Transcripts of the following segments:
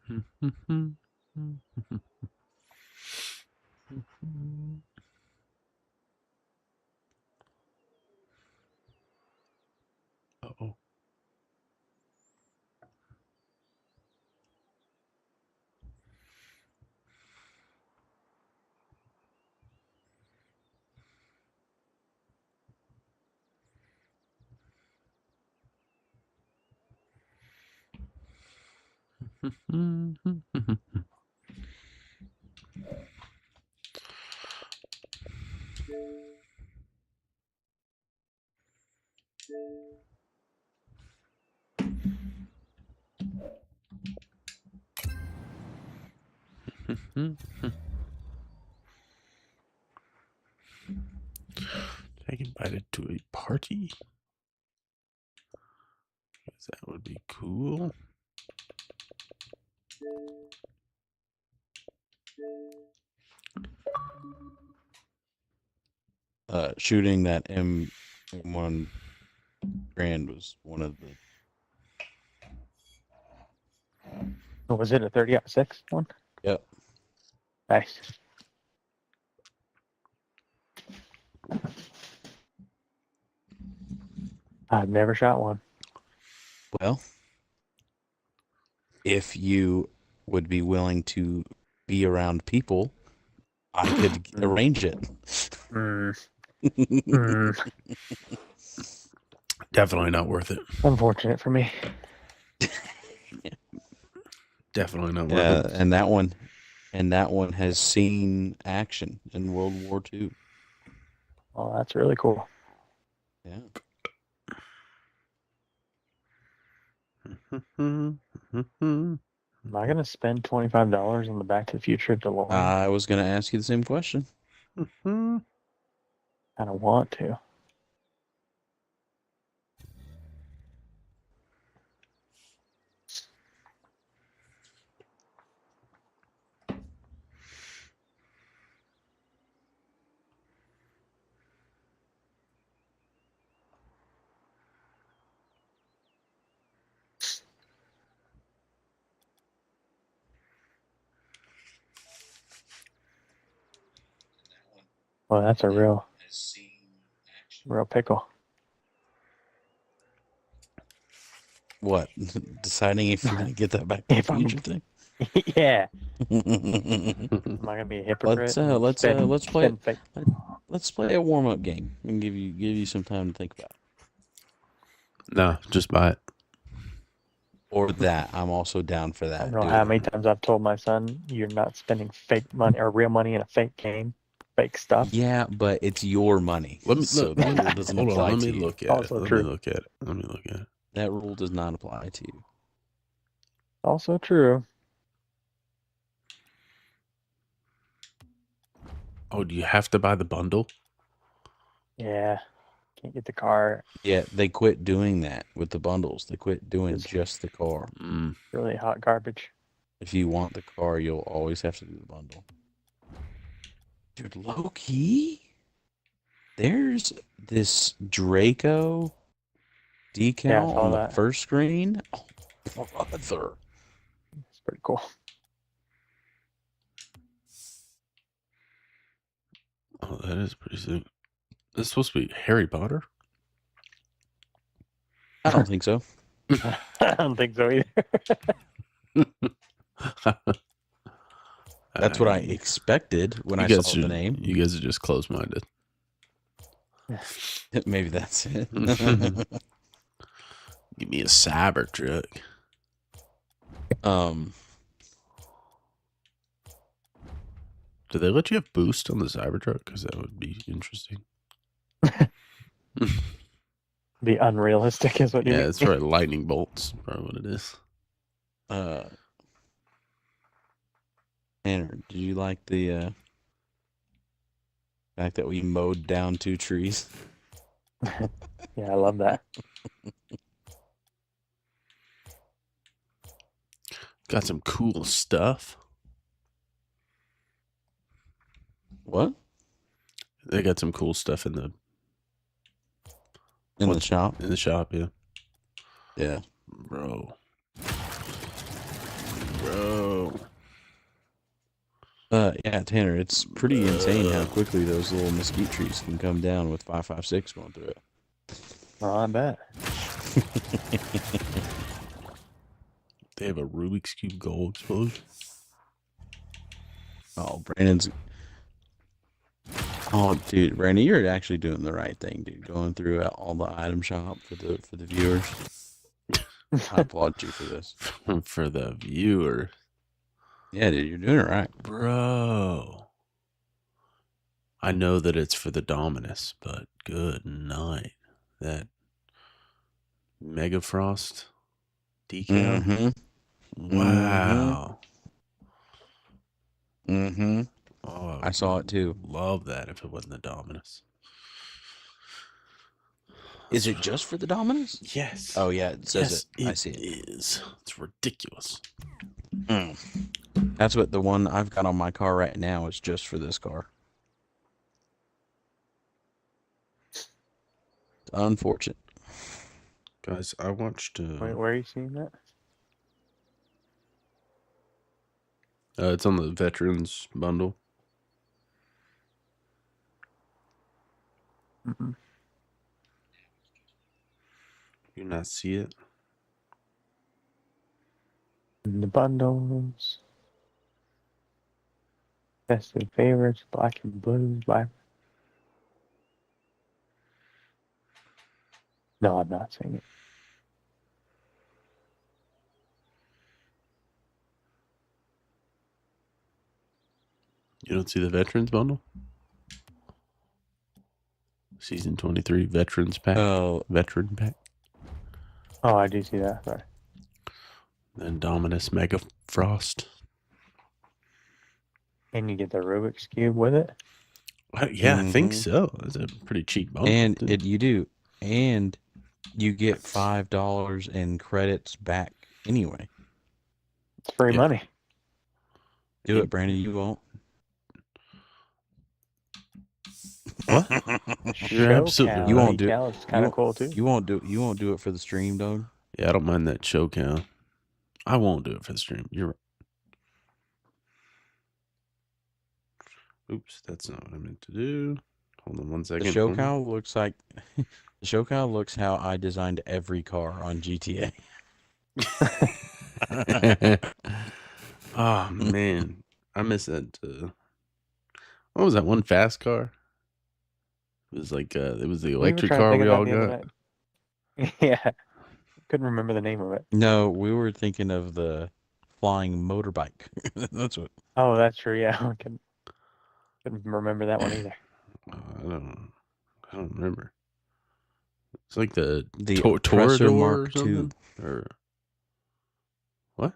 Uh-oh. I get invited to a party? That would be cool. Shooting that M1 Grand was one of the. Oh, was it a 30-06 one? Yep. Nice. I've never shot one. Well, if you would be willing to be around people, I could arrange it. Definitely not worth it. Unfortunate for me. Definitely not worth it. And that one has seen action in World War II. Oh, that's really cool. Yeah. Am I going to spend $25 on the Back to the Future DeLorean? I was going to ask you the same question. I don't want to. Well, that's a real pickle. What? Deciding if you're going to get that Back to the Future thing? Yeah. Am I gonna be a hypocrite? Let's play a warm-up game and give you some time to think about it. No, just buy it. Or that. I'm also down for that. I don't know how many times I've told my son, you're not spending fake money or real money in a fake game, fake stuff. Yeah, but it's your money. Let me doesn't apply to you. look at it. Let me look at it. That rule does not apply to you. Also true. Oh, do you have to buy the bundle? Yeah. Can't get the car. Yeah, they quit doing that with the bundles. They quit doing just the car. Really hot garbage. If you want the car, you'll always have to do the bundle. Dude, low-key, there's this Draco decal on the first screen. Oh, brother. It's pretty cool. Oh, that is pretty sick. This is supposed to be Harry Potter? I don't think so. I don't think so either. That's what I expected when I saw the name. You guys are just close-minded. Maybe that's it. Give me a Cybertruck. Do they let you have boost on the Cybertruck? Because that would be interesting. Be unrealistic is what you mean. Yeah, it's right. Lightning bolts, probably what it is. Tanner, did you like the fact that we mowed down 2 trees? Yeah, I love that. Got some cool stuff. What? They got some cool stuff in the shop. In the shop, yeah. Yeah. Bro. Yeah, Tanner, it's pretty insane how quickly those little mesquite trees can come down with 5.56 going through it. Oh, I bet. They have a Rubik's Cube goal explosion. Oh, Brandon's. Oh, dude, Brandon, you're actually doing the right thing, dude. Going through all the item shop for the viewers. I applaud you for this. For the viewer. Yeah, dude, you're doing it right. Bro. I know that it's for the Dominus, but good night. That Mega Frost decal. Mm-hmm. Wow. Mm-hmm. Oh, I saw it too. love that if it wasn't the Dominus. Is it just for the Dominus? Yes. Oh yeah, it says Yes, it. I see it. is. It's ridiculous. That's what the one I've got on my car right now is just for this car. It's unfortunate. Guys, I watched... Wait, where are you seeing that? it's on the Veterans bundle. Mm-mm. You not see it? The bundles. Festive favorites, black and blue, black. No, I'm not seeing it. You don't see the Veterans bundle? Season 23 Veterans Pack. Oh, Veteran Pack. Oh, I do see that. Sorry. Then Dominus Mega Frost. And you get the Rubik's Cube with it? Yeah, I think Mhm. so. It's a pretty cheap bundle. and too. you do, and you get $5 in credits back anyway. It's free Yeah. money. Do it, Brandon. You won't. What? You're Show absolutely count You won't do- decal is kind of cool too. You won't do it for the stream, dog. Yeah, I don't mind that show count. I won't do it for the stream. You're right. Oops, that's not what I meant to do. Hold on one second. The show count looks like the show count looks how I designed every car on GTA. Oh man, I miss that. What was that one fast car? It was like it was the We were electric trying to car think we of that all the other got. night. Yeah. Couldn't remember the name of it. No, we were thinking of the flying motorbike. That's what. Oh, that's true. Yeah. I couldn't remember that one either. I don't remember. It's like the The Torador Oppressor or Mark II. something. Or what?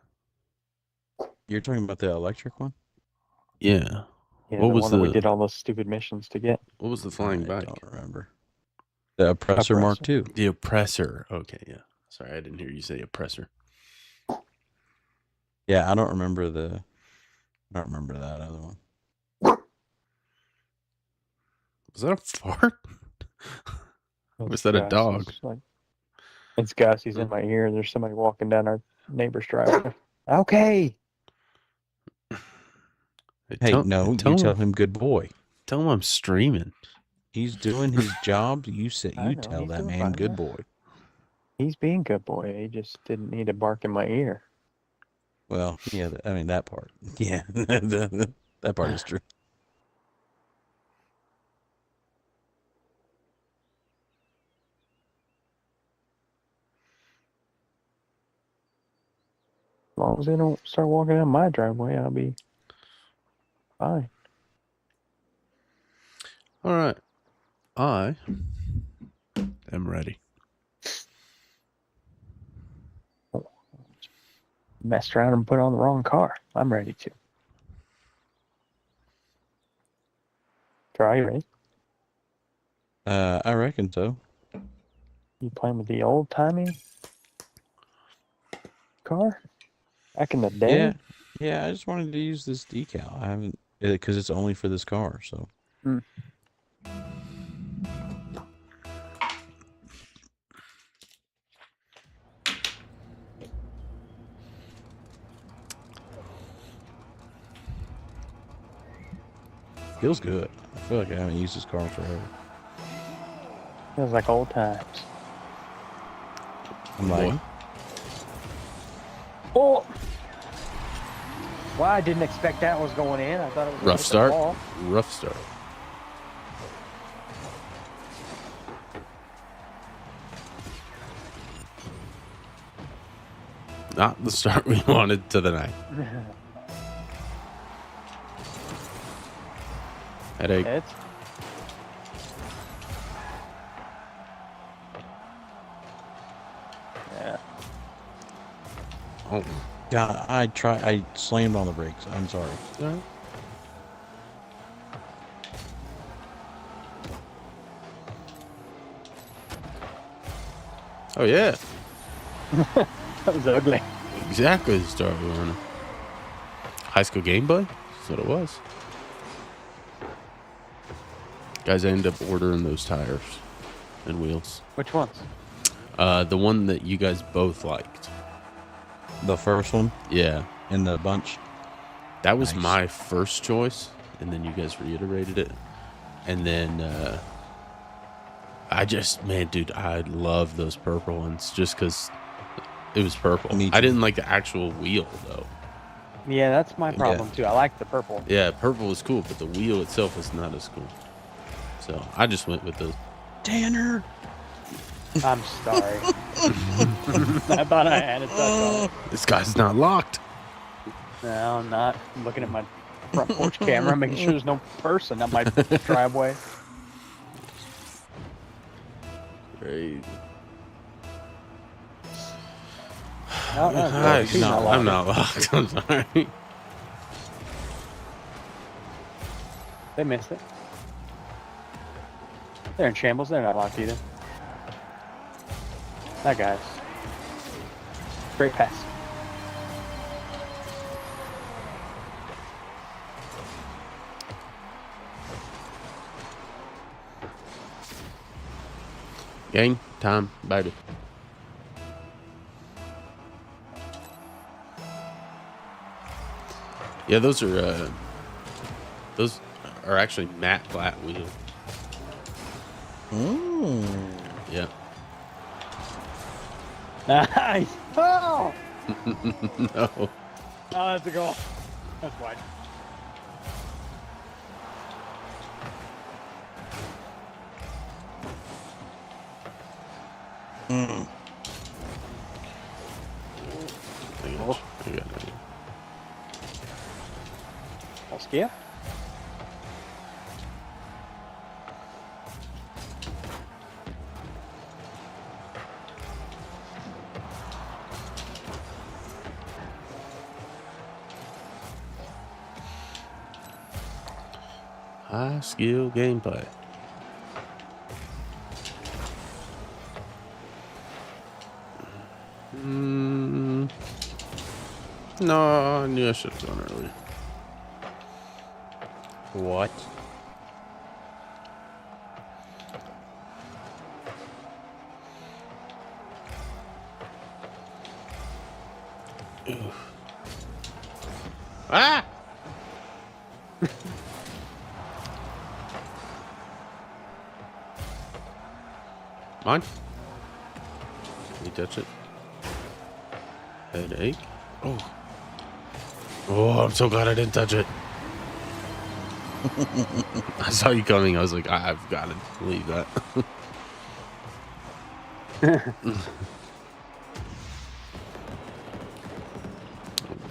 You're talking about the electric one? Yeah. Yeah, What the was one that we the- did all those stupid missions to get. What was the flying I bike? don't remember. The Oppressor Mark II. The Oppressor. Okay, yeah. Sorry, I didn't hear you say Oppressor. Yeah, I don't remember that other one. Was that a fart? Was that a Gus. dog? It's Gus. He's in my ear. There's somebody walking down our neighbor's driveway. Okay. Hey, no, you tell him good boy. Tell him I'm streaming. He's doing his job. You I know, tell he's that doing man fine, good yeah. boy. He's being good boy. He just didn't need to bark in my ear. Well, yeah, I mean that part. Yeah, that part is true. As long as they don't start walking down my driveway, I'll be fine. All right. I am ready. Messed around and put on the wrong car. I'm ready to. Try you ready? I reckon so. You playing with the old timey car? Back in the day? Yeah. I just wanted to use this decal. I haven't because it's only for this car. So. Feels good. I feel like I haven't used this car in forever. Feels like old times. I'm like, What? Oh! Well, I didn't expect that was going in. I thought it was gonna Rough hit the start. wall. Rough start. Not the start we wanted to the night. Headache. It's yeah. Oh. God, I slammed on the brakes. I'm sorry. Alright. Oh yeah. That was ugly. Exactly the start we wanted. High school Game Boy? That's what it was. Guys, I ended up ordering those tires and wheels. Which ones? The one that you guys both liked. The first one Yeah. in the bunch. That was Nice. my first choice, and then you guys reiterated it. And then I just, man, dude, I love those purple ones just because it was purple. Me I too. didn't like the actual wheel, though. Yeah, that's my problem too. I like the purple. Yeah, purple was cool, but the wheel itself was not as cool. So I just went with the... Tanner. I'm sorry. I thought I had it touch on it. This guy's not locked. No, I'm not. I'm looking at my front porch camera, making sure there's no person on my driveway. Great. No, no, she's not I'm locked. not locked. I'm sorry. They missed it. They're in shambles. They're not locked either. That guy's great pass. Gang time, baby. Yeah, those are actually matte flat wheels. Yeah. Nice. Oh, No. oh, that's a goal. That's wide. I got it. Oskia? High skill gameplay. No, I knew I should have gone earlier. What? Ah! Mine? Can you touch it? Headache? Oh. Oh, I'm so glad I didn't touch it. I saw you coming. I was like, I've got to leave that.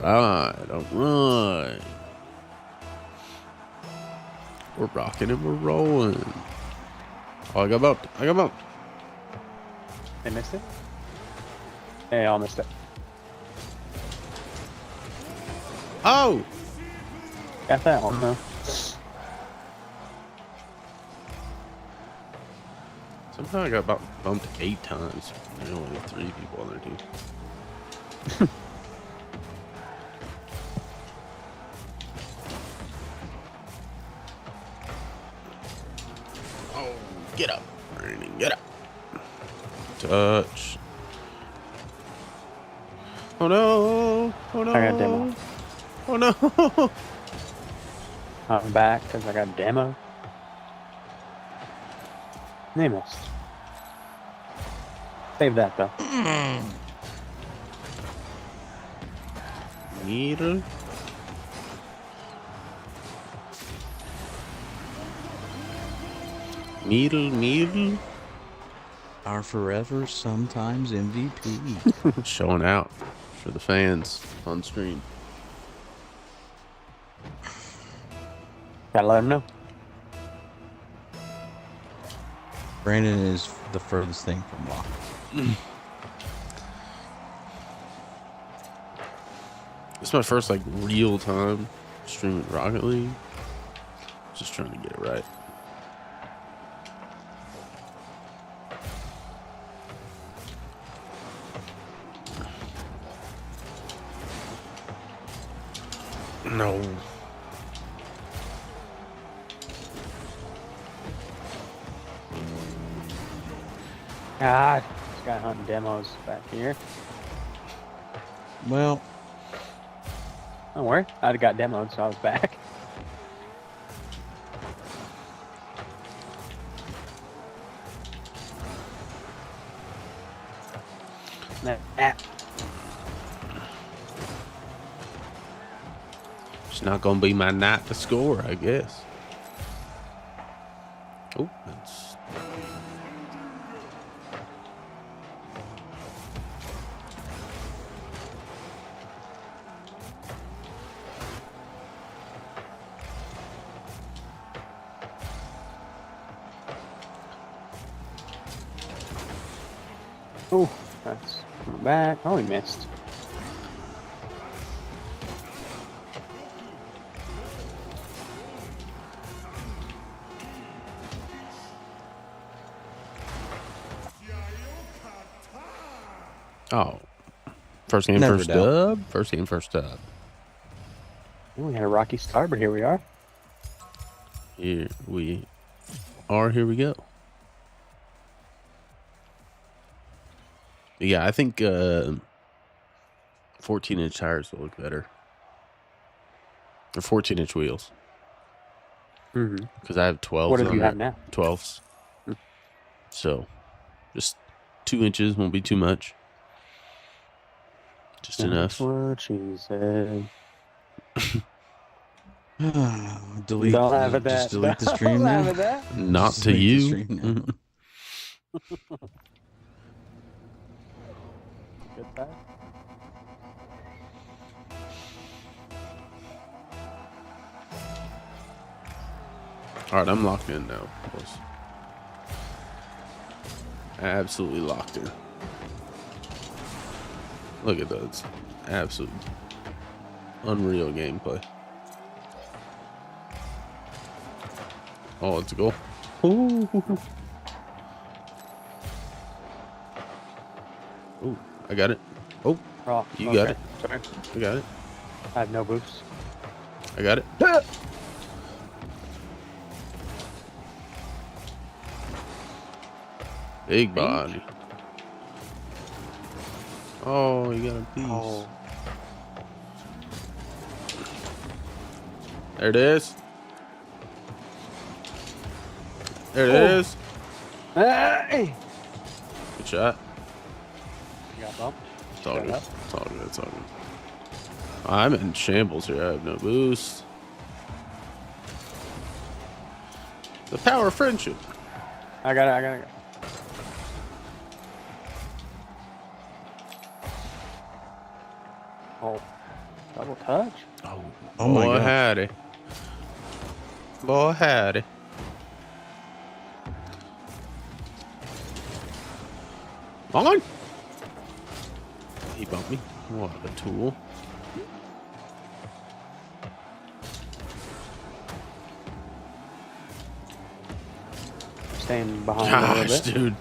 All right. We're rocking and we're rolling. Oh, I got bumped. They missed it? They all missed it. Oh! Got that one, though. Somehow I got about bumped 8 times. There's only 3 people on their team. Oh, get up. Brandon, get up. Touch. Oh no. Oh no. I got demo. Oh no. I'm back because I got demo. They missed. Save that though. Needle. Needle. Our forever, sometimes MVP. Showing out for the fans on stream. Gotta let them know. Brandon is the furthest thing from lock. It's my first like real time streaming Rocket League. Just trying to get it right. No. God, this guy hunting demos back here. Well, Don't worry, I'd got demoed, so I was back. Nah. It's not gonna be my night to score, I guess. Oh, that's Oh, that's coming back. Oh, he missed. oh. First game, Never first doubt. dub. First game, first dub. Oh, we had a rocky start, but here we are. Here we are. Here we go. Yeah, I think 14-inch tires will look better. Or 14-inch wheels. Mm-hmm. Because I have 12s What do on you there. have now? 12s. Hmm. So, just 2 inches won't be too much. Just enough. That's what she said. delete. Don't have it Just that. delete the Don't stream have now. it that. Not Just to delete the you. stream now. Good time. Alright, I'm locked in now, boys. Absolutely locked in. Look at those. Absolute unreal gameplay. Oh, it's a goal. Ooh. Ooh, I got it. Oh, Oh, you okay. got it. Sorry. I got it. I have no boosts. I got it. Big body. Oh, you got a piece. Oh. There it is. There it Oh. is. Hey! Good shot. You got bumped. It's all Shut good. up. It's all good. It's all good. I'm in shambles here. I have no boost. The power of friendship. I got it. I got it. Oh, double touch. Oh, Oh my boy, gosh. howdy. Boy, howdy. On. He bumped me. What a tool. Staying behind a Gosh, little bit. dude.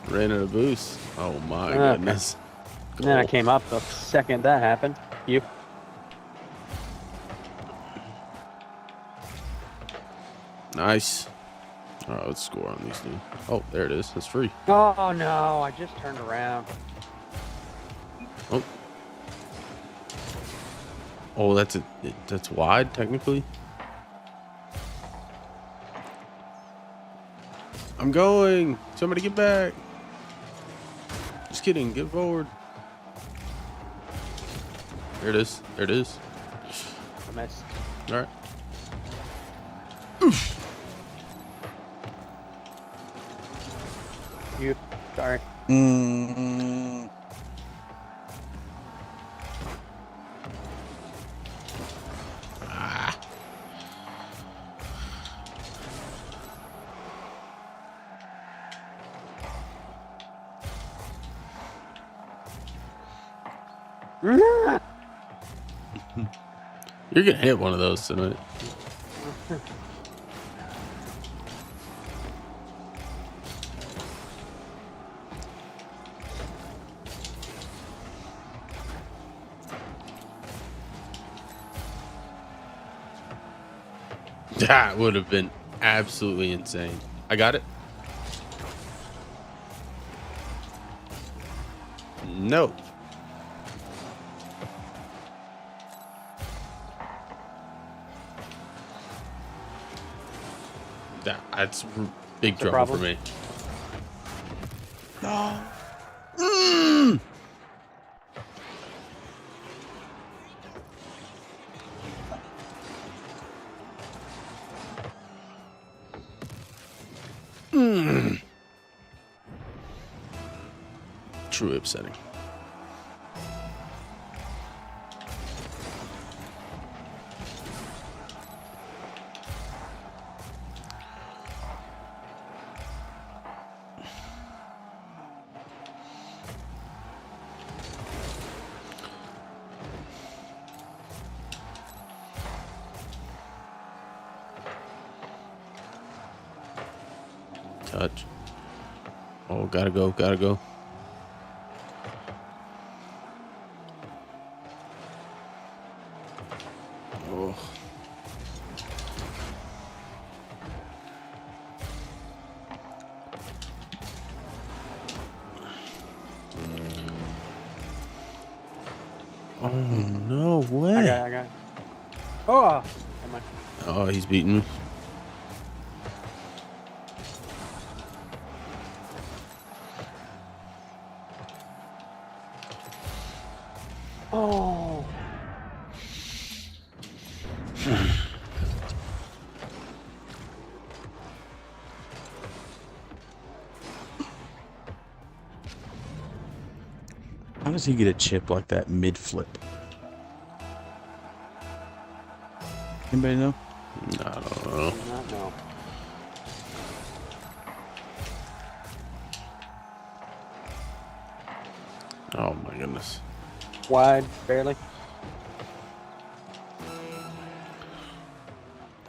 Ran out of boost. Oh my Okay. goodness. And then I came up the second that happened. You. Nice. All right, let's score on these two. Oh, there it is. That's free. Oh no! I just turned around. Oh, that's wide technically. I'm going. Somebody get back. Just kidding. Get forward. There it is. There it is. I missed. All right. You. Sorry. Mm. Ah. You're gonna hit one of those tonight. That would have been absolutely insane. I got it. No. That's big What's the trouble for problem? me. No. Truly upsetting. Touch. Oh, gotta go, gotta go. Oh. Oh, no way. I got it. Oh! Never mind. Oh, he's beating me. Oh! How does he get a chip like that mid flip? Anybody know? I don't know. Do not know. Oh, my goodness. Wide, barely.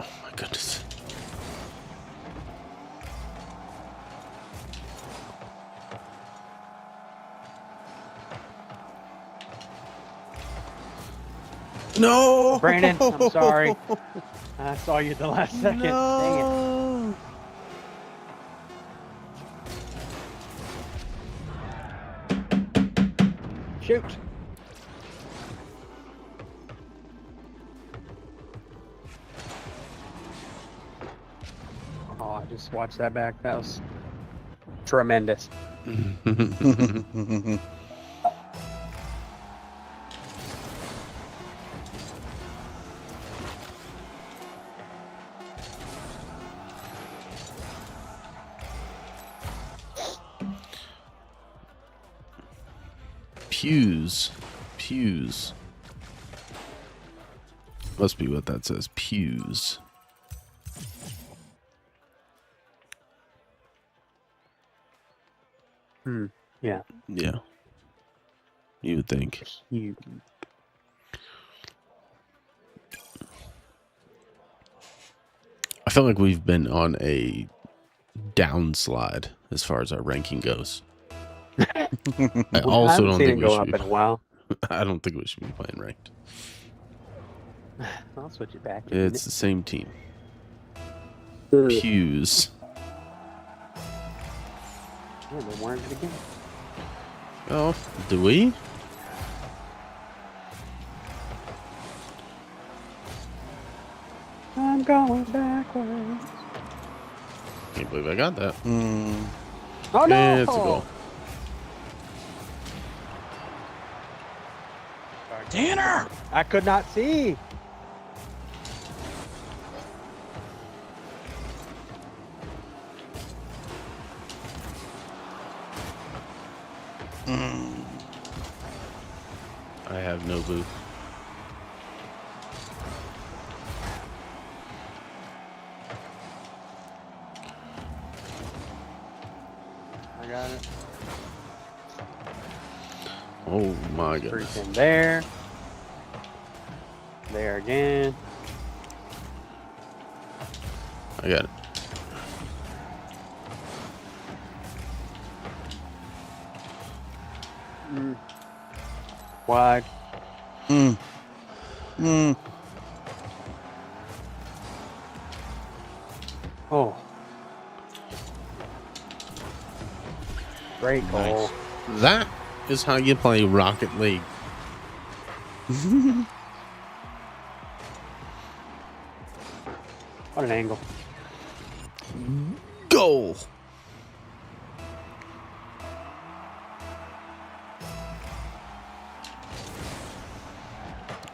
Oh, my goodness. No! Brandon, I'm sorry. I saw you at the last second. Dang it. No! Shoot. Oh, I just watched that back. That was tremendous. Pews. Pews. Must be what that says. Pews. Yeah. Yeah. You would think. You. I feel like we've been on a downslide as far as our ranking goes. I also don't seen think it we go should up be, in a while. I don't think we should be playing ranked. I'll switch it back. It's the same team. Ugh. Pews. Yeah, they warned it again. Oh, do we? I'm going backwards. Can't believe I got that. Oh no! And it's a goal. Tanner! I could not see. I have no booth. I got it. Oh my goodness. Freaking there. There again. I got it. Wide. Oh. Great goal. Nice. That is how you play Rocket League. What an angle. Goal.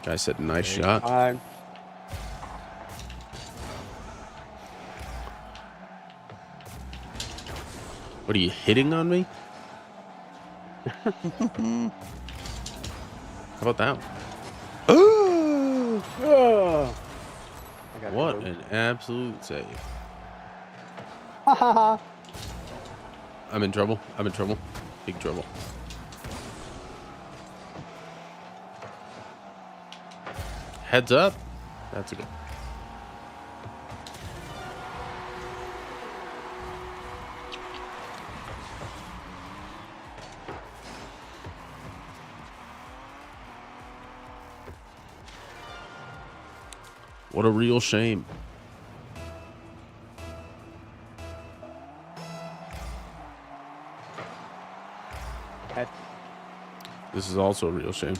Guy said, nice shot. Wide. What are you hitting on me? How about that one? Oh. I got What the an absolute save. Ha ha ha. I'm in trouble. I'm in trouble. Big trouble. Heads up. That's a good. What a real shame. This is also a real shame.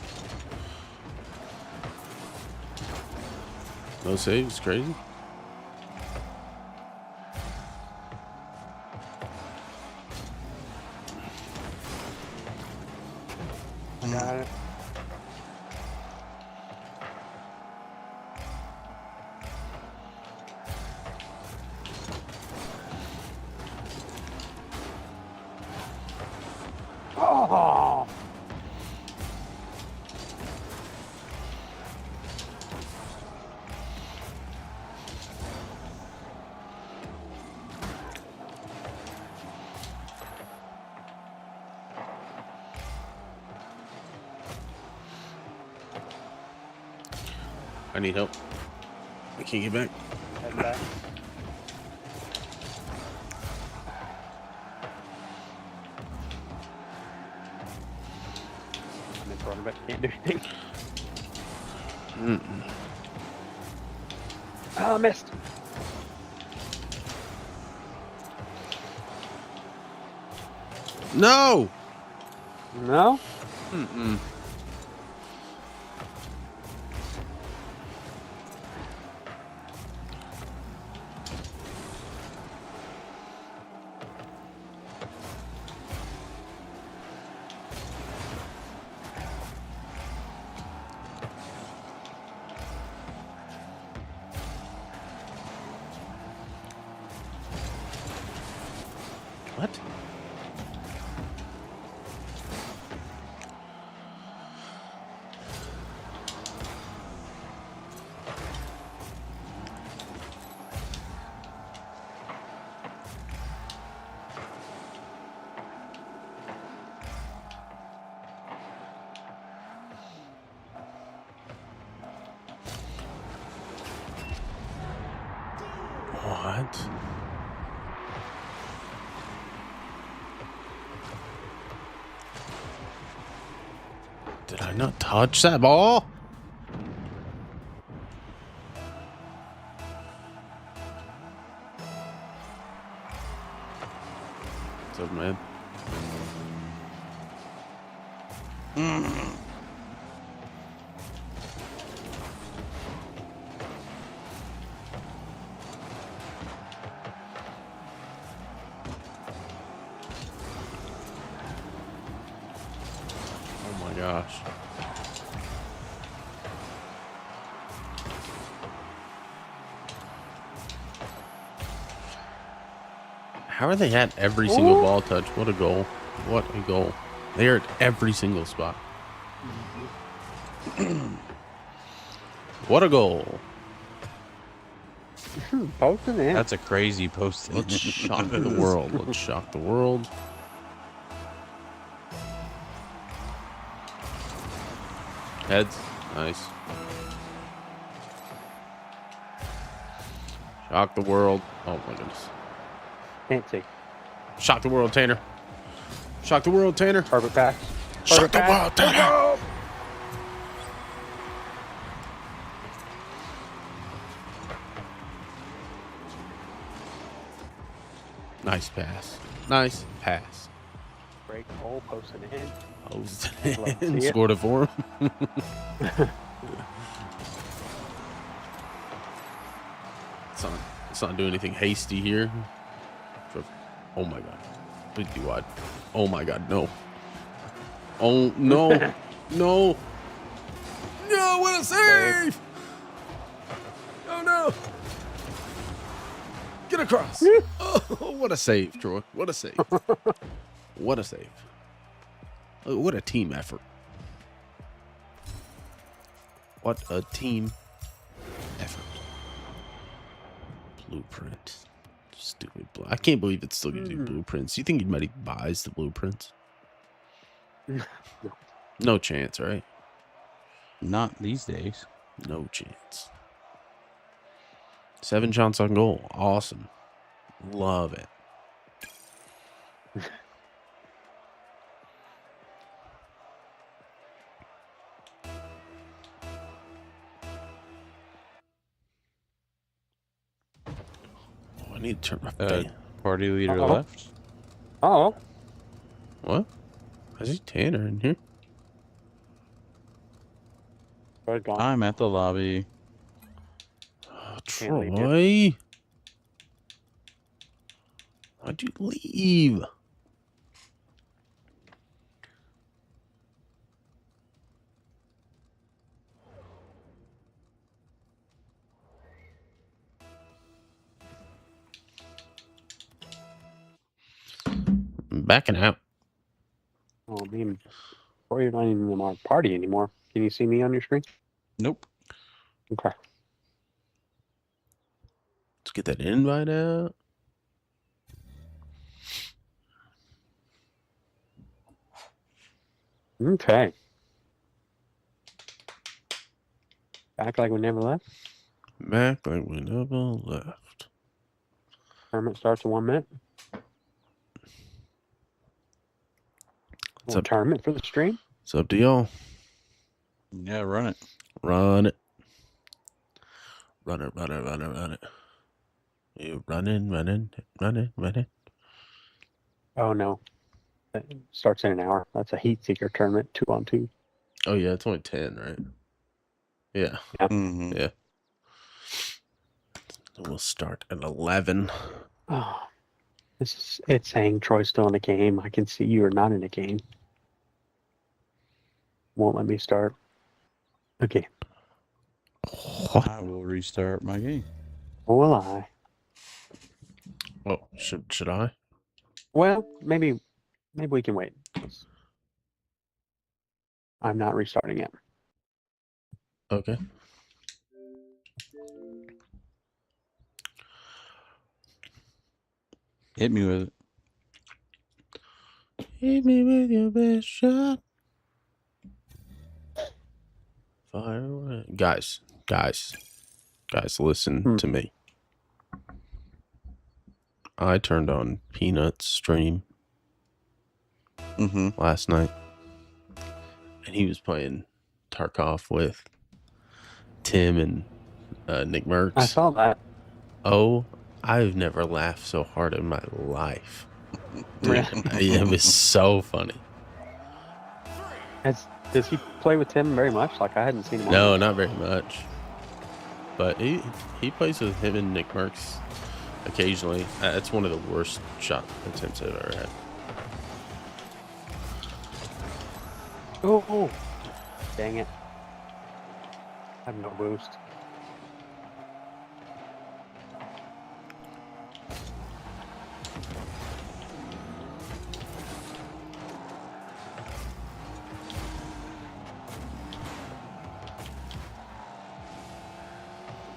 No saves, crazy. Got it. Oh. I need help. I can't get back. Head back. I'm in front of it. Can't do anything. Oh, missed. No! No? Mm-mm. What? What? Did I not touch that ball? What's up, man? gosh. How are they at every single ball touch? What a goal. What a goal. They are at every single spot. What a goal. Posting in. That's a crazy post. Let's shock the world. Let's shock the world. Heads. Nice. Shock the world. Oh my goodness. Can't see. Shock the world, Tanner. Shock the world, Tanner. Perfect pass. Shock Perfect the pass. world, Tanner. Nice pass. Nice pass. Great goal. Posting in. Posted Love to in. see it. Scored it for him. Let's not do anything hasty here. Oh my god. Please be wide. Oh my god, no. Oh no. No. No, what a save! Oh no. Get across. Oh, what a save, Troy. What a save. What a save. Oh, what a team effort. What a team effort. Blueprint. Stupid. I can't believe it still gives you blueprints. You think anybody buys the blueprints? No chance, right? Not these days. No chance. 7 shots on goal. Awesome. Love it. Oh, I need to turn my fan. Party leader Uh-oh. left. Oh. What? I see Tanner in here. Good gone. I'm at the lobby. Oh, Can't leave Troy. Why'd you leave? I'm backing out. Oh, man. Boy, you're not even in our party anymore. Can you see me on your screen? Nope. Okay. Let's get that invite out. Okay. Back like we never left. Back like we never left. Tournament starts in 1 minute. What's Little up? tournament for the stream. It's up to y'all. Yeah, run it. Run it. Run it, run it, run it, run it. You running, running, running, running. Oh, no. That starts in an hour. That's a heat seeker tournament, 2-on-2. Oh, yeah, it's only 10, right? Yeah. Mm-hmm. Yeah. We'll start at 11. Oh, it's saying Troy's still in the game. I can see you are not in the game. Won't let me start again. I will restart my game. Or will I? Oh, should I? Well, maybe we can wait. I'm not restarting it. Okay. Hit me with it. Hit me with your best shot. Fire away. Guys, listen to me. I turned on Peanut's stream last night, and he was playing Tarkov with Tim and Nick Merckx. I saw that. Oh, I've never laughed so hard in my life. Dude, it was so funny. Does he play with Tim very much? Like, I hadn't seen him. No, not very much. But he plays with him and Nick Merckx occasionally. It's one of the worst shot attempts I've ever had. Oh, dang it. I have no boost.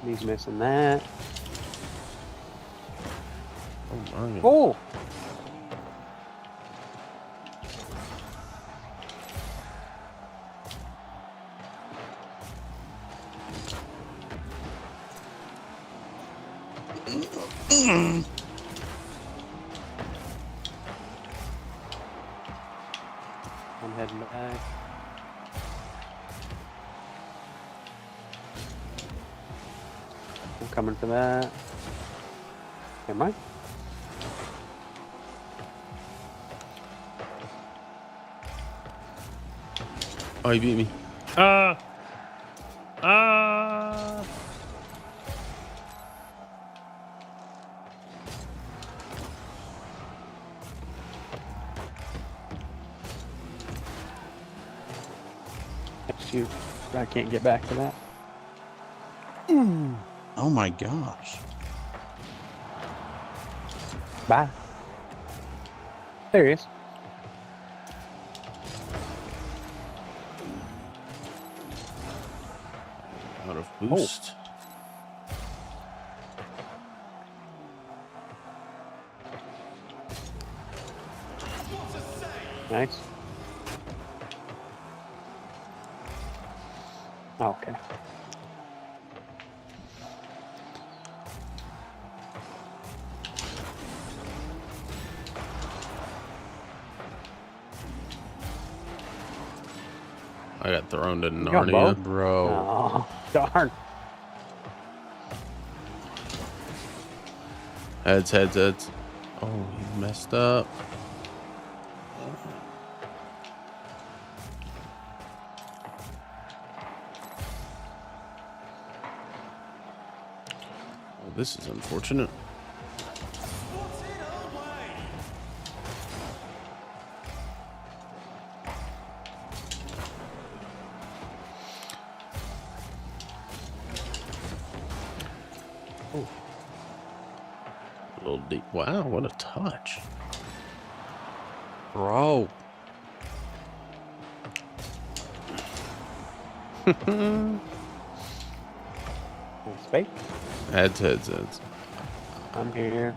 He's missing that. Oh my god. Oh! I'm heading back. I'm coming for that. Am I? Oh, he beat me. Ah! Ah! Shoot. I can't get back to that. Oh my gosh. Bye. There he is. Out of boost. Nice. Oh, okay. I got thrown to You got Narnia. both? Bro. Oh, darn. Heads, heads, heads. Oh, he messed up. Oh, this is unfortunate. Oh, A little deep. Wow, what a touch. Bro. nice fake. Heads, heads, heads. I'm here.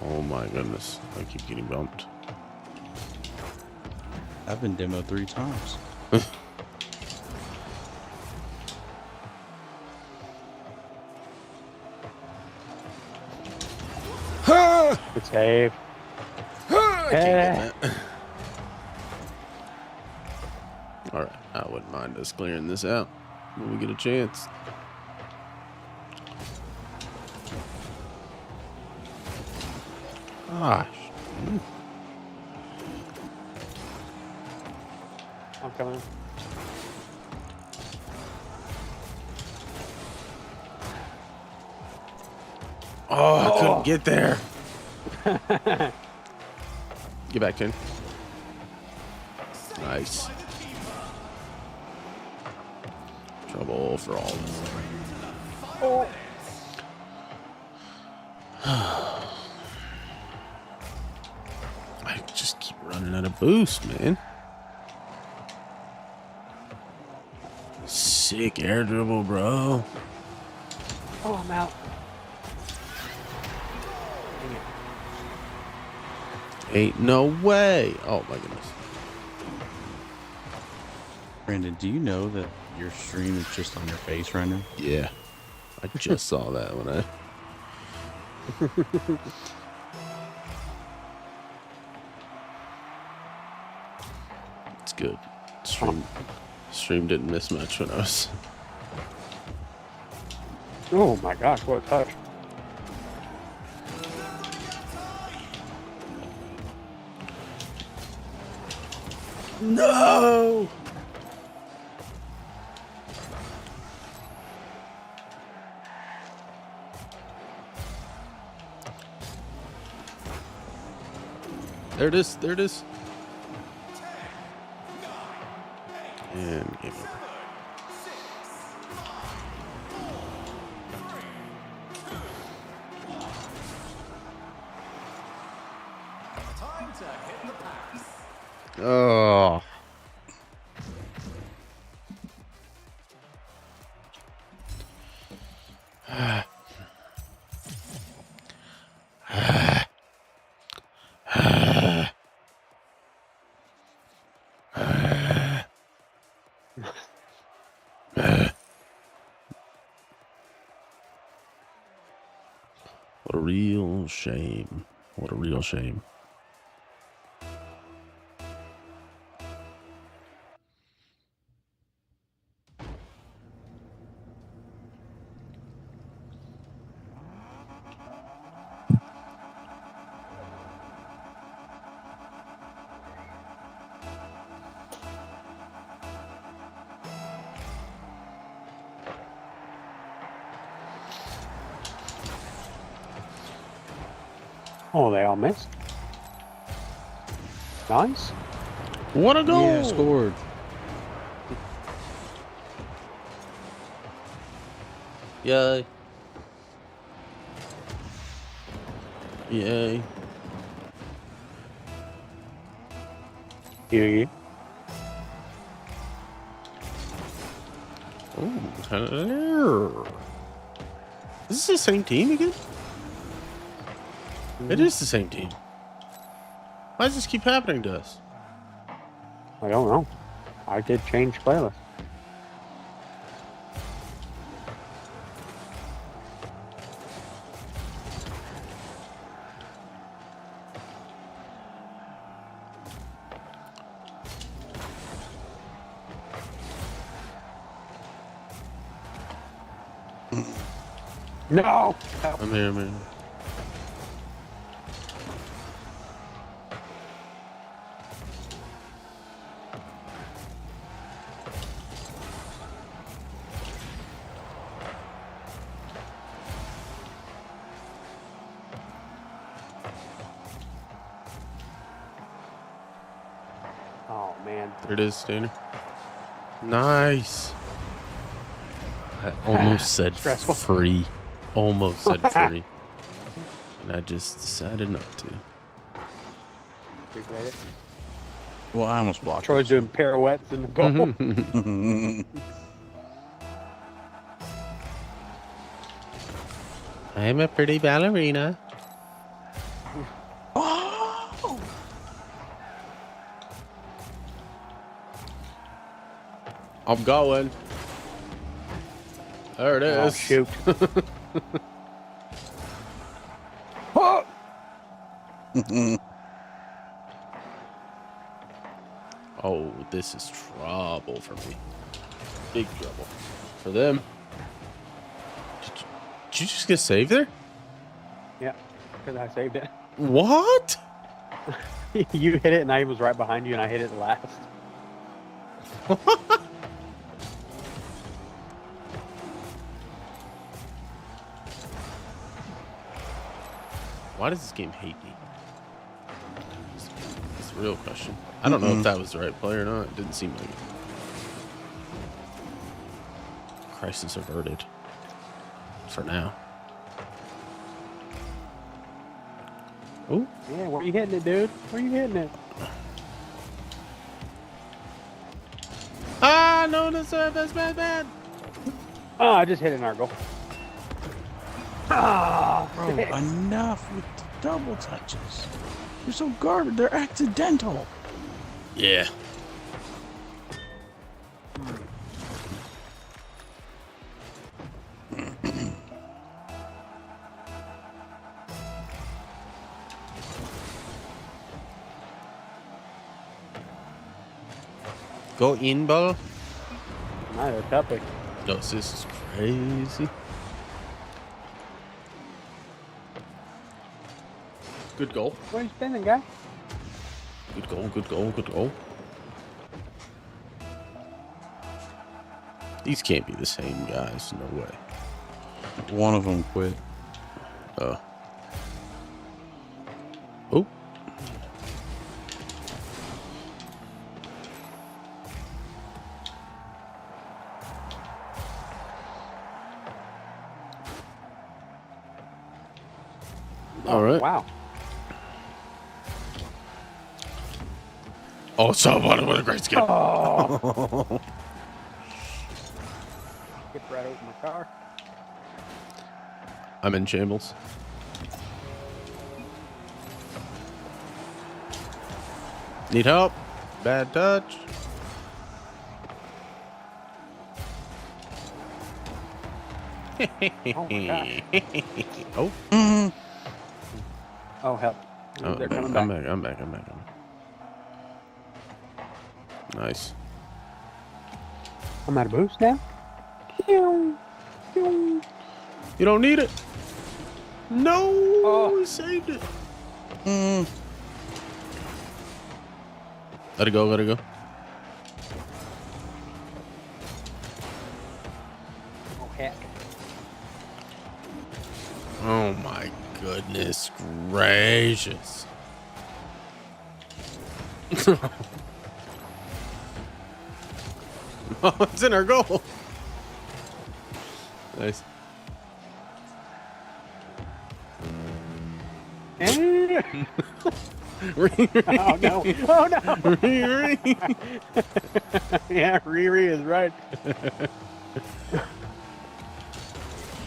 Oh my goodness. I keep getting bumped. I've been demoed 3 times. Good save. I Eh. can't get that. Alright, I wouldn't mind us clearing this out when we get a chance. Gosh. I'm coming. Oh, I couldn't get there. Get back, Ken. Nice. Trouble for all. Oh. I just keep running out of boost, man. Sick air dribble, bro. Oh, I'm out. Ain't no way. Oh my goodness. Brandon, do you know that your stream is just on your face right now? Yeah. I just saw that when I. It's good. Stream didn't miss much when I was. Oh my gosh, what a touch. No! There it is. There it is. And game over. Oh. What a real shame. What a real shame. Oh, they all missed. Nice. What a goal! Yeah, scored. Yay. Yay. Yeah. Oh, hello. Is this the same team again? It is the same team. Why does this keep happening to us? I don't know. I did change playlist. No. I'm here, man. Oh man. There it is, Tanner. Nice. I almost said Stressful. free. Almost said free. And I just decided not to. Appreciate it. Well, I almost blocked. Troy's doing pirouettes in the goal. it. I'm a pretty ballerina. Oh! I'm going. There it Oh, is. shoot. Oh! Oh, this is trouble for me. Big trouble. For them. Did you just get saved there? Yeah, because I saved it. What? You hit it and I was right behind you and I hit it last. Why does this game hate me? It's the real question. I don't know if that was the right play or not. It didn't seem like it. Crisis averted. For now. Oh, Yeah, where you hitting it, dude? Where you hitting it? ah, no, that's bad. Oh, I just hit an goal. Ah, Bro, enough with the double touches. They're so garbage. They're accidental. Yeah. Go in, ball. Nice, that's epic. No, this is crazy. Good goal. Where you spinning, guy? Good goal, good goal, good goal. These can't be the same guys. No way. One of them quit. Oh. All right. Wow. Oh, so what a great skip. Oh. Get right over my car. I'm in shambles. Need help? Bad touch. Oh my gosh. Oh. Oh hell. Oh, They're man, coming back. I'm back. Nice. I'm out of boost now. You don't need it. No, Oh. we saved it. Let it go. Oh heck. Oh my goodness gracious. Oh, it's in our goal. Nice. Ring, ring. Oh no. Oh no. Ring, ring. Yeah, Riri is right.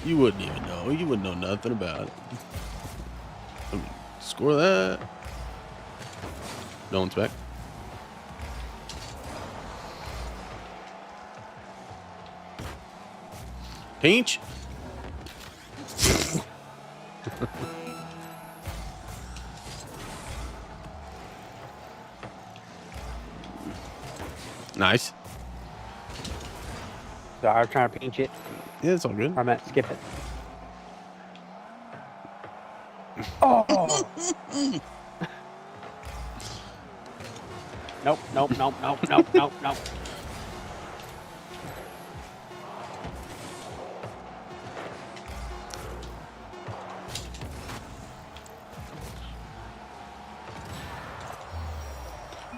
You wouldn't even know. You wouldn't know nothing about it. I mean, score that. No one's back. Pinch. Nice. So I was trying to pinch it. Yeah, it's all good. I meant skip it. Oh. Nope.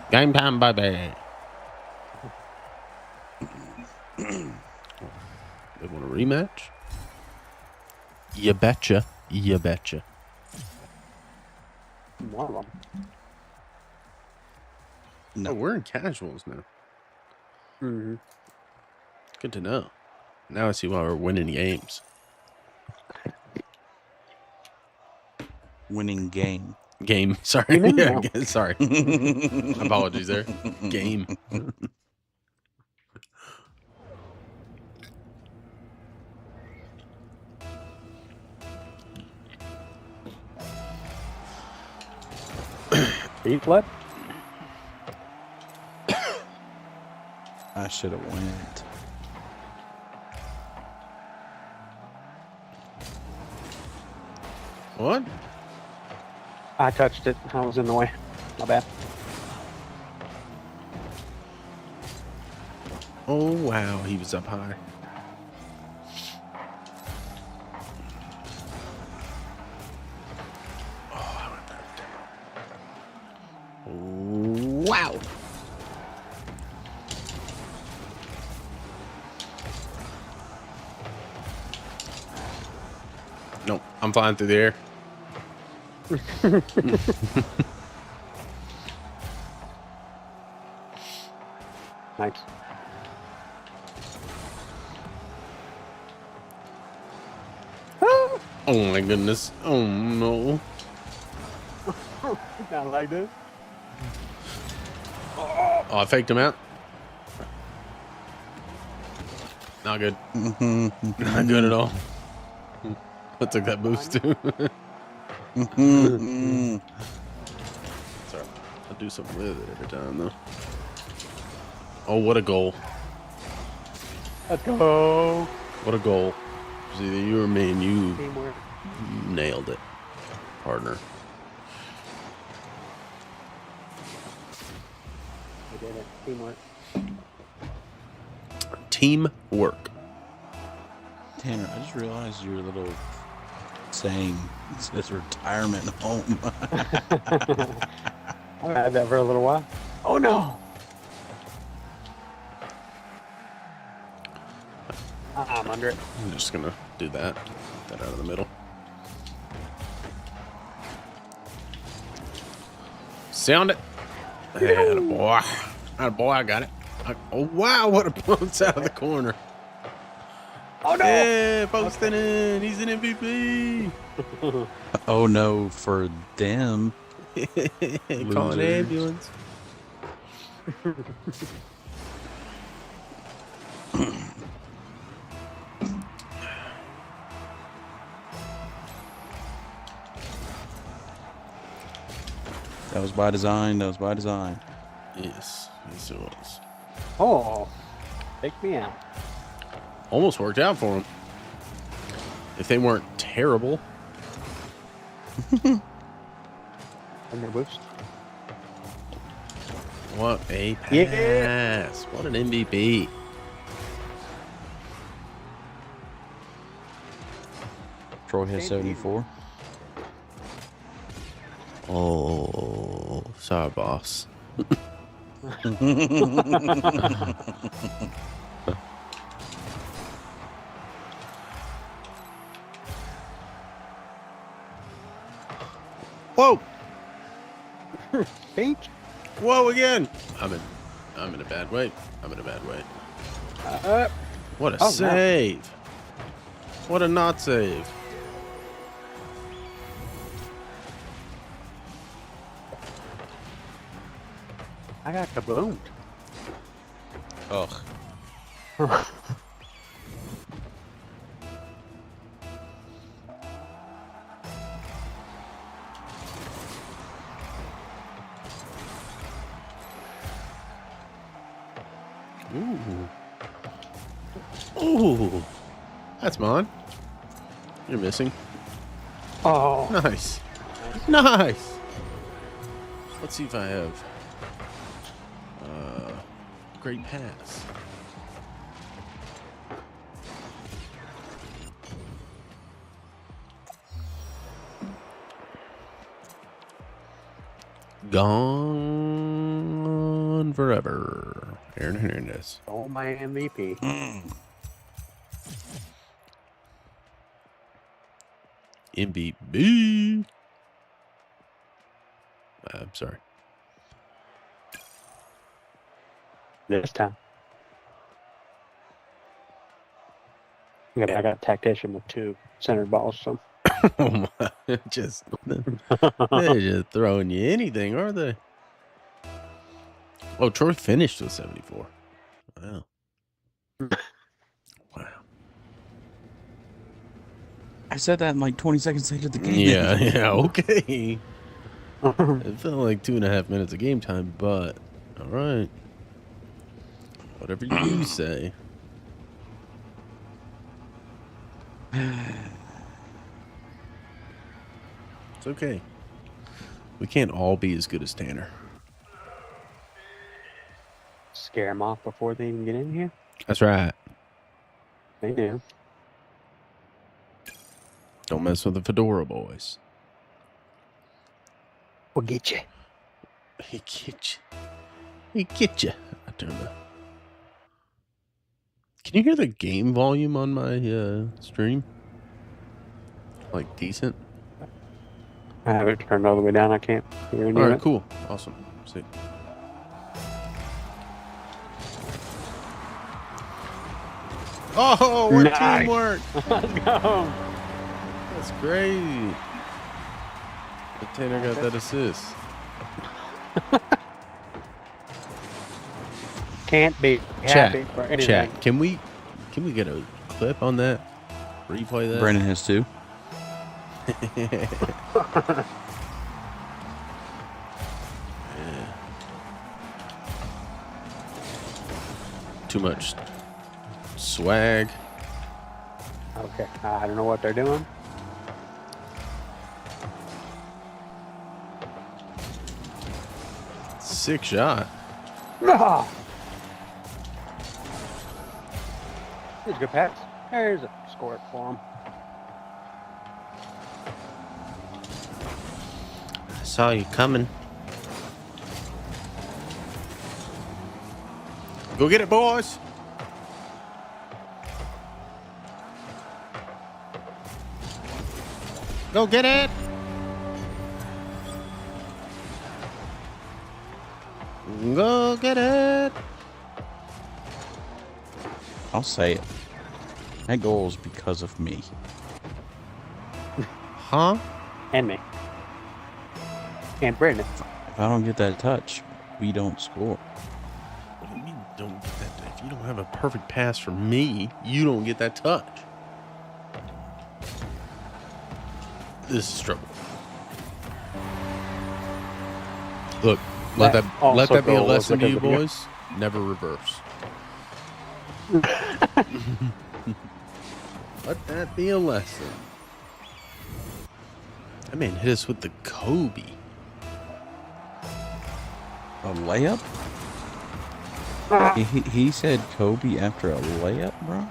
Game time, baby. They want a rematch? You betcha. One of them. No. Oh, we're in casuals now. Mm-hmm. Good to know. Now I see why we're winning games. Winning game. Game. Sorry. Amen? Yeah, No. sorry. Apologies there. Game. Beef flip? I should have went. What? I touched it. I was in the way. My bad. Oh, wow. He was up high. Oh, wow. Nope. I'm flying through the air. Nice. Oh, my goodness. Oh, no. Not like this. Oh, I faked him out. Not good. Not good at all. I took that boost too. Sorry. I'll do something with it every time though. Oh, what a goal. Let's go. What a goal. It was either you or me and you Teamwork. nailed it, partner. We did it. Teamwork. Teamwork. Tanner, I just realized your little saying says retirement home. I've had that for a little while. Oh no! I'm under it. I'm just gonna do that. Get that out of the middle. Sound it. Boy. Boy, I got it. Oh, wow. What a bounce out of the corner. Oh, no. Yeah, posting in. He's an MVP. Oh no, for them. Call an Losers. ambulance. That was by design. That was by design. Yes. Yes, it was. Oh, take me out. Almost worked out for him. If they weren't terrible. Under boost. What a pass. Yeah. What an MVP. Troy has 74. Oh, sorry, boss. Whoa! Pink. Whoa again! I'm in a bad way. I'm in a bad way. What a Oh, no. save! What a not save! I got kaboomed. Ugh. Ooh. Ooh. That's mine. You're missing. Oh, Nice. Nice. Let's see if I have great pass. Gone forever. Aaron Hernandez. oh my MVP. MVP. I'm sorry. This time. I got a tactician with 2 centered balls, so. Oh my, they're just throwing you anything, aren't they? Oh, Troy finished with 74. Wow. Wow. I said that in like 20 seconds into the game. Yeah, okay. It felt like 2.5 minutes of game time, but all right. Whatever you say. It's okay. We can't all be as good as Tanner. Scare them off before they even get in here. That's right. They do. Don't mess with the Fedora boys. We'll get you. He get you. He get you. I turned the. Can you hear the game volume on my stream? Like decent. I have it turned all the way down. I can't hear any All of right, it. cool, awesome. Sick. Oh, what Nice. teamwork! Let's go. That's great. But Tanner got that assist. Can't be happy for anything. Chat. Can we get a clip on that? Replay that. Brandon has 2. Too much swag. Okay, I don't know what they're doing. Sick shot. No. Here's a good pass. There's a score it for him. I saw you coming. Go get it, boys. Go get it. Go get it. I'll say it. That goal is because of me. Huh? And me. And Brandon. If I don't get that touch, we don't score. What do you mean don't get that? If you don't have a perfect pass for me, you don't get that touch. This is trouble. Look, let That that be a goal was lesson to you because of you. boys. Never reverse. Let that be a lesson. That man hit us with the Kobe. A layup? He said Kobe after a layup, bro?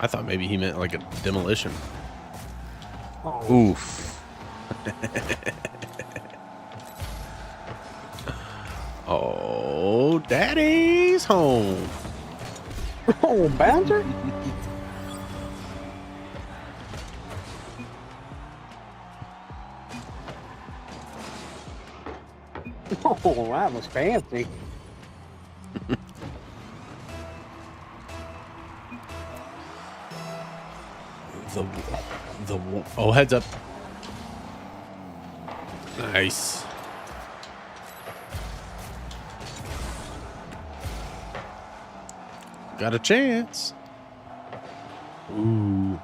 I thought maybe he meant like a demolition. Oh. Oof. Oh, daddy's home. Oh, Bouncer? Oh, that was fancy. Oh, heads up. Nice. Got a chance. Ooh.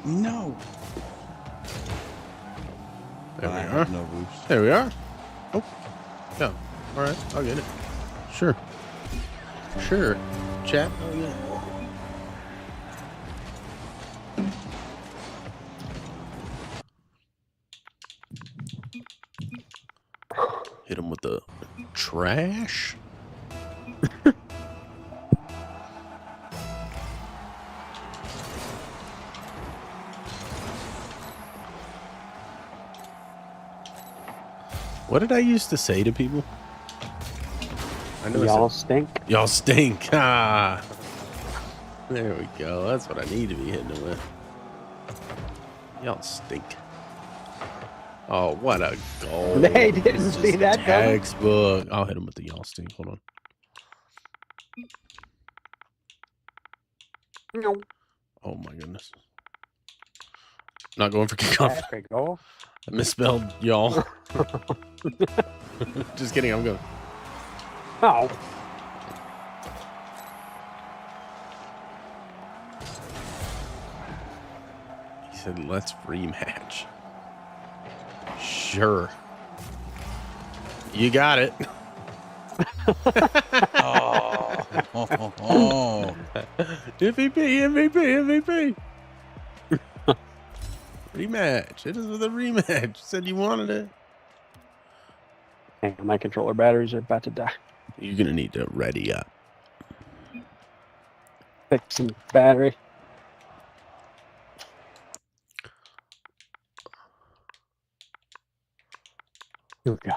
No. There we I are. have no boost. There we are. Oh. Yeah. All right. I'll get it. Sure. Sure. Chat. I'll get it. Hit him with the trash. What did I used to say to people? I know Y'all stink. y'all stink. Ah. There we go. That's what I need to be hitting it with. Y'all stink. Oh, what a goal. They didn't It's see just that coming. textbook. I'll hit him with the y'all stink. Hold on. No. Oh, my goodness. Not going for kickoff. There we go. I misspelled y'all. Just kidding. I'm going. Oh. He said, let's rematch. Sure. You got it. Oh. MVP. Rematch. It is with a rematch. You said you wanted it. Hang on, my controller batteries are about to die. You're going to need to ready up. Fix some battery. Here we go.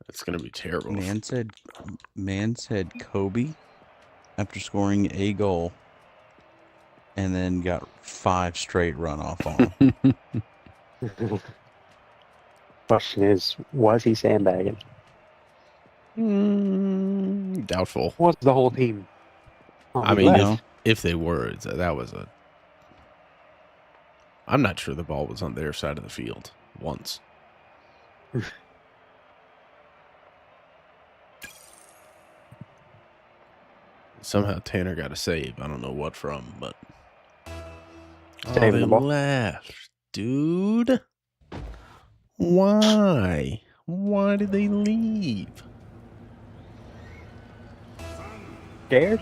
It's going to be terrible. Man said Kobe after scoring a goal and then got 5 straight runoff on him. Question is, was he sandbagging? Doubtful. Was the whole team? Oh, I he mean, left. if they were, that was a... I'm not sure the ball was on their side of the field once. Somehow Tanner got a save. I don't know what from, but... Oh, Saving they the ball. left. Dude. Why? Why did they leave? Scared?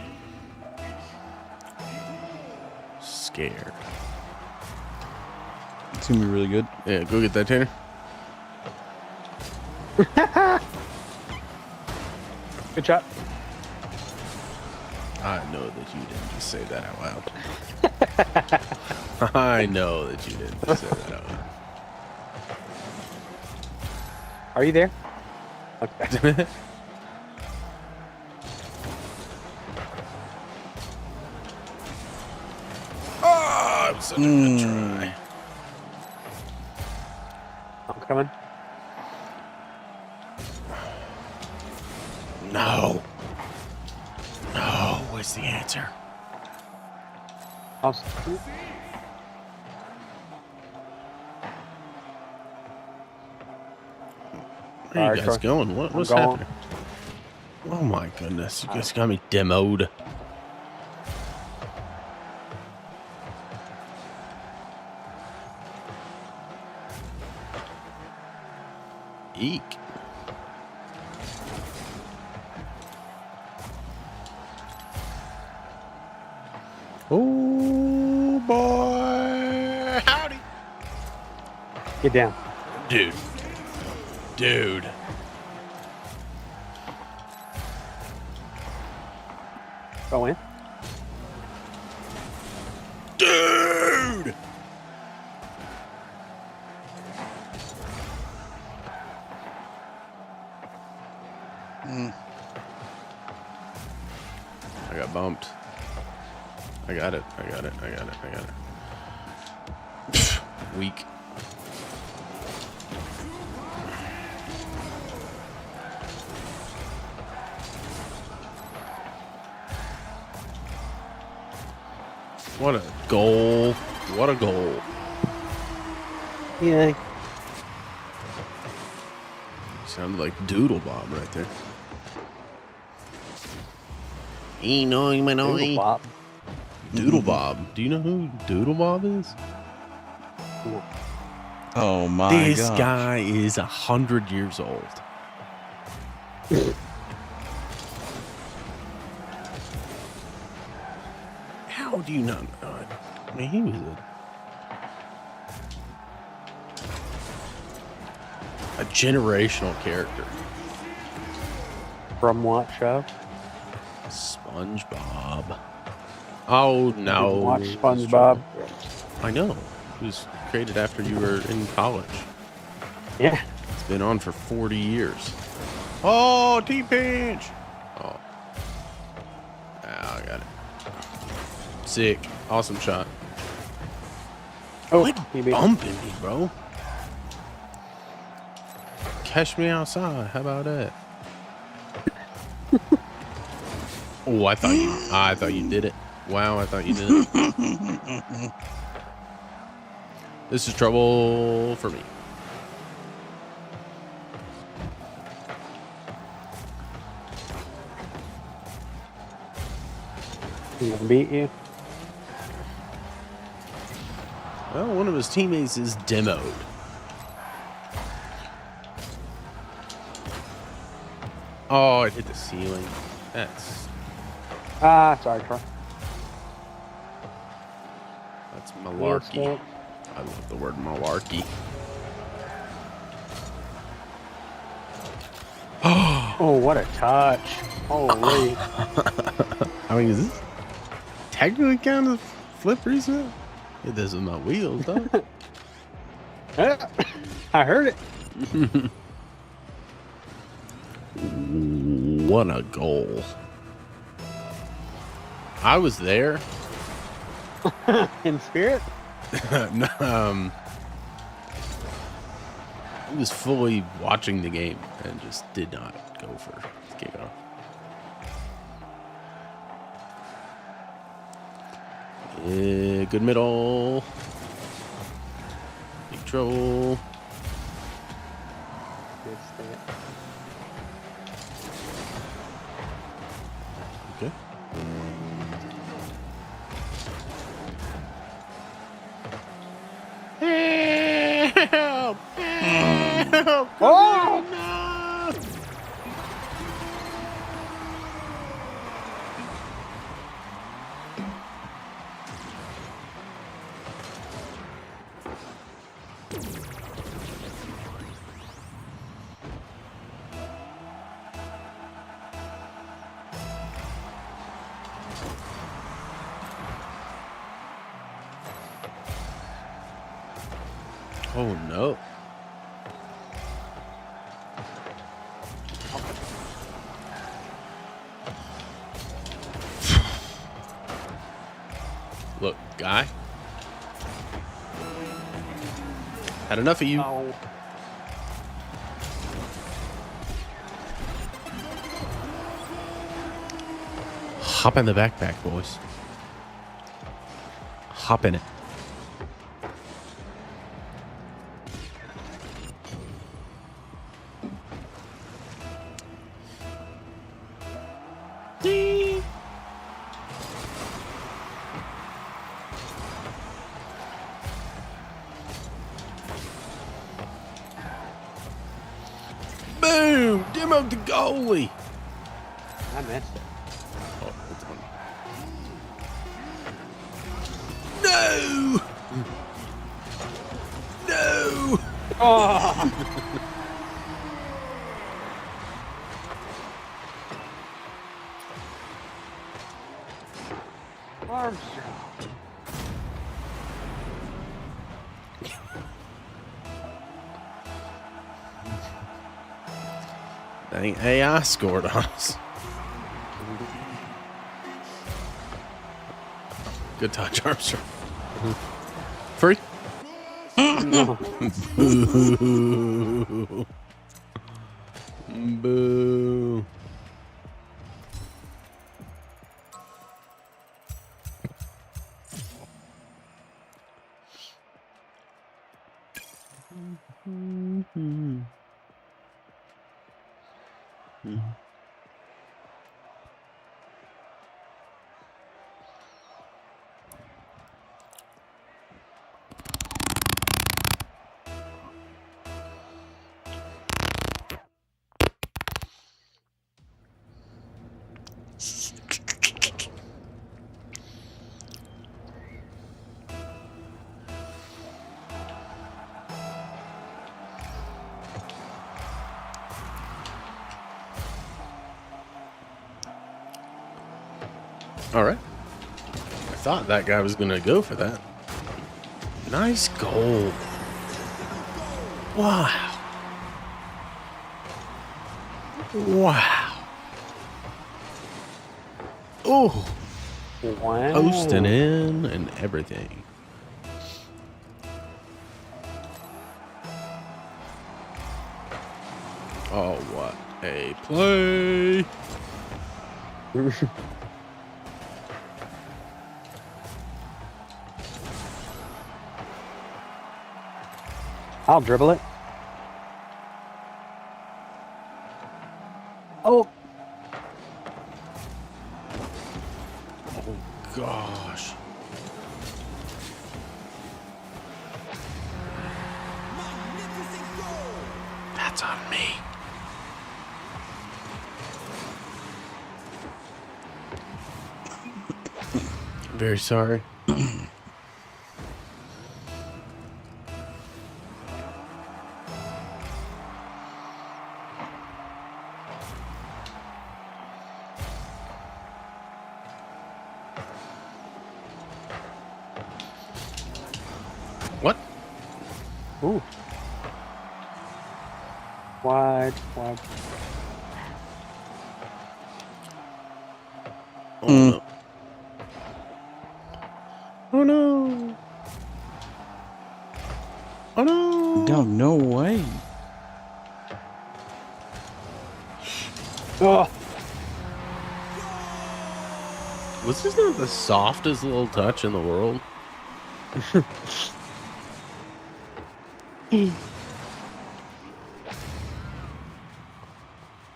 Scared. It's going to be really good. Yeah, go get that, Tanner. Good shot. I know that you didn't just say that out loud. I know that you didn't just say that out loud. Are you there? Okay. Oh, That was such a good try. I'm coming. No. No, what's the answer? I'll, Where are you Sorry, guys Troy. going? What's going. happening? Oh my goodness, you guys got me demoed. Eek. Oh boy, howdy. get down. Dude. Dude. Go in. Dude. I got bumped. I got it. Weak. What a goal. What a goal. Yeah. Sounded like Doodle Bob right there. Doodle Bob. Doodle Bob. Do you know who Doodle Bob is? Oh my This gosh. guy is 100 years old. How do you not know it? I mean, he was a generational character. From what show? SpongeBob. Oh no! Didn't watch SpongeBob. I know. It was created after you were in college. Yeah. It's been on for 40 years. Oh, T-pinch! Oh. Ah, I got it. Sick. Awesome shot. Oh, Quit he beat me. bumping me, bro. Catch me outside. How about that? Oh, I thought you did it. Wow, I thought you did it. This is trouble for me. He gonna beat you. Well, one of his teammates is demoed. Oh, it hit the ceiling. That's Sorry, Troy. malarkey. I love the word malarkey. Oh, what a touch. Holy. I mean, is this technically kind of flip reset? It does with my wheels, though. I heard it. What a goal. I was there. In spirit? No, I was fully watching the game and just did not go for kickoff. Good middle. Big trouble. Okay. Help! Help! Oh! No! Oh no. Look, guy, Had enough of you. Oh. Hop in the backpack, boys. Hop in it. Boom! Demoed the goalie. I missed it. Oh, it's on. No! No! Oh. Armstrong. Dang, AI scored on us. Good touch, Armstrong. Free. No. Boo. Boo. All right. I thought that guy was going to go for that. Nice goal. Wow. Wow. Oh, Wow. posting in and everything. Oh, what a play. I'll dribble it. Oh. Oh, gosh. That's on me. Very sorry. What? Ooh. Wide. Oh, no. Oh, no. Oh, no. No, no way. Oh. Was this not the softest little touch in the world?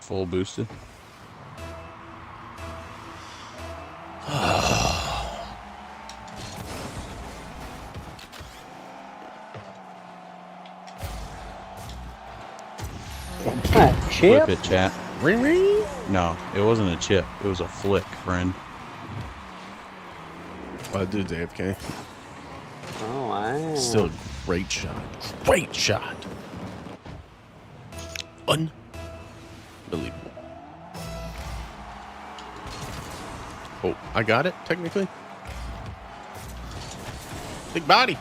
Full boosted. Chip. Flip it, chat. Ring, ring. No, it wasn't a chip. It was a flick, friend. Oh, dude's AFK. Oh, wow. Still a great shot. Great shot. Unbelievable. Oh, I got it, technically. Big body.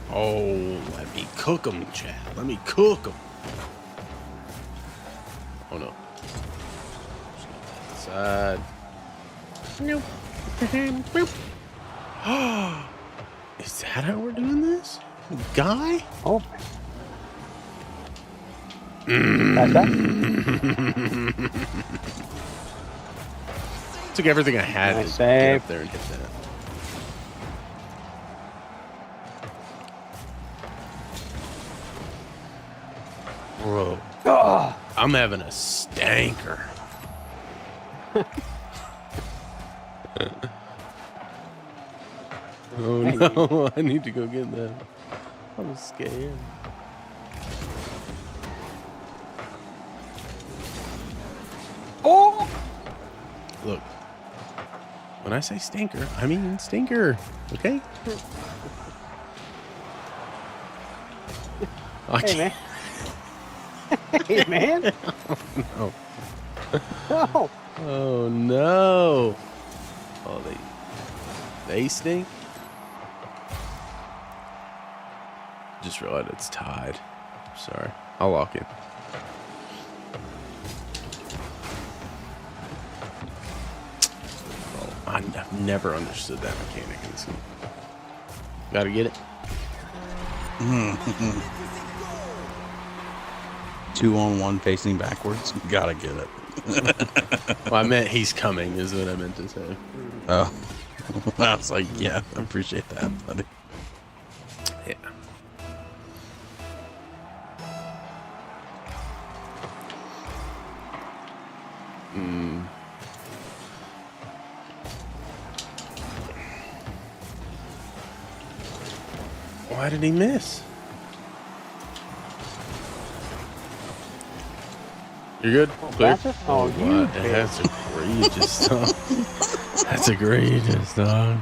Oh, let me cook him, Chad. Let me cook him. Oh, no. Side. Nope. Is that how we're doing this? Guy? Oh. That's that. Took everything I had Nice to save. get up there and hit that. Bro, Oh. I'm having a stanker. Oh no, I need to go get that. I'm scared. Oh. Look, when I say stinker, I mean stinker, okay? I Hey, man. can't. Hey, man. No. No. Oh no. Oh, they stink. Just realized it's tied. Sorry. I'll lock in. Oh, I've never understood that mechanic in this game. Gotta get it. 2-on-1 facing backwards. Gotta get it. Well, I meant he's coming is what I meant to say. Oh. I was like, yeah, I appreciate that, buddy. Yeah. Why did he miss? You're good? Clear? that's it? Oh, you what? That's egregious, dog. That's egregious, dog.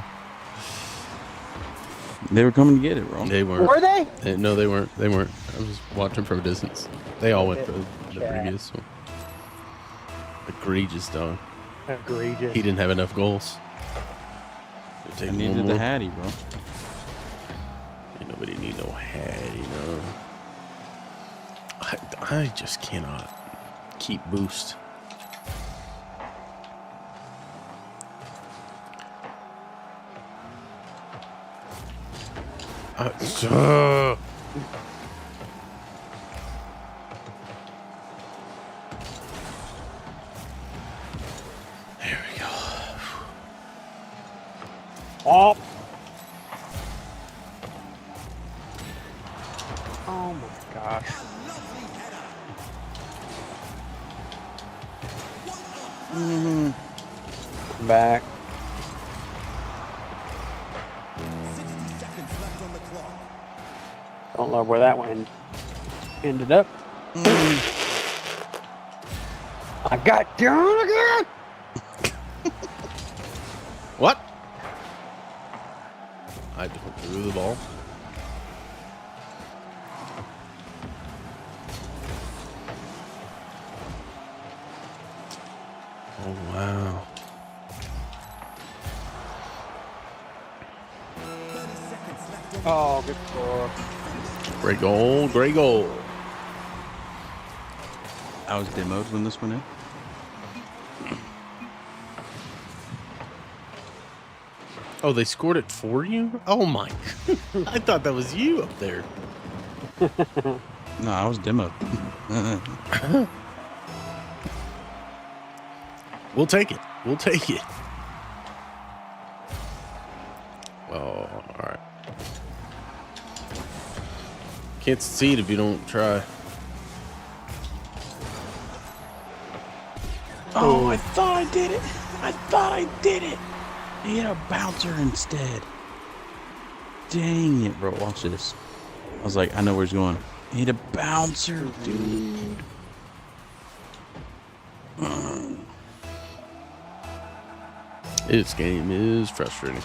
They were coming to get it, Ron. They weren't. Were they? No, they weren't. They weren't. I was watching from a distance. They all went for the Chat. previous one. Egregious, dog. Egregious. He didn't have enough goals. I Take one needed more. the Hattie, bro. Ain't nobody need no hat, you know. I just cannot keep boost. There we go. Oh. Oh my gosh. Come back. Don't know where that one ended up. I got down again. What? I just threw the ball. Oh, wow. Oh, good score. Great goal, great goal. I was demoed when this went in. Oh, they scored it for you? Oh, my. I thought that was you up there. No, I was demoed. We'll take it. We'll take it. Oh, all right. Can't succeed if you don't try. Oh, I thought I did it. I thought I did it. He hit a bouncer instead. Dang it, bro. Watch this. I was like, I know where he's going. He hit a bouncer, dude. This game is frustrating.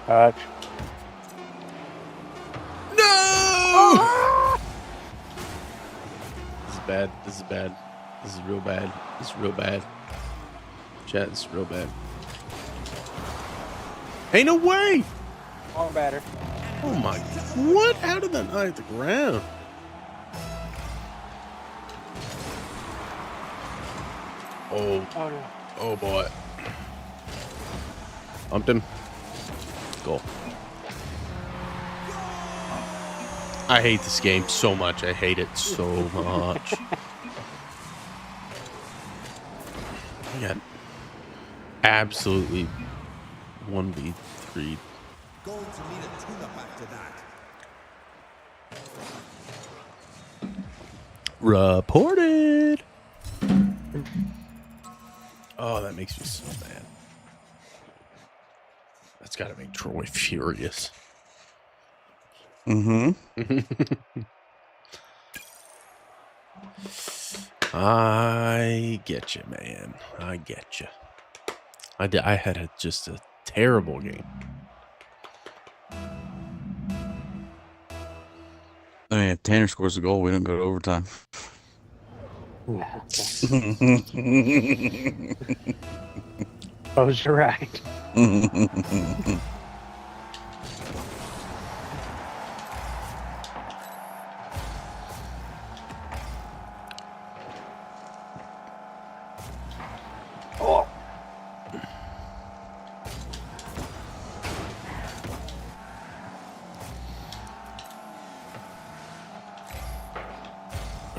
Touch. No! This is bad. This is bad. This is real bad. This is real bad. Chat, this is real bad. Ain't no way! All better. Oh my. What? How did that not hit the ground? Oh, Oh no. oh boy. Bumped him. Goal. I hate this game so much. I hate it so much. I got absolutely 1v3. Going to need a tune-up after that. Reported. Oh, that makes me so mad. That's got to make Troy furious. Mm-hmm. I get you, man. I get you. I had just a terrible game. I mean, if Tanner scores a goal, we don't go to overtime. Yeah, suppose you're right.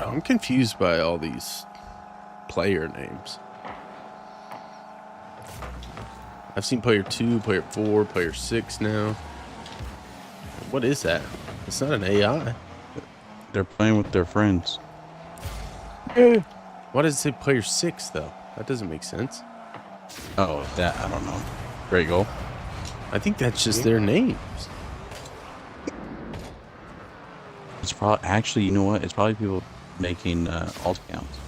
Oh, I'm confused by all these player names. I've seen player 2, player 4, player 6 now. What is that? It's not an AI. They're playing with their friends. Why does it say player 6 though? That doesn't make sense. Oh, that I don't know. Great goal. I think that's just their names. It's probably actually, you know what? It's probably people making alt accounts.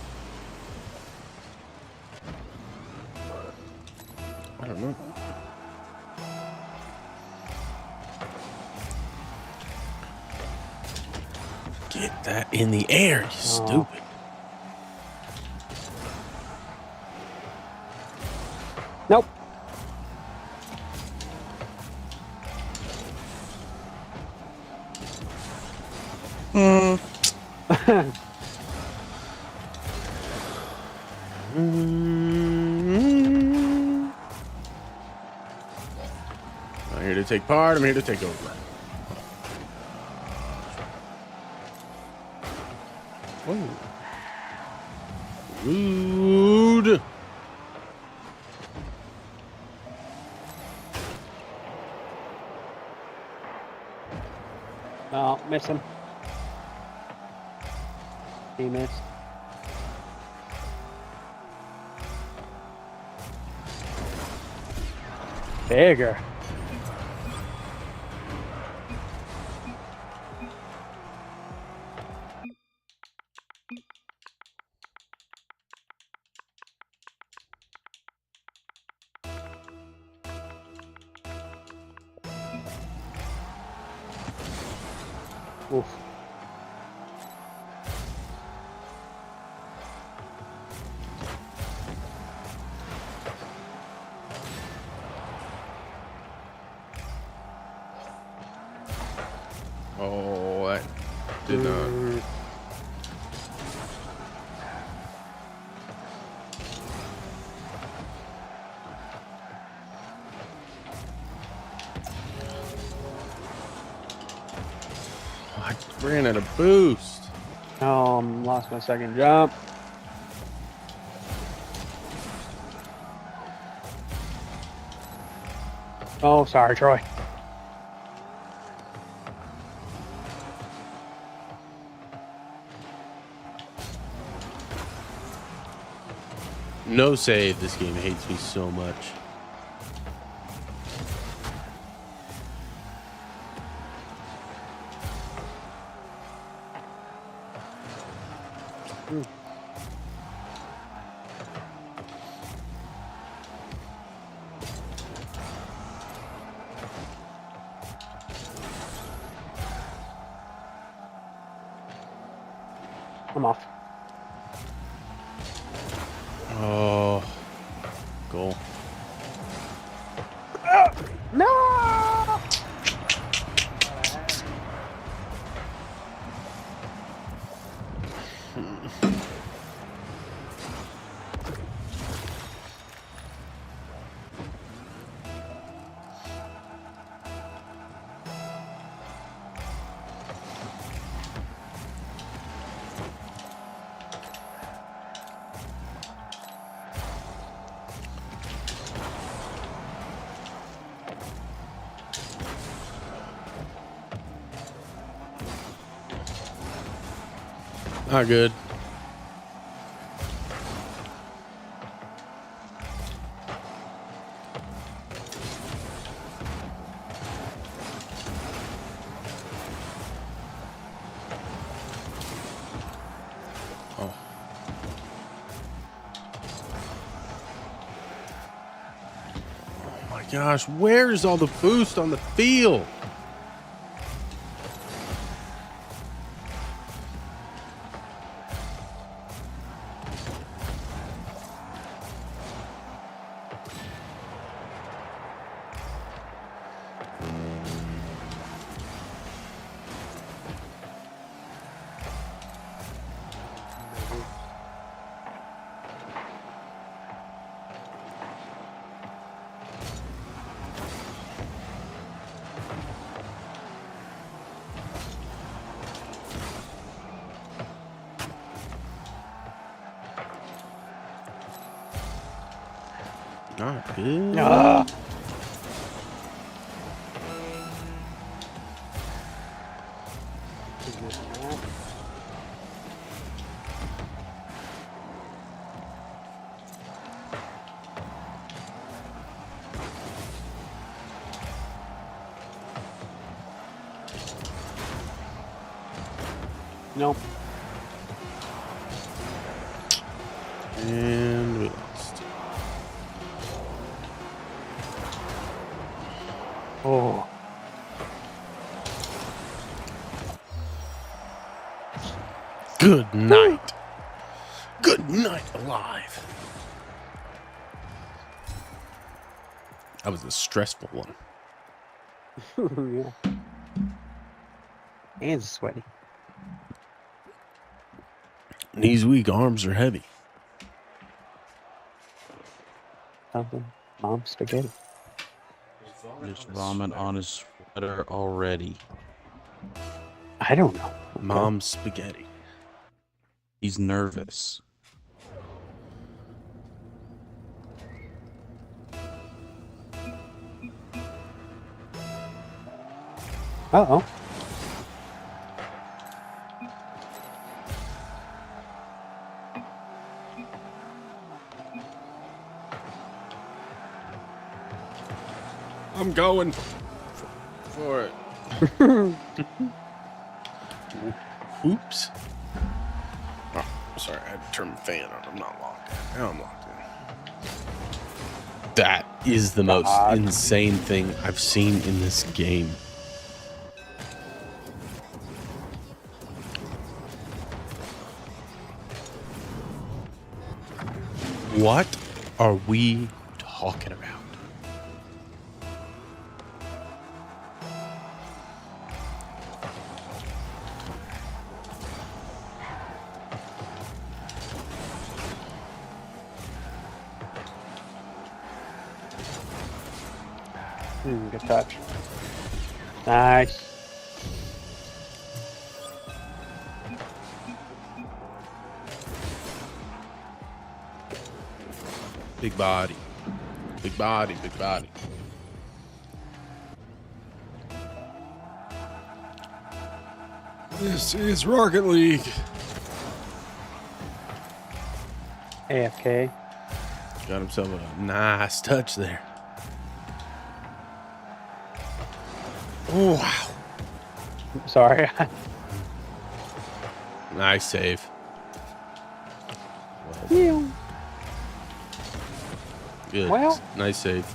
I don't know. Get that in the air, you stupid. nope. I'm here to take part. I'm here to take over. Whoa. Rude. Oh, miss him. He missed. Bigger. Oof. Oh, that did not. I ran out of boost. Oh, lost my second jump. Oh, sorry, Troy. No save. This game hates me so much. I'm off. Oh, goal. No! Not good. Oh. Oh my gosh, where's all the boost on the field? Not good. Ah. Nope. And we lost. Oh. Good night. Good night, alive. That was a stressful one. Yeah. Hands sweaty. Knees weak, arms are heavy. Something. Mom spaghetti. There's vomit on his sweater already. I don't know. Okay. Mom's spaghetti. He's nervous. Uh-oh. I'm going for it. Oops. Oh, sorry, I had to turn the fan on. I'm not locked in. Now I'm locked in. That is the most God. insane thing I've seen in this game. What are we talking about? Good touch. Nice. Big body. Big body, big body. This is Rocket League. AFK. Got himself a nice touch there. Oh, wow. Sorry. Nice save. Yeah. Good. Well. Nice save.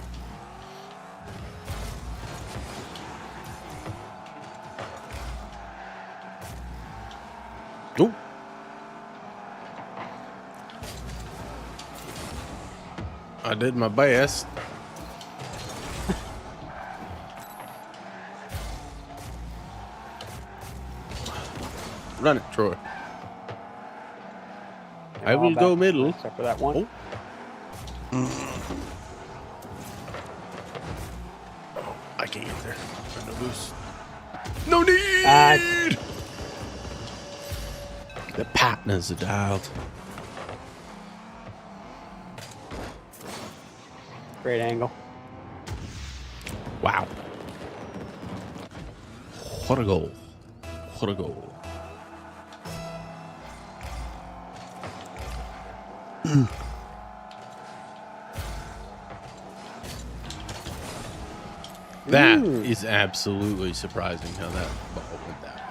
Oh. I did my best. Run it, Troy. I will go middle. Except for that one. Oh. I can't get there. No boost. No need! The partners are dialed. Great angle. Wow. What a goal. What a goal. That Ooh. is absolutely surprising how that ball went that way.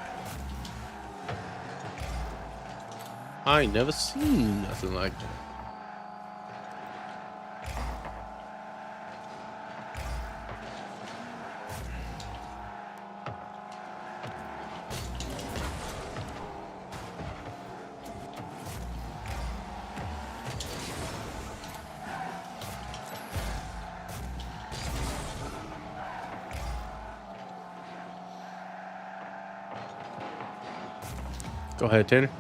I ain't never seen nothing like that. Go ahead, Tanner.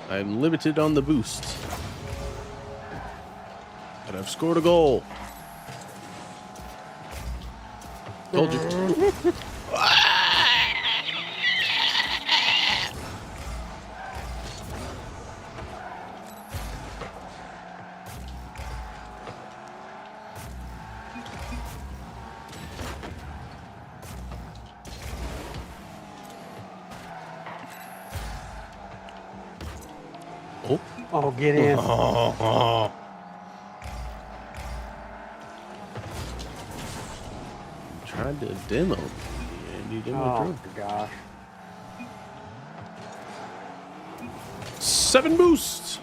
I'm limited on the boost. But I've scored a goal. Told you. Oh. Oh, get in. Tried to demo me, and you demo Oh, through. gosh. 7 boosts.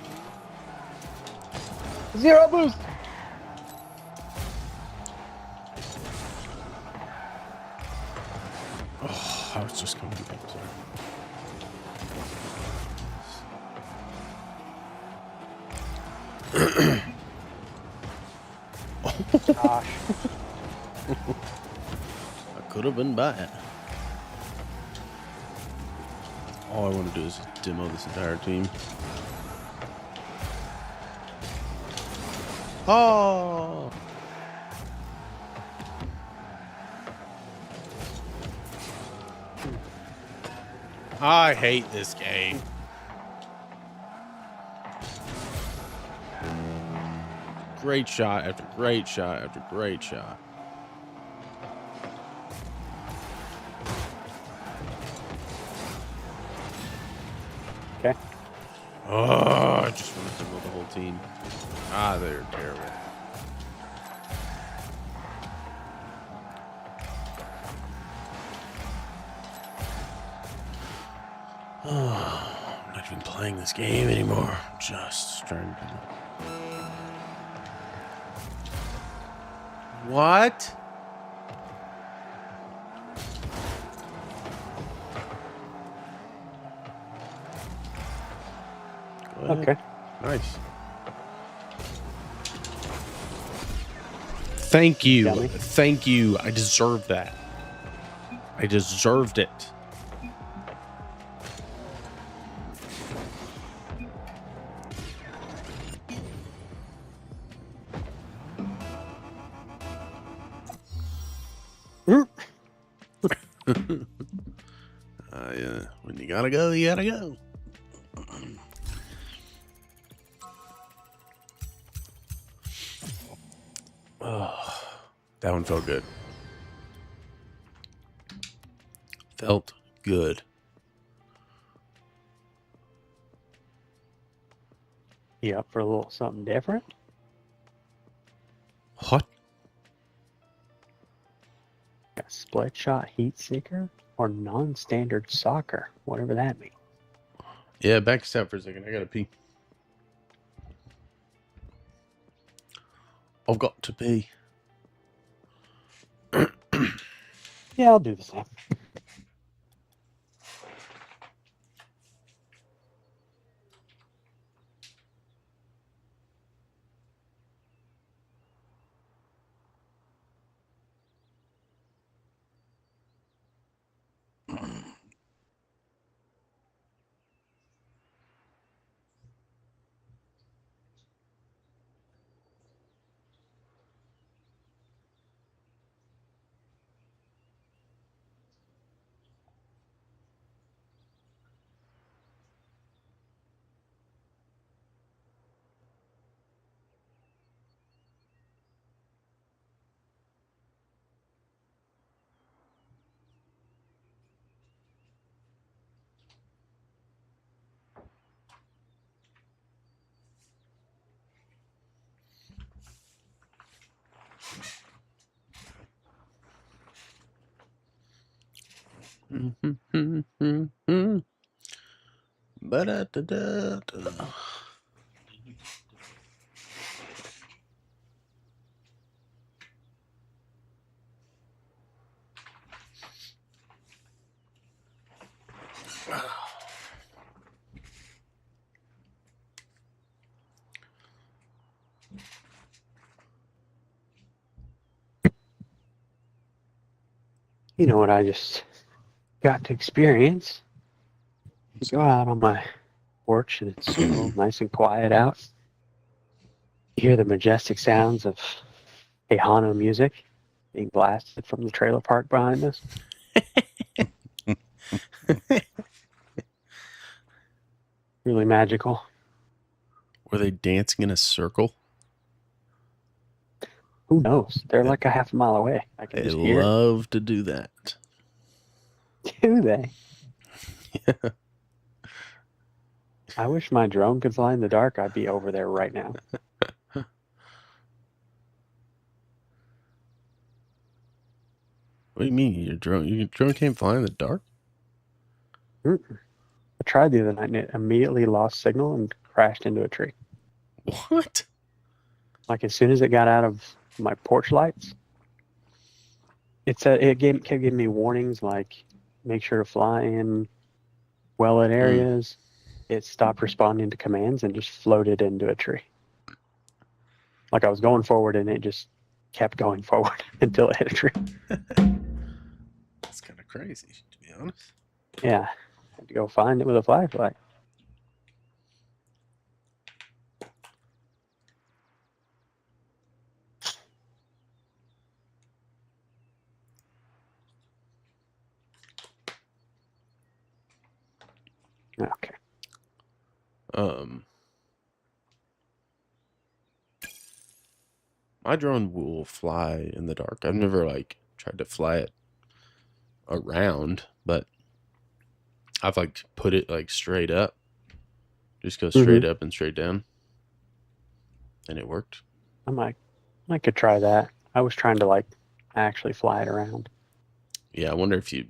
0 boost. Oh, I was just coming back. Sorry. Gosh. I could have been bad. All I want to do is demo this entire team. Oh! I hate this game. Great shot after great shot after great shot. Okay. Oh, I just want to demo the whole team. Ah, they're terrible. I'm not even playing this game anymore. I'm just trying to. What? Go ahead. Okay. Nice. Thank you. Dummy. Thank you. I deserve that. I deserved it. When you gotta go, you gotta go. Oh, that one felt good. Felt good. You up for a little something different? What? A split shot heat seeker or non-standard soccer, whatever that means. Yeah, back to step for a second. I gotta pee. I've got to pee. Yeah, I'll do the same. Ba-da-da-da-da. You know what I just got to experience? You go out on my porch and it's all nice and quiet out. You hear the majestic sounds of Tejano music being blasted from the trailer park behind us. Really magical. Were they dancing in a circle? Who knows? They're like a half a mile away. I can They just hear. love to do that. Do they? I wish my drone could fly in the dark. I'd be over there right now. What do you mean your drone can't fly in the dark? I tried the other night and it immediately lost signal and crashed into a tree. What? Like as soon as it got out of my porch lights, it kept giving me warnings like make sure to fly in well-lit areas. It stopped responding to commands and just floated into a tree. Like I was going forward and it just kept going forward until it hit a tree. That's kind of crazy, to be honest. Yeah, had to go find it with a flashlight. Okay. My drone will fly in the dark. I've never like tried to fly it around, but I've like put it like straight up. Just go straight up and straight down. And it worked. I could try that. I was trying to like actually fly it around. Yeah, I wonder if you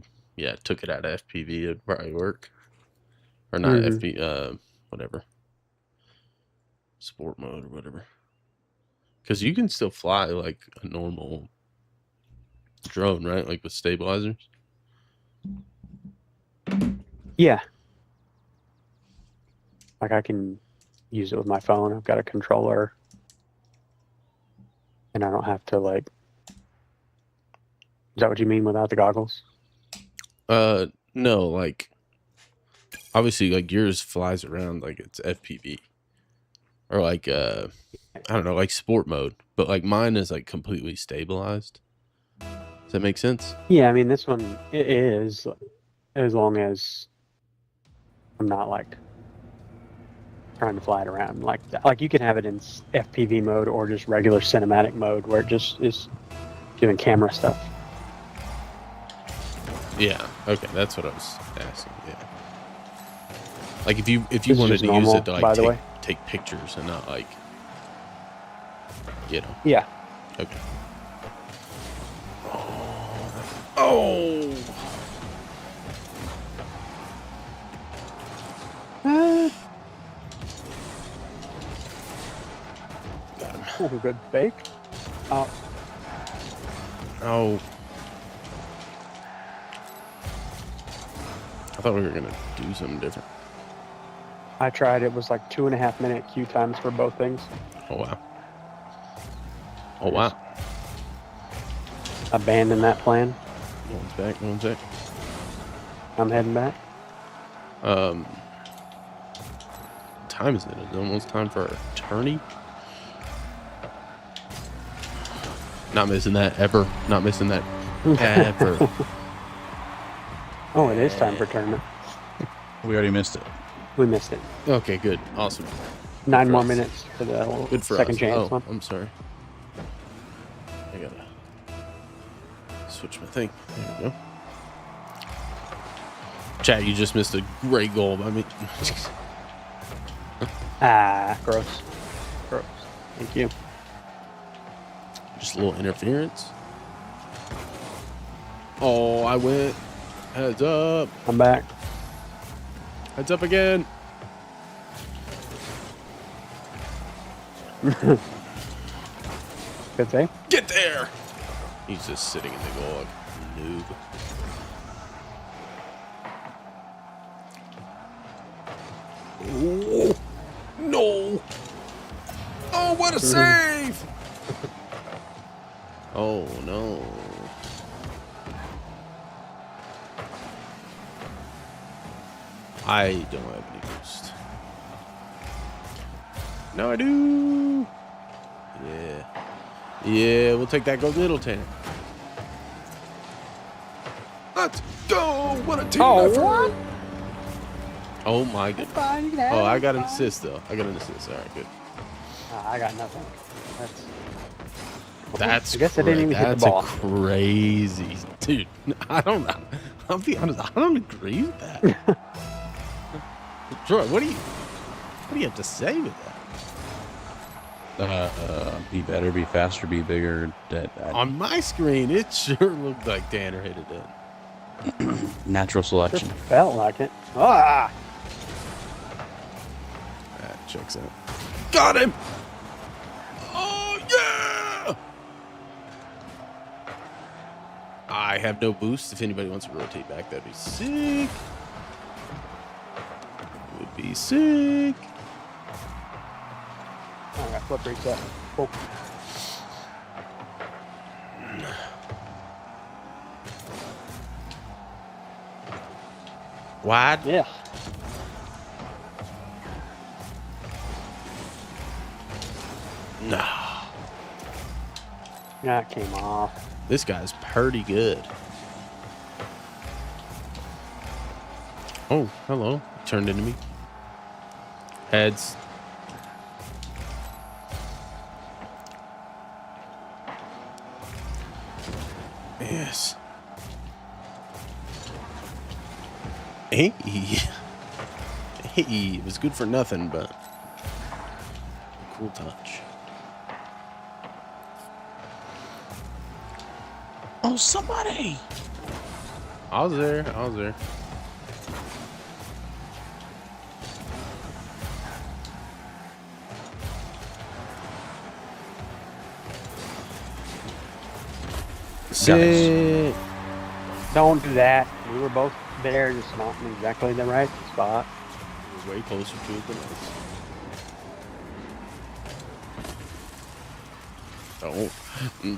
took it out of FPV, it'd probably work. Or not FPV, whatever. Sport mode or whatever. Because you can still fly like a normal drone, right? Like with stabilizers. Yeah. Like I can use it with my phone. I've got a controller. And I don't have to like... Is that what you mean without the goggles? No, like obviously like yours flies around like it's FPV. Or like I don't know, like sport mode. But like mine is like completely stabilized. Does that make sense? Yeah, I mean this one it is, as long as I'm not like trying to fly it around like that. Like you can have it in FPV mode or just regular cinematic mode where it just is doing camera stuff. Yeah. Okay, that's what I was asking. Yeah. Like if you This is wanted just to use normal, it to by the way. like take pictures and not like, you know. Yeah. Okay. Oh. Got him. Oh, good bake. Oh, Oh. I thought we were gonna do something different. I tried. It was like 2.5 minute queue times for both things. Oh wow. Oh wow. Abandon that plan. No one's back. No one's back. I'm heading back. Time is it? It's almost time for our tourney. Not missing that ever. Not missing that ever. Oh, it is time for tournament. We already missed it. We missed it. Okay, good. Awesome. 9 for more us. minutes for the Good for second us. chance Oh, one. I'm sorry. I gotta switch my thing. There we go. Chat, you just missed a great goal. I mean, Ah, gross. Gross. Thank you. just a little interference. Oh, I went Heads up. I'm back. Heads up again. Good save. Get there. He's just sitting in the goal like a noob. Oh, no. Oh, what a save. Oh, no. I don't have any boost. No, I do. Yeah. Yeah, we'll take that gold Middleton. Let's go. What a team effort. What? Oh, my goodness. Fine, you can have Oh, I it, got an fine. assist, though. I got an assist. All right, good. I got nothing. That's I guess I didn't even hit the that's ball. a crazy, dude. I don't know. I'll be honest. I don't agree with that. Troy, what do you have to say with that? Be better, be faster, be bigger. On my screen, it sure looked like Tanner hit it in. Natural selection. Felt like it. Ah! That checks out. Got him! Oh, yeah! I have no boost. If anybody wants to rotate back, that'd be sick. Would be sick. I got flip reset. Cool. Wide? Yeah. No. That came off. This guy's pretty good. Oh, hello. Turned into me. Heads. Yes. Hey. Hey, it was good for nothing, but cool touch. Oh, somebody! I was there. Sit. Don't do that. We were both there, just not in exactly the right spot. We're way closer to it than us.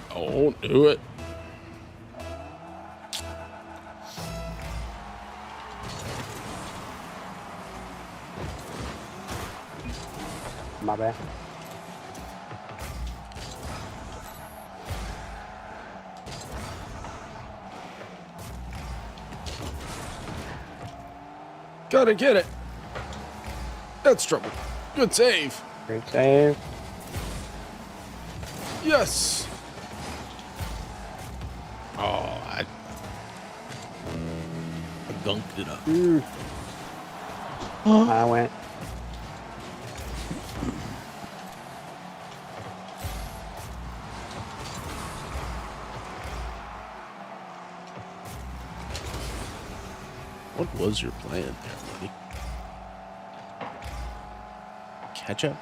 Don't do it. My bad. Gotta get it. That's trouble. Good save. Great save. Yes. Oh, I gunked it up. I went. What was your plan there, buddy? Catch up?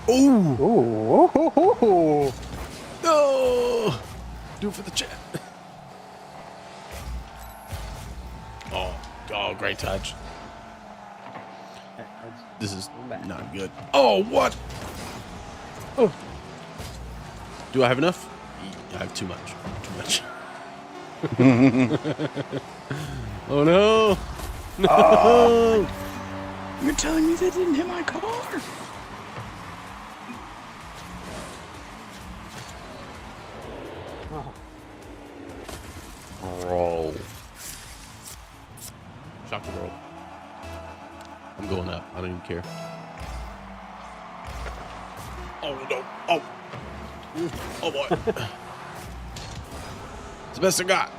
Oh! Ooh. Oh. No! Do it for the chat. Oh, great touch. This is not good. Oh, what? Oh. Do I have enough? I have too much. Oh, no. No. You're telling me that didn't hit my car? Roll. Shock the world. I'm going up. I don't even care. Oh, no. Oh. Oh, boy. It's the best I got.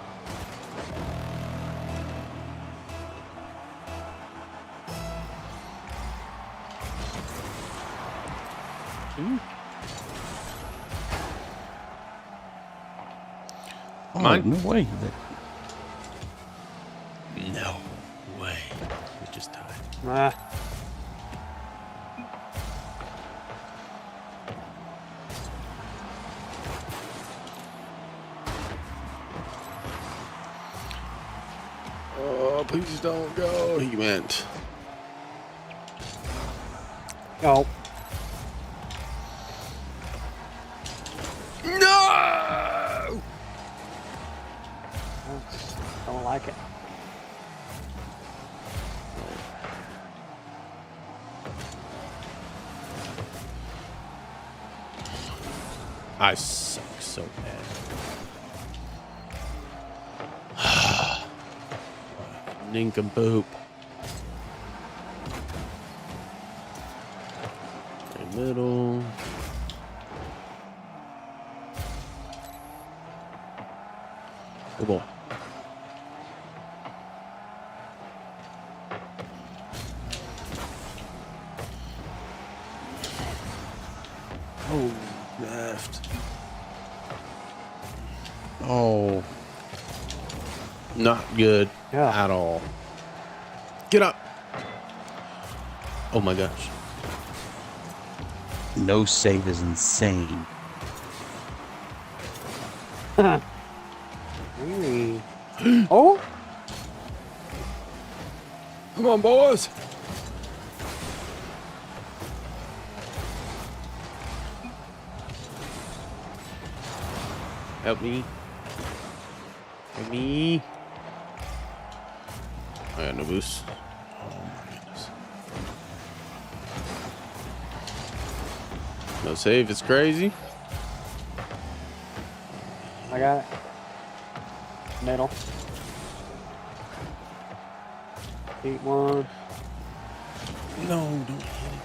Oh, Mine? no way. No way. We just tied. Ah, Oh, please don't go. He went. oh, No! don't like it. I suck so bad. Nincompoop. Right middle. Good ball. Oh, left. Oh, Not good Yeah. at all. Get up. Oh my gosh. no save is insane. Really? Oh, Come on, boys. Help me. Help me. I got no boost. Oh my goodness. No save, it's crazy. I got it. Middle. Beat one. No, don't hit it.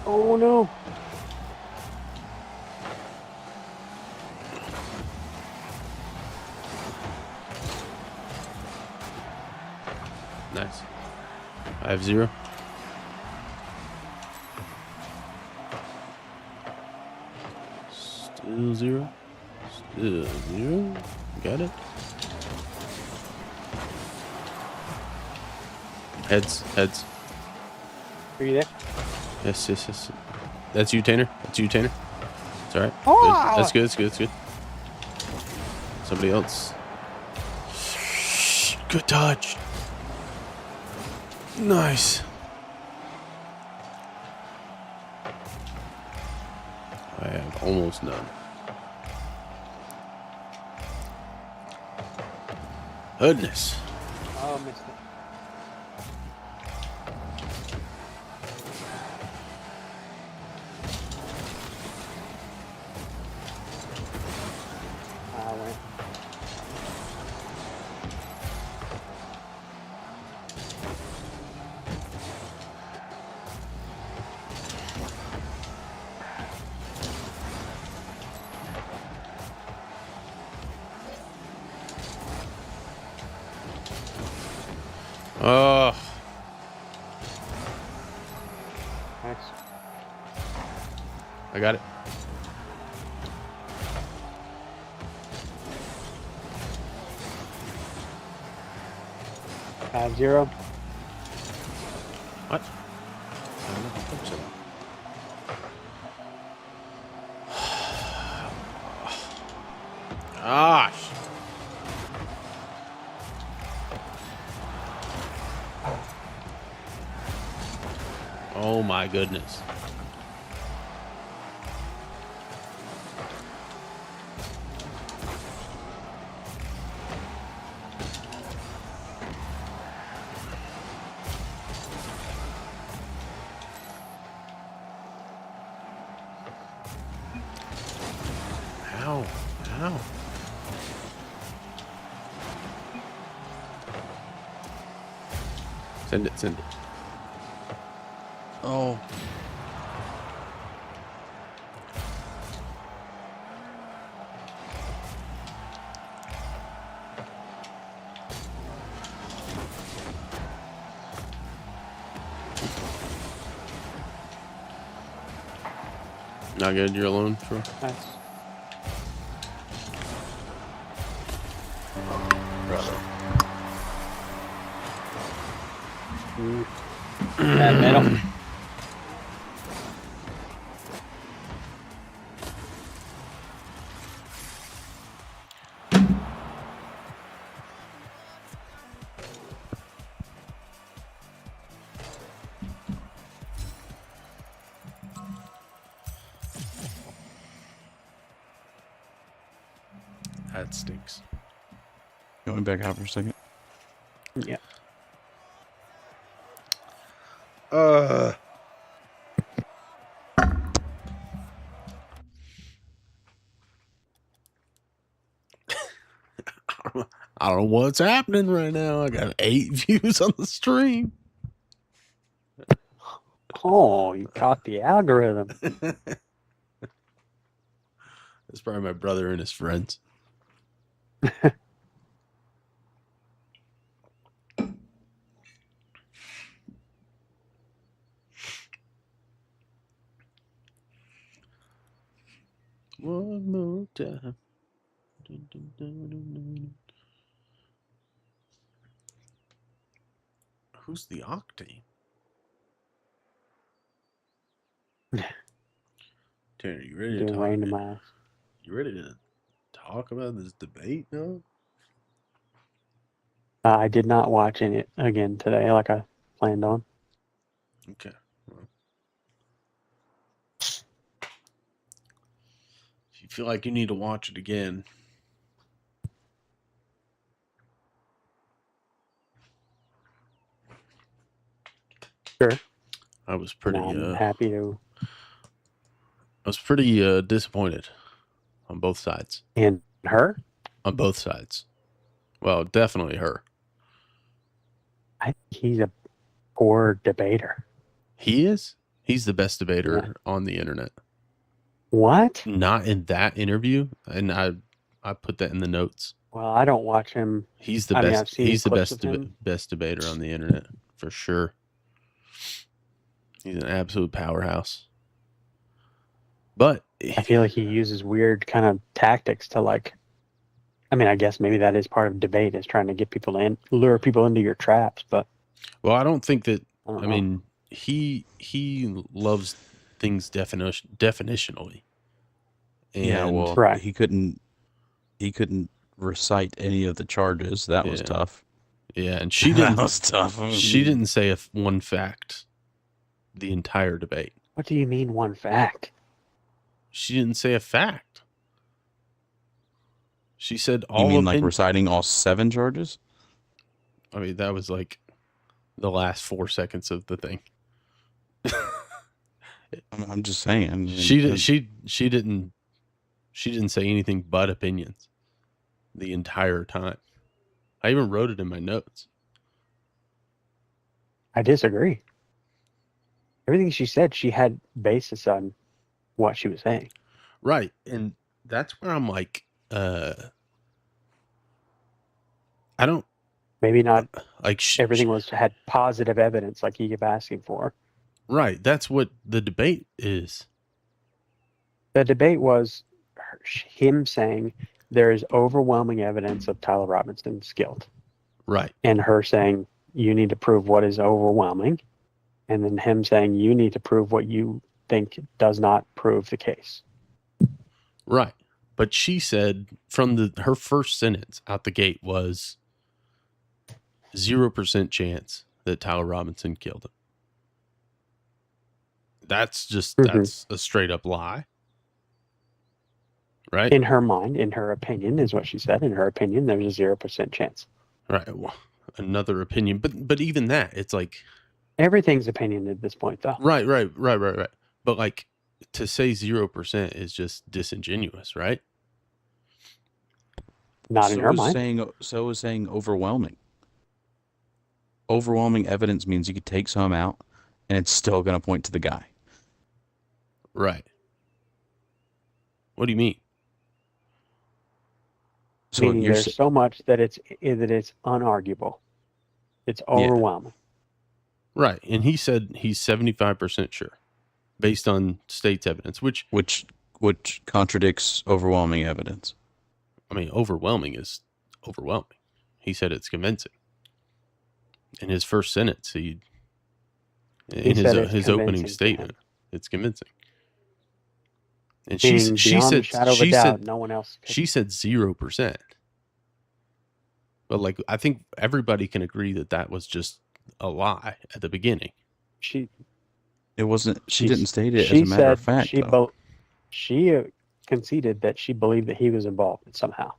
Oh no. Nice. I have 0. Still 0. Still 0. Got it. Heads, heads. Are you there? Yes, yes, yes. That's you, Tanner. That's you, Tanner. It's all right. Oh! Good. That's good. That's good. That's good. Somebody else. Good touch. Nice. I have almost none. Goodness. Oh, missed it. I went. Oh, Nice. I got it. I have 0. What? I don't know how to touch it. Gosh. Oh my goodness. Ow. Ow. Send it, send it. Oh, Not good. You're alone, Troy. Nice. Brother. That middle. That stinks. Going back out for a second. Yeah. I don't know what's happening right now. I got 8 views on the stream. Oh, you caught the algorithm. It's probably my brother and his friends. One more time. Dun, dun, dun, dun, dun. Who's the Octane? Tanner, you ready to Doing talk? randomized. You ready to talk about this debate now? I did not watch it again today like I planned on. Okay. Well, if you feel like you need to watch it again, Sure. I was And pretty I'm happy to. disappointed on both sides. And her? On both sides. Well, definitely her. I think he's a poor debater. He is. He's the best debater Yeah. on the internet. What? Not in that interview, and I put that in the notes. Well, I don't watch him. He's the I mean, best. I've seen He's the clips best of him. best debater on the internet for sure. He's an absolute powerhouse. But I feel like he uses weird kind of tactics to like. I mean, I guess maybe that is part of debate is trying to get people to lure people into your traps. But well, I don't think that. I don't I know. mean, he loves things definitionally. And Yeah, well, Right. he couldn't recite any of the charges. That was Yeah. tough. yeah, and she That didn't. was tough. She didn't say one fact the entire debate. What do you mean one fact? She didn't say a fact. She said all. You mean like reciting all 7 charges? I mean, that was like the last 4 seconds of the thing. I'm just saying. I mean, She didn't say anything but opinions the entire time. I even wrote it in my notes. I disagree. Everything she said, she had basis on what she was saying. Right, and that's where I'm like, I don't Maybe not like everything had positive evidence like you keep asking for. right. That's what the debate is. The debate was him saying there is overwhelming evidence of Tyler Robinson's guilt, Right, and her saying you need to prove what is overwhelming, and then him saying you need to prove what you think does not prove the case. right. But she said from her first sentence out the gate was 0% chance that Tyler Robinson killed him. That's that's a straight up lie. Right? In her mind, in her opinion, is what she said. In her opinion, there's a 0% chance. Right. Well, another opinion. But even that, it's like Everything's opinion at this point, though. right. But like to say 0% is just disingenuous, right? Not in her mind. So is saying overwhelming. Overwhelming evidence means you could take some out, and it's still going to point to the guy. Right. What do you mean? So Meaning you're there's so much that it's unarguable. It's overwhelming. Right. And he said he's 75% sure based on state's evidence, which contradicts overwhelming evidence. I mean, overwhelming is overwhelming. He said it's convincing. In his first sentence, in his opening statement, it's convincing. And she Meaning beyond a shadow of a doubt, no one else could. She said 0%. But like, I think everybody can agree that was just a lie at the beginning. It wasn't. She didn't state it as a matter of fact. She conceded that she believed that he was involved somehow.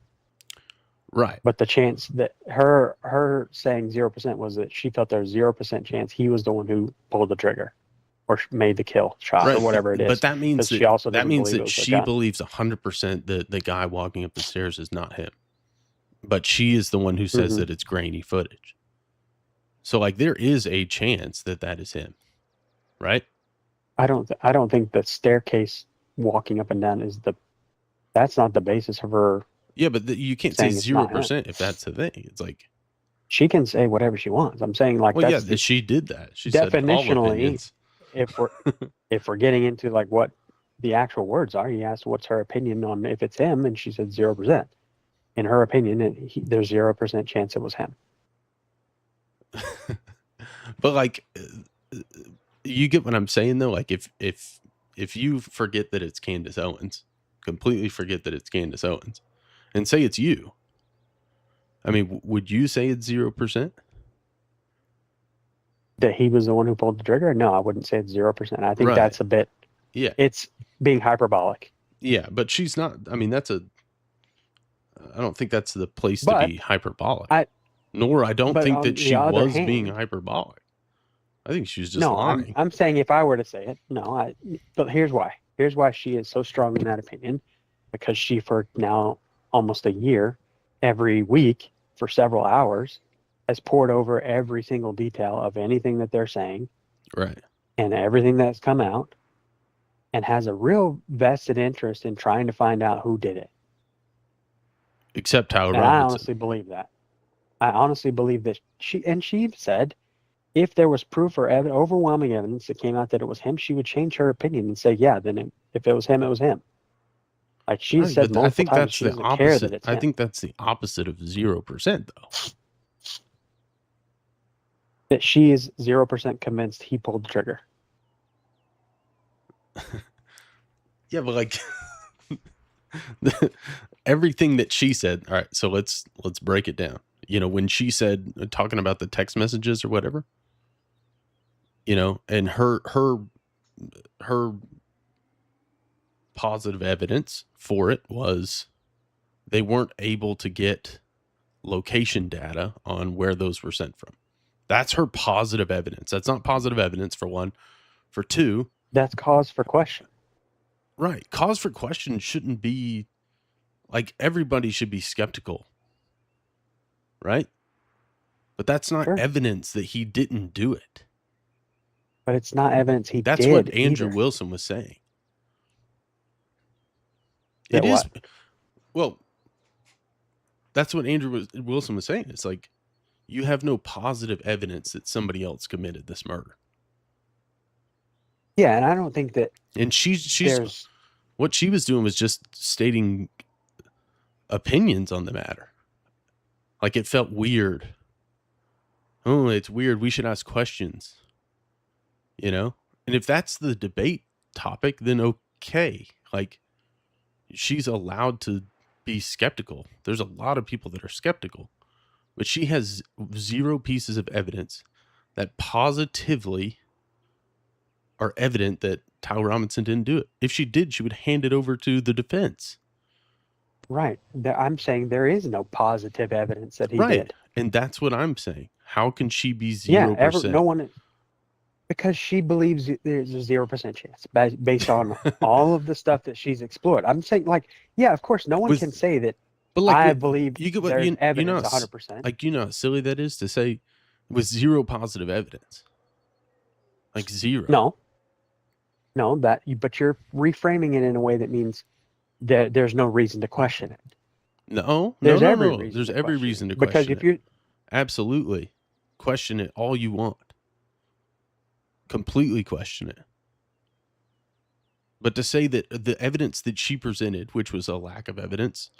Right. But the chance that her saying 0% was that she felt there was 0% chance he was the one who pulled the trigger or made the kill shot or whatever it is. But that means she also she believes 100% that the guy walking up the stairs is not him. But she is the one who says that it's grainy footage. So like there is a chance that is him. Right? I don't think the staircase walking up and down that's not the basis of her. Yeah, but you can't say 0% if that's the thing. It's like she can say whatever she wants. I'm saying like she did that. She definitionally, said if we're getting into like what the actual words are, he asked what's her opinion on if it's him, and she said 0%. In her opinion, there's 0% chance it was him. But like, you get what I'm saying though. Like if you forget that it's Candace Owens, completely forget that it's Candace Owens, and say it's you. I mean, would you say it's 0%? That he was the one who pulled the trigger? No, I wouldn't say it's 0%. I think that's a bit. Yeah, it's being hyperbolic. Yeah, but she's not. I mean, I don't think that's the place to be hyperbolic. I don't think that she was being hyperbolic. I think she was just lying. I'm saying if I were to say it, no. But here's why. Here's why she is so strong in that opinion, because she for now almost a year, every week for several hours, has poured over every single detail of anything that they're saying, right, and everything that's come out, and has a real vested interest in trying to find out who did it. Except Tyler Robinson. I honestly believe that. I honestly believe that she said if there was proof or overwhelming evidence that came out that it was him, she would change her opinion and say, yeah, then if it was him, it was him. Like she said multiple times, she doesn't care that it's him. I think that's the opposite of 0%, though. That she is 0% convinced he pulled the trigger. Yeah, but like everything that she said. All right, so let's break it down. You know, when she said talking about the text messages or whatever, you know, and her positive evidence for it was they weren't able to get location data on where those were sent from. That's her positive evidence. That's not positive evidence, for one. For two, that's cause for question. Right. Cause for question shouldn't be like everybody should be skeptical. Right? But that's not evidence that he didn't do it. But it's not evidence he did. That's what Andrew Wilson was saying. It is. Well, that's what Andrew Wilson was saying. It's like you have no positive evidence that somebody else committed this murder. Yeah, and I don't think that. And she's what she was doing was just stating opinions on the matter. Like it felt weird. Oh, it's weird. We should ask questions. You know? And if that's the debate topic, then okay. Like she's allowed to be skeptical. There's a lot of people that are skeptical. But she has 0 pieces of evidence that positively are evident that Tyler Robinson didn't do it. If she did, she would hand it over to the defense. Right. I'm saying there is no positive evidence that he did. And that's what I'm saying. How can she be 0%? Yeah, no one, because she believes there's a 0% chance based on all of the stuff that she's explored. I'm saying, like, yeah, of course, no one can say that. But like, I believe there's evidence 100%. Like, you know how silly that is to say with 0 positive evidence. Like 0. No, but you're reframing it in a way that means that there's no reason to question it. No. There's every reason to question it. Because if you absolutely question it all you want. completely question it. But to say that the evidence that she presented, which was a lack of evidence,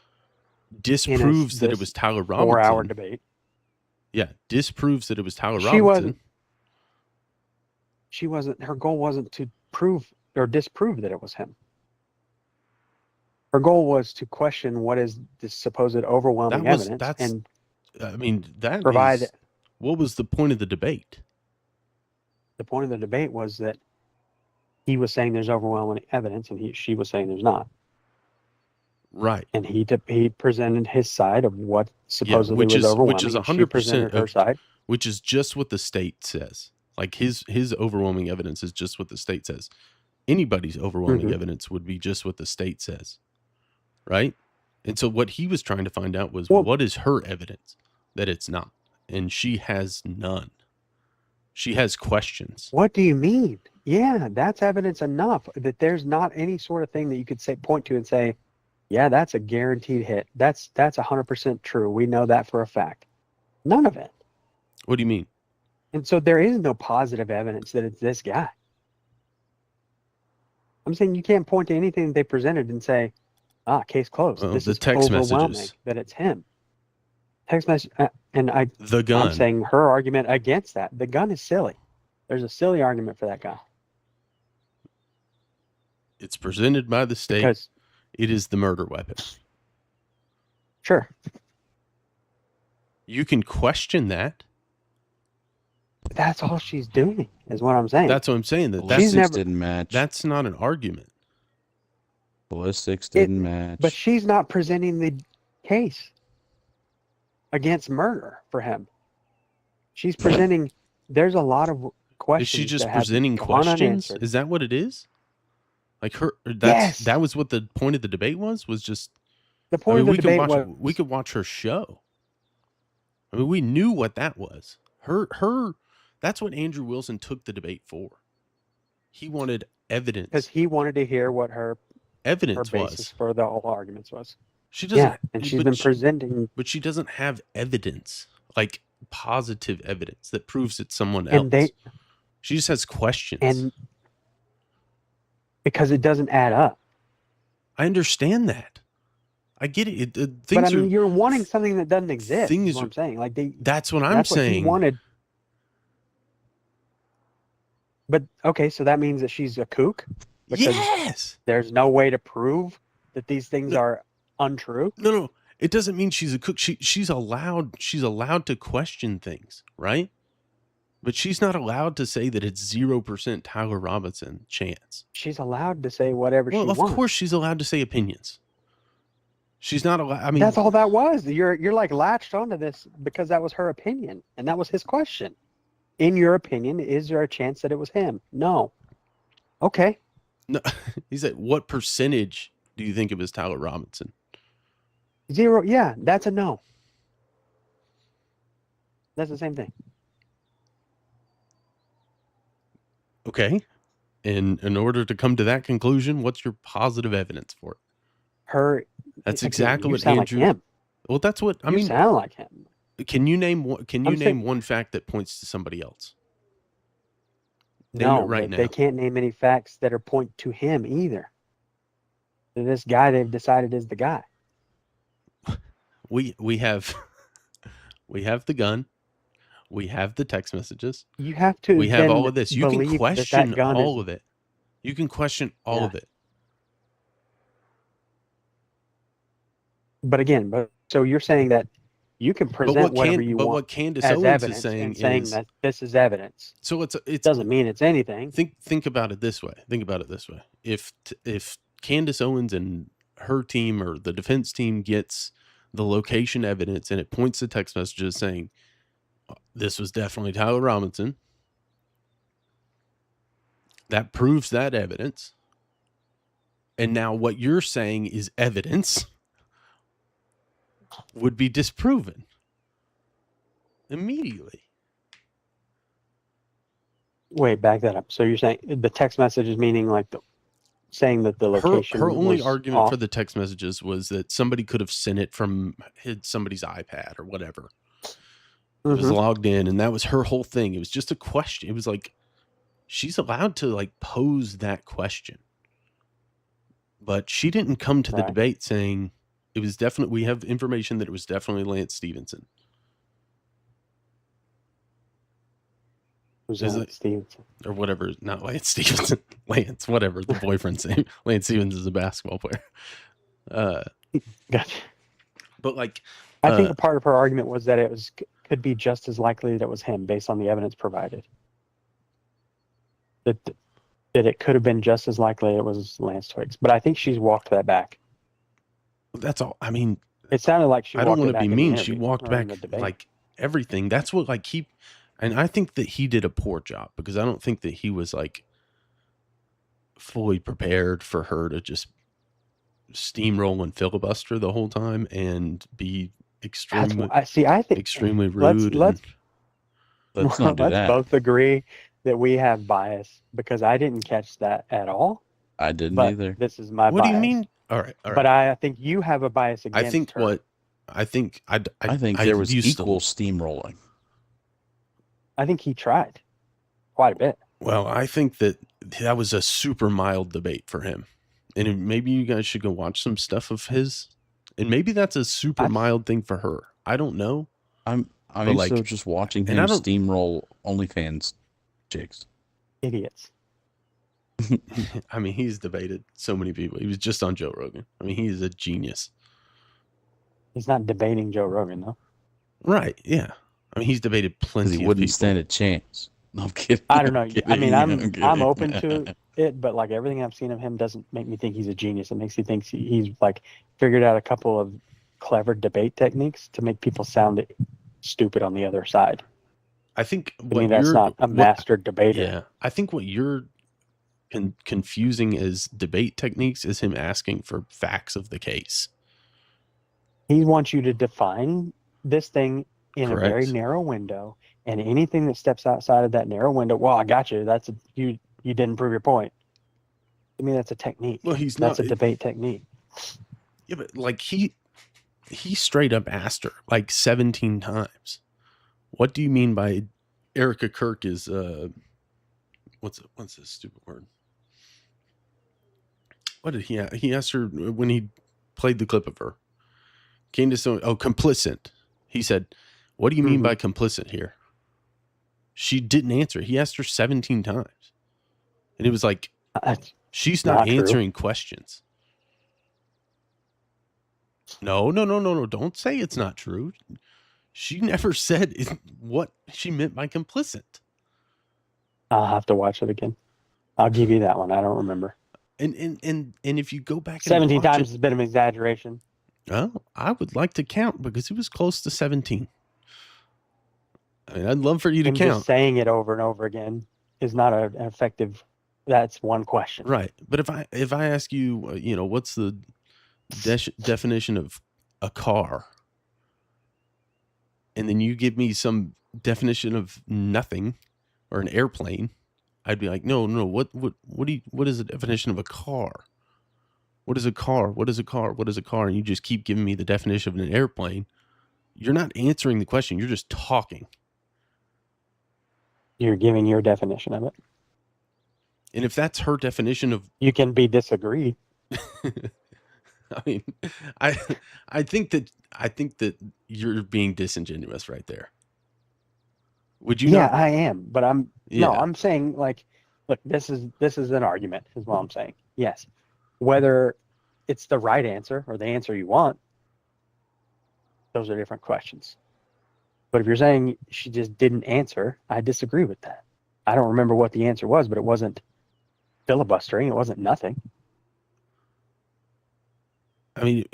disproves that it was Tyler Robinson. 4-hour debate. Yeah, disproves that it was Tyler She Robinson. Her goal wasn't to prove or disprove that it was him. Her goal was to question what is this supposed overwhelming evidence and I mean, that provide. What was the point of the debate? The point of the debate was that he was saying there's overwhelming evidence, and she was saying there's not. Right. And he presented his side of what supposedly was overwhelming. Which is 100% she presented her side, which is just what the state says. Like his overwhelming evidence is just what the state says. Anybody's overwhelming evidence would be just what the state says. Right? And so what he was trying to find out was, what is her evidence that it's not? And she has none. She has questions. What do you mean? Yeah, that's evidence enough that there's not any sort of thing that you could point to and say, yeah, that's a guaranteed hit. That's 100% true. We know that for a fact. None of it. What do you mean? And so there is no positive evidence that it's this guy. I'm saying you can't point to anything that they presented and say, case closed. Well, this the is text overwhelming messages. that it's him. Text message, The gun. I'm saying her argument against that. The gun is silly. There's a silly argument for that guy. It's presented by the state. Because, it is the murder weapon. Sure. You can question that. That's all she's doing, is what I'm saying. That's what I'm saying. Ballistics didn't match. That's not an argument. Ballistics didn't match. But she's not presenting the case against murder for him. She's presenting, there's a lot of questions. Is she just that presenting have gone questions? unanswered. Is that what it is? Like Yes. That was what the point of the debate was just, The point of the debate was, we could watch her show. I mean, we knew what that was. That's what Andrew Wilson took the debate for. He wanted evidence. because he wanted to hear what her Evidence basis was. for the whole arguments was. She doesn't. Yeah, and she's been presenting. But she doesn't have evidence, like positive evidence that proves it's someone else. And she just has questions. And because it doesn't add up. I understand that. I get it. But I mean, you're wanting something that doesn't exist. Things is what I'm saying. Like that's what I'm that's saying. What he wanted. But okay, so that means that she's a kook? Because yes. There's no way to prove that these things are untrue? No. It doesn't mean she's a cook. She's allowed to question things, right? But she's not allowed to say that it's 0% Tyler Robinson chance. She's allowed to say whatever she wants. Well, of course she's allowed to say opinions. She's not allowed. I mean, that's all that was. You're like latched onto this because that was her opinion, and that was his question. In your opinion, is there a chance that it was him? No. Okay. No. He said, what percentage do you think it was Tyler Robinson? 0. Yeah, that's a no. That's the same thing. Okay. And in order to come to that conclusion, what's your positive evidence for it? That's exactly what Andrew. Like him. Well, that's what I mean. You sound like him. Can you name one? Can you name one fact that points to somebody else? No, right now. They can't name any facts that are point to him either. This guy they've decided is the guy. We have the gun. We have the text messages. You have to. We have all of this. You can question all of it. You can question all of it. But again, so you're saying that you can present whatever you want. But what Candace Owens is saying is that this is evidence. So it doesn't mean it's anything. Think about it this way. If Candace Owens and her team or the defense team gets the location evidence and it points to text messages saying this was definitely Tyler Robinson, that proves that evidence. And now what you're saying is evidence would be disproven immediately. Wait, back that up. So you're saying the text messages meaning like saying that the location her only was argument off? for the text messages was that somebody could have sent it from somebody's iPad or whatever. It was logged in, and that was her whole thing. It was just a question. It was like she's allowed to like pose that question. But she didn't come to the Right. debate saying it was definitely, we have information that it was definitely Lance Stevenson. Who's Is Lance it- Stevenson? Or whatever, not Lance Stevenson, Lance, whatever, the boyfriend's name. Lance Stevens is a basketball player. Gotcha. But like, I think a part of her argument was that it could be just as likely that it was him based on the evidence provided. That it could have been just as likely it was Lance Twiggs. But I think she's walked that back. that's all. I mean, It sounded like she I don't walked want it to back be in the mean. She interview walked or in back the debate. like everything. That's what like and I think that he did a poor job because I don't think that he was like fully prepared for her to just steamroll and filibuster the whole time and be That's extremely, what I see. I think extremely rude. let's Let's not do let's that. both agree that we have bias because I didn't catch that at all. I didn't But either. this is my What bias. do you mean? All right. But I think you have a bias I against think her. I think there was used to- equal steamrolling. I think he tried quite a bit. Well, I think that was a super mild debate for him. And maybe you guys should go watch some stuff of his. And maybe that's a super mild thing for her. I don't know. I'm But, used to like, just watching and him I don't- steamroll OnlyFans chicks. Idiots. I mean, he's debated so many people. He was just on Joe Rogan. I mean, he is a genius. He's not debating Joe Rogan though. Right. Yeah. I mean, he's debated Because plenty he of wouldn't people. stand a chance. No, I'm kidding. I don't know. I'm I mean, kidding. I'm open to it, but like everything I've seen of him doesn't make me think he's a genius. It makes me think he's like figured out a couple of clever debate techniques to make people sound stupid on the other side. I think I mean, that's not a mastered debater. Yeah. I think what you're confusing as debate techniques is him asking for facts of the case. He wants you to define this thing in Correct. a very narrow window, and anything that steps outside of that narrow window, well, I got you. You didn't prove your point. I mean, that's a technique. Well, he's That's not a debate technique. Yeah, but like he straight up asked her like 17 times. What do you mean by Erica Kirk is what's this stupid word? What did he asked her when he played the clip of her? Candace, complicit. He said, "What do you mean by complicit here?" She didn't answer. He asked her 17 times. And it was like That's she's not not true. answering questions. No. Don't say it's not true. She never said what she meant by complicit. I'll have to watch it again. I'll give you that one. I don't remember. And if you go back and 17 watch times it, is a bit of an exaggeration. well, I would like to count because it was close to 17. I mean, I'd love for you to Him count. just saying it over and over again is not an effective. That's one question. Right. But if I ask you, what's the definition of a car? And then you give me some definition of nothing or an airplane, I'd be like, no. What is the definition of a car? What is a car? What is a car? What is a car? And you just keep giving me the definition of an airplane. You're not answering the question. You're just talking. You're giving your definition of it. And if that's her definition of, You can be disagreed. I mean, I think that you're being disingenuous right there. Would you Yeah, not? I am. But I'm Yeah. I'm saying like, look, this is an argument, is what I'm saying. Yes. Whether it's the right answer or the answer you want, those are different questions. But if you're saying she just didn't answer, I disagree with that. I don't remember what the answer was, but it wasn't filibustering. It wasn't nothing. I mean,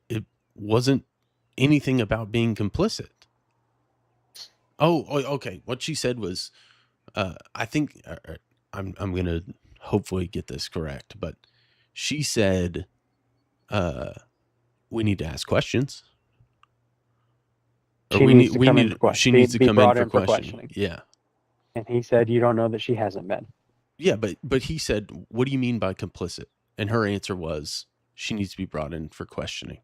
it wasn't anything about being complicit. Oh, okay. What she said was, I think I'm gonna hopefully get this correct, but she said, we need to ask questions. Or She needs to come in for she question- needs to be come in brought for in for questioning. questioning. Yeah. And he said, you don't know that she hasn't been. Yeah, but he said, what do you mean by complicit? And her answer was, she needs to be brought in for questioning.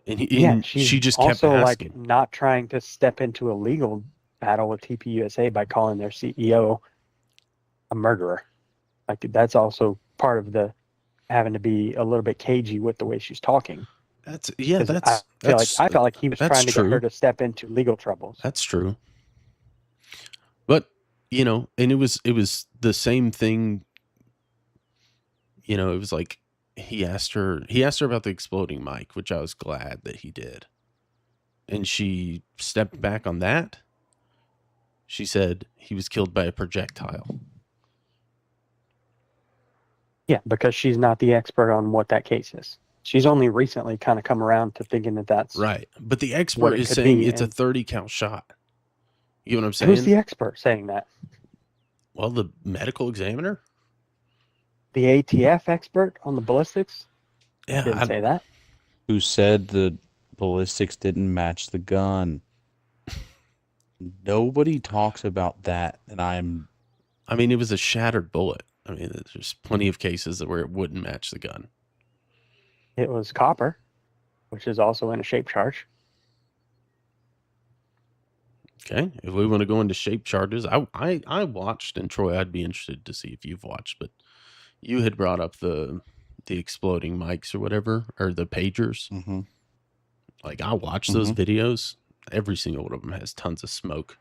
And she's she just kept also asking. like not trying to step into a legal battle with TPUSA by calling their CEO a murderer. Like that's also part of the having to be a little bit cagey with the way she's talking. That's 'Cause I felt like he was that's trying to get her true. to step into legal troubles. That's true. But, and it was the same thing, it was like he asked her about the exploding mic, which I was glad that he did. And she stepped back on that. She said he was killed by a projectile. Yeah, because she's not the expert on what that case is. She's only recently kind of come around to thinking that that's Right. But the what expert it is could saying be, it's a and 30 count shot. You know what I'm saying? who's the expert saying that? Well, the medical examiner? The ATF expert on the ballistics Yeah. didn't say that. Who said the ballistics didn't match the gun? Nobody talks about that, and I mean, it was a shattered bullet. I mean, there's plenty of cases where it wouldn't match the gun. It was copper, which is also in a shape charge. Okay, if we want to go into shape charges, I watched, and Troy, I'd be interested to see if you've watched, but you had brought up the exploding mics or whatever, or the pagers. Mhm. Like, I watched those videos. Every single one of them has tons of smoke.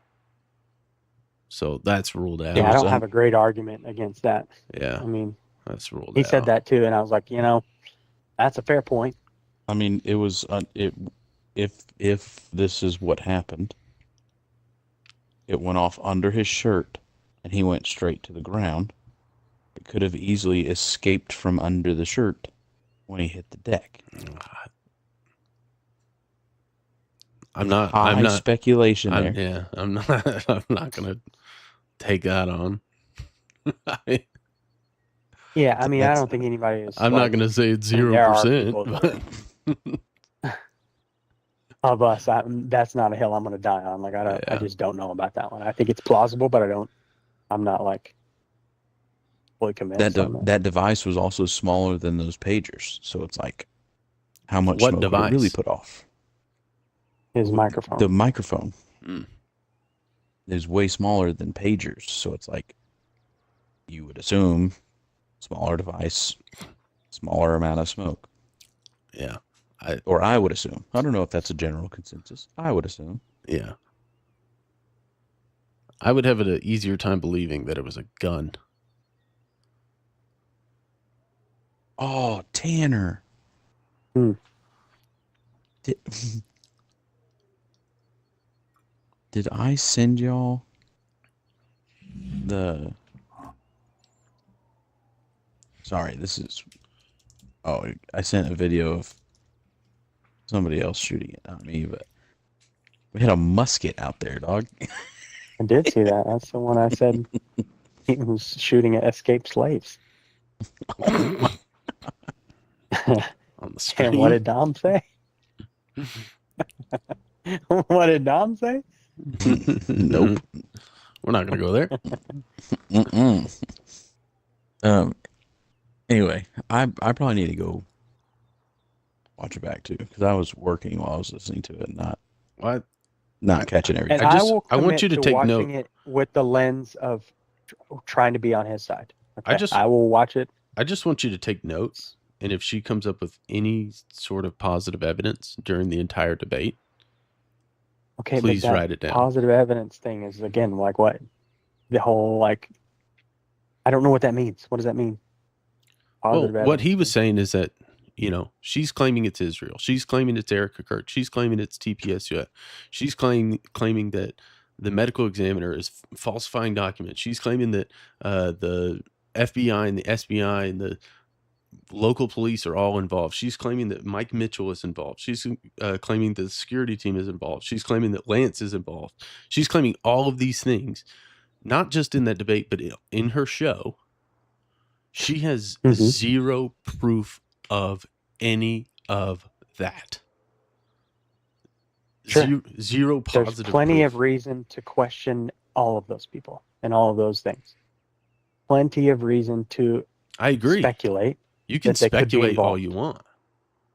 So that's ruled out. Yeah, I don't was, have a great argument against that. Yeah, I mean, that's ruled out. he said that too, and I was like, that's a fair point. I mean, it was if this is what happened, it went off under his shirt, and he went straight to the ground. It could have easily escaped from under the shirt when he hit the deck. I'm not speculation there. Yeah, I'm not. I'm not gonna take that on. Yeah, I mean, I don't think anybody is. I'm not gonna say it's 0%. Of us, that's not a hill I'm going to die on. Like I just don't know about that one. I think it's plausible, but I'm not like fully convinced. That device was also smaller than those pagers, so it's like, how much What smoke device? would it really put off? His microphone. The microphone Mm. is way smaller than pagers, so it's like, you would assume smaller device, smaller amount of smoke. Yeah. I would assume. I don't know if that's a general consensus. I would assume. Yeah. I would have an easier time believing that it was a gun. Oh, Tanner. Hmm. Did I send y'all Sorry, this is... Oh, I sent a video of somebody else shooting it, not me, but we had a musket out there, dog. I did see that. That's the one I said he was shooting at escaped slaves. On the screen. And what did Dom say? What did Dom say? Nope. We're not going to go there. Anyway, I probably need to go watch it back too, because I was working while I was listening to it, What? not catching everything. And I want you to take watching note. it with the lens of trying to be on his side. Okay? I will watch it. I just want you to take notes, and if she comes up with any sort of positive evidence during the entire debate, Okay, please but that write it down. positive evidence thing is, again, like what? The whole, like, I don't know what that means. What does that mean? Positive Well, what he evidence. was saying is that, she's claiming it's Israel. She's claiming it's Erica Kurt. She's claiming it's TPSU. She's claiming that the medical examiner is falsifying documents. She's claiming that the FBI and the SBI and the local police are all involved. She's claiming that Mike Mitchell is involved. She's claiming the security team is involved. She's claiming that Lance is involved. She's claiming all of these things, not just in that debate, but in her show. She has zero proof of any of that. Sure. Zero positive There's plenty proof. of reason to question all of those people and all of those things. Plenty of reason to I agree. speculate. You can that they could be speculate all involved. you want.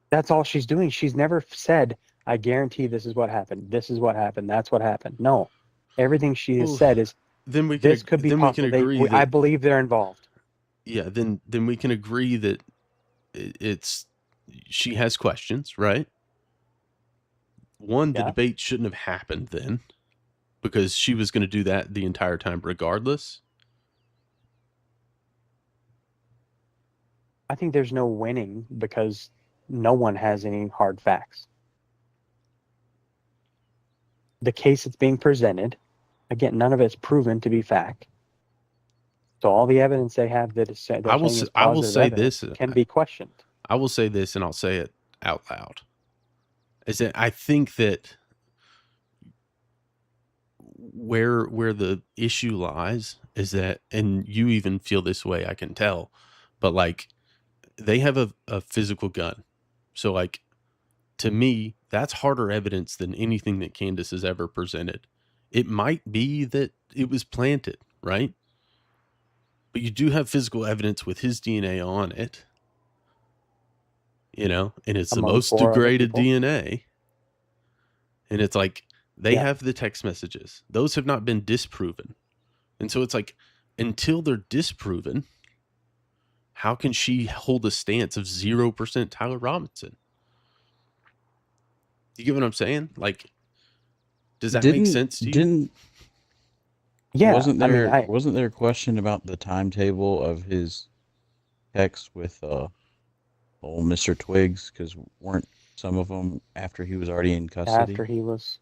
That's all she's doing. She's never said, I guarantee this is what happened. This is what happened. That's what happened. No. Everything she has said is then we can This could be then we possible. can agree I that believe they're involved. yeah, then we can agree that it's she has questions, right? One, the Yeah. debate shouldn't have happened then because she was going to do that the entire time regardless. I think there's no winning because no one has any hard facts. The case that's being presented, again, none of it's proven to be fact. So all the evidence they have that is they're saying is I will positive say evidence this. can be questioned. I will say this, and I'll say it out loud. Is that I think that where the issue lies is that, and you even feel this way, I can tell, but like they have a physical gun. So like to me, that's harder evidence than anything that Candace has ever presented. It might be that it was planted, right? But you do have physical evidence with his DNA on it, you know, and it's the Among most 4 other degraded people. DNA. And it's like they Yeah. have the text messages. Those have not been disproven. And so it's like until they're disproven, how can she hold a stance of 0% Tyler Robinson? You get what I'm saying? Like, does that make sense to you? Yeah. Wasn't I mean, there wasn't there a question about the timetable of his text with old Mr. Twigs? Because weren't some of them after he was already in custody? after he was,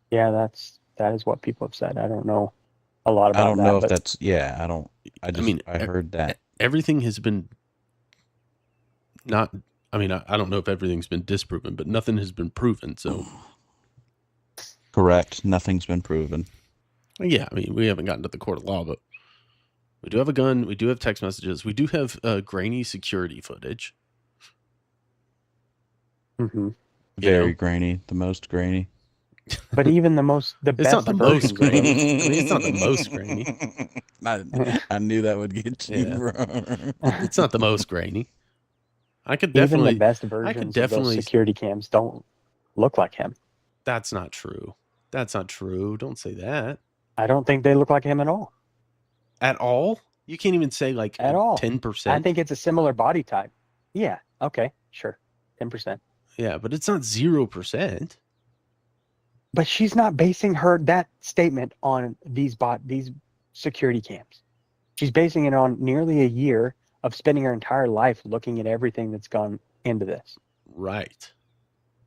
yeah, that is what people have said. I don't know a lot about I don't that, know if but that's I heard that. Everything has been not. I mean, I don't know if everything's been disproven, but nothing has been proven. So, Correct. Nothing's been proven. yeah, I mean, we haven't gotten to the court of law, but we do have a gun. We do have text messages. We do have grainy security footage. mhm. Very grainy. The most grainy. But even the It's best not the most versions of grainy. those- I mean, it's not the most grainy. I knew that would get you, Yeah. bro. It's not the most grainy. I could even definitely. the best I could versions of definitely. those security cams don't look like him. That's not true. That's not true. Don't say that I don't think they look like him at all. at all. You can't even say like At all. 10%. I think it's a similar body type. Yeah. Okay. Sure. 10%. Yeah, but it's not 0%. But she's not basing that statement on these security cams. She's basing it on nearly a year of spending her entire life looking at everything that's gone into this. Right.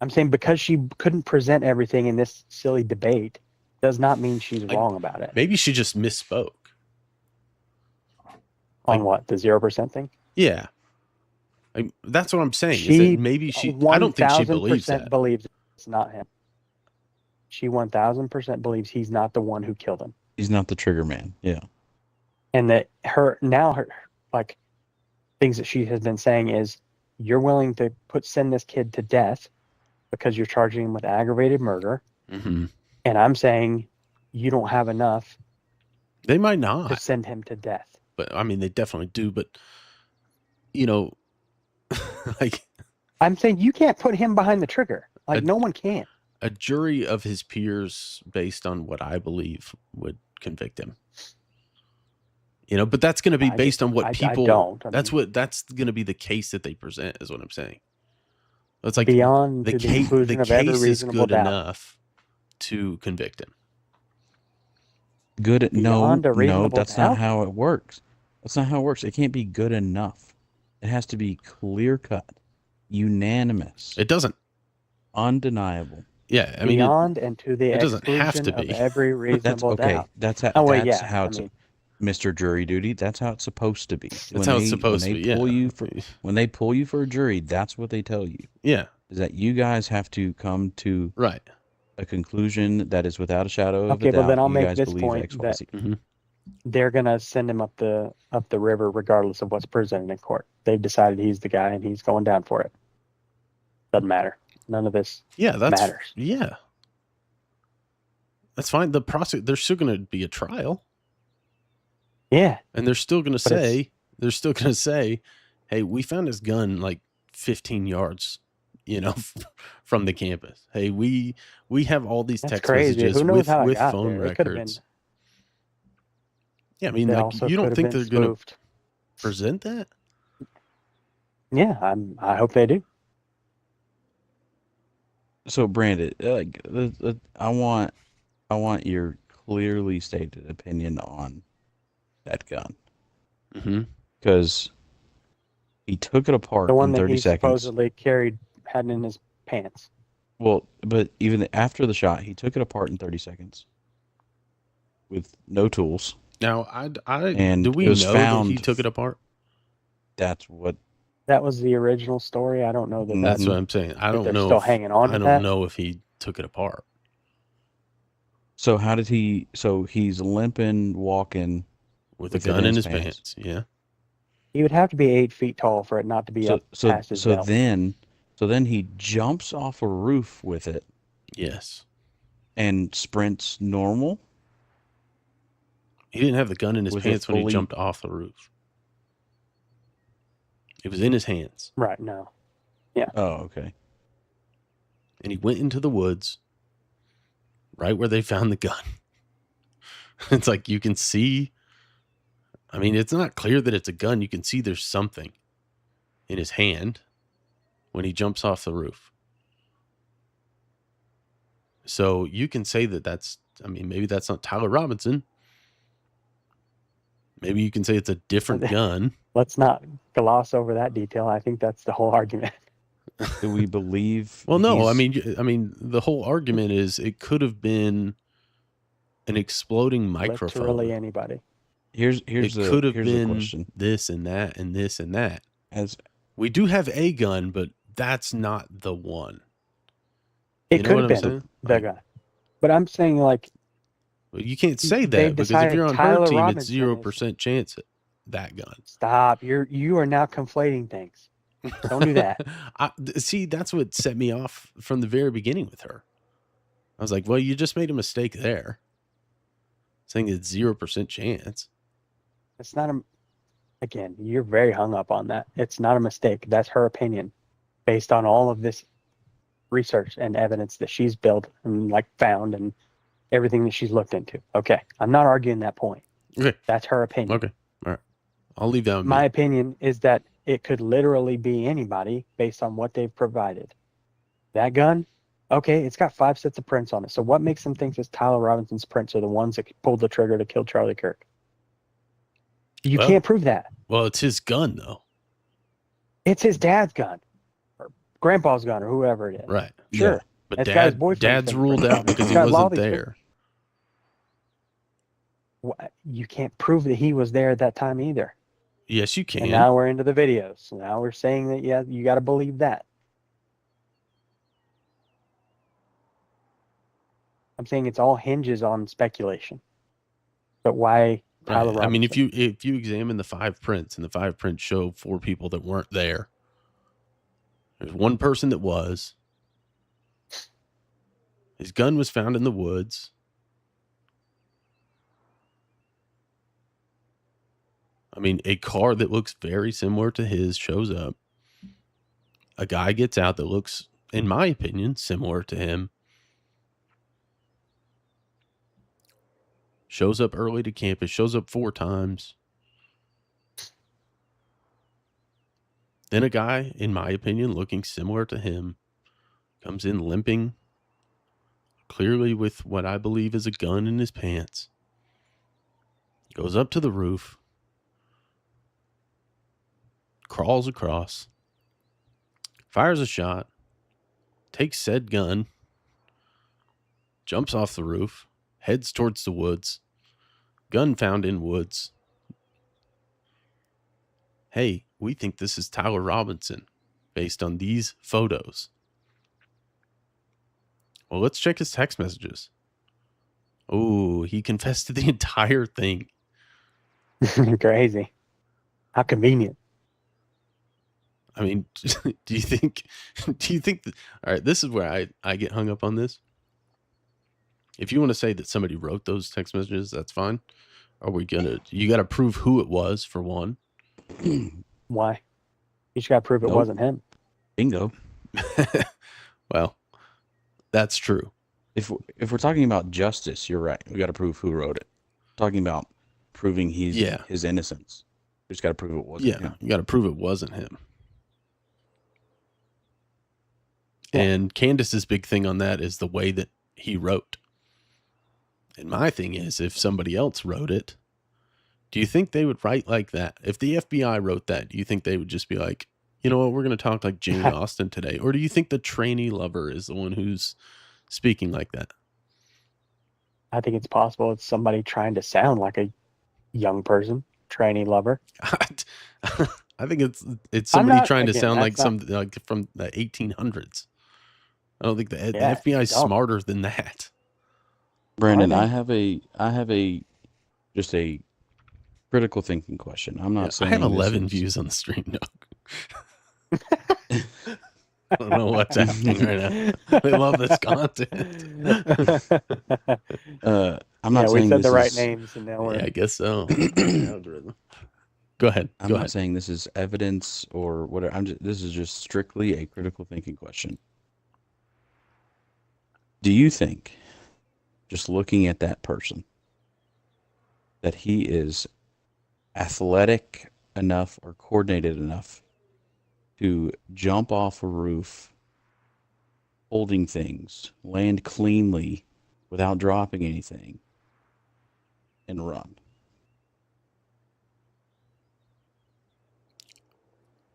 I'm saying because she couldn't present everything in this silly debate does not mean she's wrong about it. Maybe she just misspoke. On what? The 0% thing? Yeah. That's what I'm saying. Is She that maybe I don't think she believes 1000% that. believes it's not him. She 1000% believes he's not the one who killed him. He's not the trigger man. Yeah. And that her like things that she has been saying is you're willing to send this kid to death because you're charging him with aggravated murder. Mm-hmm. And I'm saying you don't have enough They might to not. send him to death. But I mean, they definitely do. But, you know, like I'm saying you can't put him behind the trigger. Like no one can. a jury of his peers, based on what I believe, would convict him. You know, but that's going to be based on what people. That's going to be the case that they present, is what I'm saying. It's like beyond the case is good enough to convict him. No, that's not how it works. That's not how it works. It can't be good enough. It has to be clear cut, unanimous. It doesn't. Undeniable. Yeah, I mean, beyond and to the it doesn't have to exclusion be. of every reasonable doubt. That's how. Mr. Jury Duty. That's how it's supposed to be. That's how it's supposed to be. When they pull you for a jury, that's what they tell you. Yeah, is that you guys have to come to right a conclusion that is without a shadow of a doubt. Okay, well then I'll make guys this believe point X, Y, that Z. they're gonna send him up the river regardless of what's presented in court. They've decided he's the guy and he's going down for it. Doesn't matter. None of this matters. Yeah. That's fine. There's still going to be a trial. Yeah. And they're still going to say, hey, we found his gun like 15 yards, you know, from the campus. Hey, we have all these text messages with phone records. Yeah, I mean, They like, also you could don't have think been they're going to spoofed. present that? Yeah, I hope they do. So, Brandon, I want your clearly stated opinion on that gun Mm-hmm. because he took it apart The one in that 30 he seconds. supposedly had in his pants. Well, but even after the shot, he took it apart in 30 seconds with no tools, Now, do and we it was know that he found. took it apart? That's what. That was the original story. I don't know that That's Mhm. what I'm saying. I that don't they're know still if hanging on I to don't that. know if he took it apart. So how did he? So he's limping, walking With a with it gun in in his his pants. pants. Yeah. He would have to be 8 feet tall for it not to be So up so past his so belt. then so then he jumps off a roof with it Yes. and sprints normal He didn't have the gun in his with it pants when he fully. jumped off the roof. It was in his hands. Right, no. Yeah. Oh, okay. And he went into the woods right where they found the gun. It's like you can see. I mean, it's not clear that it's a gun. You can see there's something in his hand when he jumps off the roof. So you can say that that's, I mean, maybe that's not Tyler Robinson. Maybe you can say it's a different gun. Let's not gloss over that detail. I think that's the whole argument. Do we believe? Well, no, he's- I mean, the whole argument is it could have been an exploding microphone. Literally anybody. Here's It the could have here's the been question. this and that and this and that. As We do have a gun, but that's not the one. It You know could what have I'm been saying? the Like, guy. But I'm saying, like, well, you can't say they've that because if decided you're on Tyler her team, Robinson it's is- 0% chance at that gun. stop. You are now conflating things. Don't do that. See, that's what set me off from the very beginning with her. I was like, well, you just made a mistake there. Saying it's 0% chance. It's not a. Again, you're very hung up on that. It's not a mistake. That's her opinion, based on all of this research and evidence that she's built and like found and everything that she's looked into. Okay, I'm not arguing that point. Okay. That's her opinion. Okay. All right. I'll leave that with My me. opinion is that it could literally be anybody based on what they've provided. That gun, okay, it's got 5 sets of prints on it. So what makes them think that Tyler Robinson's prints are the ones that pulled the trigger to kill Charlie Kirk? You Well- can't prove that. Well, it's his gun, though. It's his dad's gun or grandpa's gun or whoever it is. Right. Sure. Yeah. But It's got his boyfriend's dad's ruled fingerprints out on it. because It's he got wasn't Lolly's there. You can't prove that he was there at that time either. Yes, you can. And now we're into the videos. So now we're saying that, yeah, you got to believe that. I'm saying it's all hinges on speculation. But why Tyler Right. I mean, if Robinson? you examine the 5 prints and the 5 prints show 4 people that weren't there, there's one person that was. His gun was found in the woods. I mean, a car that looks very similar to his shows up. A guy gets out that looks, in my opinion, similar to him. Shows up early to campus, shows up 4 times. Then a guy, in my opinion, looking similar to him, comes in limping, clearly with what I believe is a gun in his pants. Goes up to the roof, crawls across, fires a shot, takes said gun, jumps off the roof, heads towards the woods, gun found in woods. Hey, we think this is Tyler Robinson based on these photos. Well, let's check his text messages. Oh, he confessed to the entire thing. Crazy. How convenient. I mean, do you think that, all right, this is where I get hung up on this. If you want to say that somebody wrote those text messages, that's fine. You got to prove who it was for one. Why? You just got to prove it Nope. wasn't him. bingo. Well, that's true. If we're talking about justice, you're right. We got to prove who wrote it. Talking about proving Yeah. his innocence. You just got to prove it wasn't Yeah, him. you got to prove it wasn't him. Yeah. And Candace's big thing on that is the way that he wrote. And my thing is, if somebody else wrote it, do you think they would write like that? If the FBI wrote that, do you think they would just be like, you know what, we're going to talk like Jane Austen today? Or do you think the trainee lover is the one who's speaking like that? I think it's possible it's somebody trying to sound like a young person, trainee lover. I think it's I'm somebody not, trying to again, sound like that's not, some like from the 1800s. I don't think the Yeah, FBI is don't. smarter than that. Brandon, they? I have a just a critical thinking question. I'm Yeah, not I saying have this 11 is- views on the stream, Doug. I don't know what's happening right now. They love this content. I'm not Yeah, we saying said this the right is, names, and now Yeah, we're I guess so. Algorithm. Go ahead. I'm Go not ahead. saying this is evidence or whatever. This is just strictly a critical thinking question. Do you think, just looking at that person, that he is athletic enough or coordinated enough to jump off a roof holding things, land cleanly without dropping anything, and run?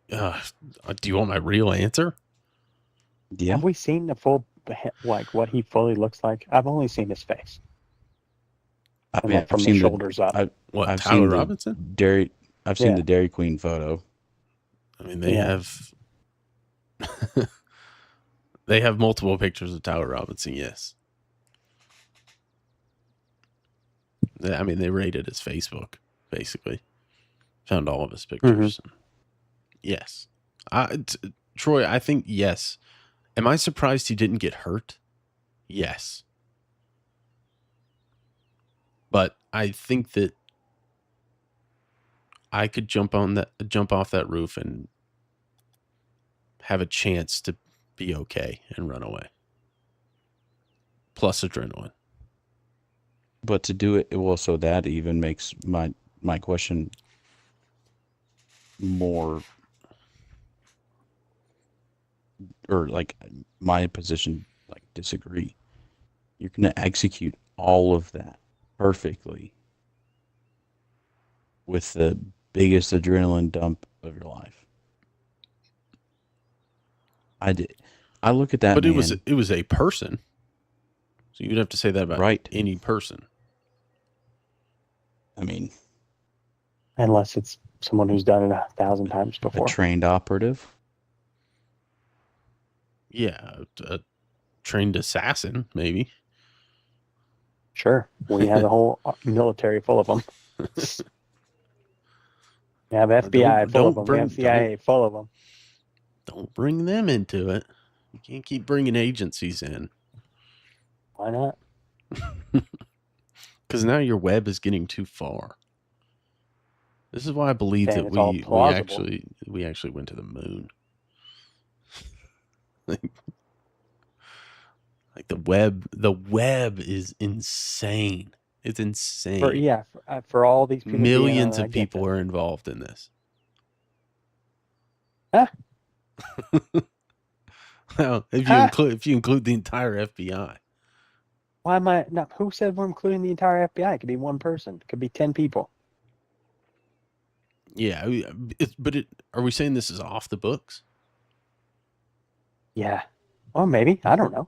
Do you want my real answer? Yeah. Have we seen the full, like what he fully looks like? I've only seen his face, I and mean, like from the shoulders up. What, I've Tyler seen the Robinson? I've seen Yeah. the Dairy Queen photo. I mean, they Yeah. have they have multiple pictures of Tyler Robinson, yes. I mean, they raided his Facebook, basically. Found all of his pictures. Yes. Troy, I think yes. Am I surprised he didn't get hurt? Yes. But I think that I could jump off that roof and have a chance to be okay and run away. Plus adrenaline. But to do it, well, so that even makes my question more, or like my position, like disagree. You're going to execute all of that perfectly with the biggest adrenaline dump of your life. I look at that, But man, it was a person. So you'd have to say that about right? any person. I mean, Unless it's someone who's done it 1,000 times a before. trained operative. Yeah, a trained assassin, maybe. Sure, we have a whole military full of them. We have FBI full of them. We have CIA full of them. Don't bring them into it. You can't keep bringing agencies in. Why not? Because now your web is getting too far. This is why I believe Saying that it's all plausible. we actually went to the moon. like the web is insane. It's insane. For all these people, Millions being on, of people are involved in this. Huh? Well, if you include the entire FBI. Why am I not? Who said we're including the entire FBI? It could be one person. It could be 10 people. Yeah, are we saying this is off the books? Yeah. Or maybe. I don't know.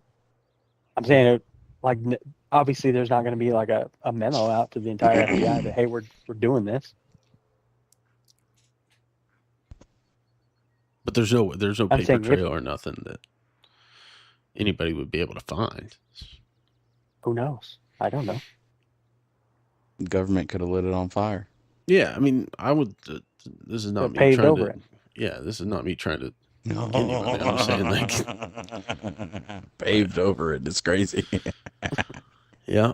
I'm saying like obviously there's not going to be like a memo out to the entire FBI that hey we're doing this. But there's no I'm paper saying trail or nothing that anybody would be able to find. Who knows? I don't know. The government could have lit it on fire. Yeah, I mean, I would. This is not me Paved trying over to. it. Yeah, this is not me trying to. Anyway, I'm saying like paved over it. It's crazy. Yeah,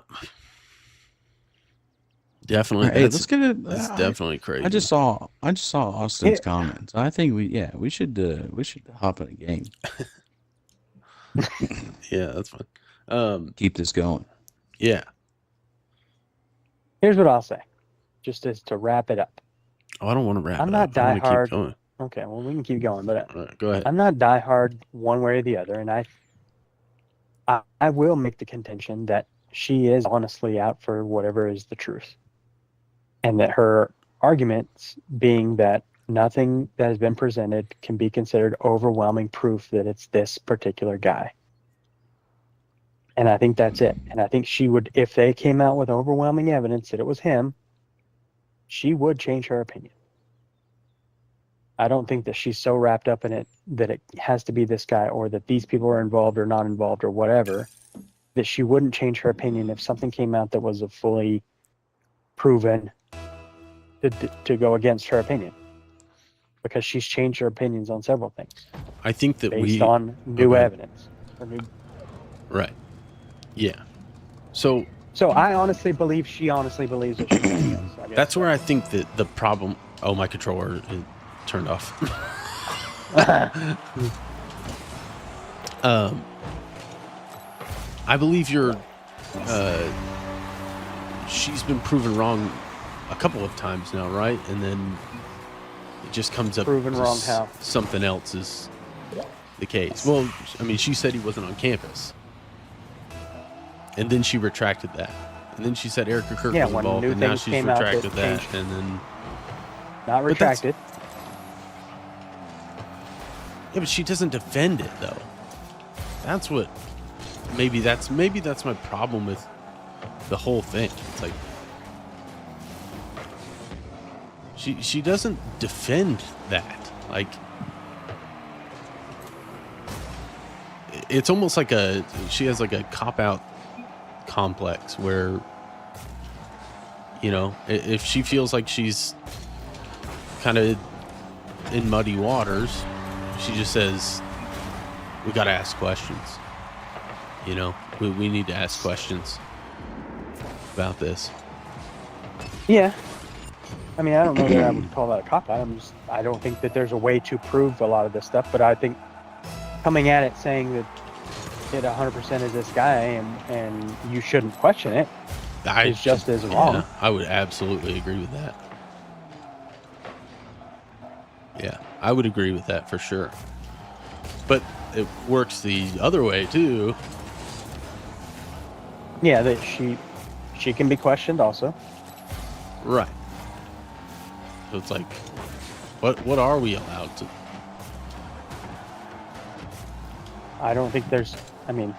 definitely. Hey, let's get it. That's definitely crazy. I just saw Austin's comments. I think we should hop in a game. Yeah, that's fine. Keep this going. Yeah. Here's what I'll say. just as to wrap it up. Oh, I don't want to wrap I'm it not up. I want to diehard. keep going. Okay, well, we can keep going, but All right, go ahead. I'm not diehard one way or the other, and I will make the contention that she is honestly out for whatever is the truth, and that her arguments being that nothing that has been presented can be considered overwhelming proof that it's this particular guy. And I think that's it. And I think she would, if they came out with overwhelming evidence that it was him, she would change her opinion. I don't think that she's so wrapped up in it that it has to be this guy or that these people are involved or not involved or whatever, that she wouldn't change her opinion if something came out that was a fully proven to go against her opinion. Because she's changed her opinions on several things I think that based on new evidence. Or new... Right. Yeah. So So I honestly believe she honestly believes that she's yes, I guess. that's where I think that the problem. Oh, my controller is turned off. I believe you're. She's been proven wrong a couple of times now, right? And then it just comes up. Proven wrong how? Something else is the case. Well, I mean, she said he wasn't on campus, and then she retracted that. And then she said Erica Kirk was when involved, new and now things she's came out that retracted that. changed. And then Not retracted. yeah, but she doesn't defend it though. That's what. Maybe that's my problem with the whole thing. It's like she doesn't defend that. Like it's almost like she has like a cop-out complex where, you know, if she feels like she's kind of in muddy waters, she just says, we got to ask questions. You know, we need to ask questions about this. Yeah. I mean, I don't know that I would call that a cop-out. I don't think that there's a way to prove a lot of this stuff, but I think coming at it saying that it 100% is this guy and you shouldn't question it is just as wrong. Yeah, I would absolutely agree with that. Yeah, I would agree with that for sure. But it works the other way too. Yeah, that she can be questioned also. Right. So it's like, what are we allowed to? I don't think there's, I mean,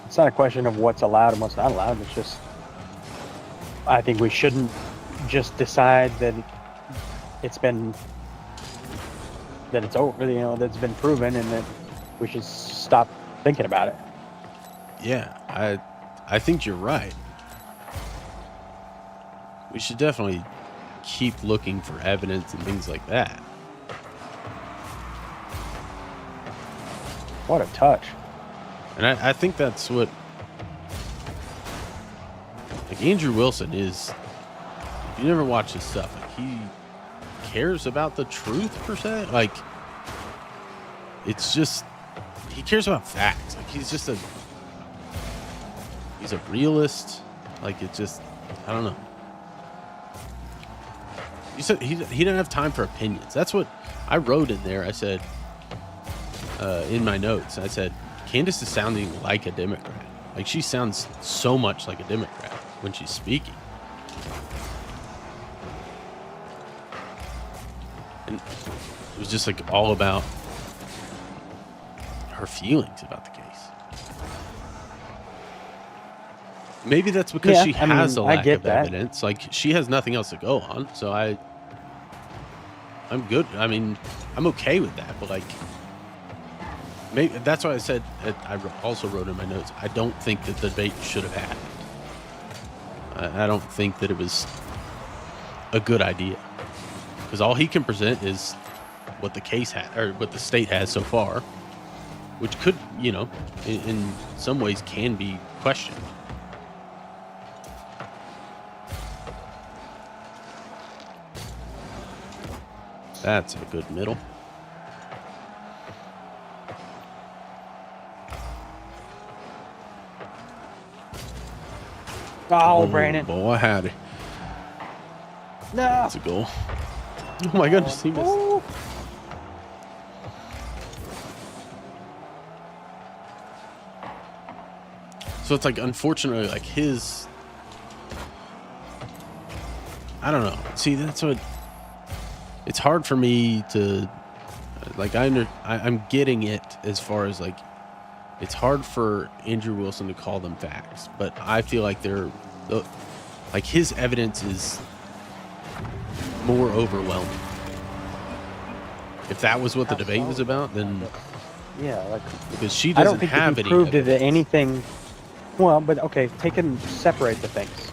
it's not a question of what's allowed and what's not allowed. It's just, I think we shouldn't just decide that it's over, you know, that's been proven, and that we should stop thinking about it. Yeah, I think you're right. We should definitely keep looking for evidence and things like that. What a touch. And I think that's what, like, Andrew Wilson is, if you never watch his stuff, like, he cares about the truth per se. Like, it's just, he cares about facts. Like, he's a realist. Like, it just, I don't know. He said he didn't have time for opinions. That's what I wrote in there. I said, in my notes, I said, Candace is sounding like a Democrat. Like, she sounds so much like a Democrat when she's speaking. And it was just like all about her feelings about the case. Maybe that's because she has a lack of evidence. Like, she has nothing else to go on. So I'm good. I mean, I'm okay with that. But, like, maybe that's why I said, I also wrote in my notes, I don't think that the debate should have happened. I don't think that it was a good idea. Because all he can present is what the case had, or what the state has so far, which could, you know, in some ways can be questioned. That's a good middle. Oh, Brandon. Boy, howdy. No. That's a goal. Oh my goodness, he missed. Oh. So it's like, unfortunately, like his, I don't know. See, that's what, it's hard for me to, like, I'm getting it as far as like, it's hard for Andrew Wilson to call them facts, but I feel like like his evidence is more overwhelming. If that was what the debate was about, then Yeah, like because she I don't doesn't think have that he any proved evidence. that anything. Well, but okay, separate the things.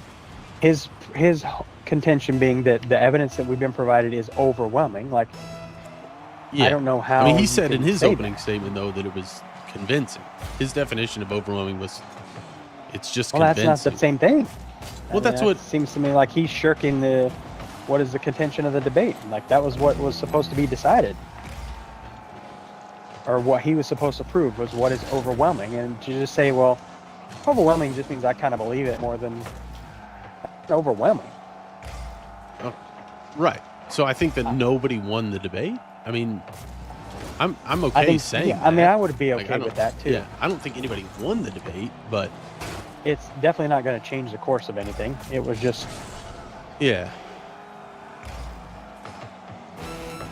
His contention being that the evidence that we've been provided is overwhelming. Like, Yeah. I don't know how. I mean, he you said in can his say opening that. statement though that it was convincing. His definition of overwhelming was, it's just Well, convincing. that's not the same thing. Well, that's what seems to me like he's shirking what is the contention of the debate. Like that was what was supposed to be decided, or what he was supposed to prove was what is overwhelming. And to just say, well, overwhelming just means I kind of believe it more than overwhelming. right. So I think that nobody won the debate. I mean, I'm okay I think, saying. yeah, I mean, that. I would be Like, okay I don't- with that too. Yeah, I don't think anybody won the debate, but It's definitely not going to change the course of anything. It was just yeah.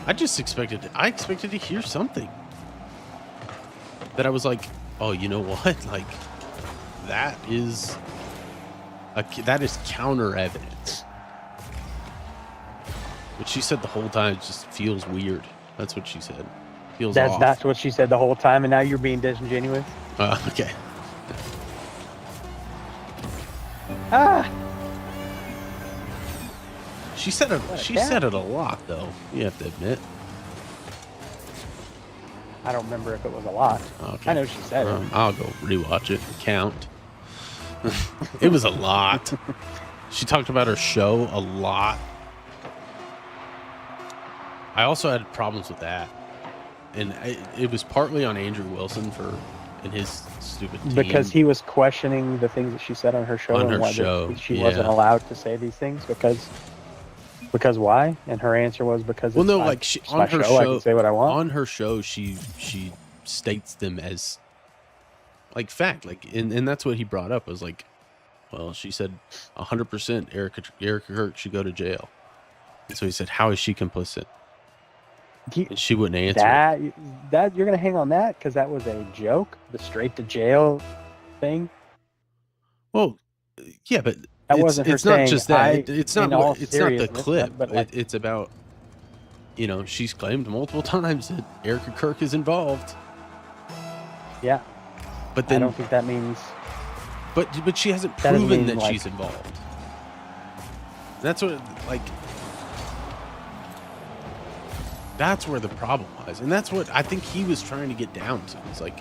I expected to hear something that I was like, oh, you know what? Like, that is counter evidence. What she said the whole time just feels weird. That's what she said. Feels off. that's what she said the whole time, and now you're being disingenuous. Okay. Ah, She said it. What a She cat. said it a lot, though. You have to admit. I don't remember if it was a lot. Okay. I know she said it. I'll go rewatch it. Count. It was a lot. She talked about her show a lot. I also had problems with that, and it was partly on Andrew Wilson and his stupid team. Because he was questioning the things that she said on her show, On and her why show, she wasn't yeah. allowed to say these things because why? And her answer was because Well, it's no, my, like it's my on her show, I show, can say what I want. on her show, she states them as like fact, like, and that's what he brought up was like, well, she said 100% Erica Kirk should go to jail, and so he said, how is she complicit? And she wouldn't answer. That you're gonna hang on that because that was a joke, the straight to jail thing. Well, yeah, but That wasn't her it's not saying, just that. I- It's not in all it's not the seriousness, clip, but like- it's about, she's claimed multiple times that Erica Kirk is involved. Yeah, But I then, don't think that means. but she hasn't That doesn't proven mean, that like- she's involved. That's what, like, that's where the problem lies, and that's what I think he was trying to get down to. It's like,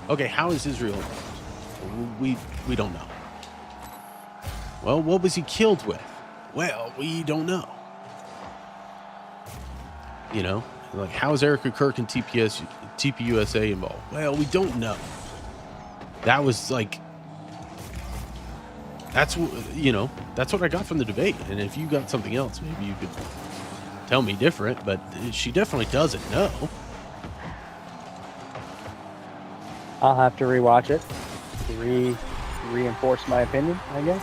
okay, how is Israel involved? We don't know. Well, what was he killed with? Well, we don't know. Like, how is Erica Kirk and TPUSA involved? Well, we don't know. That was like, that's what I got from the debate. And if you got something else, maybe you could tell me different, but she definitely doesn't know. I'll have to rewatch it to reinforce my opinion, I guess.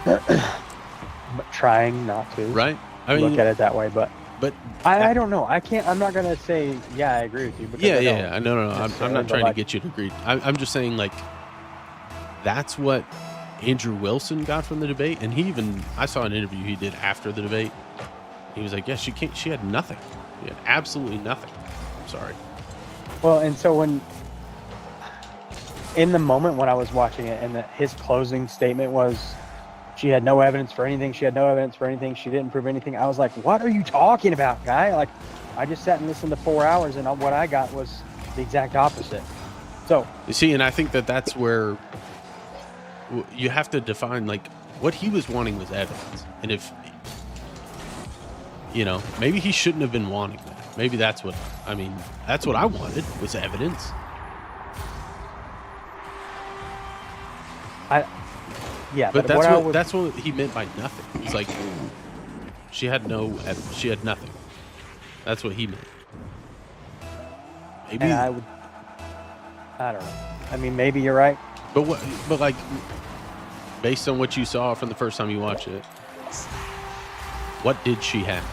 But trying not to Right? I mean, look at it that way, but I I don't know. I'm not gonna say yeah, I agree with you. Because yeah. No. I'm necessarily, not but, trying like- to get you to agree. I'm just saying, like, that's what Andrew Wilson got from the debate. And I saw an interview he did after the debate. He was like, yeah, she had nothing. She had absolutely nothing. I'm sorry. Well, and so in the moment when I was watching it, and his closing statement was, she had no evidence for anything. She had no evidence for anything. She didn't prove anything. I was like, what are you talking about, guy? Like, I just sat and listened to 4 hours, and what I got was the exact opposite. So You see, and I think that's where you have to define, like, what he was wanting was evidence. And if, maybe he shouldn't have been wanting that. Maybe that's what I wanted, was evidence. yeah, But what I was, that's what he meant by nothing. It's like, She had nothing. That's what he meant. Maybe, And I don't know. I mean, maybe you're right. but like, based on what you saw from the first time you watched it, what did she have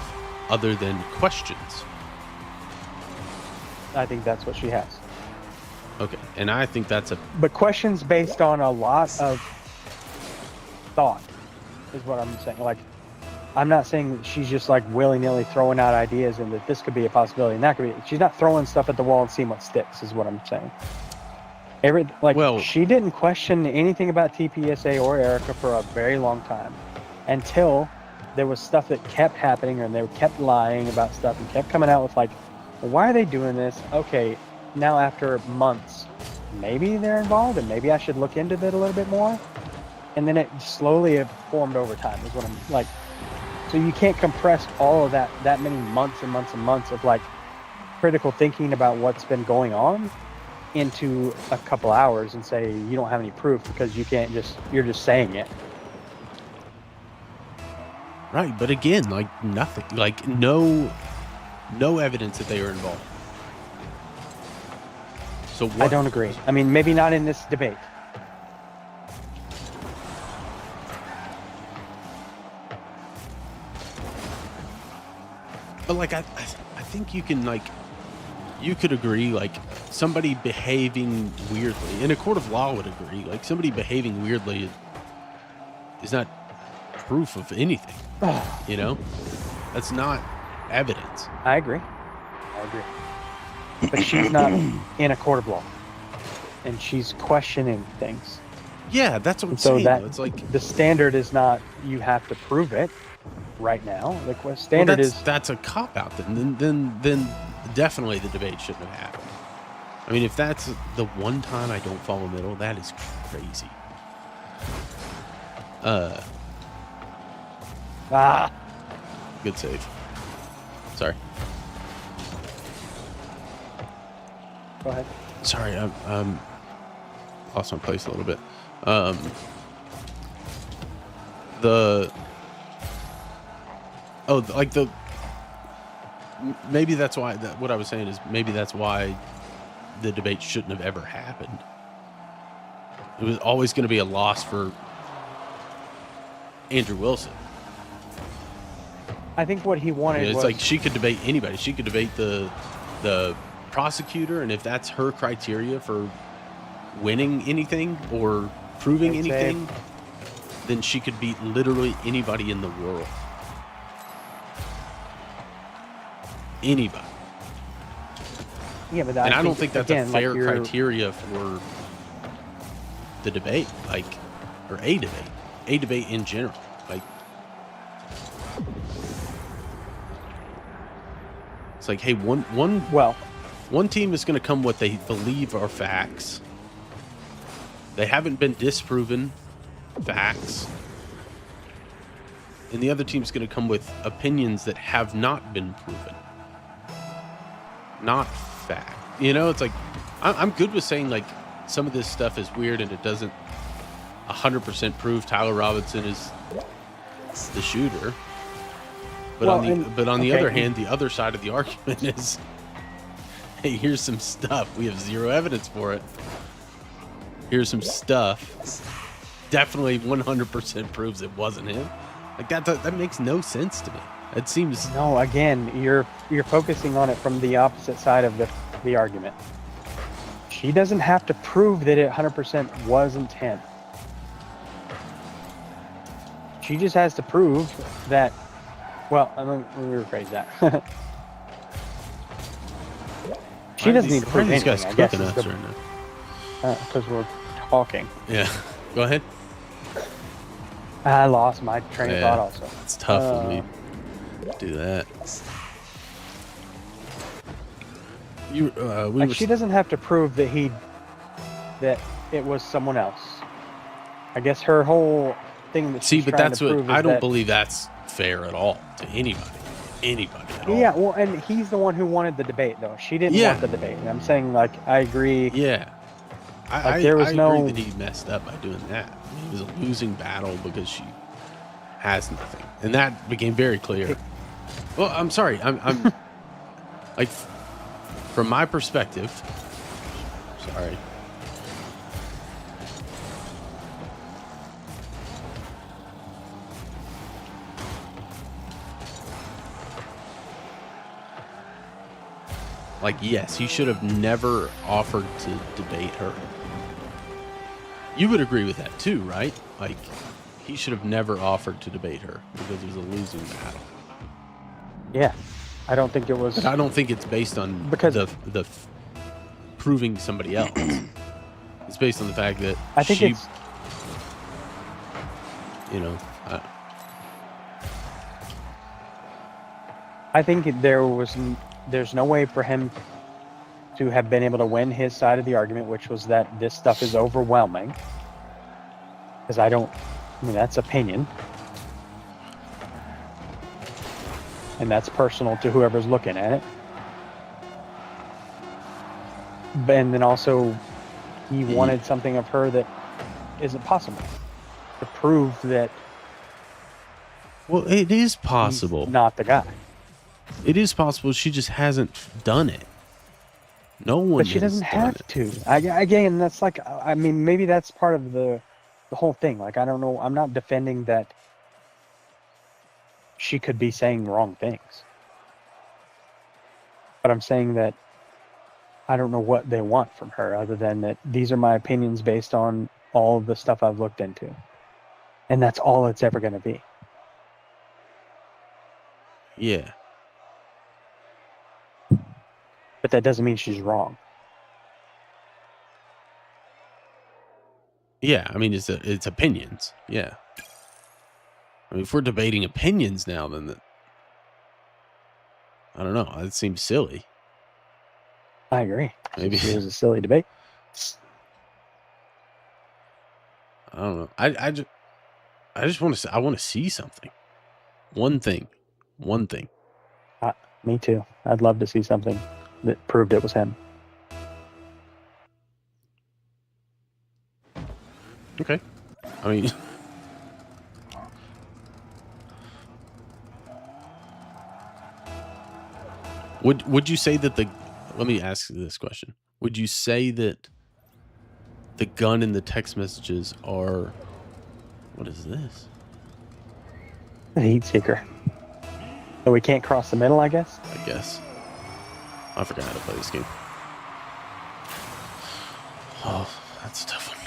other than questions? I think that's what she has. Okay, and I think that's But questions based on a lot of thought is what I'm saying. Like, I'm not saying that she's just like willy-nilly throwing out ideas and that this could be a possibility and that could be. She's not throwing stuff at the wall and seeing what sticks. Is what I'm saying. She didn't question anything about TPSA or Erica for a very long time, until there was stuff that kept happening, and they kept lying about stuff and kept coming out with like, well, why are they doing this? Okay, now after months, maybe they're involved, and maybe I should look into that a little bit more. And then it slowly formed over time. Is what I'm like. So you can't compress all of that many months and months and months of like critical thinking about what's been going on into a couple hours and say you don't have any proof because you're just saying it. right. But again, like nothing, like no evidence that they were involved. So what? I don't agree. I mean, maybe not in this debate. But like I think you can you could agree like somebody behaving weirdly, and a court of law would agree like somebody behaving weirdly is not proof of anything. You know, that's not evidence. I agree. But she's not in a court of law, and she's questioning things. Yeah, that's what I'm So saying. It's like the standard is not you have to prove it right now. The standard is that's a cop out. Then definitely the debate shouldn't have happened. I mean, if that's the one time I don't follow middle, that is crazy. Good save. Sorry. Go ahead. Sorry, I'm lost my place a little bit. Maybe that's why. What I was saying is maybe that's why the debate shouldn't have ever happened. It was always going to be a loss for Andrew Wilson. I think what he wanted It's was like she could debate anybody. She could debate the prosecutor, and if that's her criteria for winning anything or proving I'd anything, then she could beat literally anybody in the world. Anybody. Yeah, but And I don't think that's again, a fair like you're- criteria for the debate, or a debate in general. Like, it's like, hey, one team is going to come what they believe are facts. They haven't been disproven facts. And the other team's going to come with opinions that have not been proven. Not fact. You know, it's like, I'm good with saying, like, some of this stuff is weird and it doesn't 100% prove Tyler Robinson is the shooter. But on the other hand, the other side of the argument is, hey, here's some stuff. We have zero evidence for it. Here's some stuff. Definitely 100% proves it wasn't him. Like that makes no sense to me. It seems No, again, you're focusing on it from the opposite side of the argument. She doesn't have to prove that it 100% wasn't him. She just has to prove that. Well, let me rephrase that. She doesn't need to prove these guys anything. I guess cooking us right now. because we're talking. Yeah, go ahead. I lost my train of thought also. It's tough when we do that. She doesn't have to prove that it was someone else. I guess her whole thing that she's but trying that's to what prove is I don't that, believe that's fair at all to anybody at all. Yeah, well, and he's the one who wanted the debate, though. She didn't want the debate. And I'm saying, like, I agree. Yeah. I there was agree no- that he messed up by doing that. I mean, it was a losing battle because she has nothing, and that became very clear. Well, I'm sorry. I'm like, from my perspective. Sorry. Like, yes, he should have never offered to debate her. You would agree with that too, right? Like, he should have never offered to debate her because it was a losing battle. Yeah, I don't think it was. But I don't think it's based on Because- the proving somebody else. It's based on the fact that I think she, it's. you know, I think there's no way for him to have been able to win his side of the argument, which was that this stuff is overwhelming. Because I mean, that's opinion. And that's personal to whoever's looking at it. And then also, he wanted something of her that isn't possible. To prove that well, it is he's possible. not the guy. It is possible. She just hasn't done it. No one. But she doesn't have to. Again, that's like, I mean, maybe that's part of the whole thing. Like, I don't know. I'm not defending that she could be saying wrong things. But I'm saying that I don't know what they want from her other than that these are my opinions based on all of the stuff I've looked into. And that's all it's ever going to be. Yeah. But that doesn't mean she's wrong. Yeah, I mean, it's opinions. Yeah. I mean, if we're debating opinions now, then I don't know. It seems silly. I agree. Maybe. It was a silly debate. I don't know. I just want to. I want to see something. One thing. Me too. I'd love to see something that proved it was him. Okay. I mean, would you say that let me ask you this question. Would you say that the gun in the text messages are, what is this? A heat seeker. So we can't cross the middle, I guess? I guess. I forgot how to play this game. Oh, that's a tough one.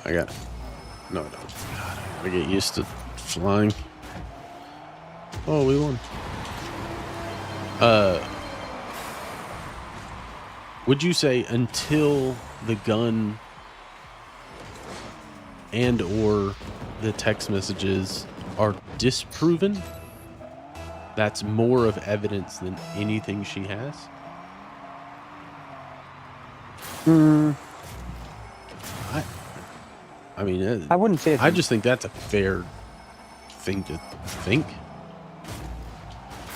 I got it. No, I don't. God, I gotta get used to flying. Oh, we won. Would you say until the gun and or the text messages are disproven, that's more of evidence than anything she has? I mean, I wouldn't say it's... I just think that's a fair thing to think.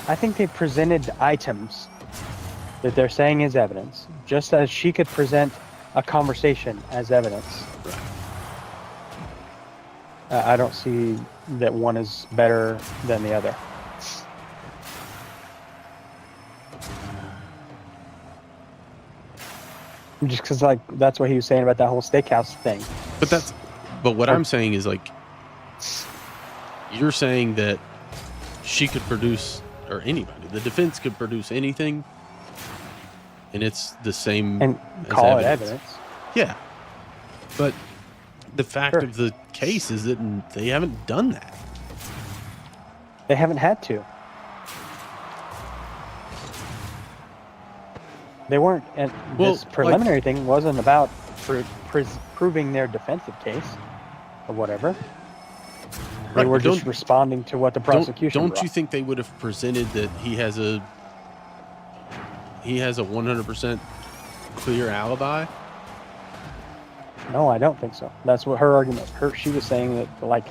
I think they presented items that they're saying is evidence, just as she could present a conversation as evidence. Right. I don't see that one is better than the other. Just because, like, that's what he was saying about that whole steakhouse thing. But what I'm saying is, like, you're saying that she could produce, or anybody, the defense could produce anything, and it's the same And as call it evidence. Yeah. But the fact Sure. of the case is that they haven't done that. They haven't had to. They weren't. And Well, this preliminary thing wasn't about proving their defensive case or whatever. They Right, were but just responding to what the prosecution Don't brought. you think they would have presented that he has a 100% clear alibi? No, I don't think so. That's what her argument. She was saying that, like,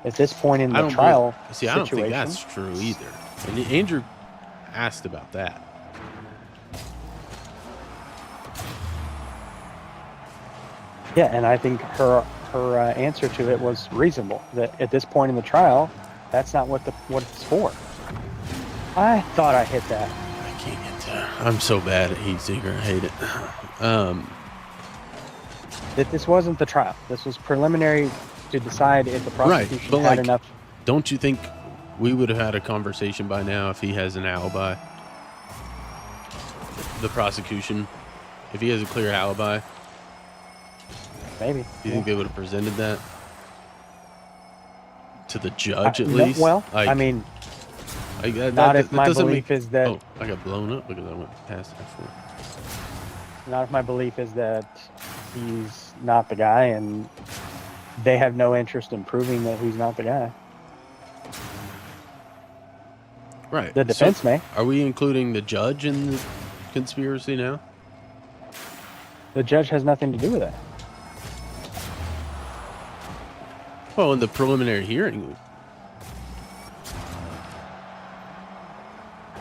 at this point in I the don't trial see. I don't think situation, that's true either. And Andrew asked about that. yeah, and I think her her answer to it was reasonable. That at this point in the trial, that's not what it's for. I thought I hit that. I can't get to. I'm so bad at heat seeker. I hate it. That this wasn't the trial. This was preliminary to decide if the prosecution but had like, enough. Don't you think we would have had a conversation by now if he has an alibi? The prosecution, if he has a clear alibi, Maybe. do you think they would have presented that to the judge at least? Well, like, I mean, that not if my doesn't belief is that. Oh, I got blown up because I went past F4. Not if my belief is that he's not the guy, and they have no interest in proving that he's not the guy. Right. The defense may. Are we including the judge in the conspiracy now? The judge has nothing to do with that. Well, in the preliminary hearing,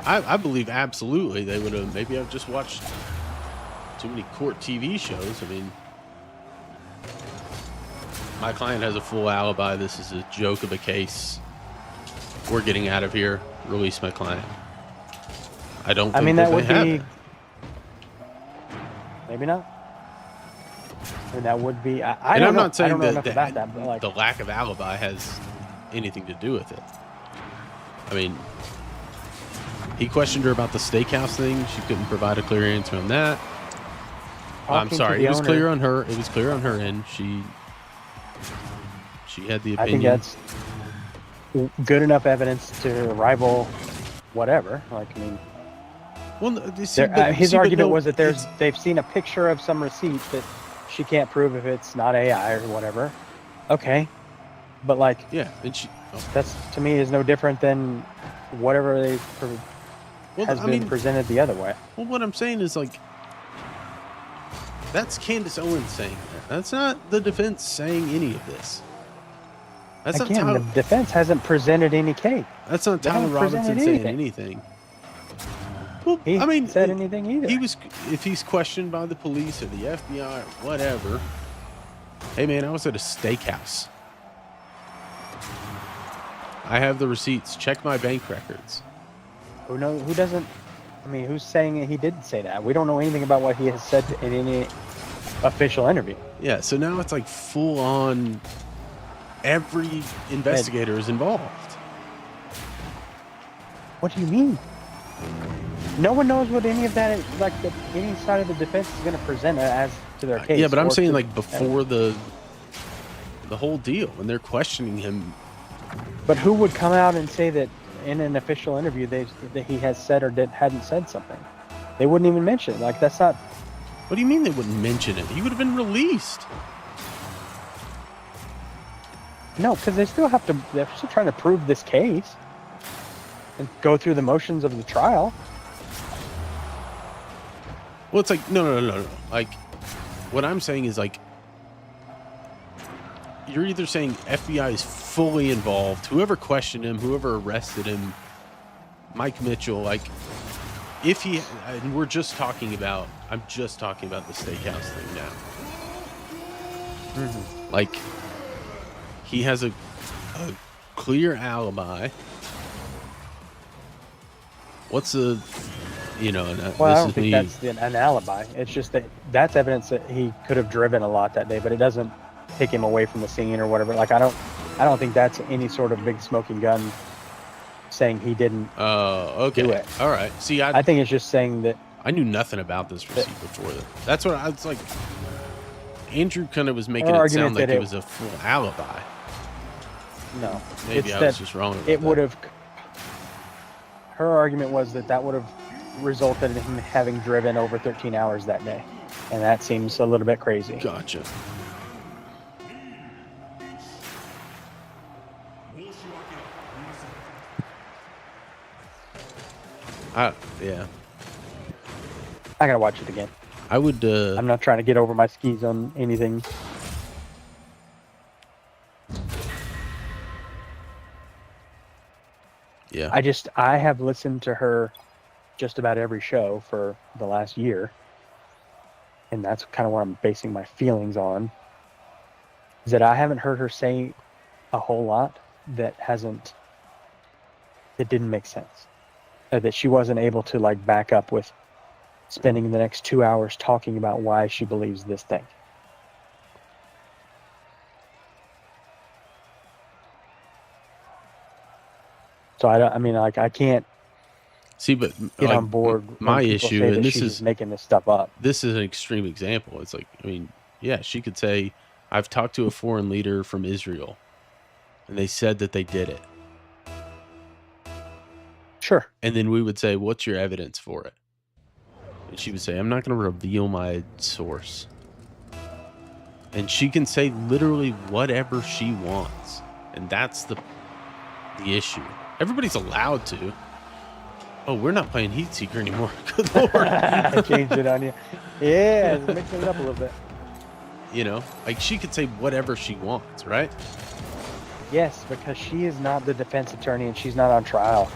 I believe absolutely they would have. Maybe I've just watched too many court TV shows. I mean, my client has a full alibi. This is a joke of a case. We're getting out of here. Release my client. I don't think I mean, that they would have be. it. Maybe not. And that would be. I And don't I'm know. not saying I don't know that, enough about that, but like, the lack of alibi has anything to do with it. I mean, he questioned her about the steakhouse thing. She couldn't provide a clear answer on that. I'm talking to sorry. the It was owner, clear on her. It was clear on her end. She had the I think opinion. that's good enough evidence to rival whatever. Like, I mean, Well, his argument was that it's- they've seen a picture of some receipt that she can't prove if it's not AI or whatever. Okay, but like, yeah, and she. Oh, that's to me is no different than whatever well, has I been mean, presented the other way. well, what I'm saying is like, that's Candace Owens saying that. That's not the defense saying any of this. That's Again, not the Tyler. defense hasn't presented any case. That's not they Tyler haven't Robinson presented saying anything. anything. Well, He I mean, said anything either. if he's questioned by the police or the FBI or whatever, hey man, I was at a steakhouse. I have the receipts. Check my bank records. Who knows? Who doesn't? I mean, who's saying he didn't say that? We don't know anything about what he has said in any official interview. Yeah, so now it's like full on. Every investigator is involved. What do you mean? No one knows what any of that is, like any side of the defense is going to present as to their case. Yeah, but I'm or saying to- like before the whole deal when they're questioning him. But who would come out and say that in an official interview that he has said or hadn't said something? They wouldn't even mention it. Like, that's not. What do you mean they wouldn't mention it? He would have been released. No, because they're still trying to prove this case and go through the motions of the trial. Well, it's like no. Like, what I'm saying is like, you're either saying FBI is fully involved, whoever questioned him, whoever arrested him, Mike Mitchell, like, if he, and I'm just talking about the steakhouse thing now. Mm-hmm. Like, he has a clear alibi. What's the, and Well, I this don't is think me. that's an alibi. It's just that's evidence that he could have driven a lot that day, but it doesn't take him away from the scene or whatever. Like, I don't think that's any sort of big smoking gun saying he didn't Okay. do it. All right. See, I think it's just saying that. I knew nothing about this receipt before that. That's what I was like. Andrew kind of was making Her it sound argument like that it was a full alibi. No, Maybe it's I that was just wrong about it that. would have. Her argument was that would have resulted in him having driven over 13 hours that day, and that seems a little bit crazy. Gotcha. Yeah. I gotta watch it again. I would. I'm not trying to get over my skis on anything. Yeah. I have listened to her just about every show for the last year, and that's kind of what I'm basing my feelings on. is that I haven't heard her say a whole lot that didn't make sense. That she wasn't able to like back up with spending the next 2 hours talking about why she believes this thing. So I can't See, but get like, on board my when people issue, say and that this she's is just making this stuff up. this is an extreme example. It's like, I mean, yeah, she could say, I've talked to a foreign leader from Israel, and they said that they did it. Sure. And then we would say, what's your evidence for it? And she would say, I'm not going to reveal my source. And she can say literally whatever she wants. And that's the issue. Everybody's allowed to. Oh, we're not playing Heat Seeker anymore. Good Lord. I changed it on you. Yeah, mixing it up a little bit. You know, like she could say whatever she wants, right? Yes, because she is not the defense attorney and she's not on trial.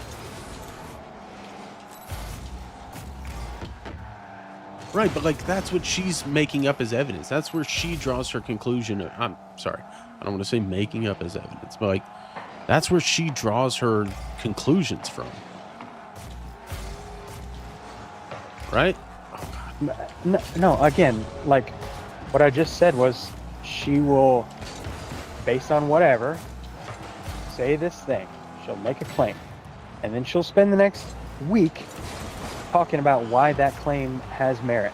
Right, but like that's what she's making up as evidence. That's where she draws her conclusion. I'm sorry, I don't want to say making up as evidence, but like that's where she draws her conclusions from. Right? No, again, like what I just said was she will, based on whatever, say this thing. She'll make a claim. And then she'll spend the next week talking about why that claim has merit.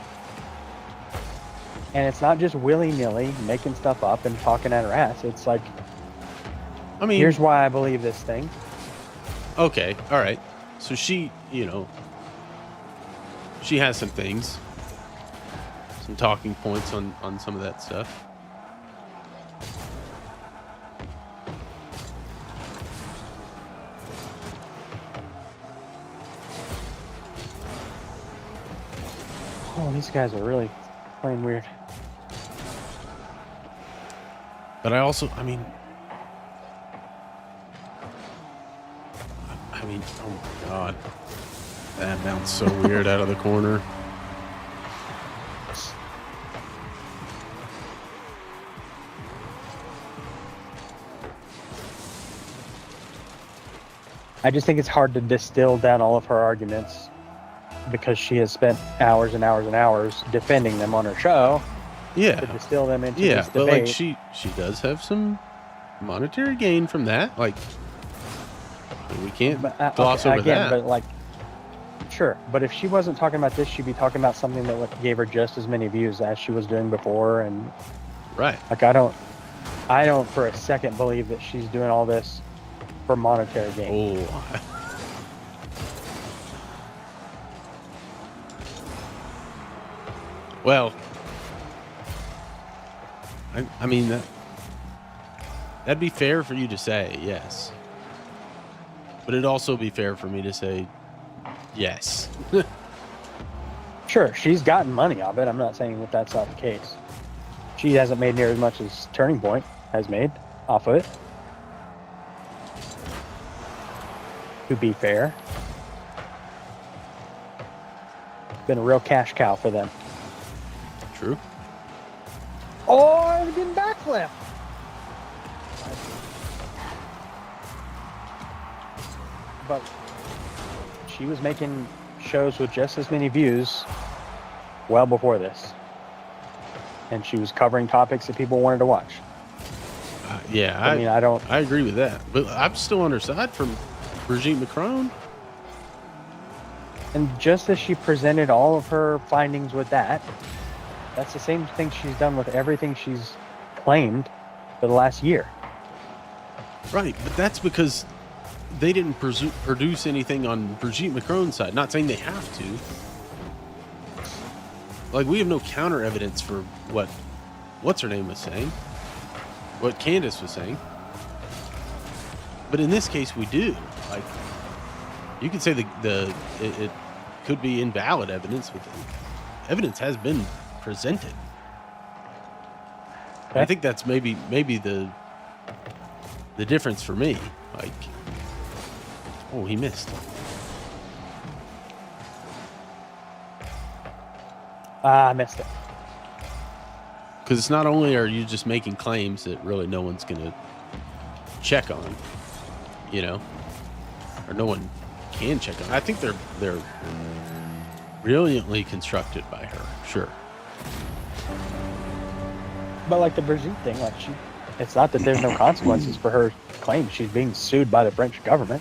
And it's not just willy-nilly making stuff up and talking at her ass. It's like, I mean, here's why I believe this thing. Okay, all right. So she, you know, she has some things, some talking points on some of that stuff. Oh, these guys are really playing weird. But I also, I mean, oh my God. That mount's so weird out of the corner. I just think it's hard to distill down all of her arguments because she has spent hours and hours and hours defending them on her show. Yeah. To distill them into Yeah, this but debate. like she does have some monetary gain from that. Like we can't gloss over that. But like, sure. But if she wasn't talking about this, she'd be talking about something that gave her just as many views as she was doing before. And right. like, I don't for a second believe that she's doing all this for monetary gain. Oh. Well, I mean, that'd be fair for you to say, yes. But it'd also be fair for me to say, yes. Sure, she's gotten money off it. I'm not saying that that's not the case. She hasn't made near as much as Turning Point has made off of it. To be fair. Been a real cash cow for them. True. Oh, we didn't backflip. But she was making shows with just as many views well before this. And she was covering topics that people wanted to watch. Yeah, I agree with that. But I'm still on her side from Brigitte Macron. And just as she presented all of her findings with that, that's the same thing she's done with everything she's claimed for the last year. Right, but that's because they didn't produce anything on Brigitte Macron's side. Not saying they have to. Like, we have no counter evidence for what's her name was saying, what Candace was saying. But in this case, we do. Like, you could say it could be invalid evidence, but the evidence has been presented. Okay. I think that's maybe the difference for me. Like, oh, he missed. I missed it. Because it's not only are you just making claims that really no one's going to check on, you know, or no one can check on. I think they're brilliantly constructed by her, sure. But like the Brigitte thing, like it's not that there's no consequences for her claim. She's being sued by the French government.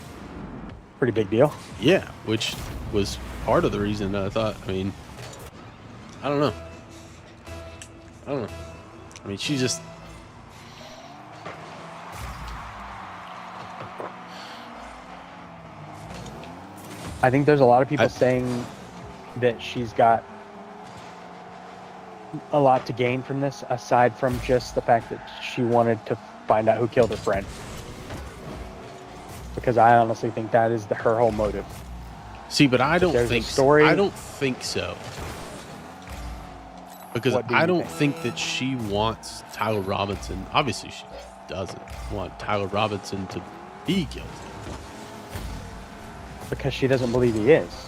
Pretty big deal. Yeah, which was part of the reason that I thought, I mean, I don't know. I mean, she just... I think there's a lot of people saying that she's got a lot to gain from this, aside from just the fact that she wanted to find out who killed her friend. Because I honestly think that is her whole motive. See, but I don't There's a think story- I don't think so. Because What do I you don't think? think that she wants Tyler Robinson. Obviously, she doesn't want Tyler Robinson to be guilty. Because she doesn't believe he is.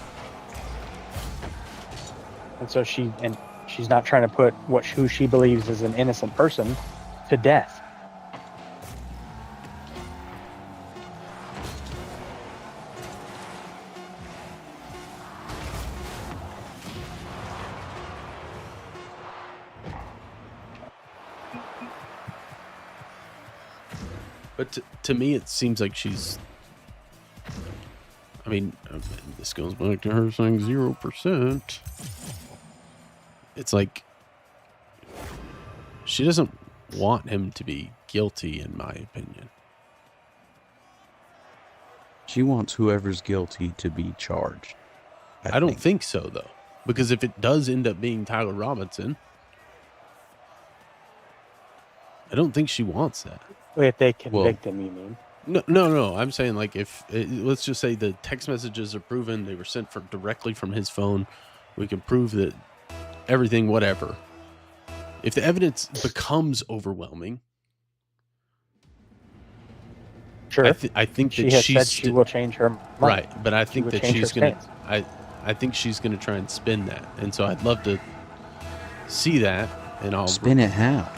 And so she's not trying to put who she believes is an innocent person to death. But to me, it seems like she's... I mean, this goes back to her saying 0%. It's like she doesn't want him to be guilty, in my opinion. She wants whoever's guilty to be charged. I don't think so, though. Because if it does end up being Tyler Robinson, I don't think she wants that. If they convict him, you mean? No. I'm saying, like, if let's just say the text messages are proven, they were sent directly from his phone. We can prove that everything, whatever. If the evidence becomes overwhelming, Sure. I think She that has she's said she will change her mind. right, but I think will that change her she's gonna. stance. I think she's gonna try and spin that, and so I'd love to see that. And I'll Spin it how?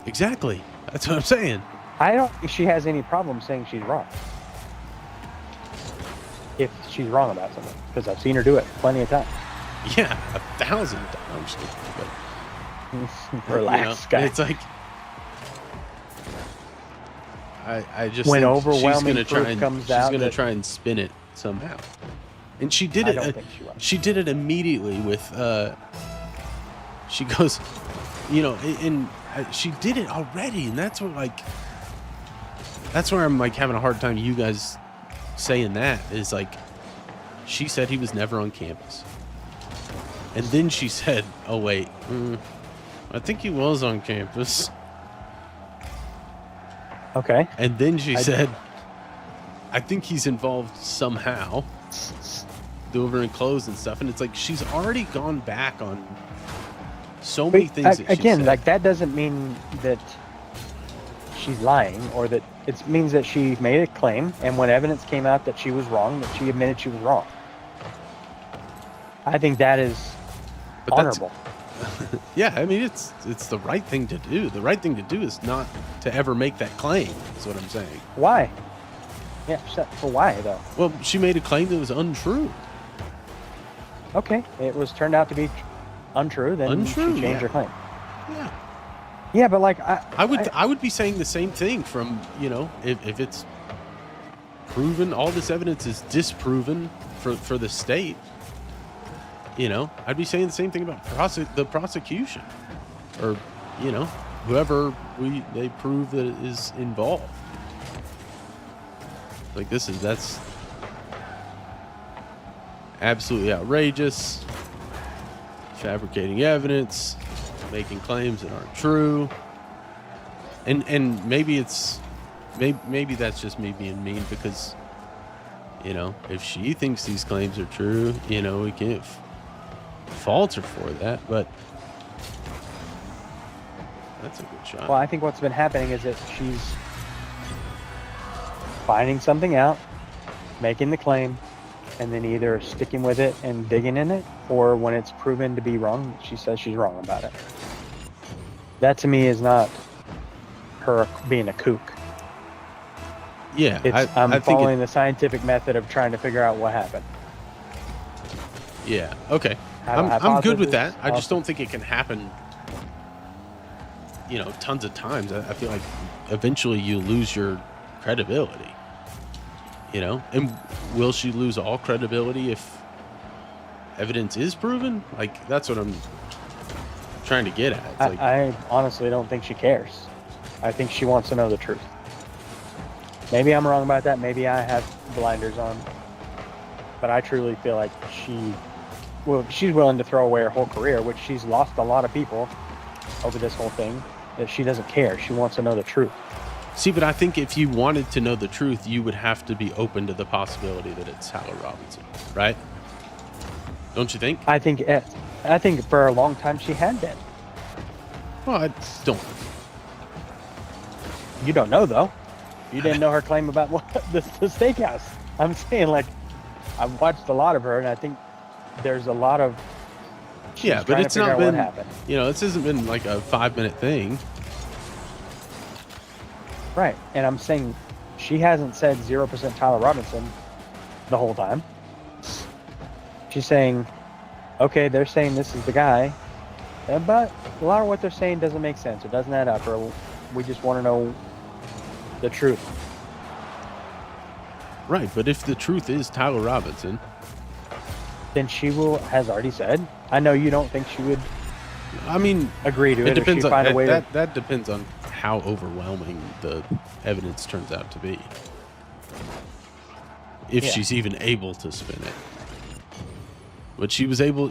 Exactly. That's what I'm saying. I don't think she has any problem saying she's wrong. If she's wrong about something. Because I've seen her do it plenty of times. Yeah, 1,000 times. But Relax, guy. it's like I just When think overwhelming she's gonna proof comes she's out gonna that- try and spin it somehow. And she did I it. don't think she will. She did it immediately with. She goes, you know, and she did it already, and that's what that's where I'm like having a hard time. You guys saying that is like, she said he was never on campus, and then she said, "Oh wait, I think he was on campus." Okay. And then she said, "I think he's involved somehow." Delivering clothes and stuff, and it's like she's already gone back on so many things. That she Again, said. like that doesn't mean that she's lying, or that it means that she made a claim, and when evidence came out that she was wrong, that she admitted she was wrong. I think that is But that's- honorable. Yeah, I mean it's the right thing to do. The right thing to do is not to ever make that claim. Is what I'm saying. Why? Yeah, for why though? Well, she made a claim that was untrue. Okay, it was turned out to be untrue. Then Untrue, she changed her claim. Yeah, Yeah, but like I would be saying the same thing from, you know, if it's proven, all this evidence is disproven for the state. You know, I'd be saying the same thing about the prosecution, or, you know, whoever they prove that is involved. Like that's absolutely outrageous. Fabricating evidence, making claims that aren't true, and maybe maybe that's just me being mean, because, you know, if she thinks these claims are true, you know, we can't fault her for that, but that's a good shot. Well, I think what's been happening is that she's finding something out, making the claim, and then either sticking with it and digging in it, or when it's proven to be wrong, she says she's wrong about it. That to me is not her being a kook. Yeah, I'm I think following the scientific method of trying to figure out what happened. yeah, okay. Have a I'm good with that. hypothesis? I just Awesome. don't think it can happen, tons of times. I feel like eventually you lose your credibility, And will she lose all credibility if evidence is proven? Like, that's what I'm trying to get at. It's like, I honestly don't think she cares. I think she wants to know the truth. Maybe I'm wrong about that. Maybe I have blinders on. But I truly feel like she's willing to throw away her whole career, which she's lost a lot of people over this whole thing, that she doesn't care. She wants to know the truth. see, but I think if you wanted to know the truth, you would have to be open to the possibility that it's Tyler Robinson, right? Don't you think? I think for a long time she had been. Well, I don't. You don't know, though. You didn't know her claim about the steakhouse. I'm saying, like, I've watched a lot of her, and I think there's a lot of... Yeah, but it's not what been, happened. This hasn't been like a 5-minute thing. Right, and I'm saying she hasn't said 0% Tyler Robinson the whole time. She's saying, okay, they're saying this is the guy, but a lot of what they're saying doesn't make sense. It doesn't add up, or we just want to know the truth. Right, but if the truth is Tyler Robinson, Then she has already said. I know you don't think she would I mean, agree to it. it depends if she find a way to... that depends on how overwhelming the evidence turns out to be. If Yeah. she's even able to spin it. But she was able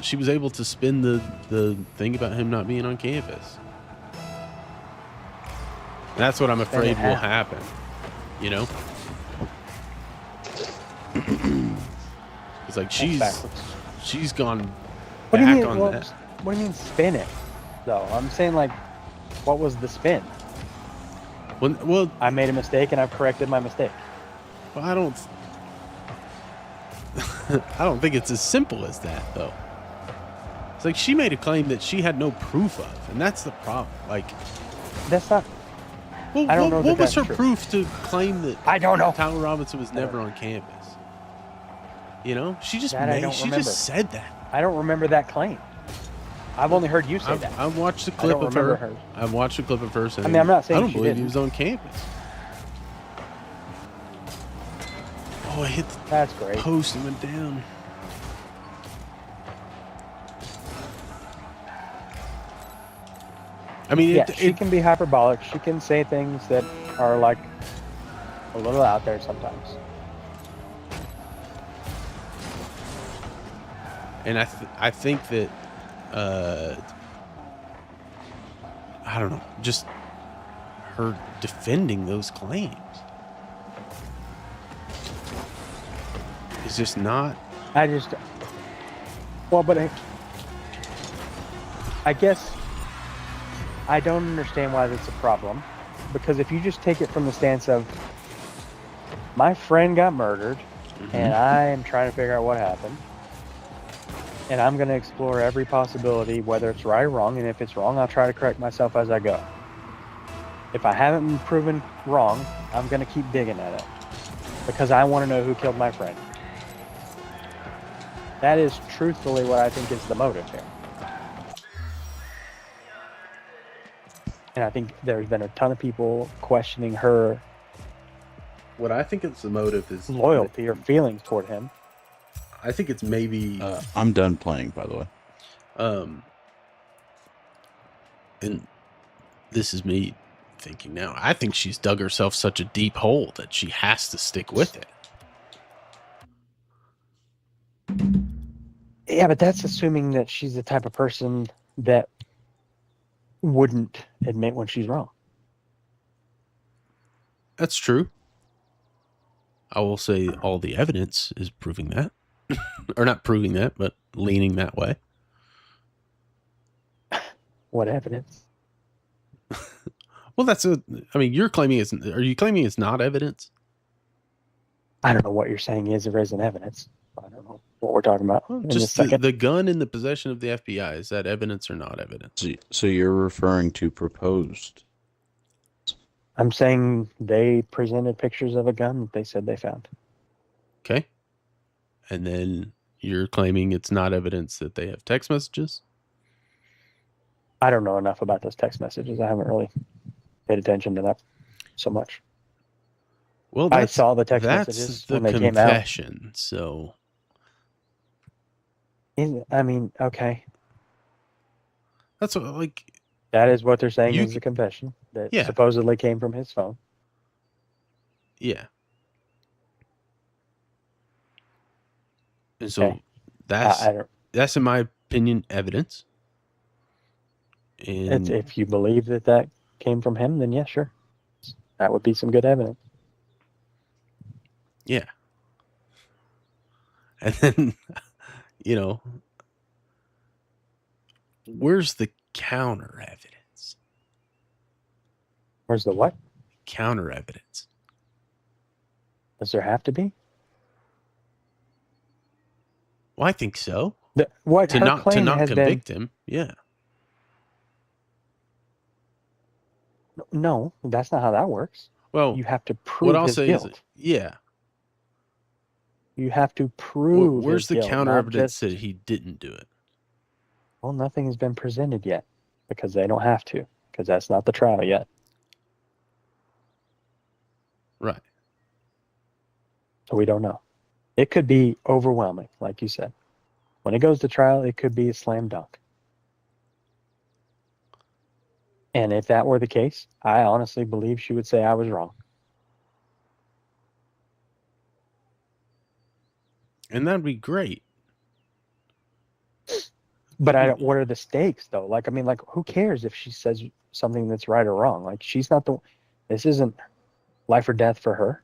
to spin the thing about him not being on campus. That's what I'm afraid will happen. It's like she's gone What do you back mean? on Well, that. what do you mean spin it? Though I'm saying, like, what was the spin? Well, I made a mistake and I've corrected my mistake. I don't I don't think it's as simple as that, though. It's like she made a claim that she had no proof of, and that's the problem. Like, That's not. well, I don't know what that was her that's true. proof to claim that I don't know. Tyler Robinson was never on campus? She just That I don't remember. said that. I don't remember that claim. I've only heard you say that. I watched the I clip don't of remember her. hers. I watched the clip of her saying, I mean, I'm not saying I don't she believe he didn't. was on campus. Oh, I hit the That's great. post and went down. I mean, Yeah, she can be hyperbolic. She can say things that are, like, a little out there sometimes. and I think that I don't know, just her defending those claims is just not. But I guess I don't understand why that's a problem, because if you just take it from the stance of my friend got murdered and I am trying to figure out what happened, and I'm going to explore every possibility, whether it's right or wrong, and if it's wrong, I'll try to correct myself as I go. If I haven't been proven wrong, I'm going to keep digging at it because I want to know who killed my friend. That is truthfully what I think is the motive here. And I think there's been a ton of people questioning her What I think it's the motive is loyalty or feelings toward him. I think it's maybe I'm done playing, by the way. And this is me thinking now. I think she's dug herself such a deep hole that she has to stick with it. Yeah, but that's assuming that she's the type of person that wouldn't admit when she's wrong. That's true. I will say all the evidence is proving that. Or not proving that, but leaning that way. What evidence? Well, you're claiming are you claiming it's not evidence? I don't know what you're saying is or isn't evidence. I don't know what we're talking about Well, in just this second. the gun in the possession of the FBI. Is that evidence or not evidence? So you're referring to proposed. I'm saying they presented pictures of a gun that they said they found. Okay. And then you're claiming it's not evidence that they have text messages? I don't know enough about those text messages. I haven't really paid attention to that so much. Well, I saw the text that's messages the when they came out. confession. So I mean, okay. that's what, like, That is what they're saying You is c- the confession that Yeah. supposedly came from his phone. yeah. And so Okay. that's I don't. that's in my opinion evidence. And If you believe that came from him, then yeah, sure. That would be some good evidence. yeah. And then, you know, where's the counter evidence? Where's the what? Counter evidence. Does there have to be? Well, I think so. What To her not claim has been? convict him. Yeah. No, that's not how that works. Well, You have to what prove I'll his say guilt. is, yeah. You have to prove Where's his the guilt, counter not evidence just, that he didn't do it? well, nothing has been presented yet because they don't have to, because that's not the trial yet. Right. So we don't know. It could be overwhelming, like you said. When it goes to trial, it could be a slam dunk. And if that were the case, I honestly believe she would say I was wrong. And that'd be great. But I don't, what are the stakes though? Like, I mean, like, who cares if she says something that's right or wrong? Like, she's not this isn't life or death for her.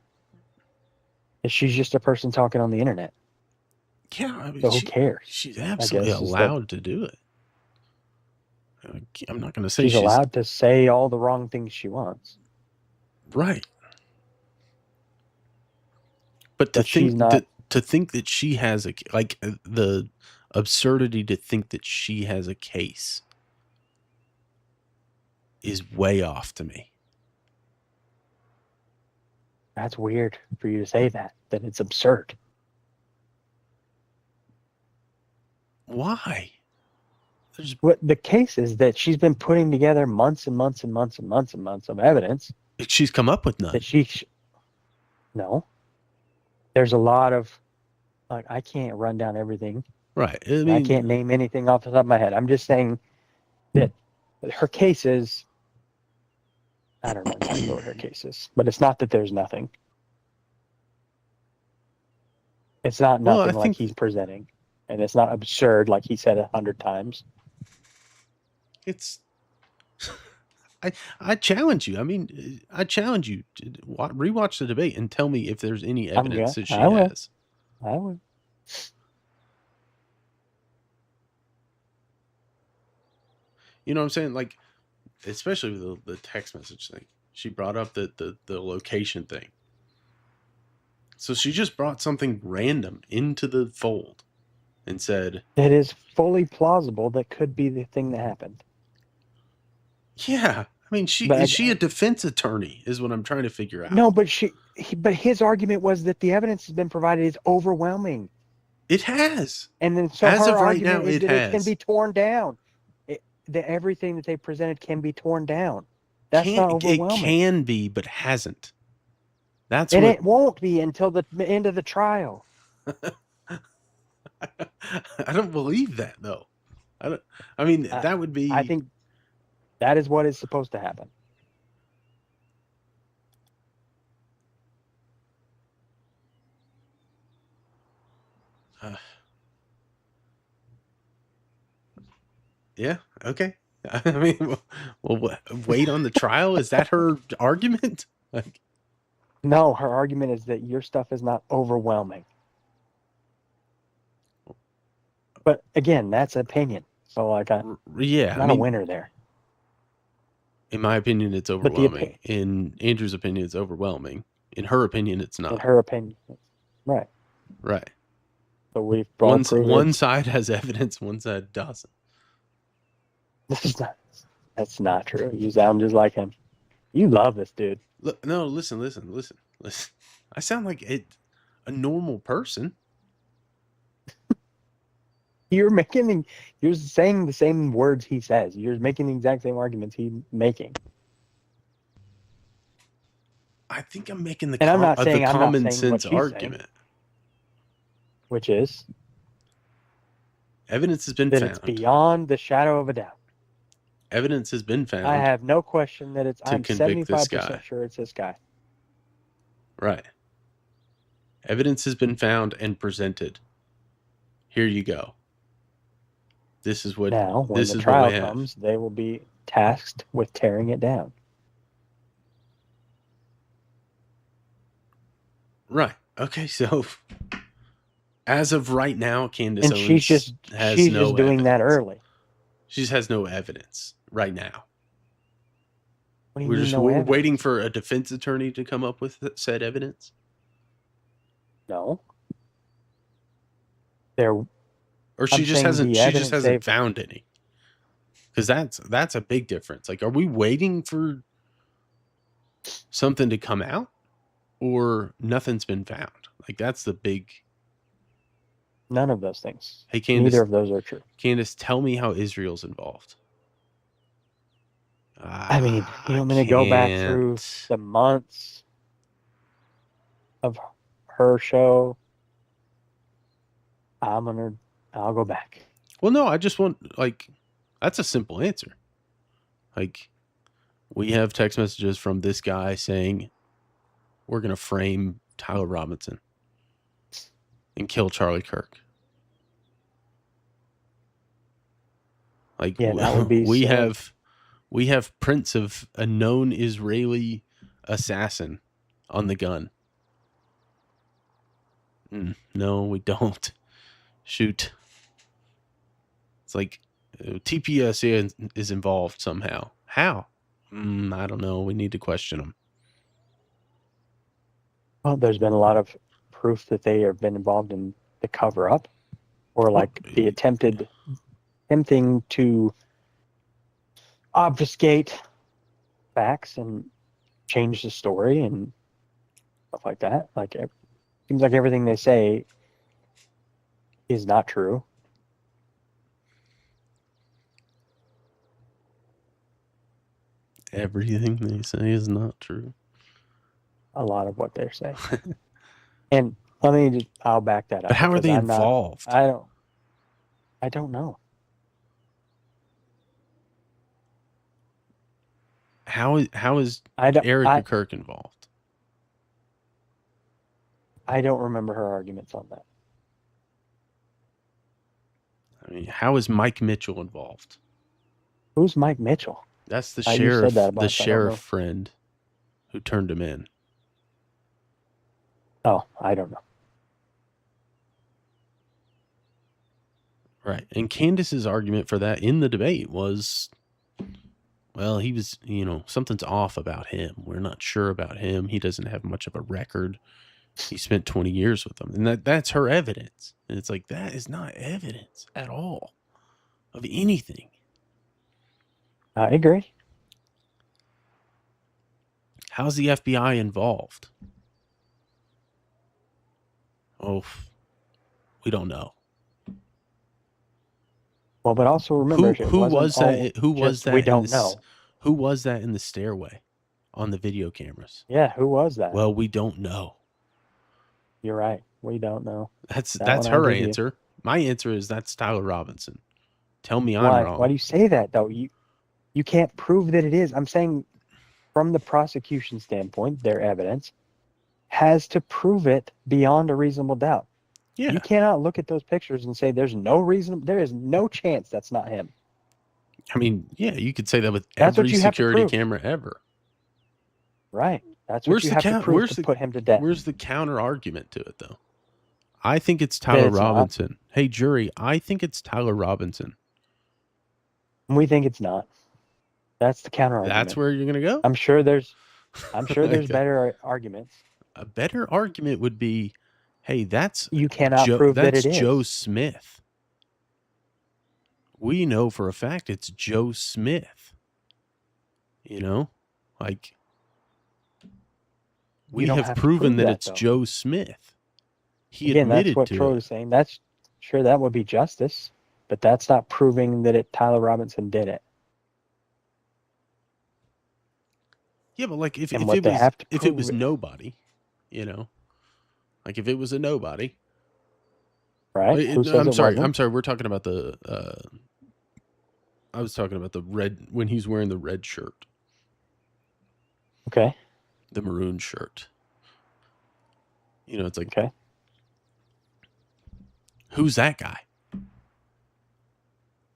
She's just a person talking on the internet. Yeah, I mean, So who cares? she's absolutely guess, is that- allowed to do it. I'm not going to say She's allowed to say all the wrong things she wants. right. But to But she's think not. to think that she has the absurdity to think that she has a case is way off to me. That's weird for you to say that. That it's absurd. Why? There's What the case is that she's been putting together months and months and months and months and months of evidence she's come up with none. that no. There's a lot of, like, I can't run down everything. Right. I I mean, can't name anything off the top of my head. I'm just saying that her case is, I don't know exactly what her case is, but it's not that there's nothing. It's not Well, I nothing like think- he's presenting. And it's not absurd like he said 100 times. it's I challenge you. I mean, I challenge you to rewatch the debate and tell me if there's any evidence that she I will. has. I would. You know what I'm saying? Like, especially with the text message thing. She brought up the location thing. So she just brought something random into the fold and said, It is fully plausible that could be the thing that happened. yeah. I mean, But is she a defense attorney is what I'm trying to figure out. No, but but his argument was that the evidence has been provided is overwhelming. It has. And then so As her of right argument now, is it that it can has. be torn down. Everything that they presented can be torn down. That's not overwhelming. It can be, but hasn't. That's And what it won't be until the end of the trial. I don't believe that though. I mean, that would be. I think that is what is supposed to happen. Yeah. Okay. I mean, well, wait on the trial. Is that her argument? Like, No, her argument is that your stuff is not overwhelming. But again, that's opinion. So like, I'm yeah. not a winner there. In my opinion, it's But the overwhelming. In Andrew's opinion, it's overwhelming. In her opinion, it's In not. her opinion, right? Right. So we've both proven One side has evidence, one side doesn't. this is not. That's not true. You sound just like him. You love this dude. Look, no, listen. I sound like a normal person. You're saying the same words he says. You're making the exact same arguments he's making. I think I'm making the common sense argument. Which is Evidence has been that found. it's beyond the shadow of a doubt. Evidence has been found. I have no question that I'm convict this guy. 75% sure it's this guy. Right. Evidence has been found and presented. Here you go. This is what. Now, when this the is trial what we have. comes, they will be tasked with tearing it down. Right. Okay. So, as of right now, Candace And Owens she's just doing that early. She just has no evidence right now. What do you mean, We're waiting for a defense attorney to come up with said evidence. No. Or she just hasn't found any. Because that's a big difference. Like, are we waiting for something to come out, or nothing's been found? Like, that's the big. None of those things. Hey, Candace, neither of those are true. Candace, tell me how Israel's involved. I mean, you want me to go back through the months of her show? I'll go back. Well, no, I just want, that's a simple answer. Like, we have text messages from this guy saying, we're going to frame Tyler Robinson and kill Charlie Kirk. Like, yeah, that would be we have prints of a known Israeli assassin on the gun. No, we don't. Shoot. It's like TPS is involved somehow. How? I don't know. We need to question them. Well, there's been a lot of proof that they have been involved in the cover-up, or the attempting to obfuscate facts and change the story and stuff like that. Like, it seems like everything they say is not true. Everything they say is not true. A lot of what they're saying. And I'll back that up. But how are they involved? I don't know. How is Erica Kirk involved? I don't remember her arguments on that. I mean, how is Mike Mitchell involved? Who's Mike Mitchell? That's the sheriff. The sheriff friend who turned him in. Oh, I don't know. Right. And Candace's argument for that in the debate was, well, he was, something's off about him. We're not sure about him. He doesn't have much of a record. He spent 20 years with them. And that's her evidence. And it's like, that is not evidence at all of anything. I agree. How's the FBI involved? Oh, we don't know. Well, but also remember, who was that? Who was that? We don't know. Who was that in the stairway on the video cameras? Yeah, who was that? Well, we don't know. You're right. We don't know. That's her answer. My answer is that's Tyler Robinson. Tell me I'm wrong. Why do you say that though? You can't prove that it is. I'm saying, from the prosecution standpoint, their evidence has to prove it beyond a reasonable doubt. Yeah. You cannot look at those pictures and say there is no chance that's not him. I mean, yeah, you could say that with every security camera ever. Right. That's what you have to prove to put him to death. Where's the counter argument to it, though? I think it's Tyler Robinson. Hey, jury, I think it's Tyler Robinson. We think it's not. That's the counter argument. That's where you're going to go? I'm sure there's better arguments. A better argument would be Hey, that's You cannot prove that that's it is. Joe Smith. We know for a fact it's Joe Smith. You know, like we You don't have have to proven prove that that, it's though. Joe Smith. He Again, that's admitted what to Troy it. was saying. That's sure that would be justice, but that's not proving that Tyler Robinson did it. Yeah, but like if And it what they was have to if it was prove- nobody, you know, like if it was a nobody, Right? Who says I'm it sorry. wasn't? I'm sorry. We're talking about the. I was talking about the red when he's wearing the red shirt, Okay. the maroon shirt. You know, it's like, Okay. who's that guy?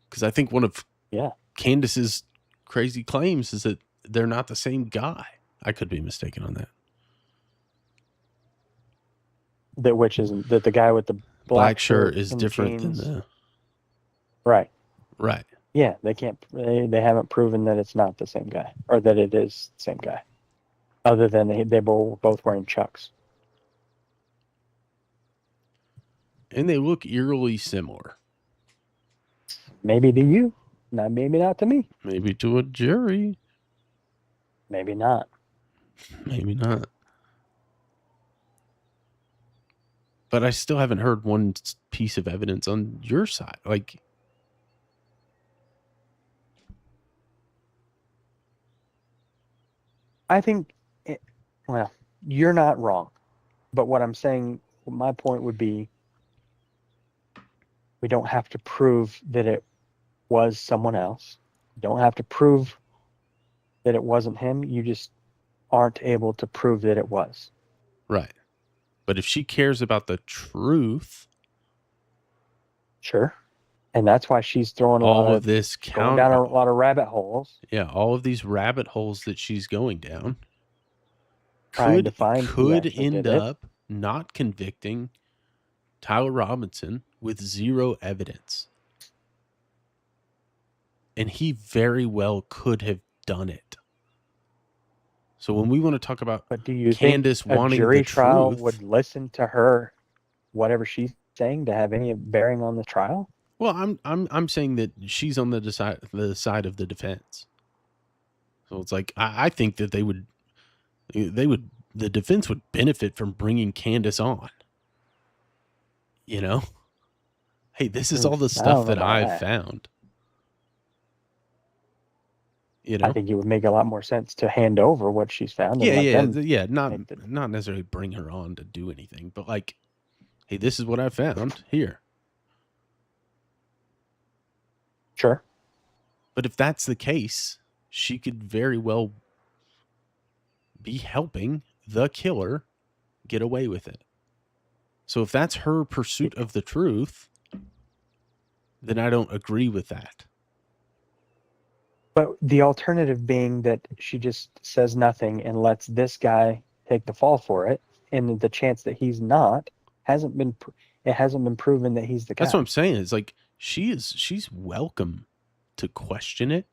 Because I think one of Yeah. Candace's crazy claims is that they're not the same guy. I could be mistaken on that. That which isn't that the guy with the black shirt is and different jeans. than the Right. right. Yeah, they can't. They haven't proven that it's not the same guy, or that it is the same guy, other than they were both wearing Chucks. And they look eerily similar. Maybe to you, maybe not to me. Maybe to a jury. Maybe not. Maybe not. But I still haven't heard one piece of evidence on your side. Like, I think, well, you're not wrong, but what I'm saying, my point would be, we don't have to prove that it was someone else. You don't have to prove that it wasn't him. You just aren't able to prove that it was. right. But if she cares about the truth, Sure. And that's why she's throwing all of this going down a lot of rabbit holes. yeah, all of these rabbit holes that she's going down Trying to find who could actually end did it. up not convicting Tyler Robinson with zero evidence. And he very well could have done it. So when we want to talk about But do you Candace think a wanting jury the trial truth, would listen to her, whatever she's saying, to have any bearing on the trial? well, I'm saying that she's on the side of the defense. So it's like I think that the defense would benefit from bringing Candace on. You know, hey, this is all the I don't stuff know that about I've that. found. You know, I think it would make a lot more sense to hand over what she's found. And let them not necessarily bring her on to do anything, but like, hey, this is what I found here. Sure. But if that's the case, she could very well be helping the killer get away with it. So if that's her pursuit of the truth, then I don't agree with that. But the alternative being that she just says nothing and lets this guy take the fall for it, and the chance that he's not hasn't been proven that he's the guy. That's what I'm saying. It's like she's welcome to question it,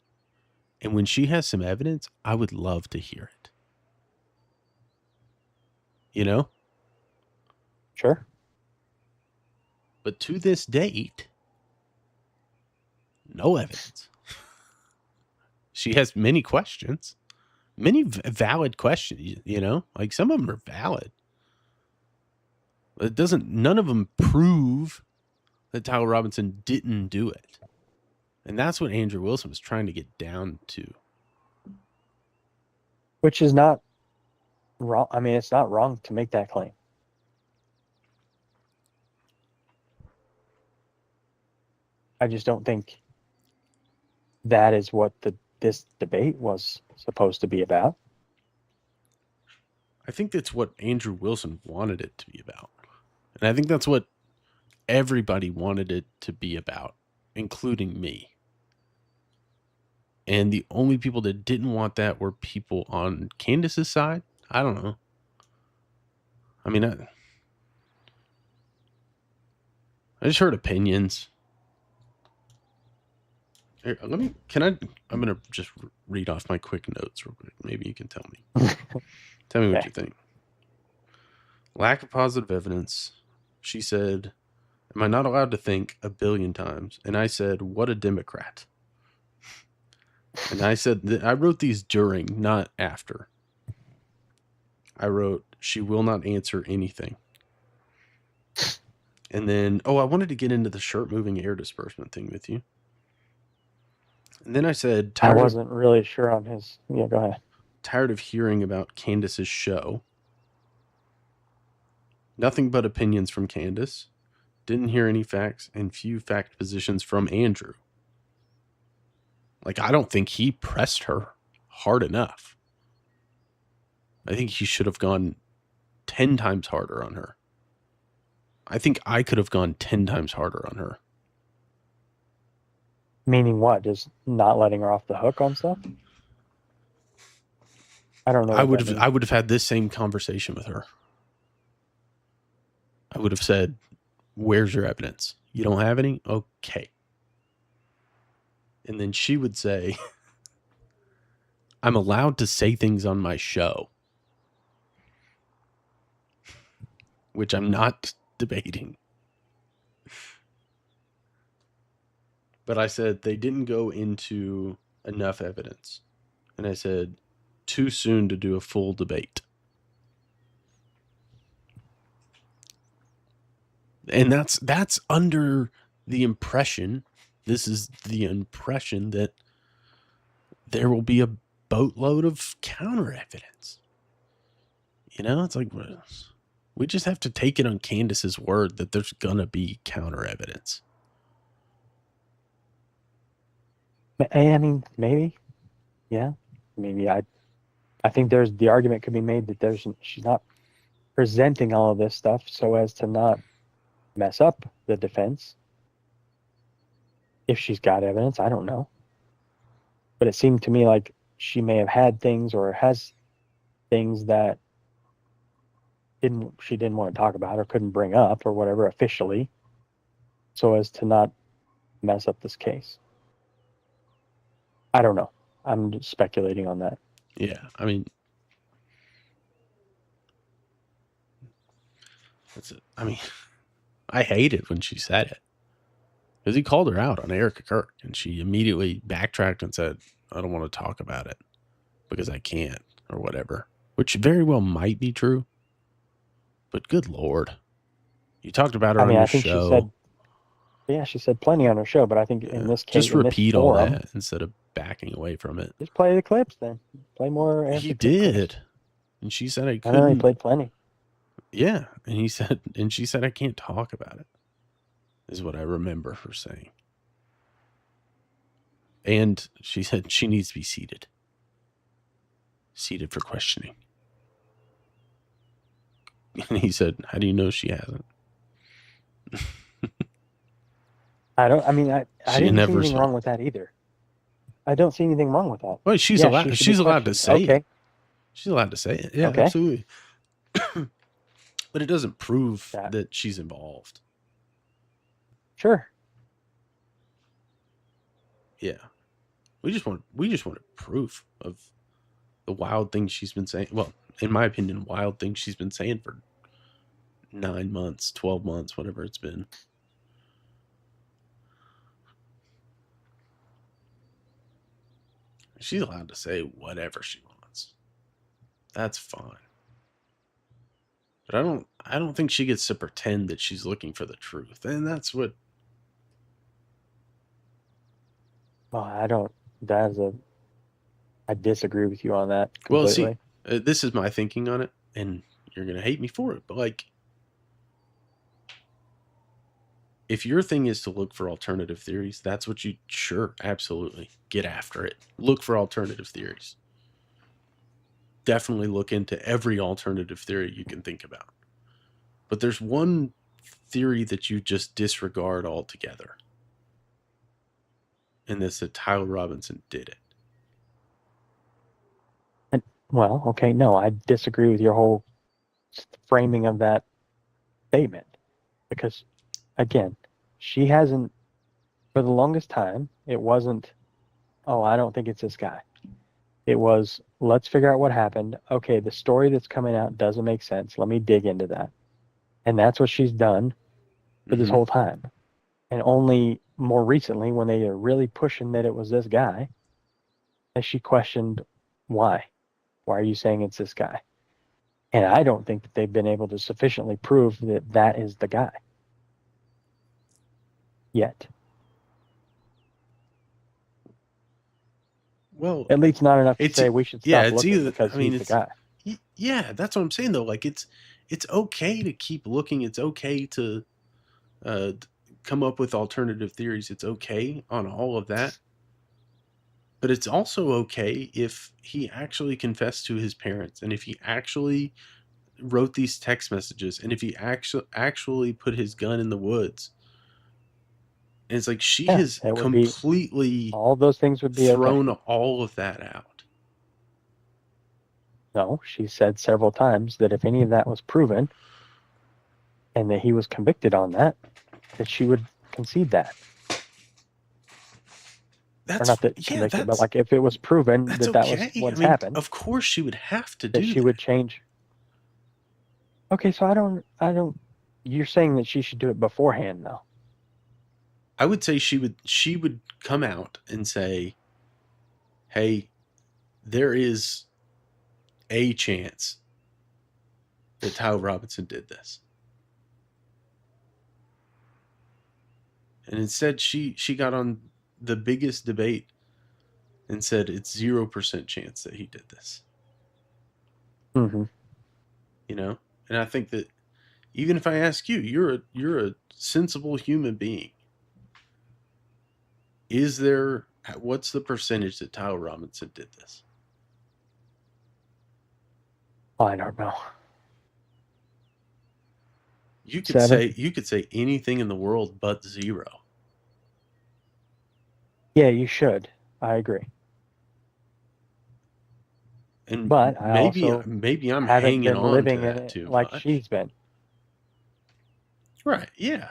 and when she has some evidence, I would love to hear it. You know? Sure. But to this date, no evidence. She has many questions, many valid questions, you know, like some of them are valid. But none of them prove that Tyler Robinson didn't do it. And that's what Andrew Wilson was trying to get down to. Which is not wrong. I mean, it's not wrong to make that claim. I just don't think that is what this debate was supposed to be about. I think that's what Andrew Wilson wanted it to be about. And I think that's what everybody wanted it to be about, including me. And the only people that didn't want that were people on Candace's side. I don't know. I mean, I just heard opinions. Here, I'm going to just read off my quick notes real quick. Maybe you can tell me. Tell me what Okay. you think. Lack of positive evidence. she said, "Am I not allowed to think a billion times?" And I said, "What a Democrat." And I said that I wrote these during, not after. I wrote, "She will not answer anything." And then, I wanted to get into the shirt moving air disbursement thing with you. And then I said, I wasn't really sure on his. Yeah, go ahead. tired of hearing about Candace's show. Nothing but opinions from Candace. Didn't hear any facts and few fact positions from Andrew. Like, I don't think he pressed her hard enough. I think he should have gone 10 times harder on her. I think I could have gone 10 times harder on her. Meaning what? Just not letting her off the hook on stuff? I don't know. I would have had this same conversation with her. I would have said, "Where's your evidence? You don't have any? Okay." And then she would say, "I'm allowed to say things on my show," which I'm not debating. But I said they didn't go into enough evidence. And I said, too soon to do a full debate. And that's under the impression, this is the impression that there will be a boatload of counter evidence. You know, it's like, we just have to take it on Candace's word that there's gonna be counter evidence. I mean, maybe. Yeah. Maybe I think there's the argument could be made that she's not presenting all of this stuff so as to not mess up the defense. If she's got evidence, I don't know. But it seemed to me like she may have had things or has things that she didn't want to talk about or couldn't bring up or whatever officially, so as to not mess up this case. I don't know. I'm just speculating on that. Yeah, I mean, that's it. I mean, I hate it when she said it. Because he called her out on Erica Kirk, and she immediately backtracked and said, "I don't want to talk about it because I can't," or whatever. Which very well might be true. But good Lord. You talked about her on your show. She said plenty on her show, but I think in this case, just repeat all that instead of backing away from it. Just play the clips then. Play more. He did. Clips. And she said I couldn't. I know he played plenty. Yeah. And she said I can't talk about it. Is what I remember her saying. And she said she needs to be seated. Seated for questioning. And he said, "How do you know she hasn't?" I didn't see anything wrong with that either. I don't see anything wrong with that. Well, she's allowed to say it. She's allowed to say it. Yeah, okay. Absolutely. But it doesn't prove that she's involved. Sure. Yeah. We just want proof of the wild things she's been saying. Well, in my opinion, wild things she's been saying for 9 months, 12 months, whatever it's been. She's allowed to say whatever she wants. That's fine. But I don't think she gets to pretend that she's looking for the truth. And that's what. Well, I disagree with you on that completely. Well, see, this is my thinking on it, and you're going to hate me for it, but like, if your thing is to look for alternative theories, that's what sure, absolutely, get after it. Look for alternative theories. Definitely look into every alternative theory you can think about. But there's one theory that you just disregard altogether. And that's that Tyler Robinson did it. Well, okay, no, I disagree with your whole framing of that statement. Because, again, she hasn't, for the longest time, it wasn't, I don't think it's this guy. It was, let's figure out what happened. Okay, the story that's coming out doesn't make sense. Let me dig into that. And that's what she's done for this Mhm. whole time. And only more recently, when they are really pushing that it was this guy, that she questioned why. Why are you saying it's this guy? And I don't think that they've been able to sufficiently prove that that is the guy yet. Well, At least not enough to it's say we should yeah, stop it's looking either. because I mean, he's the guy. yeah, that's what I'm saying though. Like it's okay to keep looking. It's okay to uh, come up with alternative theories. It's okay on all of that. But it's also okay if he actually confessed to his parents and if he actually wrote these text messages and if he actually put his gun in the woods. And it's like she Yeah, has that would be, completely all those things would be okay. thrown all of that out. No, she said several times that if any of that was proven and that he was convicted on that, that she would concede that. Or not that convicted, but like if it was proven that's that that okay. was what's I mean, happened, of course she would have to that do she that. would change. Okay, so I don't, you're saying that she should do it beforehand though. I would say she would come out and say, "Hey, there is a chance that Tyler Robinson did this." And instead she got on the biggest debate and said it's 0% chance that he did this. Mm-hmm. You know? And I think that even if I ask you, you're a sensible human being. What's the percentage that Tyler Robinson did this? I don't know. You could 7? say anything in the world but 0. Yeah, you should. I agree. And But I also maybe I'm haven't hanging been on to living in that it too like much. she's been. Right, yeah.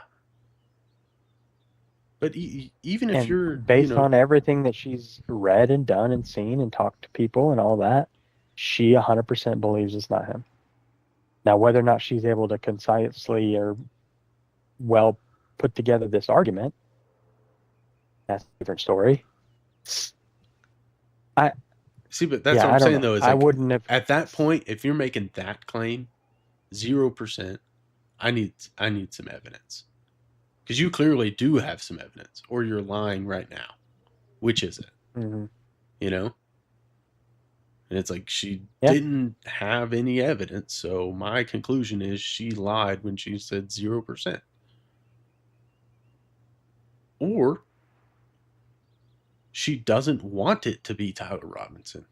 But even if And you're, based on everything that she's read and done and seen and talked to people and all that, she 100% believes it's not him. Now, whether or not she's able to concisely or well put together this argument, that's a different story. see, but that's what I'm saying though, is I like, wouldn't have. at that point, if you're making that claim, 0%, I need some evidence. Because you clearly do have some evidence, or you're lying right now. Which is it? Mm-hmm. You know? And it's like she Yeah. didn't have any evidence, so my conclusion is she lied when she said 0%. Or she doesn't want it to be Tyler Robinson.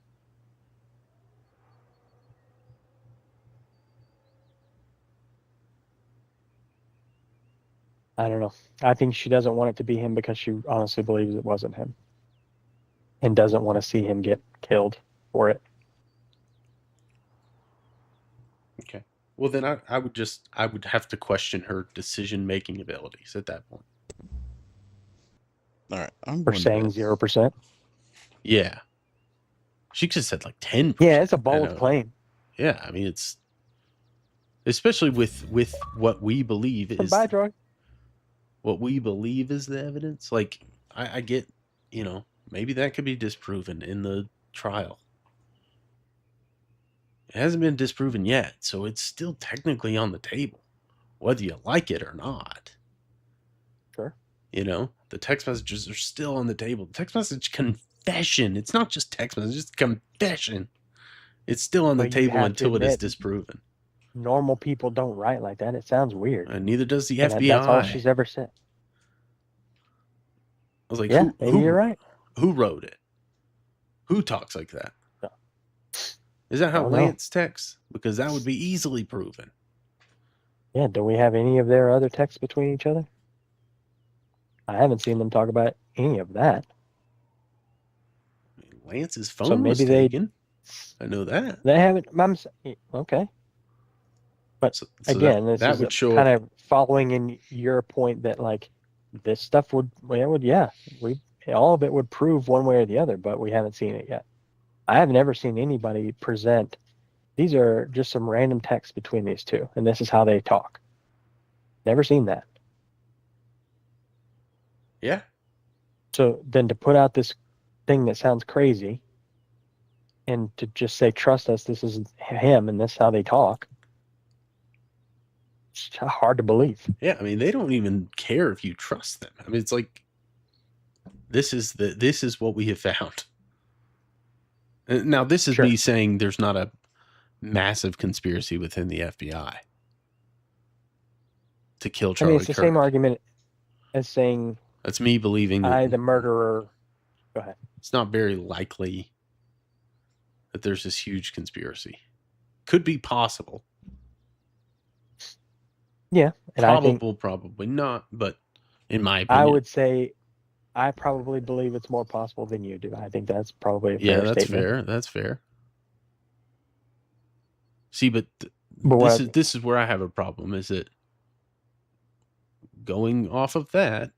I don't know. I think she doesn't want it to be him because she honestly believes it wasn't him and doesn't want to see him get killed for it. Okay. Well, then I would have to question her decision-making abilities at that point. All right, I'm For going saying with 0%. Yeah. She could have said like 10%. Yeah, it's a bold claim. Yeah, I mean, it's especially with what we believe is Buy drug. what we believe is the evidence. Like, I get, maybe that could be disproven in the trial. It hasn't been disproven yet, so it's still technically on the table, whether you like it or not. Sure. The text messages are still on the table. The text message confession. It's not just text message, it's confession. It's still on the But you table have to until it is admit, disproven. normal people don't write like that. It sounds weird. And neither does the And FBI. that's all she's ever said. I was like, Yeah, maybe you're right. Who wrote it? Who talks like that? No. Is that how don't know. Lance texts? Because that would be easily proven. Yeah, do we have any of their other texts between each other? I haven't seen them talk about any of that. I mean, Lance's phone was taken. I know that. They haven't. Okay. But So again, that this is would show kind up. of following in your point that like this stuff all of it would prove one way or the other, but we haven't seen it yet. I have never seen anybody present. These are just some random texts between these two, and this is how they talk. Never seen that. Yeah. So then to put out this thing that sounds crazy and to just say, trust us, this is him and this is how they talk, it's hard to believe. Yeah, I mean, they don't even care if you trust them. I mean, it's like this is what we have found. Now, this is Sure. me saying there's not a massive conspiracy within the FBI to kill I Charlie mean, it's the Kirk. same argument as saying, That's me believing I, that the murderer. Go ahead. it's not very likely that there's this huge conspiracy. Could be possible. Yeah. And Probable, I think probably not, but in my opinion. I would say I probably believe it's more possible than you do. I think that's probably a Yeah, fair that's statement. fair. That's fair. See, but But this is where I have a problem, is that going off of that,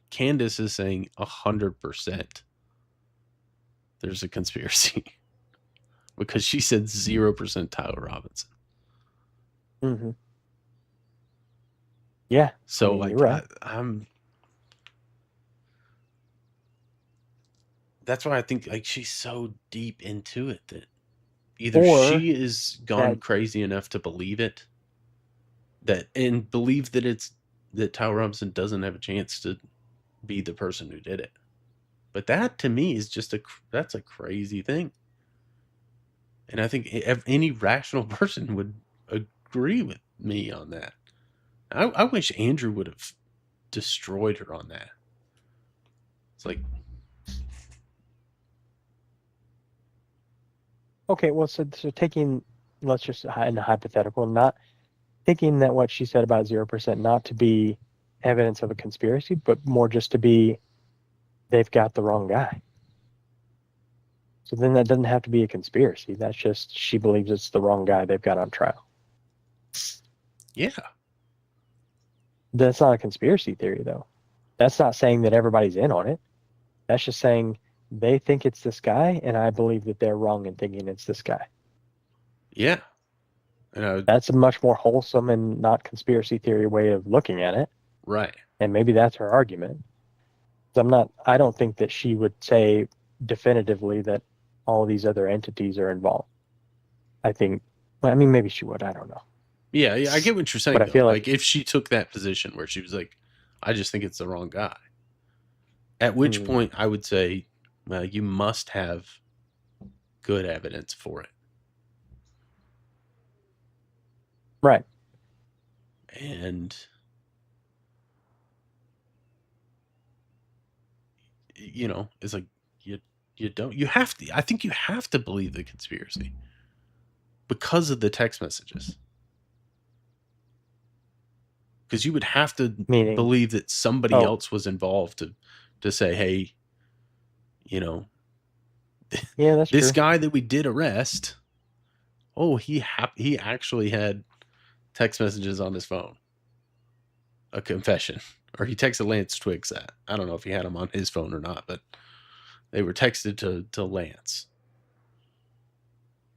Candace is saying 100% there's a conspiracy because she said 0% Tyler Robinson. mm-hmm. Yeah. So I mean, like you're right. I'm that's why I think like she's so deep into it that either Or she is gone that- crazy enough to believe it, that and believe that that Tyler Robinson doesn't have a chance to be the person who did it. But that to me is just that's a crazy thing. And I think any rational person would agree with me on that. I wish Andrew would have destroyed her on that. It's like, okay, well, so taking, let's just in a hypothetical, not thinking that what she said about 0% not to be evidence of a conspiracy, but more just to be they've got the wrong guy. So then that doesn't have to be a conspiracy. That's just she believes it's the wrong guy they've got on trial. yeah. That's not a conspiracy theory, though. That's not saying that everybody's in on it. That's just saying they think it's this guy, and I believe that they're wrong in thinking it's this guy. Yeah. And That's a much more wholesome and not conspiracy theory way of looking at it. right. And maybe that's her argument. I don't think that she would say definitively that all these other entities are involved. I mean, maybe she would. I don't know. Yeah, I get what you're saying. But I feel like if she took that position where she was like, I just think it's the wrong guy. At which point I would say, well, you must have good evidence for it. Right. And it's like I think you have to believe the conspiracy because of the text messages. Because you would have to believe that somebody else was involved to say, hey, yeah, that's this true. guy that we did arrest, he actually had text messages on his phone, a confession, or he texted Lance Twiggs that. I don't know if he had them on his phone or not, but they were texted to Lance.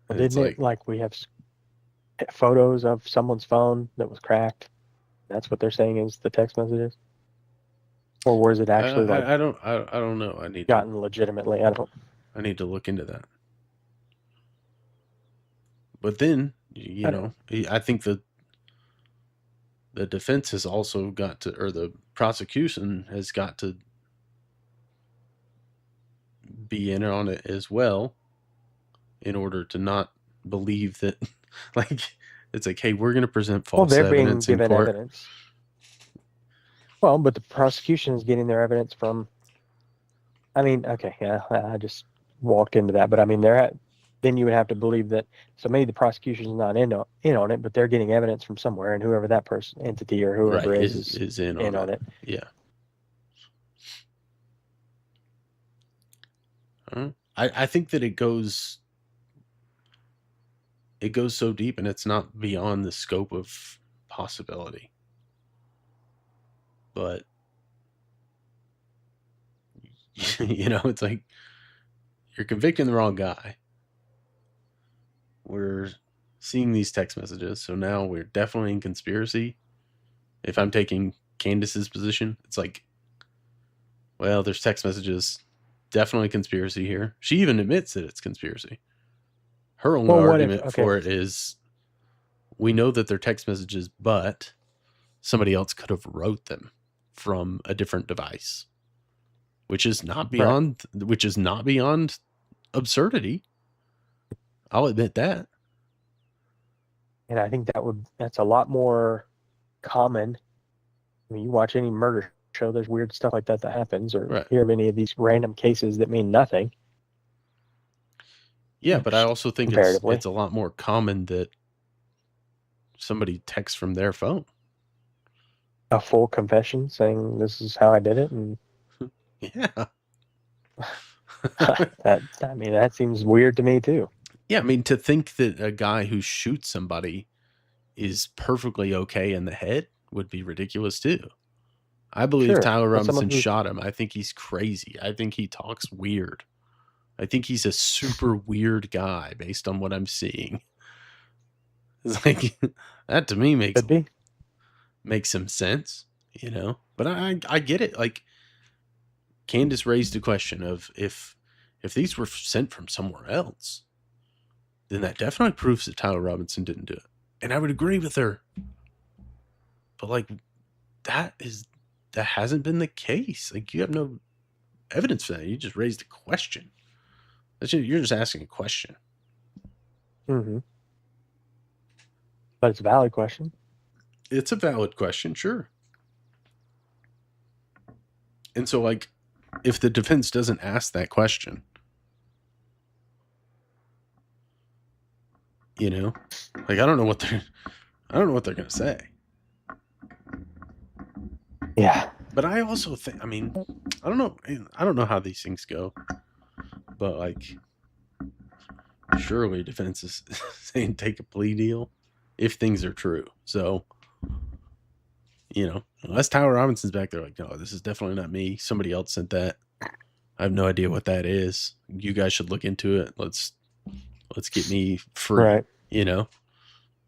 Well, didn't it like we have photos of someone's phone that was cracked? That's what they're saying is the text messages, or was it actually I don't know. I need gotten legitimately. I need to look into that. But then I think the defense has also got to, or the prosecution has got to be in on it as well, in order to not believe that, like, it's like, hey, we're going to present false evidence in court. Evidence. Well, but the prosecution is getting their evidence from. I mean, okay, yeah, I just walked into that, but I mean, then you would have to believe that. So maybe the prosecution is not in on it, but they're getting evidence from somewhere, and whoever that person, entity, or whoever is in on it. Yeah. I think that it goes so deep, and it's not beyond the scope of possibility. But it's like you're convicting the wrong guy. We're seeing these text messages, so now we're definitely in conspiracy. if I'm taking Candace's position, it's like, well, there's text messages, definitely conspiracy here. She even admits that it's conspiracy. Her only Well, what if- argument okay. for it is, we know that they're text messages, but somebody else could have wrote them from a different device, which is not beyond absurdity. I'll admit that. And I think that's a lot more common. I mean, you watch any murder show, there's weird stuff like that happens, or Right. hear of any of these random cases that mean nothing. Yeah, but I also think Comparatively. it's a lot more common that somebody texts from their phone. A full confession saying this is how I did it, and Yeah. that seems weird to me too. Yeah, I mean, to think that a guy who shoots somebody is perfectly okay in the head would be ridiculous too. I believe Sure, Tyler but someone Robinson who's- shot him. I think he's crazy. I think he talks weird. I think he's a super weird guy based on what I'm seeing. It's like, that to me Could be. makes some sense, you know? But I get it. Like, Candace raised a question of if these were sent from somewhere else, then that definitely proves that Tyler Robinson didn't do it. And I would agree with her. But like, that hasn't been the case. Like, you have no evidence for that. You just raised a question. You're just asking a question. Mm-hmm. But it's a valid question. It's a valid question, sure. And so, like, if the defense doesn't ask that question, you know, like, I don't know what they're gonna say. Yeah. But I also think, I mean, I don't know how these things go, but like, surely defense is saying take a plea deal if things are true. So, you know, unless Tyler Robinson's back there like, no, this is definitely not me. Somebody else sent that. I have no idea what that is. You guys should look into it. Let's get me free. Right. You know,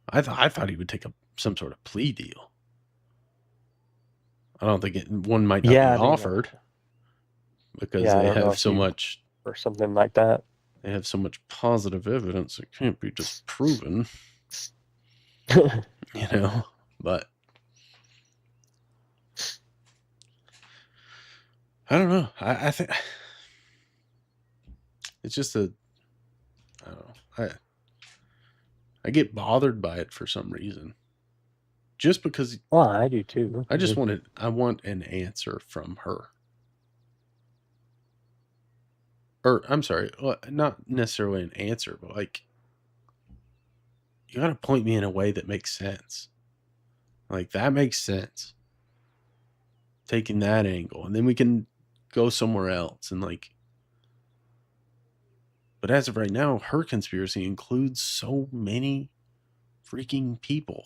I thought he would take some sort of plea deal. I don't think one might not be offered because I they don't know have if so you- much. or something like that. They have so much positive evidence it can't be disproven. You know, but I don't know. I think it's just I don't know. I get bothered by it for some reason. Just because Well, I do too. I want an answer from her. Or I'm sorry, not necessarily an answer, but like, you got to point me in a way that makes sense. Like, that makes sense. Taking that angle, and then we can go somewhere else. And like, but as of right now, her conspiracy includes so many freaking people.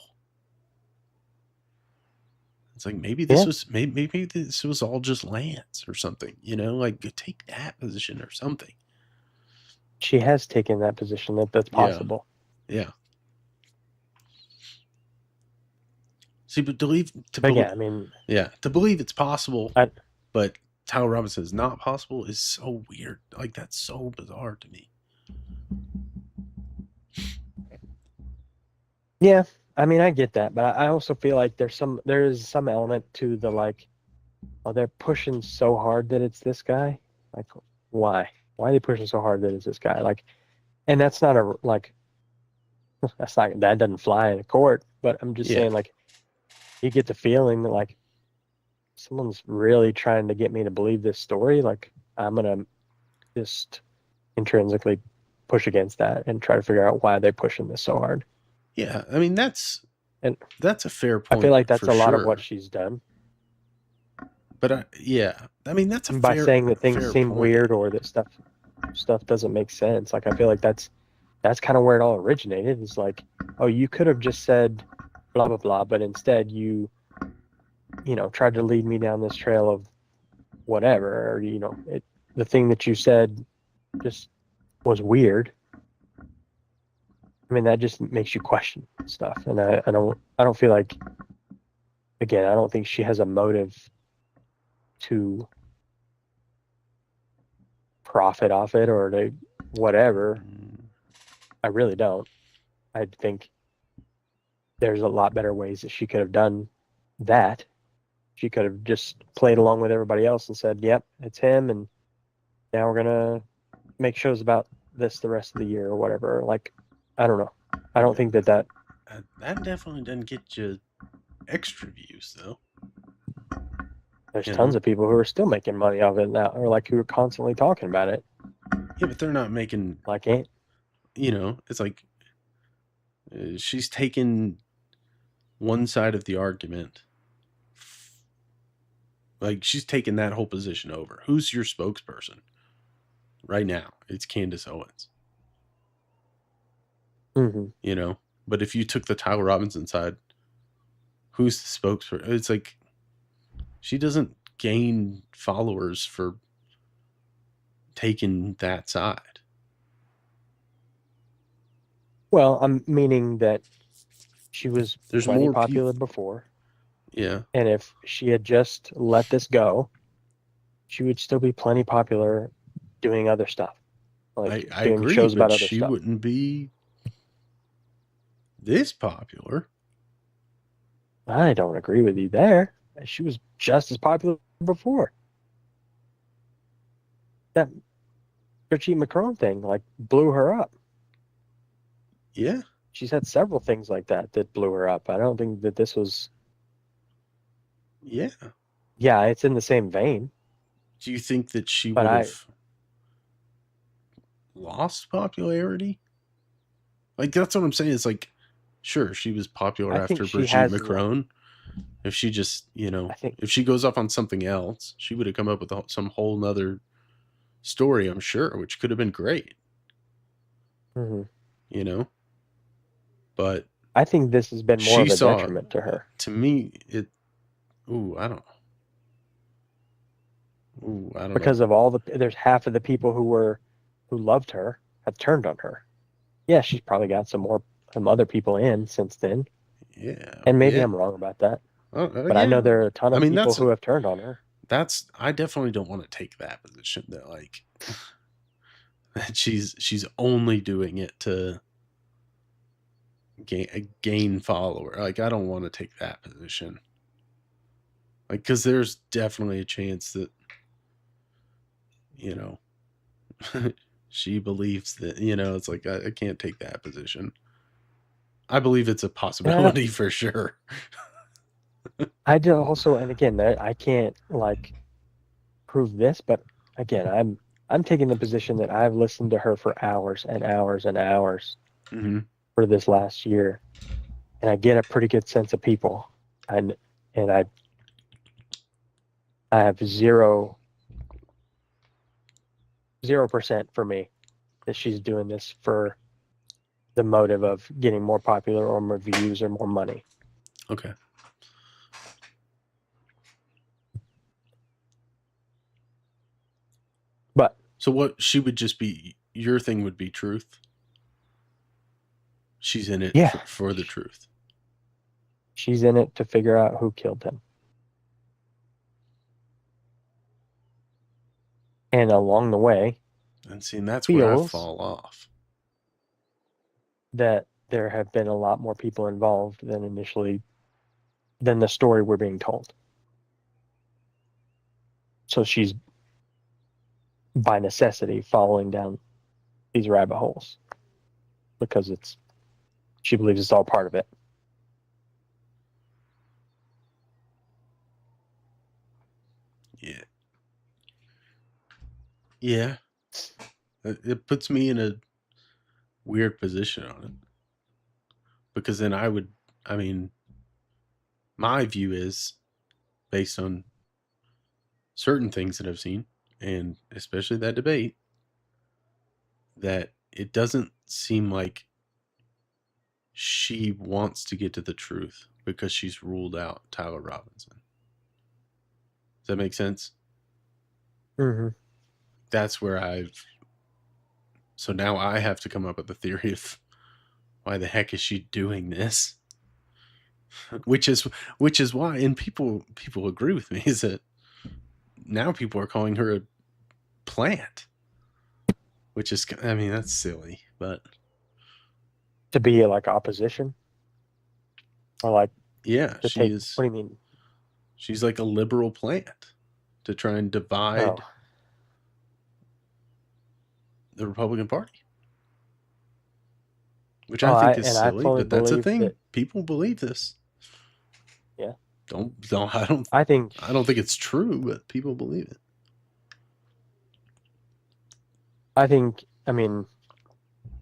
It's like, maybe this was all just Lance or something, you know, like, take that position or something. She has taken that position that's possible. Yeah. See, but to believe it's possible, but Tyler Robinson is not possible is so weird. Like, that's so bizarre to me. Yeah, I mean, I get that, but I also feel like there is some element to the like, oh, they're pushing so hard that it's this guy. Like, why? Why are they pushing so hard that it's this guy? Like, and that's not that doesn't fly in court. But I'm just saying, like, you get the feeling that like someone's really trying to get me to believe this story. Like, I'm gonna just intrinsically push against that and try to figure out why they're pushing this so hard. Yeah, I mean, that's a fair point. I feel like that's a lot of what she's done. But I mean, that's by saying that things seem point. weird or that stuff doesn't make sense. Like, I feel like that's kind of where it all originated. It's like, oh, you could have just said blah blah blah, but instead you tried to lead me down this trail of whatever, or the thing that you said just was weird. I mean, that just makes you question stuff, and I don't feel like again, I don't think she has a motive to profit off it or to whatever. I really don't. I think there's a lot better ways that she could have done that. She could have just played along with everybody else and said, "Yep, it's him," and now we're gonna make shows about this the rest of the year or whatever. Like, I don't know. I don't think that That definitely doesn't get you extra views, though. there's You tons know? of people who are still making money off it now, or like who are constantly talking about it. Yeah, but they're not making, Like, ain't it's like she's taken one side of the argument. Like, she's taken that whole position over. Who's your spokesperson? Right now, it's Candace Owens. mm-hmm. But if you took the Tyler Robinson side, who's the spokesperson? It's like she doesn't gain followers for taking that side. Well, I'm meaning that she was There's plenty more popular people. before, Yeah. and if she had just let this go, she would still be plenty popular doing other stuff, like I doing agree, shows but about other she stuff. wouldn't be this popular. I don't agree with you there. She was just as popular before. That Richie Macron thing like blew her up. Yeah. She's had several things like that that blew her up. I don't think that this was. Yeah. Yeah, it's in the same vein. Do you think that she But would have lost popularity? Like, that's what I'm saying. It's like, sure, she was popular I think after she Brigitte has. Macron. If she just, I think if she goes off on something else, she would have come up with some whole nother story, I'm sure, which could have been great. mhm. But I think this has been more she of a saw, detriment to her. to me, I don't know. Because of all there's half of the people who loved her have turned on her. Yeah, she's probably got some other people in since then. Yeah. And maybe yeah. I'm wrong about that. But yeah. I know there are a ton I of mean, people who have turned on her. I definitely don't want to take that position that like that she's only doing it to gain follower. Like, I don't want to take that position. Like, because there's definitely a chance that she believes that it's like I can't take that position. I believe it's a possibility for sure. I do also, and again, I can't like prove this, but again, I'm taking the position that I've listened to her for hours and hours and hours for this last year, and I get a pretty good sense of people, and I have 0% for me that she's doing this for the motive of getting more popular or more views or more money. Okay. But so what she would just be, your thing would be truth. She's in it for the truth. She's in it to figure out who killed him. And along the way, and see, and that's where I fall off. That there have been a lot more people involved than the story we're being told. So she's by necessity following down these rabbit holes because she believes it's all part of it. Yeah. Yeah. It puts me in a weird position on it. Because then my view is based on certain things that I've seen, and especially that debate, that it doesn't seem like she wants to get to the truth because she's ruled out Tyler Robinson. Does that make sense? Mm-hmm. That's where so now I have to come up with a theory of why the heck is she doing this? which is why, and people agree with me, is that now people are calling her a plant, which is, I mean, that's silly, but To be like opposition, or like yeah, to she take. is. What do you mean? She's like a liberal plant to try and divide Oh, the Republican Party, which oh, I think is I silly, fully but that's a believe thing. that. People believe this. Yeah, Don't I think I don't think it's true, but people believe it. I mean,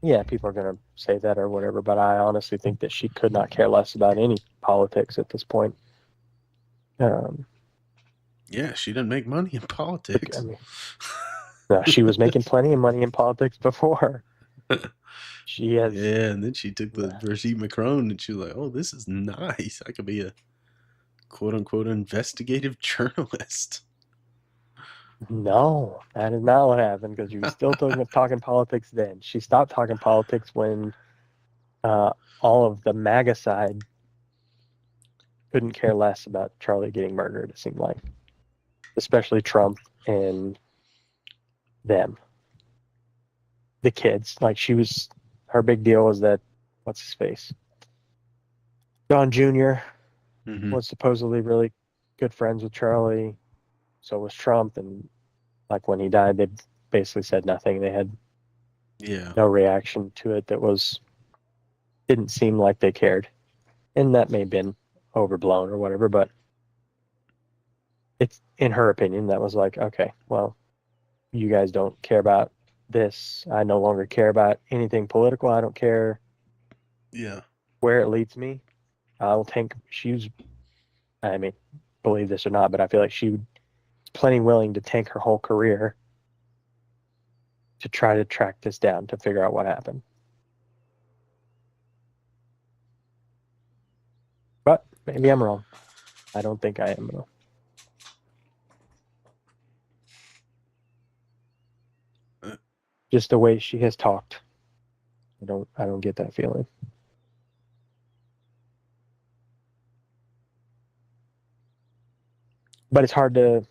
yeah, people are gonna say that or whatever, but I honestly think that she could not care less about any politics at this point. Yeah, she doesn't make money in politics. I mean, no, she was making plenty of money in politics before. She has. Yeah, and then she took the Brigitte Macron, and she was like, "Oh, this is nice. I could be a quote unquote investigative journalist." No, that is not what happened because you were still talking politics then. She stopped talking politics when all of the MAGA side couldn't care less about Charlie getting murdered, it seemed like. Especially Trump and them. The kids. Like, her big deal was that, what's his face? Don Jr. Mhm. was supposedly really good friends with Charlie. So was Trump. And like when he died, they basically said nothing. They had Yeah, no reaction to it didn't seem like they cared. And that may have been overblown or whatever, but it's, in her opinion, that was like, okay, well, you guys don't care about this. I no longer care about anything political. I don't care yeah, where it leads me. I'll tank. I mean, believe this or not, but I feel like she was plenty willing to tank her whole career to try to track this down, to figure out what happened. But maybe I'm wrong. I don't think I am, though. Just the way she has talked. I don't get that feeling. But it's hard to,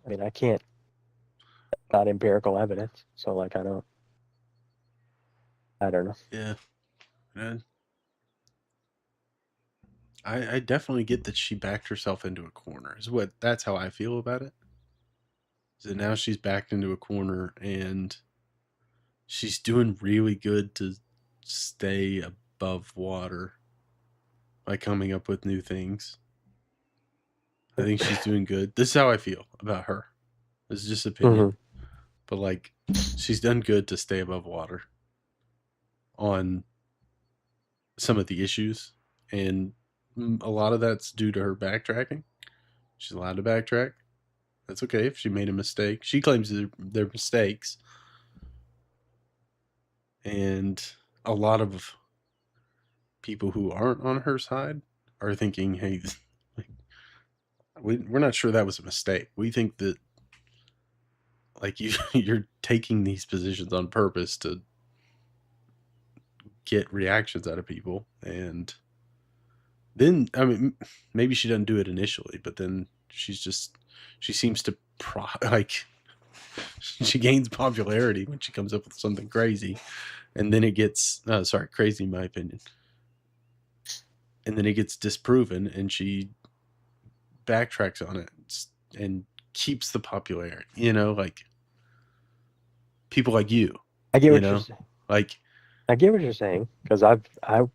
I mean, I can't, not empirical evidence. So like, I don't know. yeah. And I definitely get that she backed herself into a corner. That's how I feel about it. So now she's backed into a corner, and she's doing really good to stay above water by coming up with new things. I think she's doing good. This is how I feel about her. This is just opinion. Mm-hmm. But like, she's done good to stay above water on some of the issues, and a lot of that's due to her backtracking. She's allowed to backtrack. That's okay if she made a mistake. She claims they're mistakes. And a lot of people who aren't on her side are thinking, hey, we're not sure that was a mistake. We think that like you're taking these positions on purpose to get reactions out of people. And then, I mean, maybe she doesn't do it initially, but then she seems to she gains popularity when she comes up with something crazy, and then it gets crazy in my opinion, and then it gets disproven, and she backtracks on it and keeps the popularity, like people like you. I get what you're saying. Like, I get what you're saying, because I've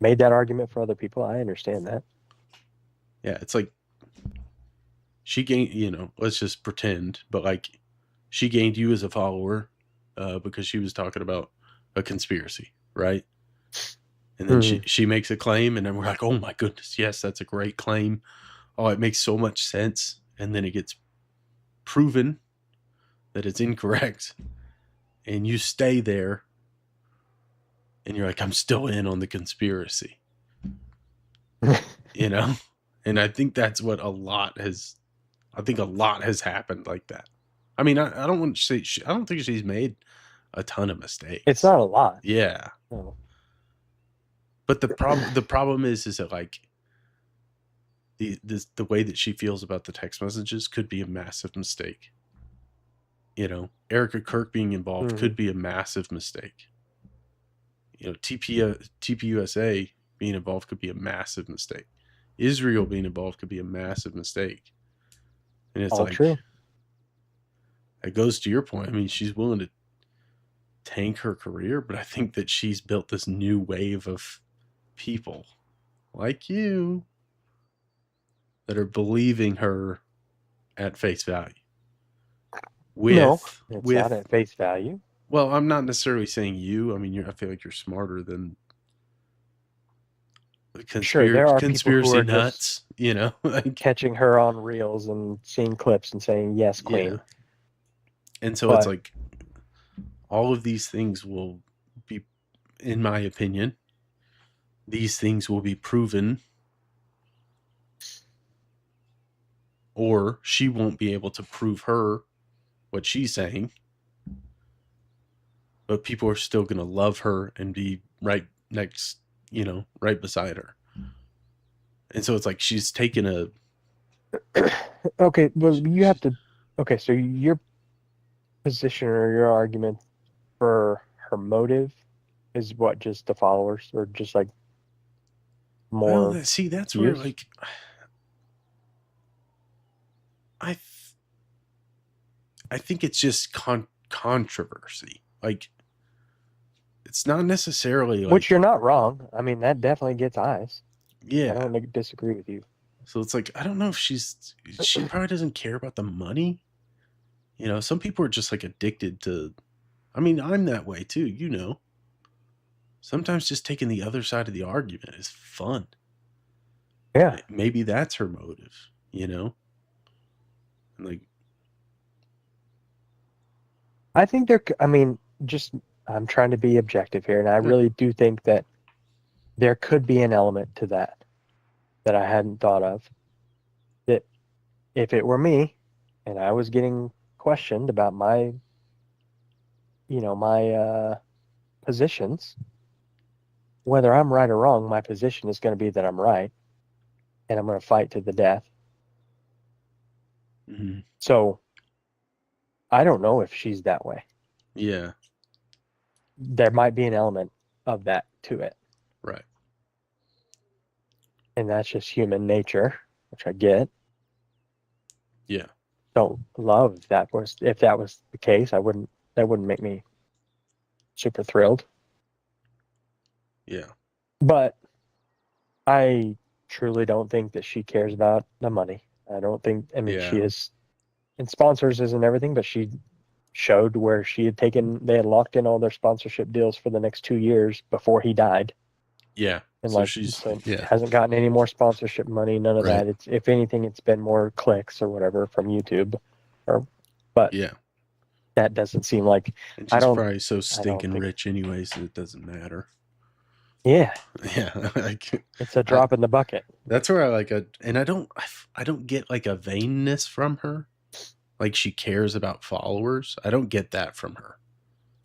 made that argument for other people. I understand that. Yeah, it's like she gained, let's just pretend, but like she gained you as a follower because she was talking about a conspiracy, right? And then she makes a claim, and then we're like, oh my goodness, yes, that's a great claim. Oh, it makes so much sense. And then it gets proven that it's incorrect, and you stay there, and you're like, I'm still in on the conspiracy. And I think that's what a lot has happened like that. I mean, I don't want to say, I don't think she's made a ton of mistakes. It's not a lot. Yeah. No. But the problem is that like the way that she feels about the text messages could be a massive mistake. You know, Erica Kirk being involved could be a massive mistake. You know, TPUSA being involved could be a massive mistake. Israel being involved could be a massive mistake. And it's All like, true. it goes to your point. I mean, she's willing to tank her career, but I think that she's built this new wave of people like you that are believing her at face value. No, it's not at face value. Well, I'm not necessarily saying you. I mean, I feel like you're smarter than Sure, there are people who conspiracy are nuts, you know? Like, catching her on reels and seeing clips and saying, yes, queen. yeah. And so But- it's like all of these things will be, in my opinion, these things will be proven, or she won't be able to prove her what she's saying, but people are still going to love her and be right next, you know, right beside her. And so it's like she's taken a... Okay, well, you have to... Okay, so your position or your argument for her motive is what, just the followers, or just like more... Well, see, that's where, views? like... I think it's just controversy. Like, it's not necessarily like... Which you're not wrong. I mean, that definitely gets eyes. Yeah. I don't disagree with you. So it's like, I don't know if she probably doesn't care about the money. You know, some people are just like addicted to... I mean, I'm that way too, you know. Sometimes just taking the other side of the argument is fun. Yeah. Maybe that's her motive, you know? Like, I think I mean, just, I'm trying to be objective here, and I really do think that there could be an element to that I hadn't thought of. That if it were me and I was getting questioned about my, you know, my positions, whether I'm right or wrong, my position is going to be that I'm right, and I'm going to fight to the death. mm-hmm. So I don't know if she's that way. Yeah. There might be an element of that to it. Right. And that's just human nature, which I get. Yeah. Don't love that. If that was the case, that wouldn't make me super thrilled. Yeah. But I truly don't think that she cares about the money. I don't think, I mean, she is, and sponsors isn't everything, but she showed where they had locked in all their sponsorship deals for the next 2 years before he died. Yeah. And So hasn't gotten any more sponsorship money, none of that. It's, if anything, it's been more clicks or whatever from YouTube. But yeah. that doesn't seem like... And she's probably so stinking rich anyways that it doesn't matter. Yeah. Yeah. Like, it's a drop in the bucket. That's where and I don't get like a vainness from her. Like she cares about followers. I don't get that from her.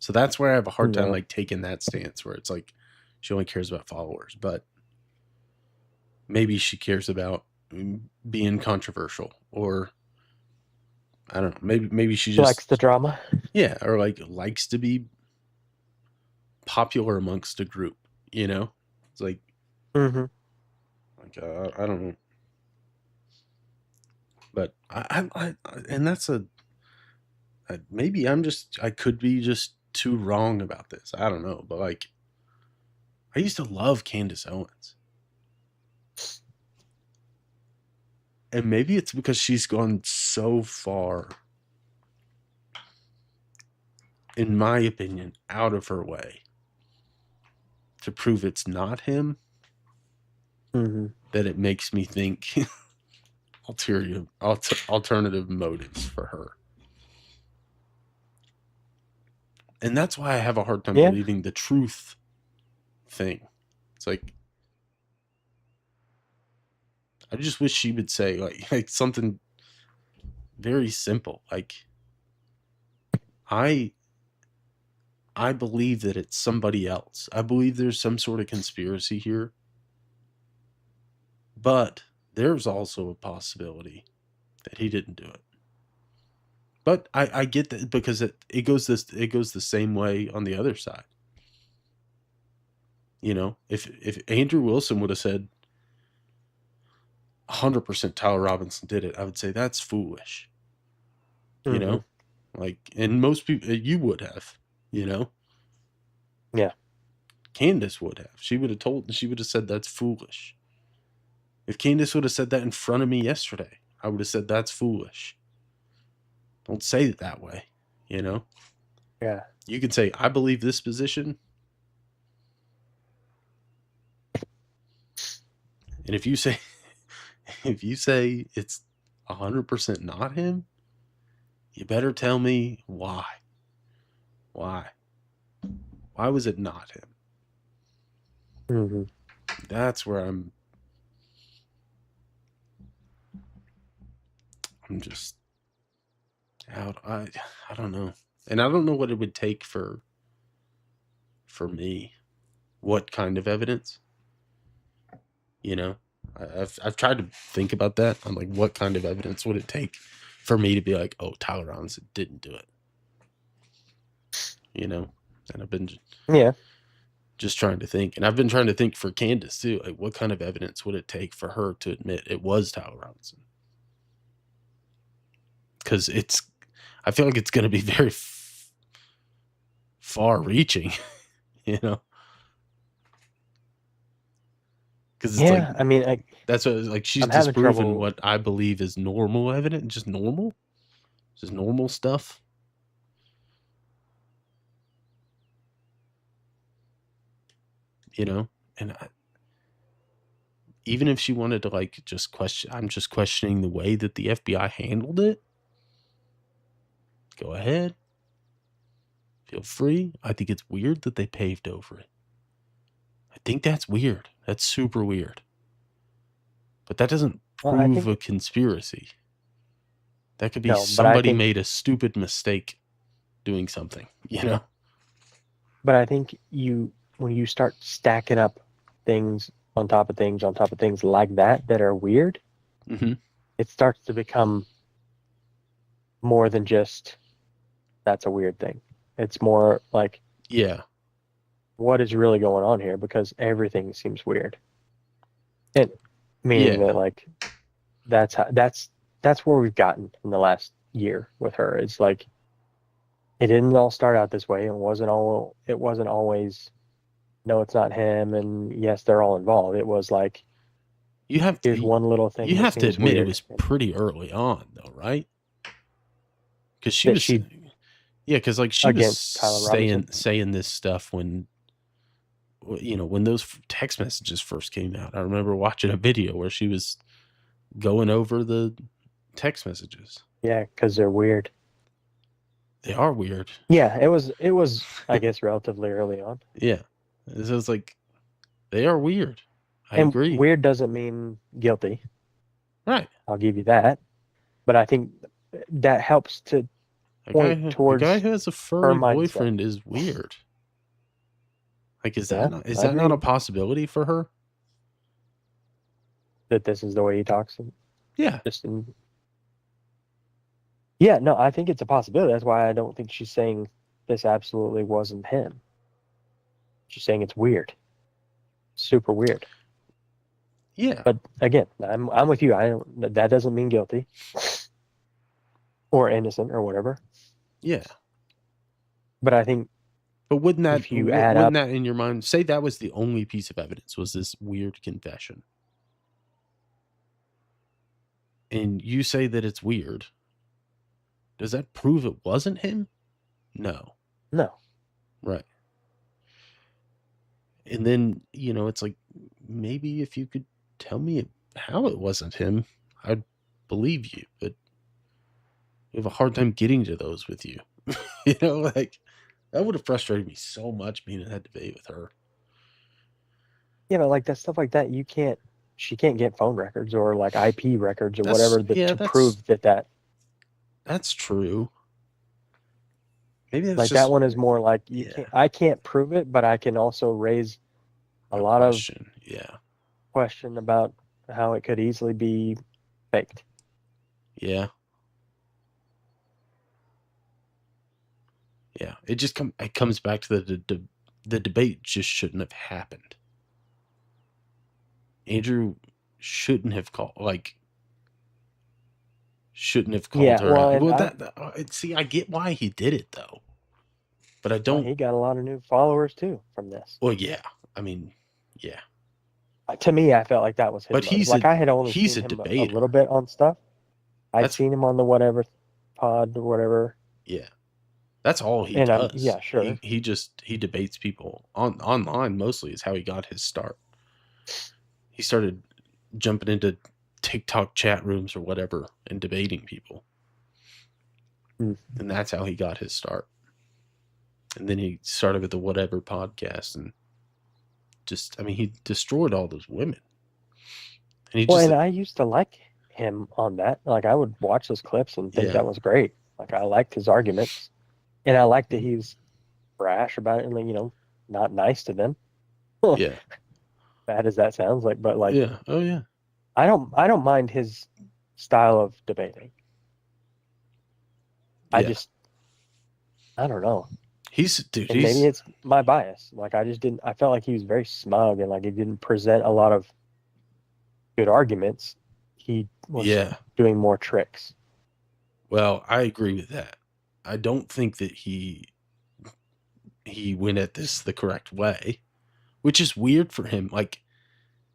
So that's where I have a hard time like taking that stance where it's like she only cares about followers, but maybe she cares about being controversial, or I don't know. Maybe she just likes the drama. Yeah, or like likes to be popular amongst a group. You know, it's like, like I don't know, but I and that's maybe I could be just too wrong about this. I don't know, but like, I used to love Candace Owens. And maybe it's because she's gone so far, in my opinion, out of her way to prove it's not him, that it makes me think alternative motives for her. And that's why I have a hard time believing the truth thing. It's like, I just wish she would say like something very simple. Like, I believe that it's somebody else. I believe there's some sort of conspiracy here. But there's also a possibility that he didn't do it. But I get that, because it goes the same way on the other side. You know, if Andrew Wilson would have said 100% Tyler Robinson did it, I would say that's foolish. You know, like, and most people, you would have, you know. Yeah. Candace would have. She would have said that's foolish. If Candace would have said that in front of me yesterday, I would have said that's foolish. Don't say it that way, you know? Yeah. You can say, I believe this position. And if you say it's 100% not him, you better tell me why. Why? Why was it not him? Mm-hmm. That's where I'm just out. I don't know. And I don't know what it would take for me. What kind of evidence? You know? I've tried to think about that. I'm like, what kind of evidence would it take for me to be like, oh, Tyler Robinson didn't do it? You know? And I've been just trying to think. And I've been trying to think for Candace too. Like, what kind of evidence would it take for her to admit it was Tyler Robinson? Because I feel like it's going to be very far reaching, you know? Because it's like, I mean, that's what, like, she's I'm having disproven trouble. what I believe is normal evidence, just normal stuff. You know, and even if she wanted to, like, just question, I'm just questioning the way that the FBI handled it. Go ahead. Feel free. I think it's weird that they paved over it. I think that's weird. That's super weird. But that doesn't prove a conspiracy. That could be somebody made a stupid mistake doing something, you know? But I think when you start stacking up things on top of things on top of things like that are weird, it starts to become more than just that's a weird thing. It's more like, yeah, what is really going on here? Because everything seems weird. And meaning that, like, that's where we've gotten in the last year with her. It's like, it didn't all start out this way. It wasn't always, no, it's not him, and yes, they're all involved. It was like, here's one little thing. You have to admit weird. It was pretty early on, though, right? Because she was saying this stuff when, you know, when those text messages first came out. I remember watching a video where she was going over the text messages. Yeah, because they're weird. They are weird. Yeah, it was I guess relatively early on. Yeah. So it's like, they are weird. I agree. Weird doesn't mean guilty. Right. I'll give you that. But I think that helps to point towards a guy who has a furry boyfriend is weird. Like, is that not a possibility for her? That this is the way he talks? Yeah. Yeah, no, I think it's a possibility. That's why I don't think she's saying this absolutely wasn't him. She's saying it's weird. Super weird. Yeah. But again, I'm with you. That doesn't mean guilty or innocent or whatever. Yeah. But I think, but wouldn't that, if you add up, that in your mind, say that was the only piece of evidence, was this weird confession, and you say that it's weird, does that prove it wasn't him? No. Right. And then, you know, it's like, maybe if you could tell me how it wasn't him, I'd believe you, but you have a hard time getting to those with you. You know, like, that would have frustrated me so much, being in that debate with her. Yeah, but like that stuff like that, she can't get phone records or like IP records or whatever to prove that. That's true. Maybe that's like, that one is more like, I can't prove it, but I can also raise a lot question. Question about how it could easily be faked. Yeah. Yeah. It comes back to the debate just shouldn't have happened. Andrew shouldn't have shouldn't have called Yeah, her well, out. and Well, see, I get why he did it though, but I don't. he got a lot of new followers too from this. Well, yeah. I mean, yeah. To me, I felt like that was his But motive. Like I had only he's seen a him a debater. little bit on stuff. I'd That's seen him on the whatever pod or whatever. yeah. That's all he And does. yeah, sure. He debates people online mostly is how he got his start. He started jumping into TikTok chat rooms or whatever and debating people. Hmm. And that's how he got his start. And then he started with the whatever podcast and he destroyed all those women. And he Well, just and I used to like him on that. Like I would watch those clips and think Yeah. that was great. Like I liked his arguments, and I liked that he was brash about it and, like, not nice to them. yeah. Bad as that sounds like, but like Yeah. Oh yeah. I don't mind his style of debating. I Yeah. don't know. Dude, And maybe it's my bias. Like I felt like he was very smug and like he didn't present a lot of good arguments. He was yeah. doing more tricks. Well, I agree with that. I don't think that he went at this the correct way, which is weird for him. Like,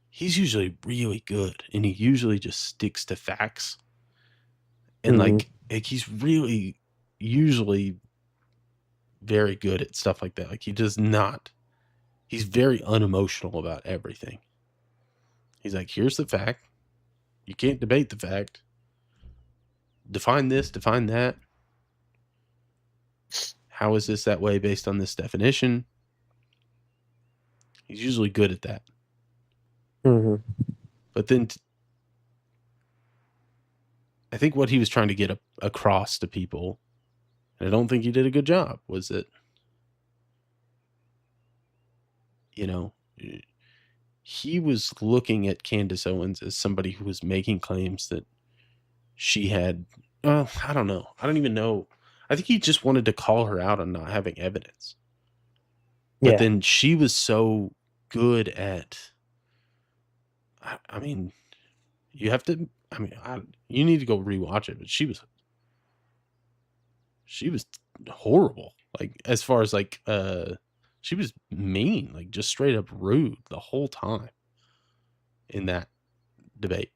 he's usually really good, and he usually just sticks to facts. And like he's really usually very good at stuff like that. Like he's very unemotional about everything. He's like, here's the fact. You can't debate the fact. Define this, define that. How is this that way based on this definition? He's usually good at that. But then I think what he was trying to get across to people, and I don't think he did a good job, was that, he was looking at Candace Owens as somebody who was making claims that she had, I don't know. I don't even know. I think he just wanted to call her out on not having evidence. But then she was so good at, I mean, you have to, you need to go rewatch it, but she was horrible. Like, as far as like, she was mean, like just straight up rude the whole time in that debate,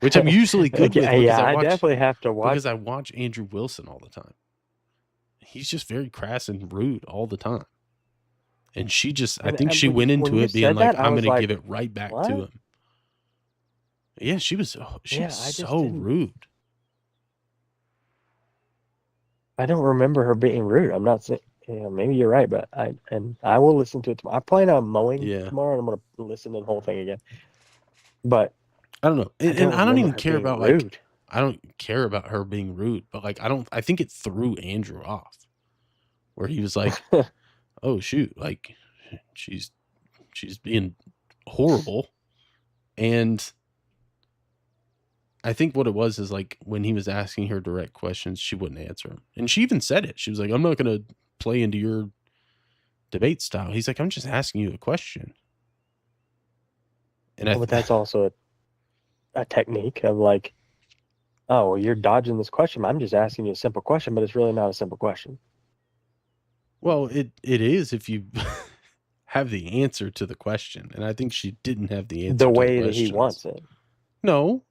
which I'm usually good with. Because I definitely have to watch. Because I watch Andrew Wilson all the time. He's just very crass and rude all the time. And she just, I think she went into it being like, I'm going to give it right back to him. Yeah, she was so rude. I don't remember her being rude. I'm not saying, maybe you're right, but I will listen to it tomorrow. I plan on mowing tomorrow, and I'm going to listen to the whole thing again. But I don't know. And I don't even care about rude. Like, I don't care about her being rude, but like, I think it threw Andrew off where he was like, oh shoot, like she's being horrible. And I think what it was is like when he was asking her direct questions, she wouldn't answer him. And she even said it. She was like, I'm not going to play into your debate style. He's like, I'm just asking you a question. And but that's also a technique of like, oh, well, you're dodging this question. I'm just asking you a simple question, but it's really not a simple question. Well, it is if you have the answer to the question. And I think she didn't have the answer the to way the that he wants it. No.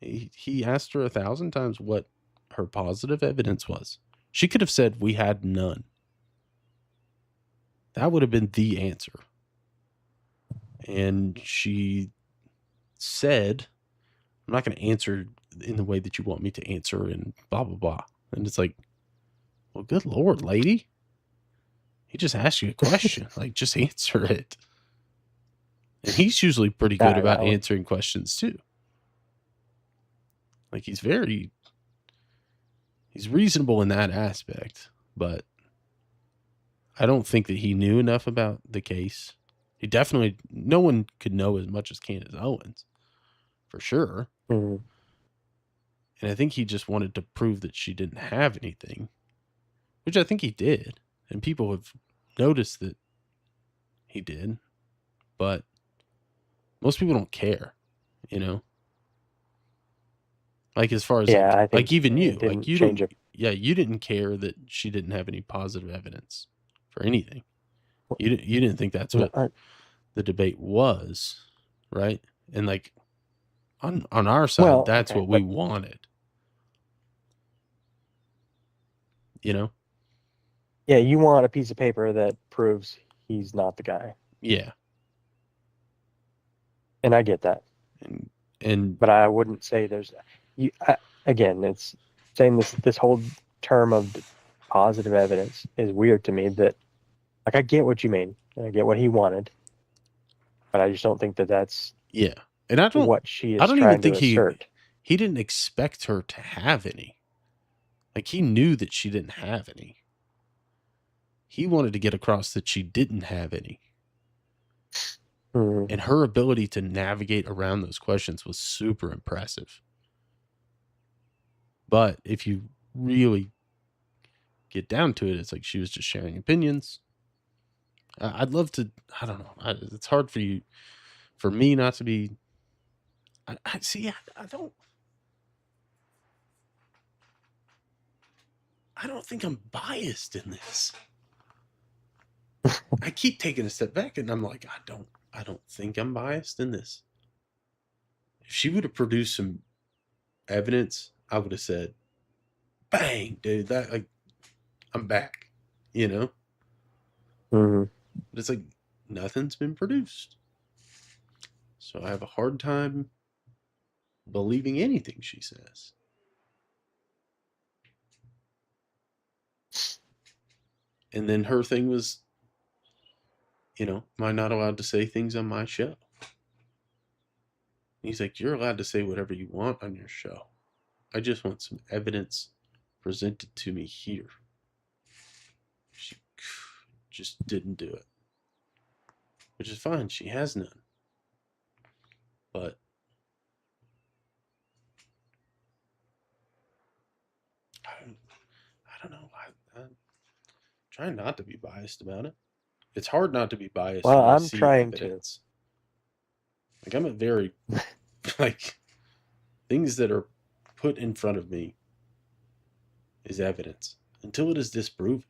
He asked her 1,000 times what her positive evidence was. She could have said, we had none. That would have been the answer. And she said, I'm not going to answer in the way that you want me to answer and blah, blah, blah. And it's like, well, good Lord, lady. He just asked you a question. Like, just answer it. And he's usually pretty good about answering questions too. Like, he's reasonable in that aspect, but I don't think that he knew enough about the case He definitely, no one could know as much as Candace Owens, for sure. Mhm. And I think he just wanted to prove that she didn't have anything, which I think he did. And people have noticed that he did. But most people don't care, you know? Like, as far as, Yeah, I think like even you, it like, didn't you change didn't, it. yeah, you didn't care that she didn't have any positive evidence for anything. You didn't think that's No, what the debate was, right? And like on our side, well, that's okay, what we but wanted, you know? Yeah, you want a piece of paper that proves he's not the guy, Yeah. and I get that. And But I wouldn't say there's you again. It's saying this whole term of positive evidence is weird to me. That like I get what you mean, and I get what he wanted, but I just don't think that that's yeah. And what she I is don't even trying to think assert. he didn't expect her to have any. Like, he knew that she didn't have any. He wanted to get across that she didn't have any. Mhm. And her ability to navigate around those questions was super impressive. But if you really get down to it, it's like she was just sharing opinions. I'd love to, I don't know. It's hard for me not to be, I see, I don't think I'm biased in this. I keep taking a step back and I'm like, I don't think I'm biased in this. If she would have produced some evidence, I would have said, bang, dude, that, like, I'm back, you know? Mhm. But it's like nothing's been produced. So I have a hard time believing anything she says. And then her thing was, am I not allowed to say things on my show? And he's like, you're allowed to say whatever you want on your show. I just want some evidence presented to me here. She just didn't do it, which is fine. She has none. But I don't know. I'm trying not to be biased about it. It's hard not to be biased Well, when you I'm see trying to. evidence. Like, I'm a very, like, things that are put in front of me is evidence until it is disproven.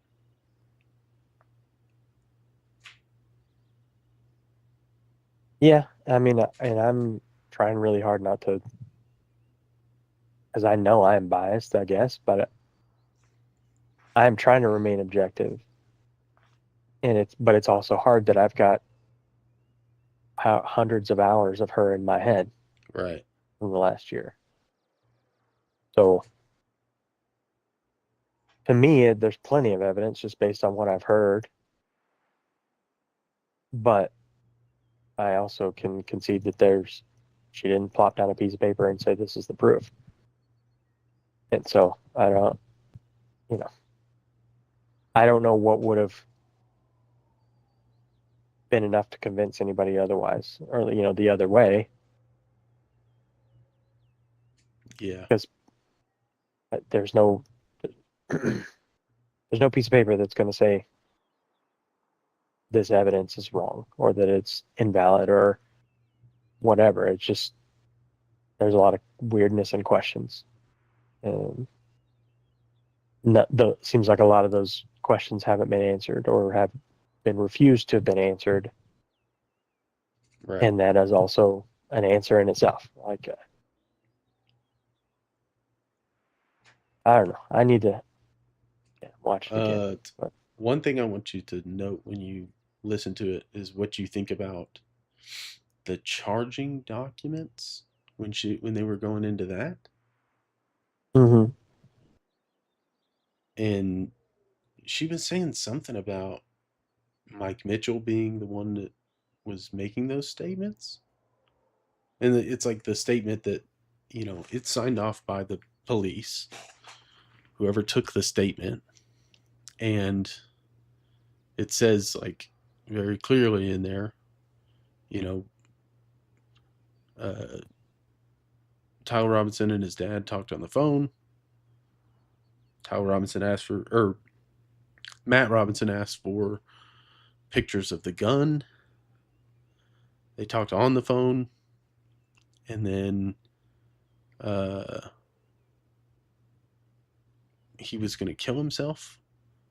Yeah, I mean, and I'm trying really hard not to, because I know I am biased, I guess, but I'm trying to remain objective. And it's also hard that I've got hundreds of hours of her in my head Right. in the last year. So to me, there's plenty of evidence just based on what I've heard. But I also can concede that she didn't plop down a piece of paper and say, this is the proof. And so I don't know what would have been enough to convince anybody otherwise, or, the other way. Yeah. Because there's no piece of paper that's going to say this evidence is wrong or that it's invalid or whatever. It's just there's a lot of weirdness and questions, and seems like a lot of those questions haven't been answered or have been refused to have been answered, Right. and that is also an answer in itself. Like I don't know. I need to watch it again. But One thing I want you to note when you listen to it is what you think about the charging documents when they were going into that. mm-hmm. And she was saying something about Mike Mitchell being the one that was making those statements. And it's like the statement that, it's signed off by the police, whoever took the statement. And it says, like, very clearly in there, you know, Tyler Robinson and his dad talked on the phone. Tyler Robinson asked for, or Matt Robinson asked for pictures of the gun. They talked on the phone, and then he was going to kill himself.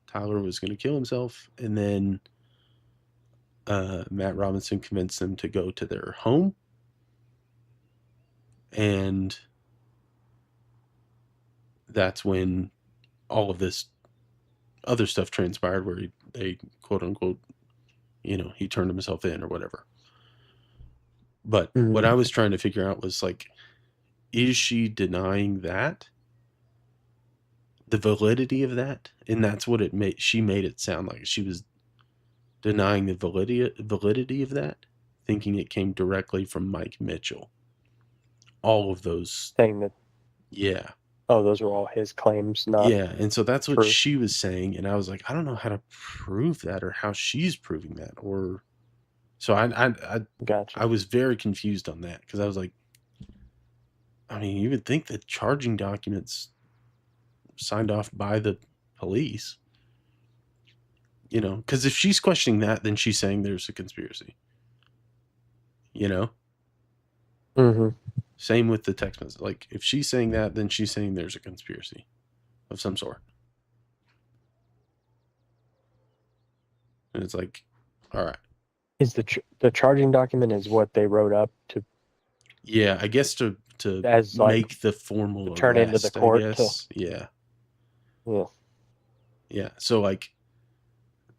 Tyler was going to kill himself, and then Matt Robinson convinced them to go to their home, and that's when all of this other stuff transpired, where they quote unquote, he turned himself in or whatever. But what I was trying to figure out was like, is she denying that? The validity of that? And that's what she made it sound like. She was denying the validity of that, thinking it came directly from Mike Mitchell. All of those. Saying that. Yeah. Oh, those are all his claims, not. Yeah, and so that's what true. she was saying, and I was like, I don't know how to prove that or how she's proving that, or so I Gotcha. I was very confused on that, because I was like, I mean, you would think that charging documents signed off by the police, because if she's questioning that, then she's saying there's a conspiracy, Mm-hmm. Same with the text message. Like, if she's saying that, then she's saying there's a conspiracy of some sort. And it's like, all right. Is the charging document is what they wrote up to? Yeah, I guess to as like, make the formal to turn arrest, into the court. I guess. Yeah. Yeah. Yeah. So like,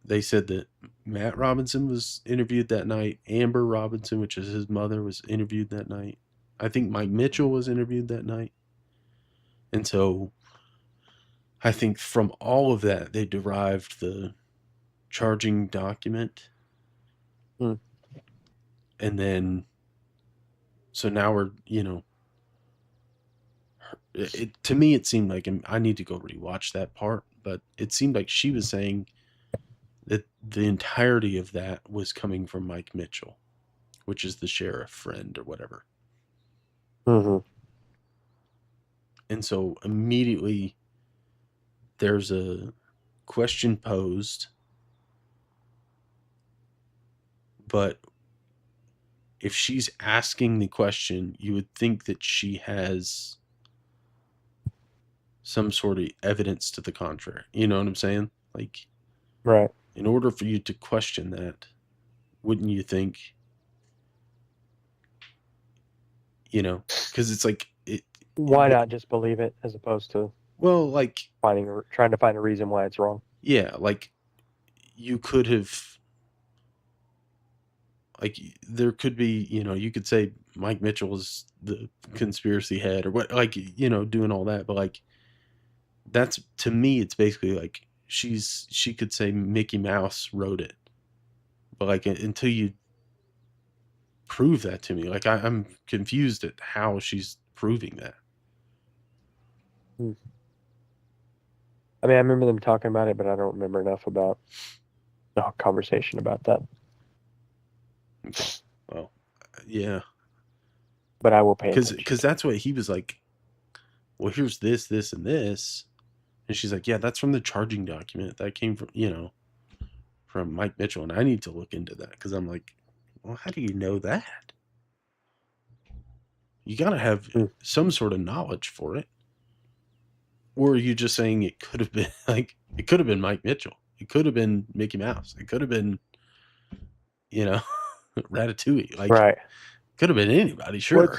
they said that Matt Robinson was interviewed that night. Amber Robinson, which is his mother, was interviewed that night. I think Mike Mitchell was interviewed that night. And so I think from all of that, they derived the charging document. Hmm. And then, so now we're, to me, it seemed like, and I need to go rewatch that part, but it seemed like she was saying that the entirety of that was coming from Mike Mitchell, which is the sheriff friend or whatever. Mm-hmm. And so immediately there's a question posed, but if she's asking the question, you would think that she has some sort of evidence to the contrary. You know what I'm saying? Like, right. In order for you to question that, wouldn't you think, because it's like, why not just believe it as opposed to, well, like, trying to find a reason why it's wrong? Yeah, like, you could have, like, there could be, you could say Mike Mitchell is the conspiracy head or what, like, doing all that, but like, that's, to me, it's basically like she could say Mickey Mouse wrote it, but like, until you prove that to me, like, I'm confused at how she's proving that. I mean, I remember them talking about it, but I don't remember enough about the conversation about that. Okay. Well, yeah. But I will pay attention. Because that's what he was like, well, here's this, this, and this. And she's like, yeah, that's from the charging document. That came from, from Mike Mitchell. And I need to look into that, because I'm like, well, how do you know that? You got to have some sort of knowledge for it. Or are you just saying it could have been, like, it could have been Mike Mitchell. It could have been Mickey Mouse. It could have been, Ratatouille. Like, right. Could have been anybody, sure. Well, it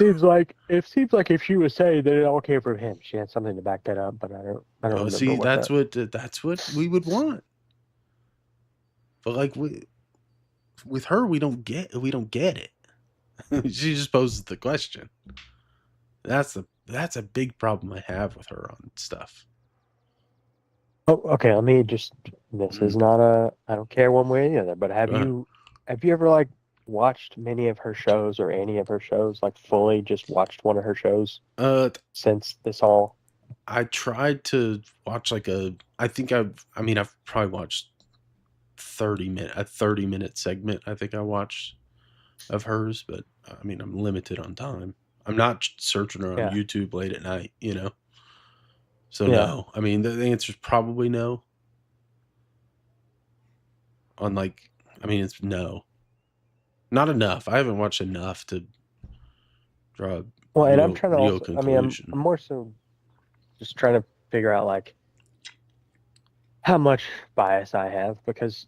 seems like if she was saying that it all came from him, she had something to back that up. But I don't remember. See, that's what we would want. But like, with her, we don't get it. She just poses the question. That's a big problem I have with her on stuff. Oh, okay. Let me just. This is not I don't care one way or the other. But have you ever like watched many of her shows or any of her shows, like fully just watched one of her shows since this all? I tried to watch like I've probably watched a 30-minute segment. I think I watched of hers, but I mean, I'm limited on time. I'm not searching her on Yeah. YouTube late at night, you know? So Yeah. no. I mean, the answer is probably no. On like, I mean, it's no. Not enough. I haven't watched enough to draw a Well, and I'm real, trying to real also. I mean, conclusion. I'm more so just trying to figure out like how much bias I have, because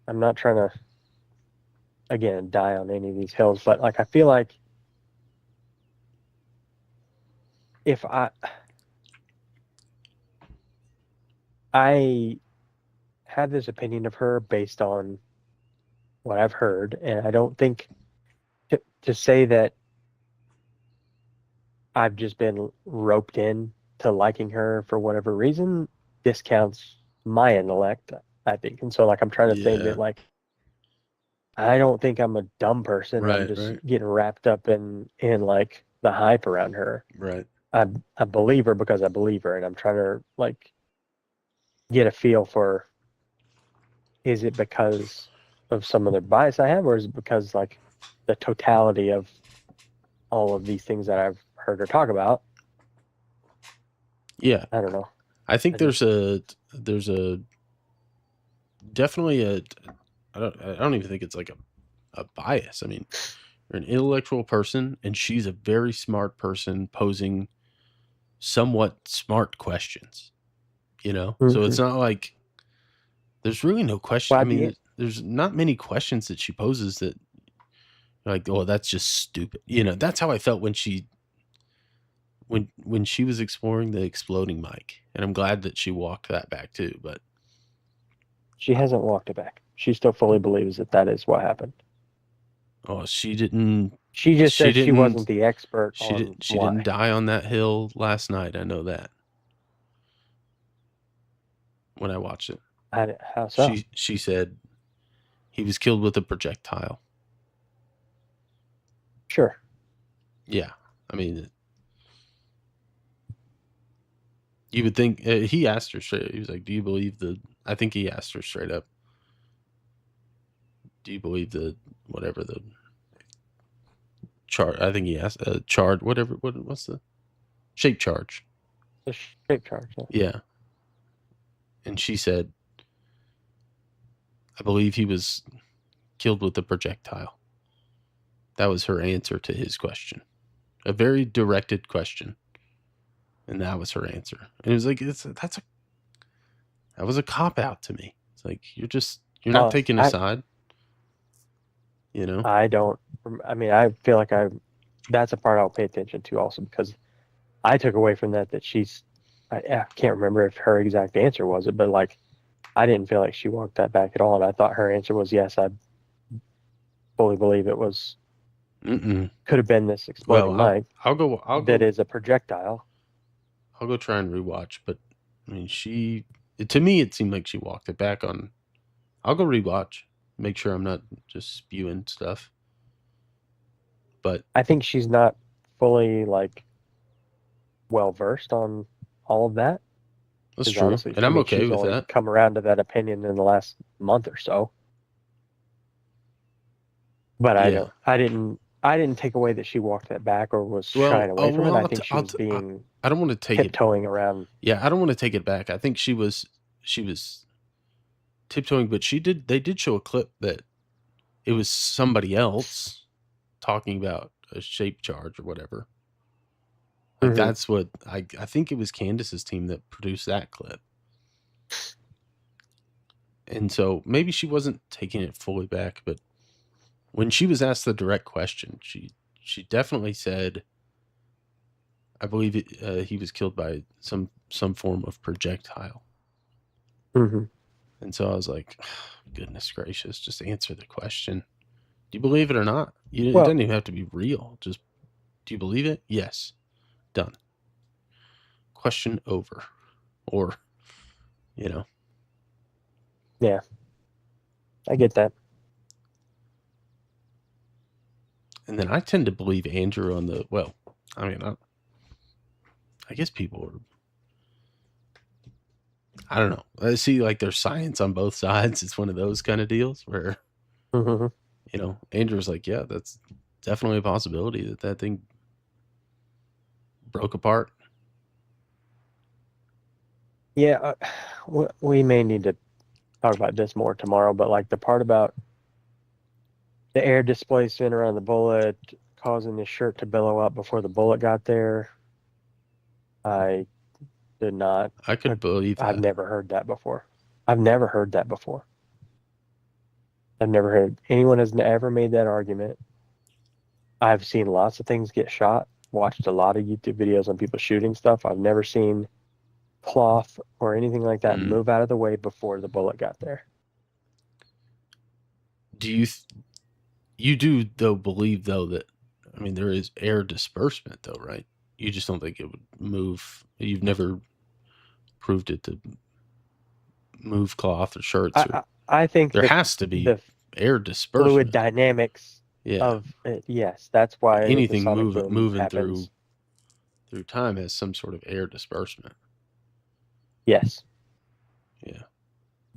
I'm not trying to, again, die on any of these hills, but like I feel like if I have this opinion of her based on what I've heard, and I don't think to say that I've just been roped in to liking her for whatever reason discounts my intellect, I think. And so like I'm trying to think Yeah. that like I don't think I'm a dumb person. I'm Right, just right. getting wrapped up in like the hype around her. Right. I believe her because I believe her, and I'm trying to like get a feel for, is it because of some of the bias I have, or is it because like the totality of all of these things that I've heard her talk about? Yeah. I don't know. I think I there's a definitely a I don't even think it's like a bias. I mean, you're an intellectual person and she's a very smart person posing somewhat smart questions, you know? So it's not like there's really no question. Well, I I'd be mean, there's not many questions that she poses that you're like, oh, that's just stupid. You know, that's how I felt when she was exploring the exploding mic. And I'm glad that she walked that back too, but She hasn't walked it back. She still fully believes that that is what happened. oh, she didn't She just she said she didn't wasn't the expert she on didn't she why. didn't die on that hill last night. I know that. When I watched it. How so? She said he was killed with a projectile. Sure. Yeah. I mean, you would think he asked her straight. He was like, "Do you believe the?" I think he asked her straight up. Do you believe the whatever the chart? I think he asked chart whatever. What's the shape charge? The shape charge. Yeah. Yeah. And she said, "I believe he was killed with a projectile." That was her answer to his question. A very directed question. And that was her answer. And it was like, that was a cop out to me. It's like, you're not taking a side, you know? I mean, I feel like that's a part I'll pay attention to also, because I took away from that I can't remember if her exact answer was it, but like, I didn't feel like she walked that back at all. And I thought her answer was, yes, I fully believe it was, could have been this exploding mic. I'll go is a projectile. I'll go try and rewatch, but I mean, to me, it seemed like she walked it back on. I'll go rewatch, make sure I'm not just spewing stuff. But I think she's not fully like well versed on all of that. That's true, honestly, and I'm okay she's with only that. Come around to that opinion in the last month or so. But Yeah. I didn't take away that she walked that back or was shying away from it. I think she was being I don't want to take tiptoeing around. Yeah, I don't want to take it back. I think she was tiptoeing, but they did show a clip that it was somebody else talking about a shape charge or whatever. Like that's what I think it was Candace's team that produced that clip. And so maybe she wasn't taking it fully back, but when she was asked the direct question, she definitely said, I believe he was killed by some form of projectile. And so I was like, oh, goodness gracious, just answer the question. Do you believe it or not? It doesn't even have to be real. Just, do you believe it? Yes. Done. Question over. Or, you know. Yeah. I get that. And then I tend to believe Andrew on the, well, I mean, I guess people are, I don't know. I see like there's science on both sides. It's one of those kind of deals where, you you know, Andrew's like, yeah, that's definitely a possibility that thing broke apart. Yeah, we may need to talk about this more tomorrow, but like the part about the air displacement around the bullet causing the shirt to billow up before the bullet got there, I did not. I could believe that. I've never heard that before. I've never heard that before. I've never heard anyone has ever made that argument. I've seen lots of things get shot, watched a lot of YouTube videos on people shooting stuff. I've never seen cloth or anything like that move out of the way before the bullet got there. Do you do though believe though that, I mean, there is air disbursement though, right? You just don't think it would move. You've never proved it to move cloth or shirts. I think there has to be the air disbursement. fluid dynamics of it. Yes, that's why anything the sonic moving happens. through time has some sort of air disbursement. Yes. Yeah.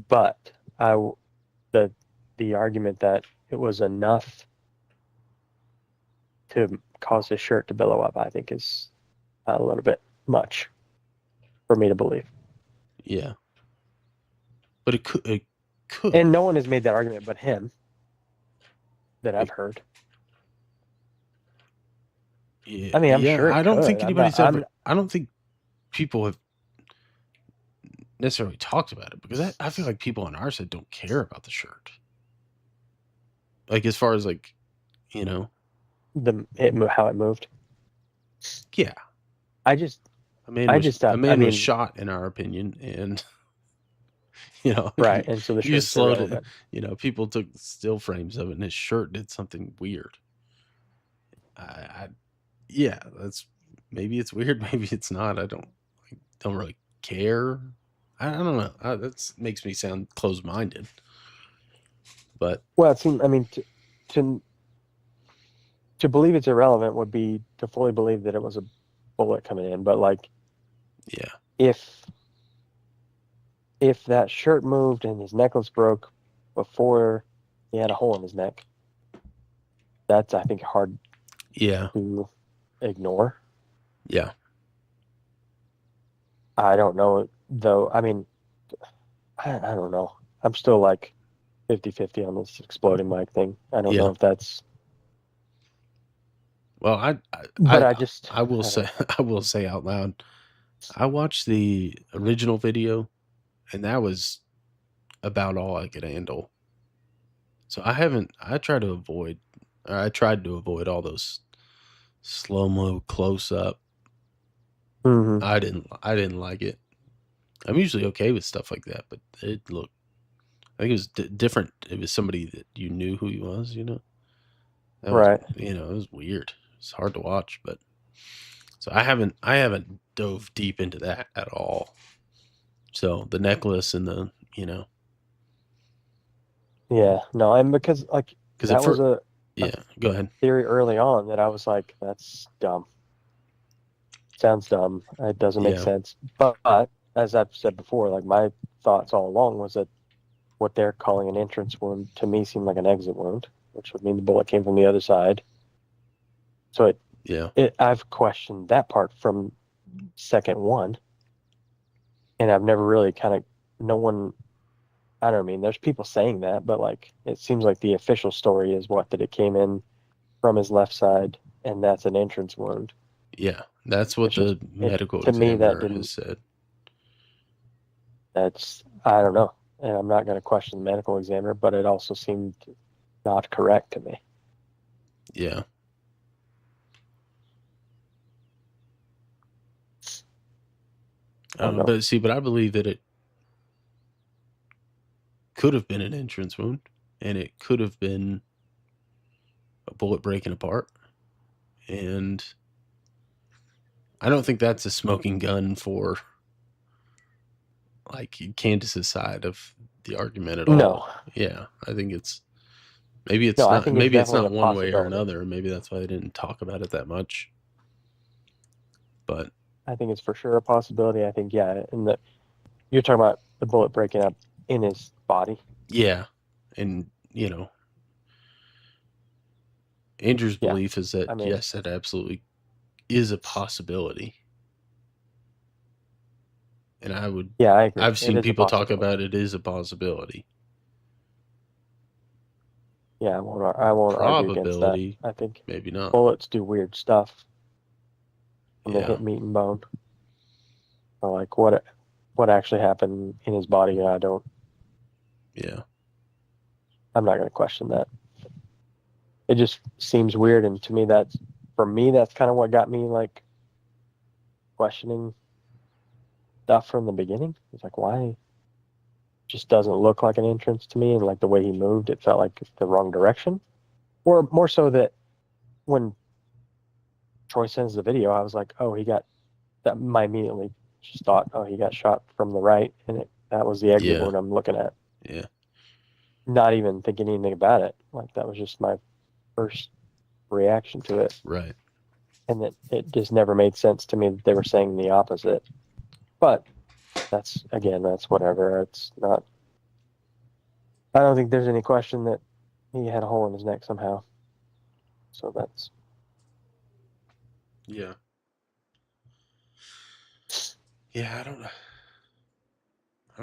But the argument that it was enough to cause his shirt to billow up, I think, is a little bit much for me to believe. Yeah. But it could. And no one has made that argument but him that I've heard. Yeah. I mean, I'm sure it I don't could. think anybody's ever. I don't think people have necessarily talked about it, because I feel like people on our side don't care about the shirt. Like, as far as, like, you know, how it moved. Yeah. A man was shot, in our opinion, and you know, right. And so the you shirt slowed it. You know, people took still frames of it, and his shirt did something weird. Yeah, maybe it's weird, maybe it's not. I don't really care. I don't know. That makes me sound closed-minded. But well, it seems. I mean, to believe it's irrelevant would be to fully believe that it was a bullet coming in. But like, yeah, if that shirt moved and his necklace broke before he had a hole in his neck, that's, I think, hard. To ignore. Yeah. I don't know though. I mean, I don't know. I'm still like 50-50 on this exploding mic thing. I don't know if that's. Well, I will say out loud, I watched the original video, and that was about all I could handle. So I tried to avoid all those slow-mo close-up. Mm-hmm. I didn't like it. I'm usually okay with stuff like that, but I think it was different. It was somebody that you knew who he was, you know? Right. You know, it was weird. It's hard to watch, but so I haven't dove deep into that at all. So the necklace and the, you know. Yeah, no, and because like that was a go ahead. Theory early on that I was like, that's dumb. Sounds dumb. It doesn't make sense. But as I've said before, like my thoughts all along was that what they're calling an entrance wound to me seemed like an exit wound, which would mean the bullet came from the other side. So I've questioned that part from second one, and I've never really I don't mean, there's people saying that, but like it seems like the official story is that it came in from his left side, and that's an entrance wound. Yeah, that's what the medical examiner has said. That's, I don't know, and I'm not going to question the medical examiner, but it also seemed not correct to me. Yeah. But I believe that it could have been an entrance wound, and it could have been a bullet breaking apart. And I don't think that's a smoking gun for like Candace's side of the argument at all. No. Yeah, I think maybe it's not one way or another. Maybe that's why they didn't talk about it that much. But I think it's for sure a possibility. I think, and you're talking about the bullet breaking up in his body. Yeah, and you know, Andrew's Yeah, belief is that I mean- yes, that absolutely is a possibility. And I would Yeah, I agree. I've It seen is a people talk possibility. about it is a possibility. Yeah, I won't argue against that. Probability, I think maybe not. bullets do weird stuff when they Yeah. hit meat and bone. So, like what actually happened in his body, I'm Yeah. not going to question that. It just seems weird, and to me, that's kind of what got me like questioning stuff from the beginning. It's like, why? It just doesn't look like an entrance to me, and like the way he moved, it felt like the wrong direction. Or more so that when Troy sends the video, I was like, oh, he got that. I immediately just thought, oh, he got shot from the right, and that was the exit Yeah. wound I'm looking at. Yeah. Not even thinking anything about it. Like that was just my first reaction to it, Right. and that it just never made sense to me that they were saying the opposite. But that's whatever. It's not. I don't think there's any question that he had a hole in his neck somehow. So that's Yeah. Yeah, I don't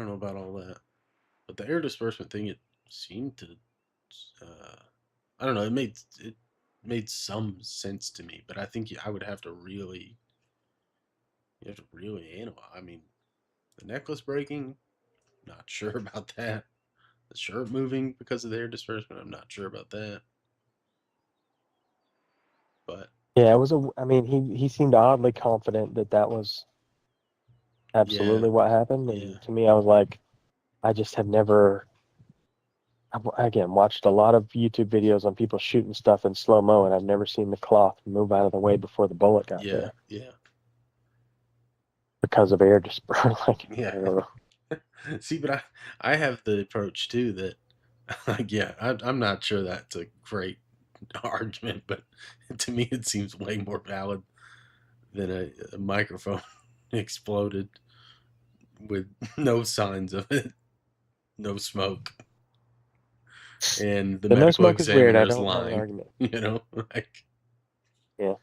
know about all that. But the air disbursement thing, it seemed to I don't know, it made some sense to me, but I think I would have to really analyze. I mean, the necklace breaking, not sure about that. The shirt moving because of the air disbursement, I'm not sure about that. But yeah. It was a. I mean, he seemed oddly confident that was absolutely what happened, and yeah. to me, I was like, I just have never. Again, watched a lot of YouTube videos on people shooting stuff in slow mo, and I've never seen the cloth move out of the way before the bullet got there Yeah. because of air dispersal. Like, I Yeah. don't know. See, but I have the approach too that, like, yeah, I'm not sure that's a great argument, but to me it seems way more valid than a microphone exploded with no signs of it, no smoke, and the The no medical smoke is weird. examiner I is don't have an lying. argument. You know, like, Yeah.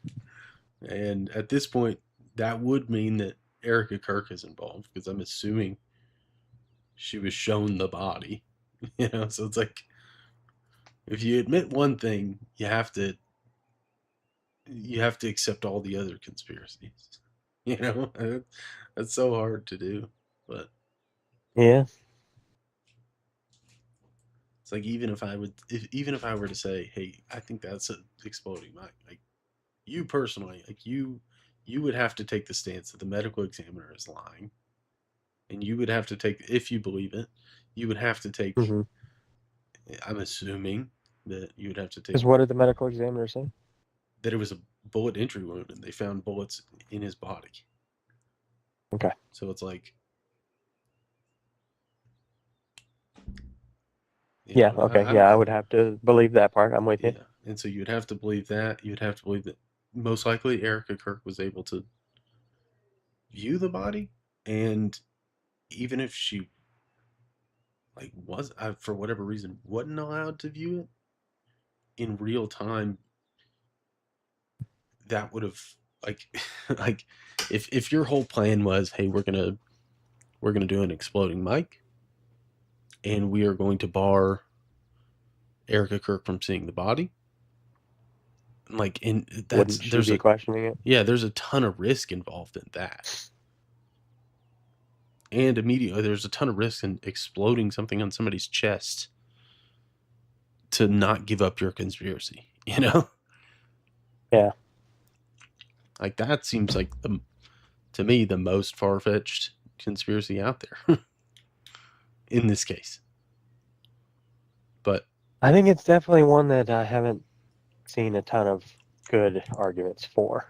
and at this point, that would mean that Erica Kirk is involved because I'm assuming she was shown the body. You know, so it's like if you admit one thing, you have to accept all the other conspiracies. You know, that's so hard to do, but Yeah. it's like even if I were to say, hey, I think that's an exploding mic, like you personally, like you would have to take the stance that the medical examiner is lying, and you would have to take, if you believe it, you would have to take. Mm-hmm. I'm assuming that you would have to take Because what did the medical examiner say? that it was a bullet entry wound, and they found bullets in his body. Okay. So it's like, Yeah. Okay. I would have to believe that part. I'm with you. Yeah, and so you'd have to believe that. You'd have to believe that most likely Erica Kirk was able to view the body, and even if she like was for whatever reason wasn't allowed to view it in real time, that would have like like if your whole plan was, hey, we're gonna do an exploding mic, and we are going to bar Erica Kirk from seeing the body. Like, in Wouldn't she be questioning it? Yeah, there's a ton of risk involved in that. And immediately there's a ton of risk in exploding something on somebody's chest to not give up your conspiracy, you know? Yeah. Like, that seems like, to me, the most far-fetched conspiracy out there in this case. But I think it's definitely one that I haven't seen a ton of good arguments for.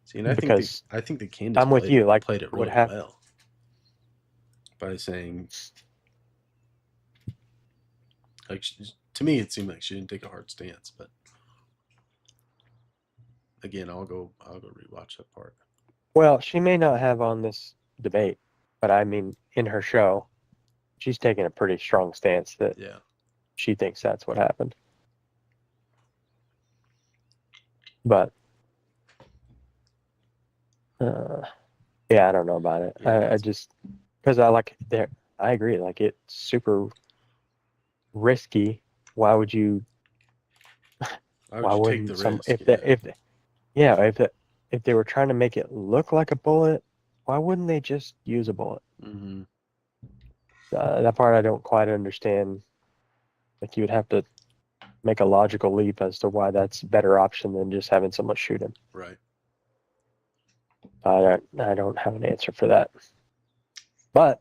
see, and I Because think that Candace I'm with you. Like, played it would really have well by saying, like, to me, it seemed like she didn't take a hard stance. But again, I'll go rewatch that part. Well, she may not have on this debate, but I mean, in her show, she's taking a pretty strong stance that Yeah. she thinks that's what happened. But yeah, I don't know about it. Yeah, I just because I agree. Like it's super risky. Why would you? why would Why you take the wouldn't some risk? Yeah. if they were trying to make it look like a bullet, why wouldn't they just use a bullet? Mm-hmm. That part I don't quite understand. Like you would have to make a logical leap as to why that's a better option than just having someone shoot him. Right. I don't have an answer for that. But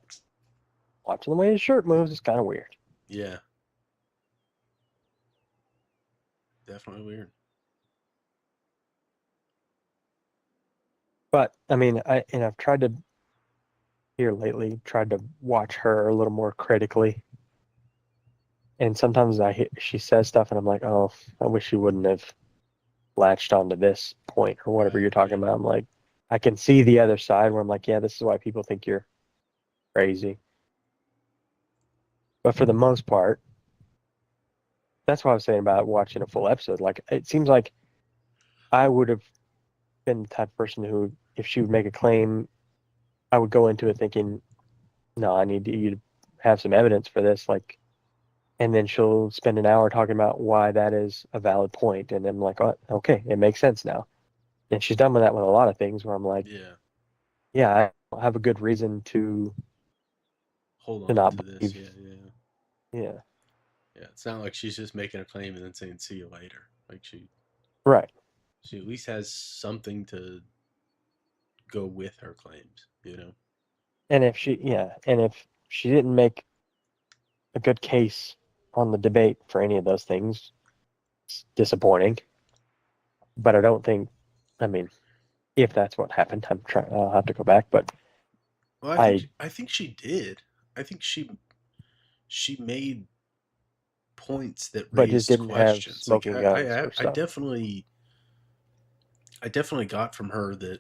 watching the way his shirt moves is kind of weird. Yeah. Definitely weird. But I mean, I've tried to tried to watch her a little more critically. And sometimes she says stuff and I'm like, oh, I wish she wouldn't have latched onto this point or whatever Right, you're talking yeah. about. I'm like, I can see the other side where I'm like, yeah, this is why people think you're crazy. But for the most part, that's what I was saying about watching a full episode. Like, it seems like I would have been the type of person who, if she would make a claim, I would go into it thinking, no, I need you to have some evidence for this. Like, and then she'll spend an hour talking about why that is a valid point. And I'm like, oh, okay, it makes sense now. And she's done with that with a lot of things where I'm like, Yeah. yeah, I don't have a good reason to Hold on not to this. believe. Yeah. Yeah, Yeah. It's not like she's just making a claim and then saying see you later. Like right. she at least has something to go with her claims, you know? And if she didn't make a good case on the debate for any of those things, it's disappointing. But I don't think, I mean, if that's what happened, I'll have to go back. But Well, I think she did. I think she made points that just raised didn't have questions. Like smoking guns or stuff. I definitely got from her that,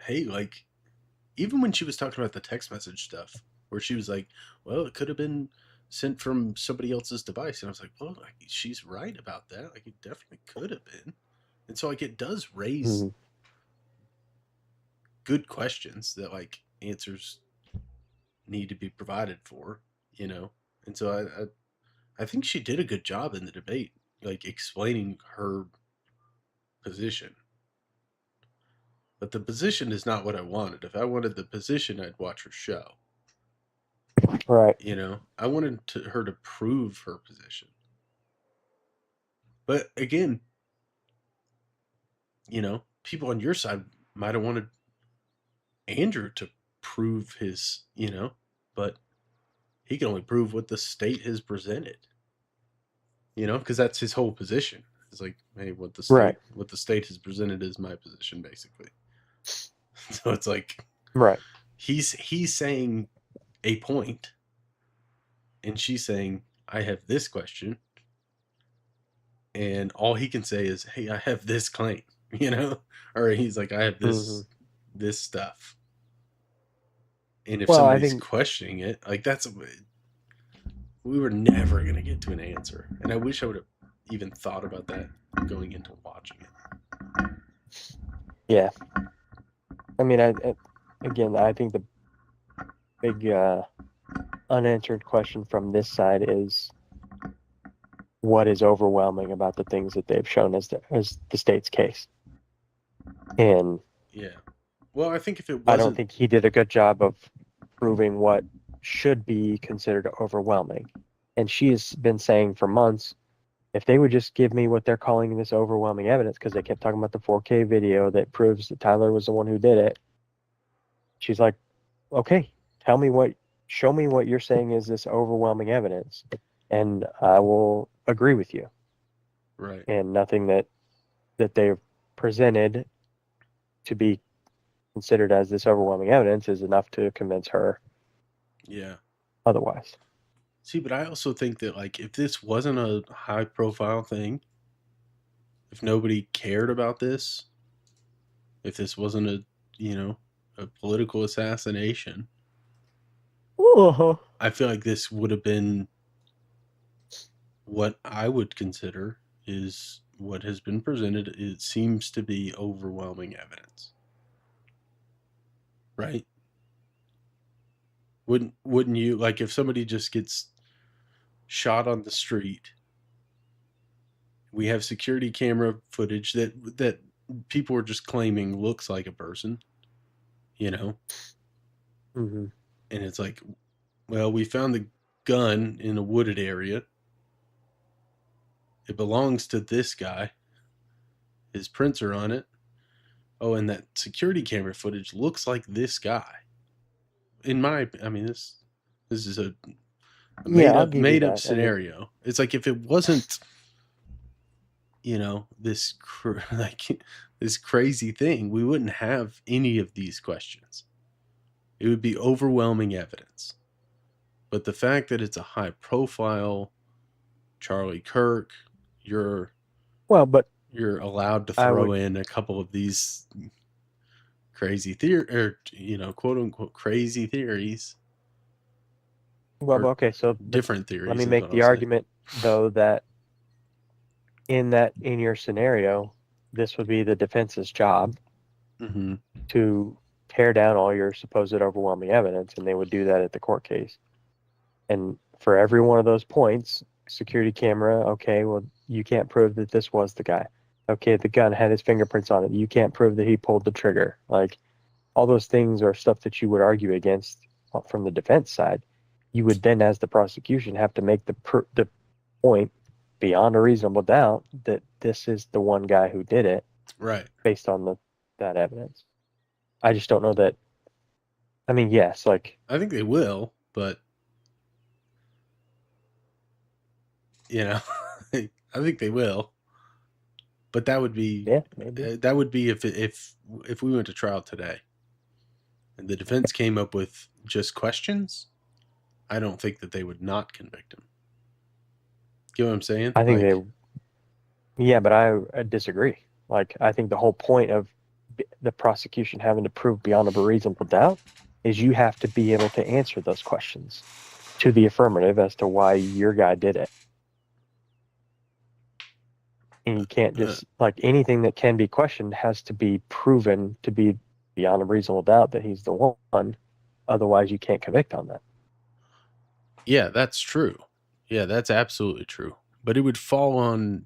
hey, like, even when she was talking about the text message stuff, where she was like, well, it could have been sent from somebody else's device. And I was like, well, like, she's right about that. Like, it definitely could have been. And so, like, it does raise Mhm. good questions that, like, answers need to be provided for, you know? And so I think she did a good job in the debate, like, explaining her position. But the position is not what I wanted. If I wanted the position, I'd watch her show. Right. You know, I wanted her to prove her position. But again, you know, people on your side might have wanted Andrew to prove his, you know, but he can only prove what the state has presented. You know, because that's his whole position. It's like, hey, what the state has presented is my position, basically. So it's like, Right. he's saying a point, and she's saying, I have this question, and all he can say is, hey, I have this claim, you know, or he's like, I have this stuff. And if Well, I somebody's think questioning it, like, we were never going to get to an answer. And I wish I would have even thought about that going into watching it. yeah. I mean, again, I think the big unanswered question from this side is what is overwhelming about the things that they've shown as the state's case. And Yeah. Well, I think if it wasn't, I don't think he did a good job of proving what should be considered overwhelming. And she has been saying for months, if they would just give me what they're calling this overwhelming evidence, because they kept talking about the 4K video that proves that Tyler was the one who did it. She's like, okay, show me what you're saying is this overwhelming evidence, and I will agree with you. right. And nothing that they've presented to be considered as this overwhelming evidence is enough to convince her Yeah. otherwise. See, but I also think that, like, if this wasn't a high profile thing, if nobody cared about this, if this wasn't a political assassination, Uh-huh. I feel like this would have been what I would consider is what has been presented, it seems to be overwhelming evidence. Right? Wouldn't you, like, if somebody just gets shot on the street, we have security camera footage that people are just claiming looks like a person, you know? Mm-hmm. And it's like, well, we found the gun in a wooded area. It belongs to this guy. His prints are on it. Oh, and that security camera footage looks like this guy. I mean, this is a Yeah, I'll give you made up that. I mean, scenario. It's like if it wasn't, this like this crazy thing, we wouldn't have any of these questions. It would be overwhelming evidence. But the fact that it's a high profile Charlie Kirk, you're but allowed to I throw would. in a couple of these crazy theory, or quote unquote crazy theories. Well, Or okay, so different theories. let me is make what the I'll say. argument though that in your scenario, this would be the defense's job Mm-hmm. to tear down all your supposed overwhelming evidence, and they would do that at the court case. And for every one of those points, security camera, okay, well, you can't prove that this was the guy. Okay, the gun had his fingerprints on it. You can't prove that he pulled the trigger. Like, all those things are stuff that you would argue against from the defense side. You would then, as the prosecution, have to make the point beyond a reasonable doubt that this is the one guy who did it, Right. based on that evidence. I just don't know that. I mean, yes, like, I think they will, but I think they will. But that would be yeah, maybe. that would be if we went to trial today, and the defense came up with just questions. I don't think that they would not convict him. Get what I'm saying? I think yeah, but I disagree. Like, I think the whole point of the prosecution having to prove beyond a reasonable doubt is you have to be able to answer those questions to the affirmative as to why your guy did it. And you can't just, like, anything that can be questioned has to be proven to be beyond a reasonable doubt that he's the one. Otherwise, you can't convict on that. Yeah, that's true. Yeah, that's absolutely true. But it would fall on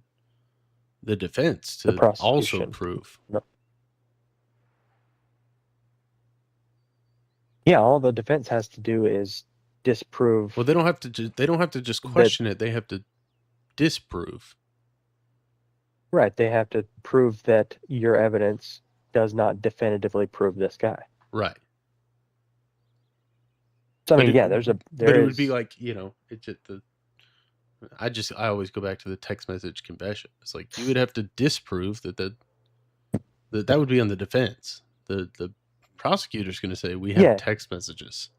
the defense to The prosecution. also prove. No. Yeah, all the defense has to do is disprove. Well, they don't have to. They don't have to just question it. They have to disprove. Right, they have to prove that your evidence does not definitively prove this guy. Right. So, I But mean, it- yeah, But it would be like, it's just I always go back to the text message confession. It's like you would have to disprove that would be on the defense. The prosecutor's going to say we have Yeah. text messages.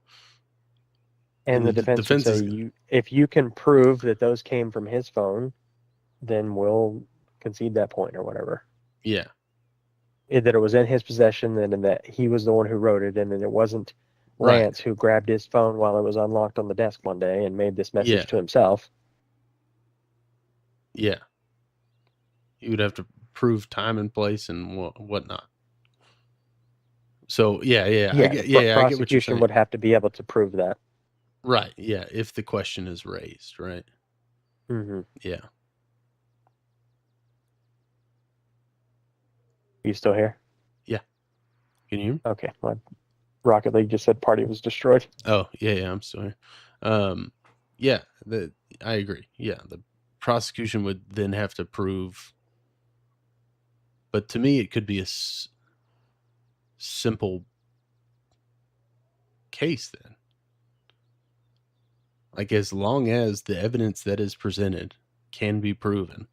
and the defense would say, if you can prove that those came from his phone, then we'll concede that point or whatever. Yeah. That it was in his possession, and that he was the one who wrote it, and then it wasn't Right. Lance who grabbed his phone while it was unlocked on the desk one day and made this message Yeah. to himself. Yeah. You would have to prove time and place and whatnot. So I get what you're Prosecution saying. would have to be able to prove that. Right. Yeah. If the question is raised, right? Mm-hmm. Yeah. You still here? Can you hear me? Okay. My Rocket League just said party was destroyed. Oh, yeah, I'm still here. I agree. Yeah, the prosecution would then have to prove, but to me, it could be a simple case then. Like, as long as the evidence that is presented can be proven,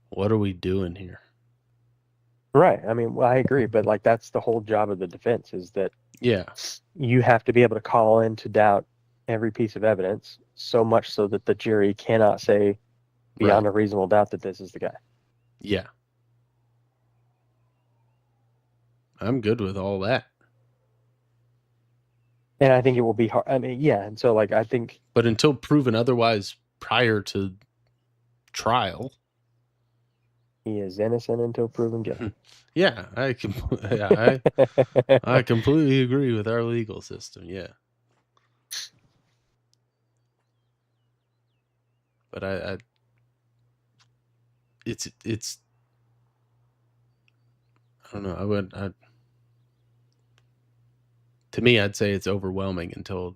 what are we doing here? Right. I mean, well, I agree, but like that's the whole job of the defense is that Yeah, you have to be able to call into doubt every piece of evidence, so much so that the jury cannot say beyond a reasonable doubt that this is the guy. yeah. I'm good with all that. And I think it will be hard. I mean, yeah. And so, like, I think, But until proven otherwise prior to trial, He is innocent until proven guilty. Yeah, I completely agree with our legal system. Yeah, but it's I don't know. To me, I'd say it's overwhelming until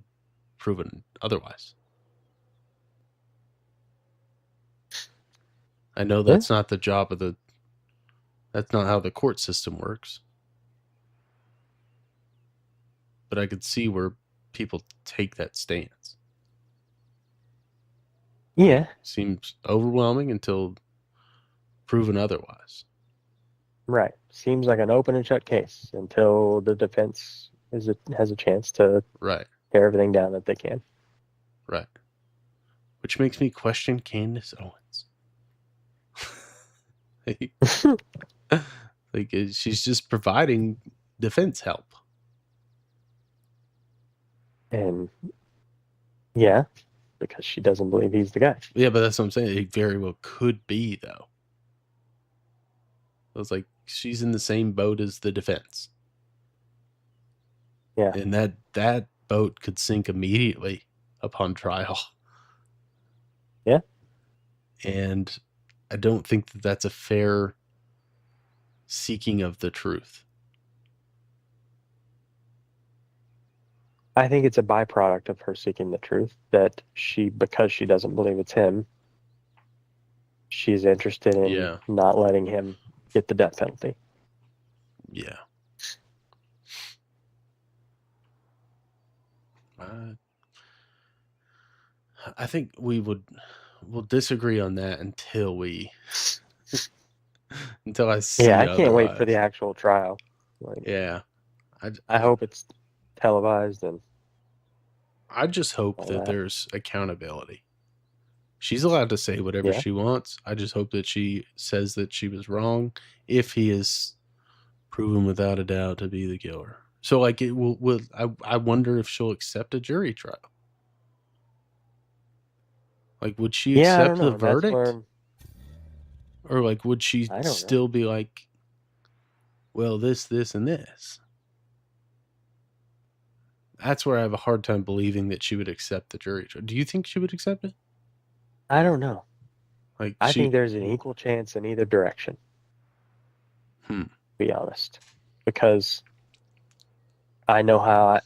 proven otherwise. I know that's not the job of the. That's not how the court system works. But I could see where people take that stance. Yeah, Seems overwhelming until proven otherwise. right. Seems like an open and shut case until the defense has a chance to Right, tear everything down that they can. right. Which makes me question Candace Owens. Like she's just providing defense help. And yeah, because she doesn't believe he's the guy. Yeah, but that's what I'm saying. It very well could be, though. It's like she's in the same boat as the defense. Yeah. And that boat could sink immediately upon trial. Yeah. And I don't think that that's a fair seeking of the truth. I think it's a byproduct of her seeking the truth that because she doesn't believe it's him, she's interested in not letting him get the death penalty. Yeah. I think we'll disagree on that until I see. Yeah, I can't wait for the actual trial. Yeah. I hope it's televised, and I just hope that there's accountability. She's allowed to say whatever she wants. I just hope that she says that she was wrong if he is proven without a doubt to be the killer. So, like, I wonder if she'll accept a jury trial. Like, would she accept the verdict? Or, like, would she still be like, well, this, and this? That's where I have a hard time believing that she would accept the jury trial. Do you think she would accept it? I don't know. Like, I think there's an equal chance in either direction. To be honest, because I know how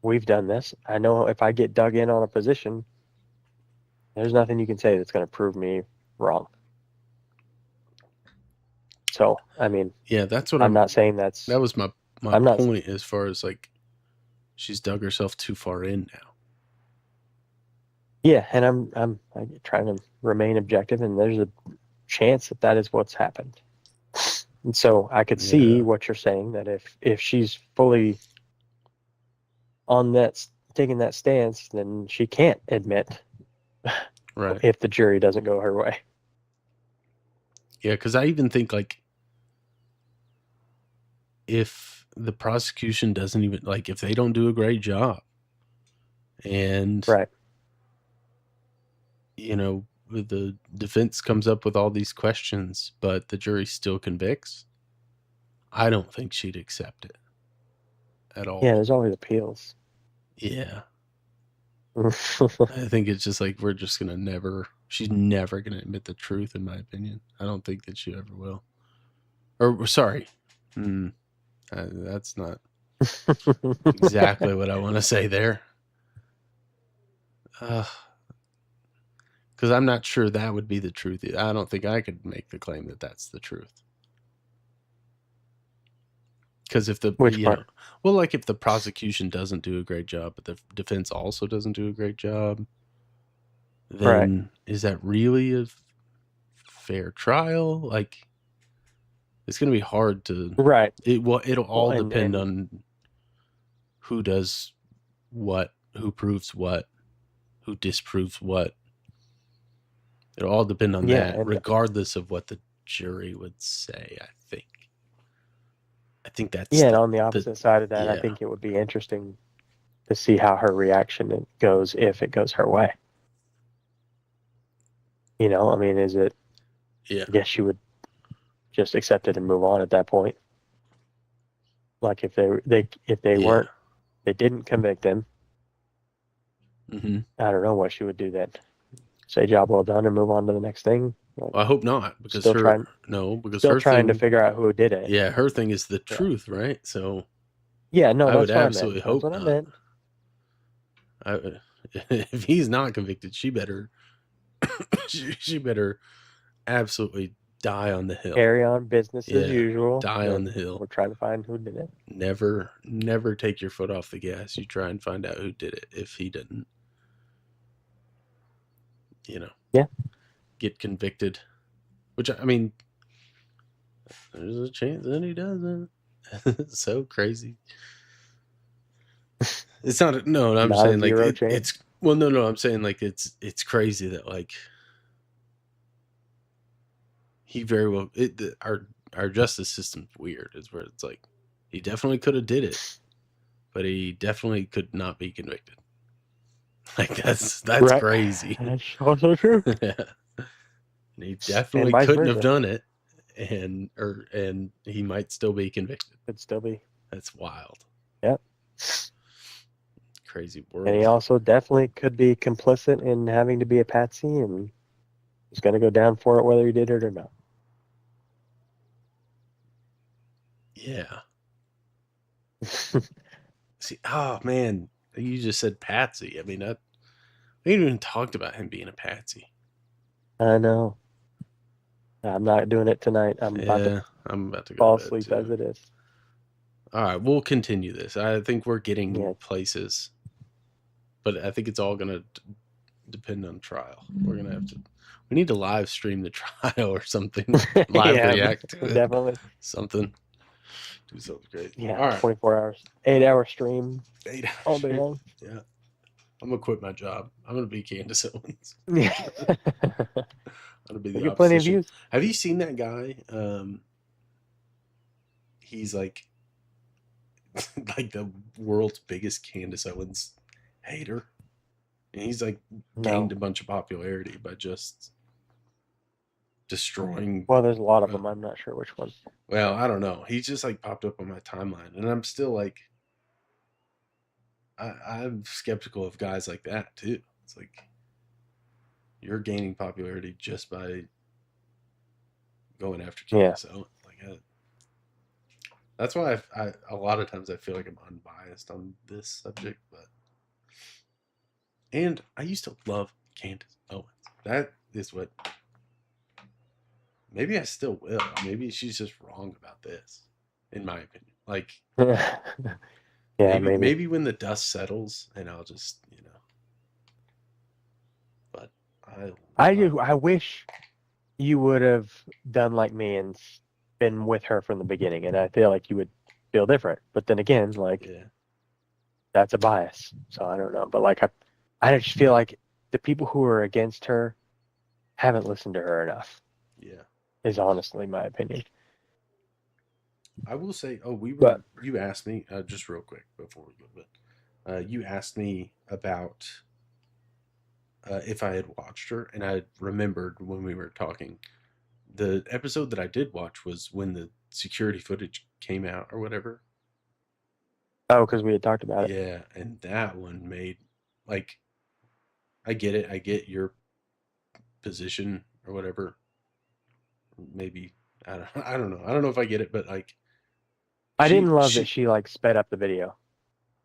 we've done this. I know if I get dug in on a position, there's nothing you can say that's going to prove me wrong. So, I mean, yeah, that's what I'm not saying that was my point as far as like she's dug herself too far in now. Yeah, and I'm trying to remain objective, and there's a chance that is what's happened. And so I could see what you're saying, that if she's fully on taking that stance, then she can't admit if the jury doesn't go her way. Yeah, because I even think like if the prosecution doesn't even if they don't do a great job and the defense comes up with all these questions, but the jury still convicts, I don't think she'd accept it at all. Yeah, there's always appeals. Yeah. I think it's just like she's never going to admit the truth, in my opinion. I don't think that she ever will. Or, sorry. That's not exactly what I want to say there. Because I'm not sure that would be the truth. I don't think I could make the claim that that's the truth. Because if Which part? If the prosecution doesn't do a great job, but the defense also doesn't do a great job, then is that really a fair trial? Like, it's going to be hard to... Right. It'll all depend on who does what, who proves what, who disproves what. It'll all depend on that, regardless of what the jury would say, I think. I think that's... Yeah, and on the opposite side of that, I think it would be interesting to see how her reaction goes if it goes her way. I mean, is it... Yeah. I guess she would just accept it and move on at that point. Like if they Yeah. didn't convict him. Mm-hmm. I don't know what she would do then. Say job well done and move on to the next thing. Like, Well, I hope not, because Still her trying- because still her trying thing, to figure out who did it. yeah, her thing is the Yeah. truth, right? So Yeah, no, I that's would what absolutely I meant. hope That's what not. I meant. If he's not convicted, she better she better absolutely die on the hill. Carry on business as Yeah, usual. die on and the hill. We're trying to find who did it. Never take your foot off the gas. You try and find out who did it if he didn't. Yeah. Get convicted. Which, I mean, there's a chance that he doesn't. It's so crazy. It's not. No, I'm Not a saying like zero chance? it's. Well, no. I'm saying like it's crazy that like he very well. Our justice system's weird. Is where it's like he definitely could have did it, but he definitely could not be convicted. Like that's Right. crazy. That's also true. And he definitely vice couldn't have versa. done it, and he might still be convicted. Could still be. That's wild. Yep. Crazy world. And he also definitely could be complicit in having to be a patsy and he's going to go down for it whether he did it or not. Yeah. See, oh man, you just said patsy. I mean, we ain't even talked about him being a patsy. I know. I'm not doing it tonight. I'm about to I'm about to go fall to bed asleep too. as it is. All right, we'll continue this. I think we're getting Yeah. places, but I think it's all going to depend on trial. We're going to have to. We need to live stream the trial or something. Live Yeah, react to it. definitely. Something. Do something great. Yeah, All right. 24 hours. 8-hour stream 8 hours. all day long. Yeah. I'm going to quit my job. I'm going to be Candace Owens. Yeah. I'm going to be the We get plenty of opposition. views. Have you seen that guy? He's like the world's biggest Candace Owens hater. And he's like gained a bunch of popularity by just destroying. Well, there's a lot of them. I'm not sure which one. Well, I don't know. He just like popped up on my timeline, and I'm still like, I'm skeptical of guys like that too. It's like you're gaining popularity just by going after Candace Owens. Like, that's why I a lot of times I feel like I'm unbiased on this subject, and I used to love Candace Owens. That is what. Maybe I still will. Maybe she's just wrong about this, in my opinion. Like, yeah, maybe when the dust settles, and I'll just, But I wish you would have done like me and been with her from the beginning, and I feel like you would feel different. But then again, like that's a bias, so I don't know. But like I just feel like the people who are against her haven't listened to her enough. Yeah. Is honestly my opinion. I will say, you asked me, just real quick before we go, but you asked me about if I had watched her, and I remembered when we were talking, the episode that I did watch was when the security footage came out or whatever. Oh, because we had talked about it. Yeah, and that one made, like, I get it. I get your position or whatever. Maybe I don't know. I don't know if I get it, but like, I didn't love that she like sped up the video.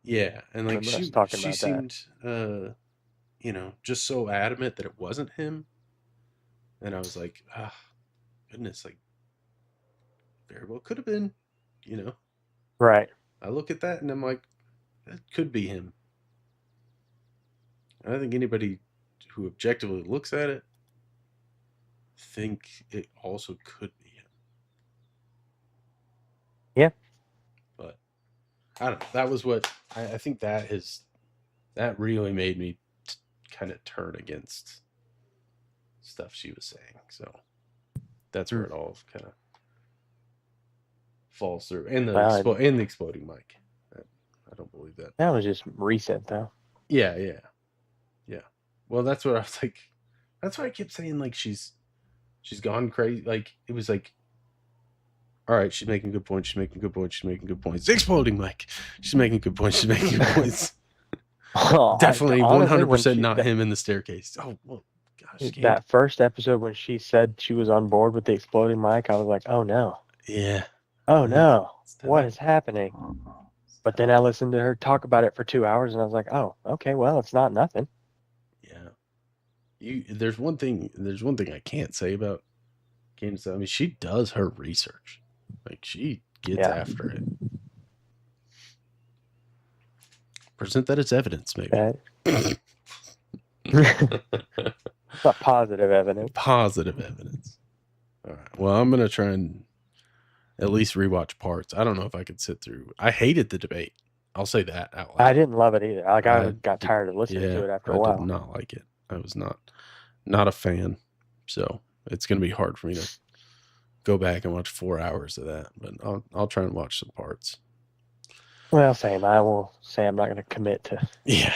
Yeah, and like she about seemed, just so adamant that it wasn't him, and I was like, goodness, like, very well could have been, Right. I look at that and I'm like, that could be him. And I think anybody who objectively looks at it think it also could be him. Yeah. But I don't know. That was what I think that really made me kind of turn against stuff she was saying. So that's where it all kind of falls through. And the exploding mic. I don't believe that. That was just recent though. Yeah. Well, that's what I was like. That's why I kept saying like she's She's gone crazy. Like, it was like, all right, she's making good points. She's making good points. She's making good points. Exploding Mike. She's making good points. She's making good points. Definitely honestly, when 100% she, not him in the staircase. Oh, well, gosh. that first episode when she said she was on board with the exploding mic, I was like, oh no. Yeah. Oh no. It's What tough. is happening? But then I listened to her talk about it for 2 hours and I was like, oh, okay, well, it's not nothing. Yeah. There's one thing I can't say about Candace. I mean, she does her research. Like, she gets after it. Present that as evidence, maybe. It's not positive evidence. Positive evidence. All right. Well, I'm gonna try and at least rewatch parts. I don't know if I could sit through. I hated the debate. I'll say that out loud. I didn't love it either. I got tired of listening to it after a while. I did not like it. I was not a fan. So it's gonna be hard for me to go back and watch 4 hours of that. But I'll try and watch some parts. Well, same. I will say I'm not going to commit to. Yeah.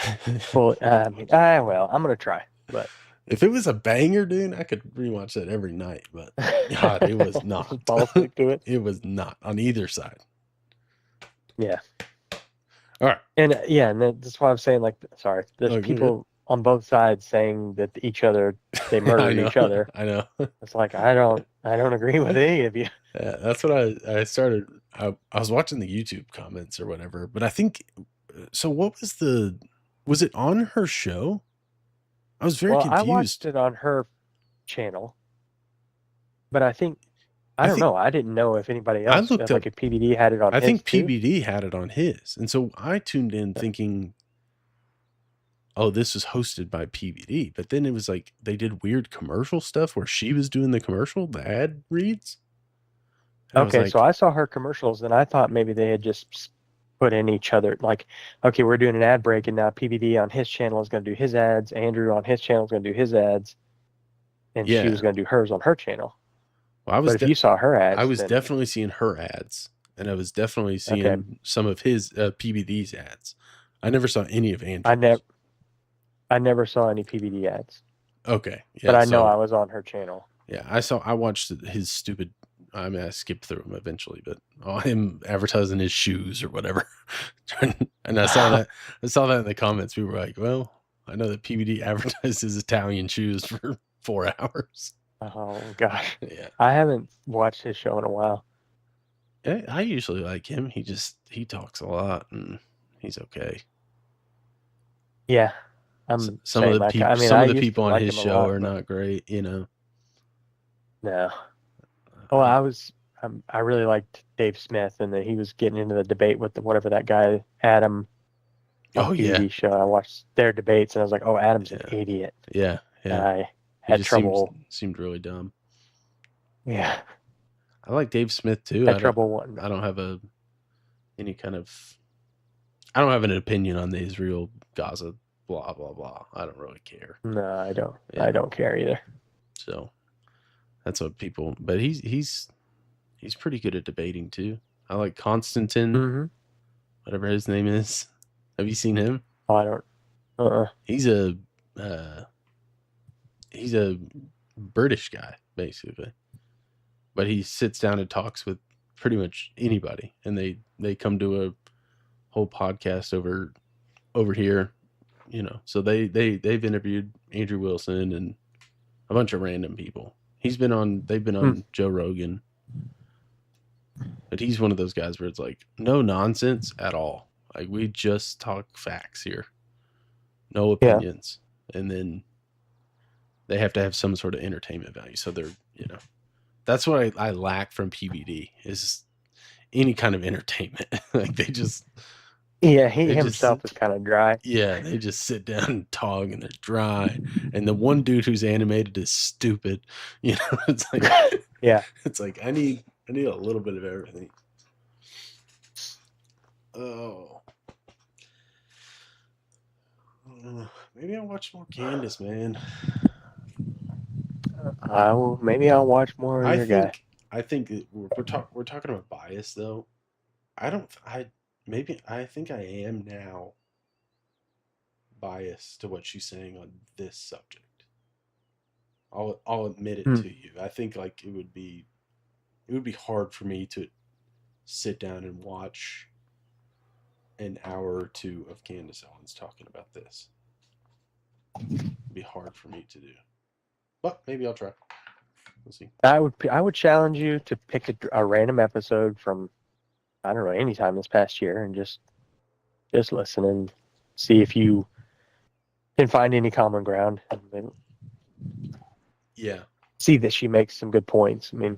Well, I mean, I'm going to try. But if it was a banger, dude, I could rewatch that every night. But God, it was not. Fall asleep to it. It was not on either side. Yeah. All right. And yeah, and that's why I'm saying, like, sorry, there's people on both sides saying that they murdered each other. I know. It's like I don't agree with any of you. Yeah, that's what I started. I was watching the YouTube comments or whatever, but I think so. What was it on her show? I was very confused. I watched it on her channel, but I don't know. I didn't know if anybody else, if PBD had it on. I think PBD had it on his, and so I tuned in thinking, "Oh, this was hosted by PBD." But then it was like they did weird commercial stuff where she was doing the commercial, the ad reads. Okay, so I saw her commercials, and I thought maybe they had just put in each other. Like, okay, we're doing an ad break, and now PBD on his channel is going to do his ads. Andrew on his channel is going to do his ads, and she was going to do hers on her channel. Well, but if you saw her ads, I was definitely seeing her ads, and I was definitely seeing some of his PBD's ads. I never saw any of Andrew's. I never saw any PBD ads. Okay, yeah, but I know I was on her channel. Yeah, I watched his stupid. I mean, I skipped through him eventually, but him advertising his shoes or whatever, and I saw that. I saw that in the comments. People were like, "Well, I know that PBD advertised his Italian shoes for 4 hours." Oh gosh, yeah. I haven't watched his show in a while. I usually like him. He talks a lot, and he's okay. Yeah, some of the people on his show are not great, you know. No. Oh, I really liked Dave Smith, and that he was getting into the debate with whatever that guy Adam. Oh yeah. TV show. I watched their debates, and I was like, "Oh, Adam's an idiot." Yeah, yeah. And I had trouble. Seemed really dumb. Yeah. I like Dave Smith too. I don't have any kind of. I don't have an opinion on the Israel Gaza blah blah blah. I don't really care. No, I don't. Yeah. I don't care either. So. That's what people, but he's pretty good at debating too. I like Konstantin, whatever his name is. Have you seen him? Oh, I don't. He's a British guy basically, but he sits down and talks with pretty much anybody, and they come to a whole podcast over here, you know. So they've interviewed Andrew Wilson and a bunch of random people. They've been on Joe Rogan, but he's one of those guys where it's like no nonsense at all. Like we just talk facts here, no opinions, and then they have to have some sort of entertainment value. So they're, you know, that's what I lack from PBD is any kind of entertainment. Like they just. Yeah, he himself is kind of dry. Yeah, they just sit down and talk, and they're dry. And the one dude who's animated is stupid. You know, it's like, yeah, it's like I need a little bit of everything. Oh, maybe I'll watch more Candace, man. Maybe I'll watch more of your guy. I think we're talking about bias though. I think I am now biased to what she's saying on this subject. I'll admit it Hmm. to you. I think like it would be hard for me to sit down and watch an hour or two of Candace Owens talking about this. It'd be hard for me to do, but maybe I'll try. We'll see. I would challenge you to pick a random episode from, I don't know, any time this past year, and just listen and see if you can find any common ground, and then Yeah, see that she makes some good points. I mean,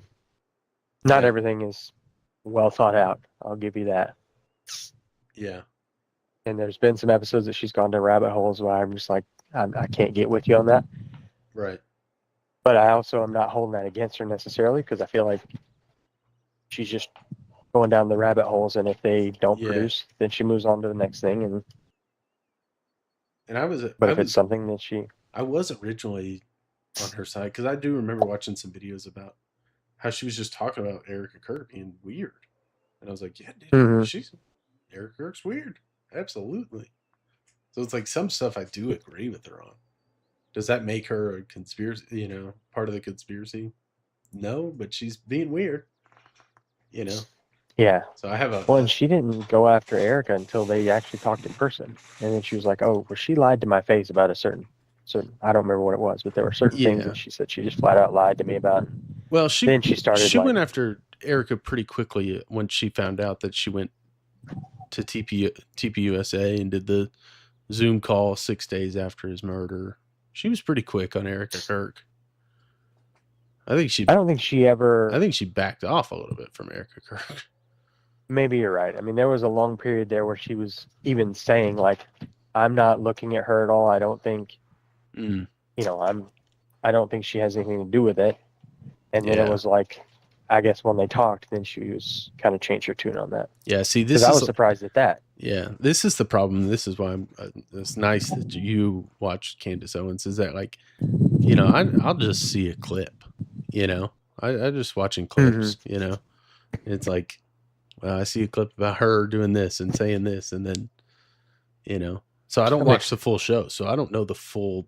not Yeah. everything is well thought out. I'll give you that. yeah, And there's been some episodes that she's gone to rabbit holes where I'm just like, I can't get with you on that. right. But I also am not holding that against her necessarily, because I feel like she's just going down the rabbit holes, and if they don't Yeah. produce, then she moves on to the next thing. And And I was but if it's something that she, I was originally on her side because I do remember watching some videos about how she was just talking about Erica Kirk being weird, and I was like, yeah, dude, Mhm. Erica Kirk's weird, absolutely. So it's like some stuff I do agree with her on. Does that make her a conspiracy? Part of the conspiracy? No, but she's being weird. yeah. So I have Well, and she didn't go after Erica until they actually talked in person, and then she was like, "Oh, well, she lied to my face about a certain." I don't remember what it was, but there were certain things Yeah. that she said she just flat out lied to me about. Well, Then she started like, went after Erica pretty quickly when she found out that she went to TPUSA and did the Zoom call 6 days after his murder. She was pretty quick on Erica Kirk. I don't think she ever. I think she backed off a little bit from Erica Kirk. Maybe you're right. I mean, there was a long period there where she was even saying like, "I'm not looking at her at all. I don't think, Mm, I don't think she has anything to do with it." And then Yeah. it was like, I guess when they talked, then she was kind of changed her tune on that. yeah, see, Because I was surprised at that. Yeah, this is the problem. This is why it's nice that you watched Candace Owens. Is that like, I'll just see a clip. I just watching clips. It's like, well, I see a clip about her doing this and saying this, and then, so I don't That watch makes- the full show, so I don't know the full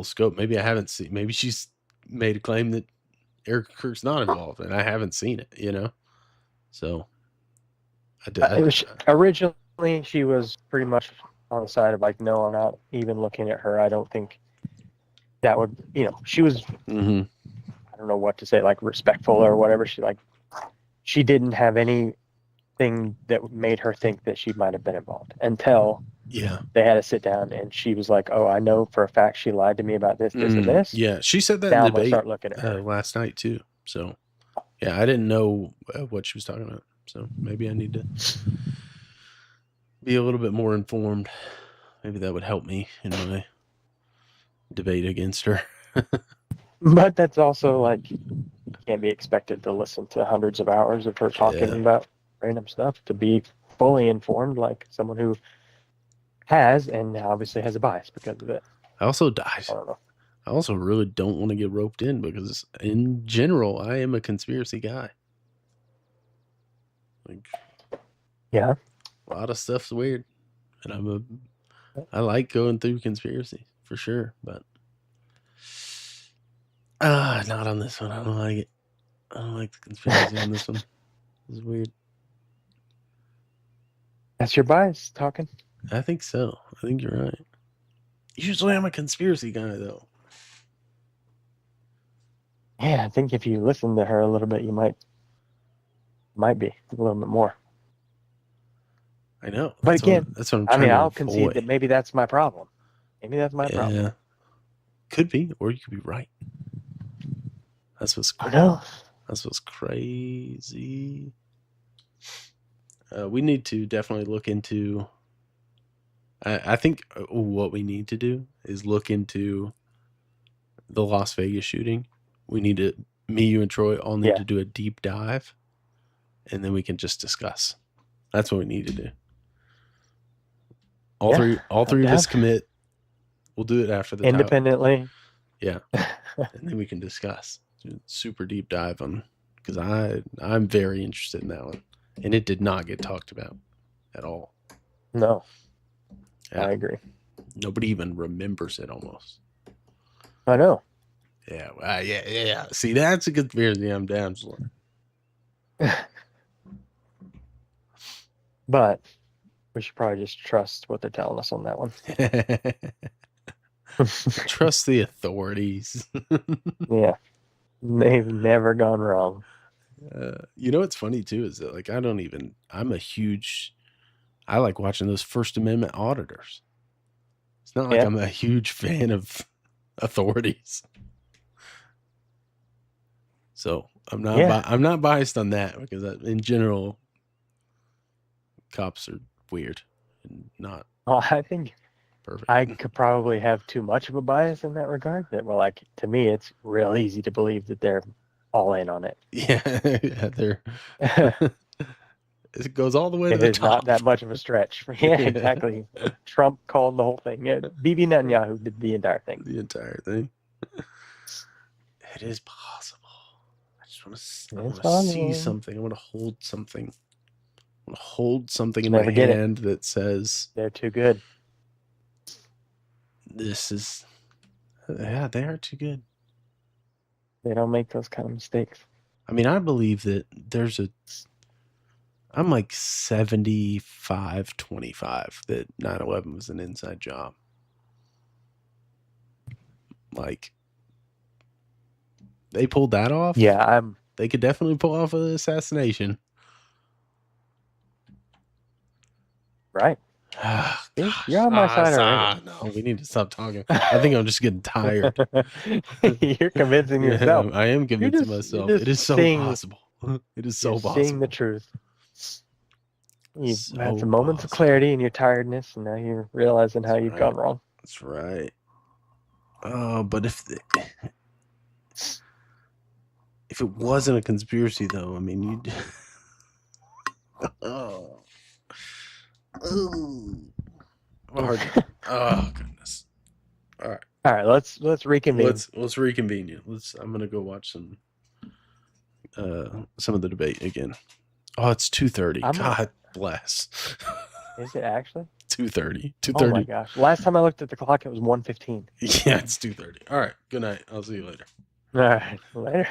scope. Maybe I haven't seen. Maybe she's made a claim that Erica Kirk's not involved, and I haven't seen it. So. It was originally she was pretty much on the side of like, no, I'm not even looking at her. I don't think that would, she was, Mhm. I don't know what to say, like respectful or whatever. She didn't have anything that made her think that she might have been involved until Yeah. they had to sit down, and she was like, oh, I know for a fact she lied to me about this, this, and this. Yeah, she said that Now in I'm gonna debate start looking at her. last night too. So, yeah, I didn't know what she was talking about. So maybe I need to be a little bit more informed. Maybe that would help me in my debate against her. But that's also like, you can't be expected to listen to hundreds of hours of her talking Yeah. about random stuff to be fully informed, like someone who has and obviously has a bias because of it. I also I don't know. I also really don't want to get roped in because in general, I am a conspiracy guy. Like, Yeah. a lot of stuff's weird, and I like going through conspiracy for sure, but not on this one. I don't like it. I don't like the conspiracy on this one. It's weird. That's your bias talking. I think so. I think you're right. Usually I'm a conspiracy guy though. Yeah, I think if you listen to her a little bit, you might be a little bit more. I know. But again, that's what I'm I trying mean, to I'll avoid. concede that maybe that's my problem. Maybe that's my problem. Yeah. Could be, or you could be right. That's what's I know. That's what's crazy. We need to definitely look into. I think what we need to do is look into the Las Vegas shooting. We need to, me, you, and Troy all need Yeah. to do a deep dive, and then we can just discuss. That's what we need to do. All three of us commit. We'll do it after the independently. Yeah, and then we can discuss. Super deep dive on, because I'm very interested in that one, and it did not get talked about at all. No, Yeah. I agree. Nobody even remembers it almost. I know. Yeah, yeah. See, that's a conspiracy I'm down for. But we should probably just trust what they're telling us on that one. Trust the authorities. Yeah. They've never gone wrong. You know what's funny too is that like I like watching those First Amendment auditors. It's not like Yeah. I'm a huge fan of authorities. So I'm not biased on that because in general, cops are weird and not Well, I think perfect. I could probably have too much of a bias in that regard. That, well, like, to me, it's real easy to believe that they're all in on it. Yeah, they're. It goes all the way to It the is top. not that much of a stretch. Yeah, exactly. Trump called the whole thing. Yeah, Bibi Netanyahu did the entire thing. The entire thing. It is possible. I just want to see something. I want to hold something. I want to hold something in my hand that says they're too good. This is. Yeah, they are too good. They don't make those kind of mistakes. I mean, I believe that I'm like 75-25 that 9/11 was an inside job. Like, they pulled that off. Yeah, They could definitely pull off an assassination. Right. Oh, You're on my side already. No, we need to stop talking. I think I'm just getting tired. You're convincing yourself. I am convincing myself. It is so possible. It is so possible. Seeing the truth. You've had some moments of clarity in your tiredness, and now you're realizing how you've gone wrong. That's right. Oh, but if it wasn't a conspiracy, though, I mean, you'd. Oh. Oh, goodness. All right, let's reconvene. Let's reconvene you. I'm gonna go watch some of the debate again. Oh, it's 2:30. God bless. Is it actually 2:30? 2:30. Oh my gosh! Last time I looked at the clock, it was 1:15. Yeah, it's 2:30. All right. Good night. I'll see you later. All right. Later.